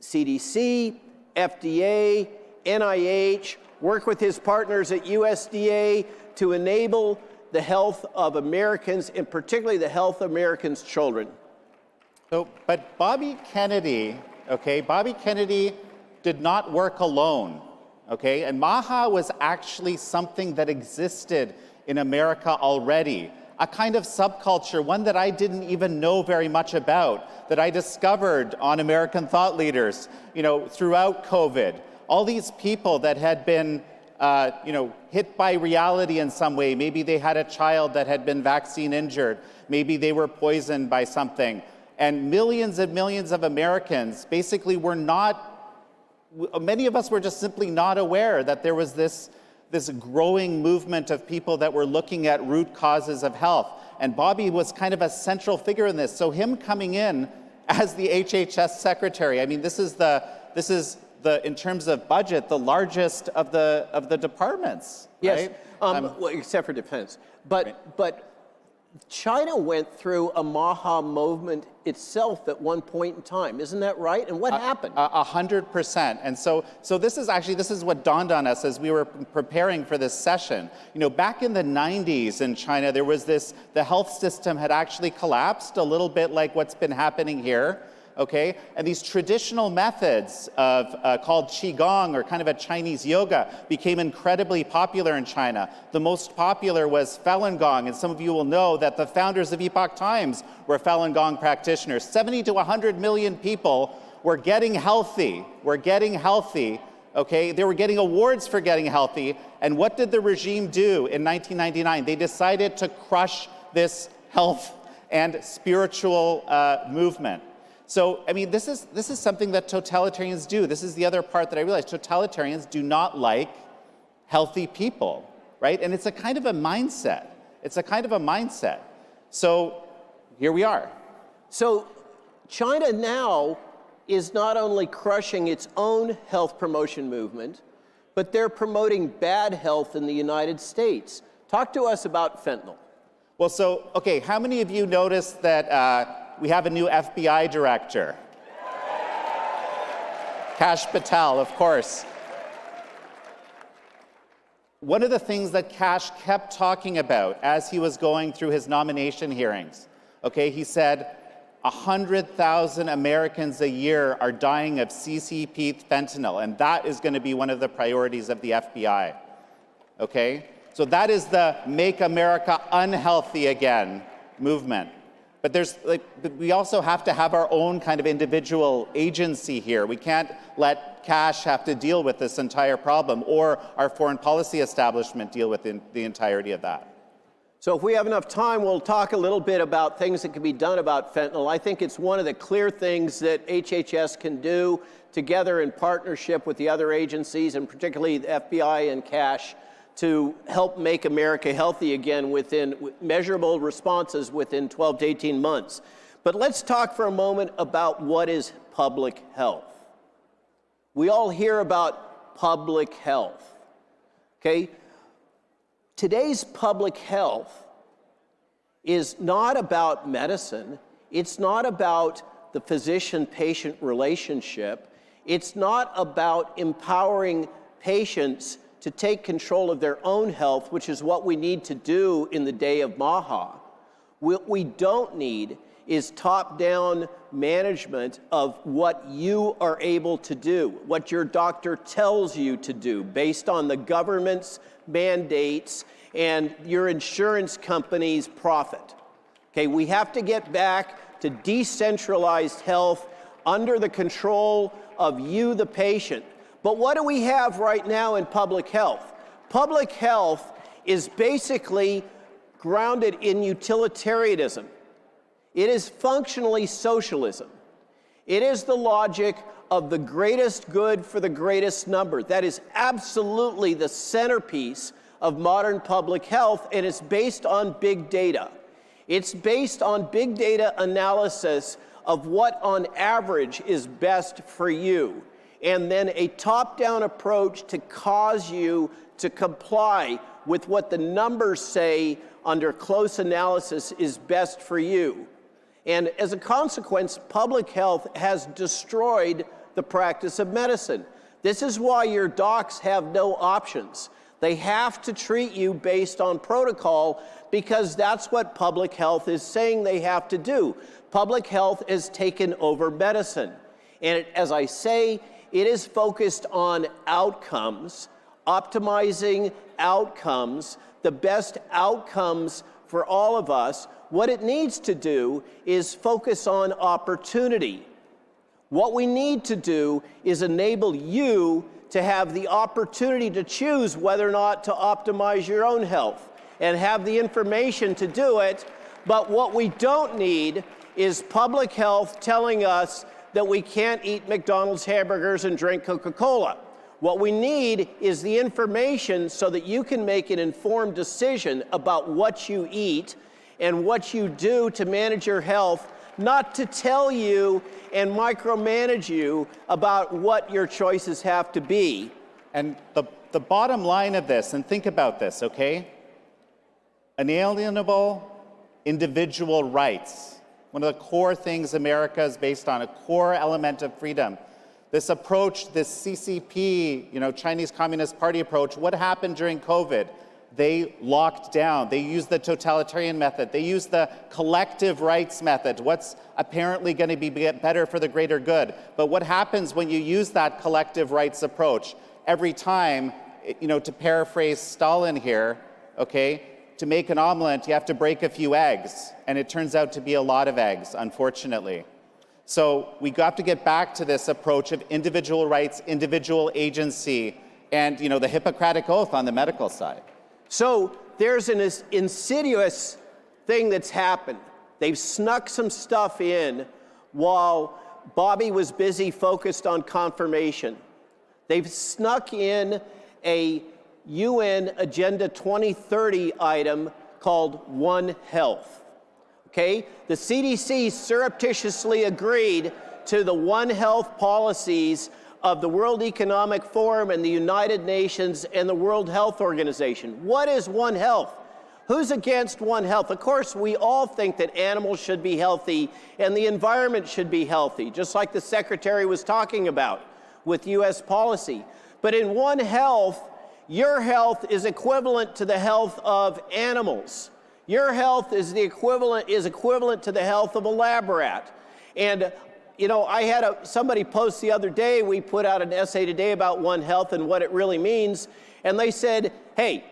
CDC, FDA, NIH, work with his partners at USDA to enable the health of Americans, and particularly the health of Americans' children. So, but Bobby Kennedy, okay, Bobby Kennedy did not work alone, okay? And MAHA was actually something that existed in America already, a kind of subculture, one that I didn't even know very much about, that I discovered on American Thought Leaders, throughout COVID. All these people that had been, hit by reality in some way. Maybe they had a child that had been vaccine injured. Maybe they were poisoned by something. And millions of Americans basically were not, many of us were just simply not aware that there was this growing movement of people that were looking at root causes of health. And Bobby was kind of a central figure in this. So him coming in as the HHS secretary, I mean, this is in terms of budget, the largest of the departments. Yes, right? Well, except for defense. But China went through a MAHA movement itself at one point in time. Isn't that right? And what happened? 100%. And so this is what dawned on us as we were preparing for this session. Back in the 90s in China, there was the health system had actually collapsed, a little bit like what's been happening here. Okay, and these traditional methods of called Qigong, or kind of a Chinese yoga, became incredibly popular in China. The most popular was Falun Gong, and some of you will know that the founders of Epoch Times were Falun Gong practitioners. 70 to 100 million people were getting healthy. Okay, they were getting awards for getting healthy. And what did the regime do in 1999? They decided to crush this health and spiritual movement. So, I mean, this is something that totalitarians do. This is the other part that I realized. Totalitarians do not like healthy people, right? And it's a kind of a mindset. So, here we are. So, China now is not only crushing its own health promotion movement, but they're promoting bad health in the United States. Talk to us about fentanyl. Well, so, okay, how many of you noticed that we have a new FBI director? Kash Patel, of course. One of the things that Kash kept talking about as he was going through his nomination hearings, okay, he said 100,000 Americans a year are dying of CCP fentanyl, and that is going to be one of the priorities of the FBI, okay? So that is the Make America Unhealthy Again movement. But we also have to have our own kind of individual agency here. We can't let Kash have to deal with this entire problem, or our foreign policy establishment deal with the entirety of that. So if we have enough time, we'll talk a little bit about things that can be done about fentanyl. I think it's one of the clear things that HHS can do together in partnership with the other agencies, and particularly the FBI and Kash, to help make America healthy again within measurable responses within 12 to 18 months. But let's talk for a moment about what is public health. We all hear about public health, okay? Today's public health is not about medicine. It's not about the physician-patient relationship. It's not about empowering patients to take control of their own health, which is what we need to do in the day of MAHA. What we don't need is top-down management of what you are able to do, what your doctor tells you to do based on the government's mandates and your insurance company's profit. Okay, we have to get back to decentralized health under the control of you, the patient. But what do we have right now in public health? Public health is basically grounded in utilitarianism. It is functionally socialism. It is the logic of the greatest good for the greatest number. That is absolutely the centerpiece of modern public health, and it's based on big data. It's based on big data analysis of what on average is best for you, and then a top-down approach to cause you to comply with what the numbers say under close analysis is best for you. And as a consequence, public health has destroyed the practice of medicine. This is why your docs have no options. They have to treat you based on protocol because that's what public health is saying they have to do. Public health has taken over medicine. And as I say, it is focused on outcomes, optimizing outcomes, the best outcomes for all of us. What it needs to do is focus on opportunity. What we need to do is enable you to have the opportunity to choose whether or not to optimize your own health and have the information to do it. But what we don't need is public health telling us that we can't eat McDonald's hamburgers and drink Coca-Cola. What we need is the information so that you can make an informed decision about what you eat and what you do to manage your health, not to tell you and micromanage you about what your choices have to be. And the bottom line of this, and think about this, okay? Inalienable individual rights. One of the core things America is based on, a core element of freedom. This approach, this CCP, Chinese Communist Party approach, what happened during COVID? They locked down. They used the totalitarian method. They used the collective rights method. What's apparently going to be better for the greater good. But what happens when you use that collective rights approach? Every time, to paraphrase Stalin here, okay, to make an omelet, you have to break a few eggs. And it turns out to be a lot of eggs, unfortunately. So we got to get back to this approach of individual rights, individual agency, and the Hippocratic Oath on the medical side. So there's an insidious thing that's happened. They've snuck some stuff in while Bobby was busy focused on confirmation. They've snuck in a UN Agenda 2030 item called One Health. Okay? The CDC surreptitiously agreed to the One Health policies of the World Economic Forum and the United Nations and the World Health Organization. What is One Health? Who's against One Health? Of course, we all think that animals should be healthy and the environment should be healthy, just like the Secretary was talking about with U.S. policy. But in One Health, your health is equivalent to the health of animals. Your health is equivalent to the health of a lab rat. And I had somebody post the other day, we put out an essay today about One Health and what it really means, and they said, hey,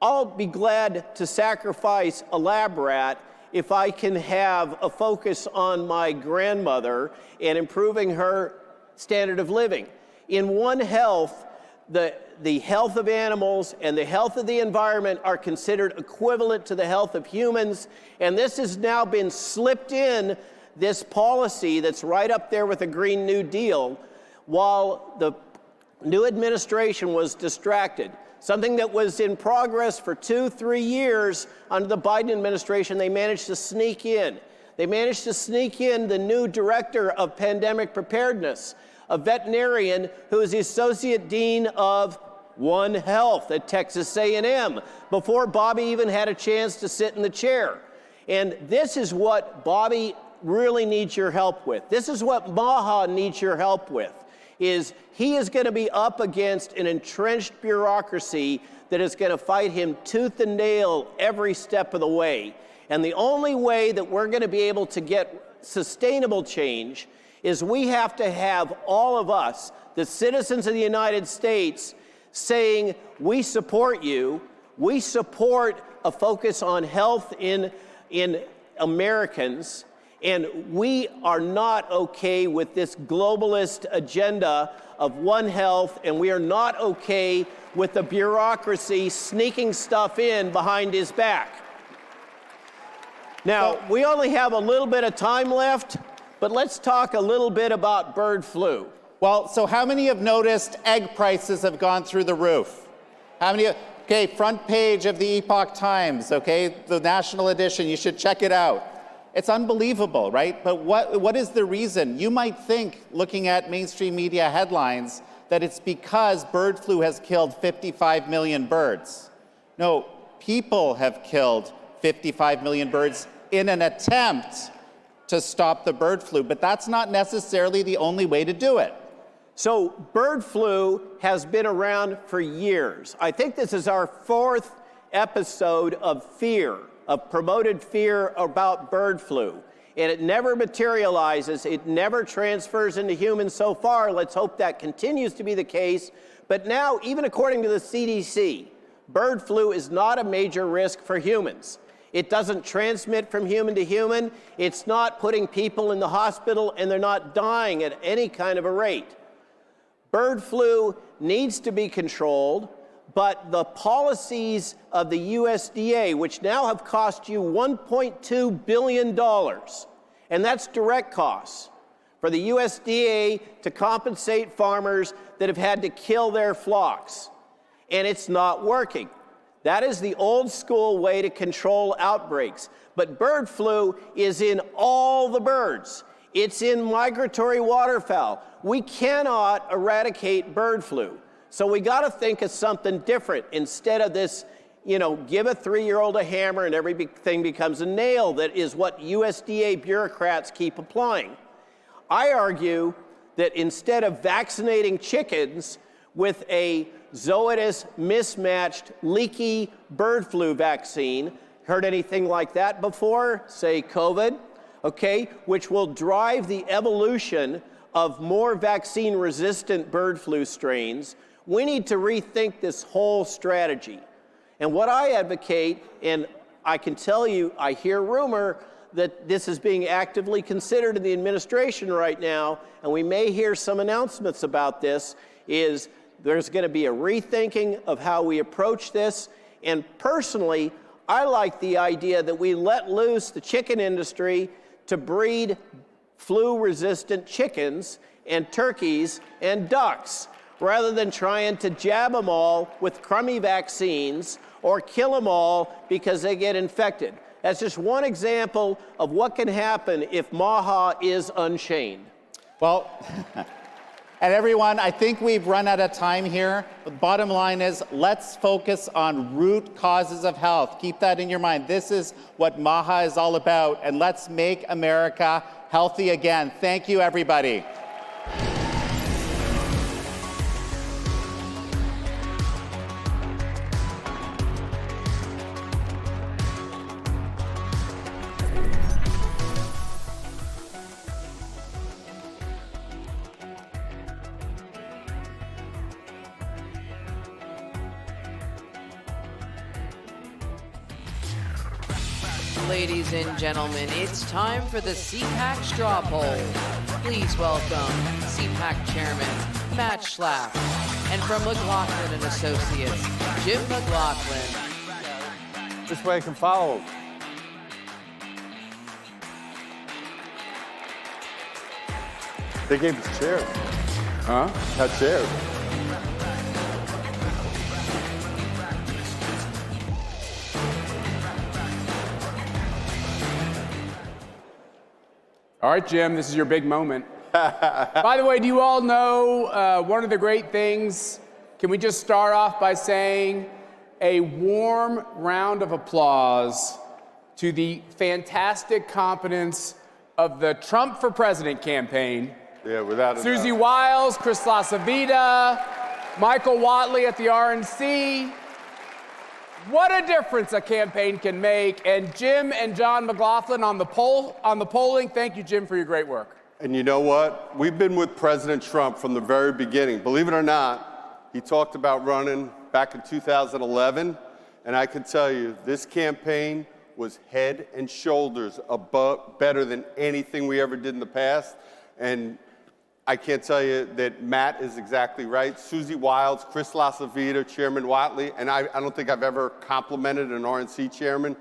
I'll be glad to sacrifice a lab rat if I can have a focus on my grandmother and improving her standard of living. In One Health, the health of animals and the health of the environment are considered equivalent to the health of humans, and this has now been slipped in this policy that's right up there with the Green New Deal while the new administration was distracted. Something that was in progress for 2-3 years under the Biden administration, they managed to sneak in. They managed to sneak in the new director of pandemic preparedness, a veterinarian who is the associate dean of One Health at Texas A&M, before Bobby even had a chance to sit in the chair. And this is what Bobby really needs your help with. This is what Maha needs your help with, is he is going to be up against an entrenched bureaucracy that is going to fight him tooth and nail every step of the way. And the only way that we're going to be able to get sustainable change is we have to have all of us, the citizens of the United States, saying, we support you, we support a focus on health in Americans, and we are not okay with this globalist agenda of One Health, and we are not okay with the bureaucracy sneaking stuff in behind his back. Now, we only have a little bit of time left, but let's talk a little bit about bird flu. Well, so how many have noticed egg prices have gone through the roof? How many? Okay, front page of the Epoch Times, okay, the national edition, you should check it out. It's unbelievable, right? But what is the reason? You might think, looking at mainstream media headlines, that it's because bird flu has killed 55 million birds. No, people have killed 55 million birds in an attempt to stop the bird flu, but that's not necessarily the only way to do it. So bird flu has been around for years. I think this is our 4th episode of fear, of promoted fear about bird flu. And it never materializes. It never transfers into humans so far. Let's hope that continues to be the case. But now, even according to the CDC, bird flu is not a major risk for humans. It doesn't transmit from human to human. It's not putting people in the hospital, and they're not dying at any kind of a rate. Bird flu needs to be controlled, but the policies of the USDA, which now have cost you $1.2 billion, and that's direct costs, for the USDA to compensate farmers that have had to kill their flocks, and it's not working. That is the old school way to control outbreaks. But bird flu is in all the birds. It's in migratory waterfowl. We cannot eradicate bird flu. So we got to think of something different instead of this, give a 3-year-old a hammer and everything becomes a nail. That is what USDA bureaucrats keep applying. I argue that instead of vaccinating chickens with a Zoetis mismatched leaky bird flu vaccine, heard anything like that before? Say COVID, okay, which will drive the evolution of more vaccine-resistant bird flu strains. We need to rethink this whole strategy. And what I advocate, and I can tell you, I hear rumor that this is being actively considered in the administration right now, and we may hear some announcements about this, is there's going to be a rethinking of how we approach this. And personally, I like the idea that we let loose the chicken industry to breed flu-resistant chickens and turkeys and ducks, rather than trying to jab them all with crummy vaccines or kill them all because they get infected. That's just one example of what can happen if MAHA is unchained. Well, and everyone, I think we've run out of time here. The bottom line is, let's focus on root causes of health. Keep that in your mind. This is what MAHA is all about, and let's make America healthy again. Thank you, everybody. Ladies and gentlemen, it's time for the CPAC straw poll. Please welcome CPAC Chairman Matt Schlapp, and from McLaughlin and Associates, Jim McLaughlin. This way I can follow. They gave us chairs. Huh? Had chairs. All right, Jim, this is your big moment. By the way, do you all know one of the great things? Can we just start off by saying a warm round of applause to the fantastic competence of the Trump for President campaign. Yeah, without a Susie doubt. Wiles, Chris LaCivita, Michael Watley at the RNC. What a difference a campaign can make. And Jim and John McLaughlin on the polling. Thank you, Jim, for your great work. And you know what? We've been with President Trump from the very beginning. Believe it or not, he talked about running back in 2011. And I can tell you, this campaign was head and shoulders above, better than anything we ever did in the past. And I can't tell you that Matt is exactly right. Susie Wiles, Chris LaCivita, Chairman Watley, and I don't think I've ever complimented an RNC chairman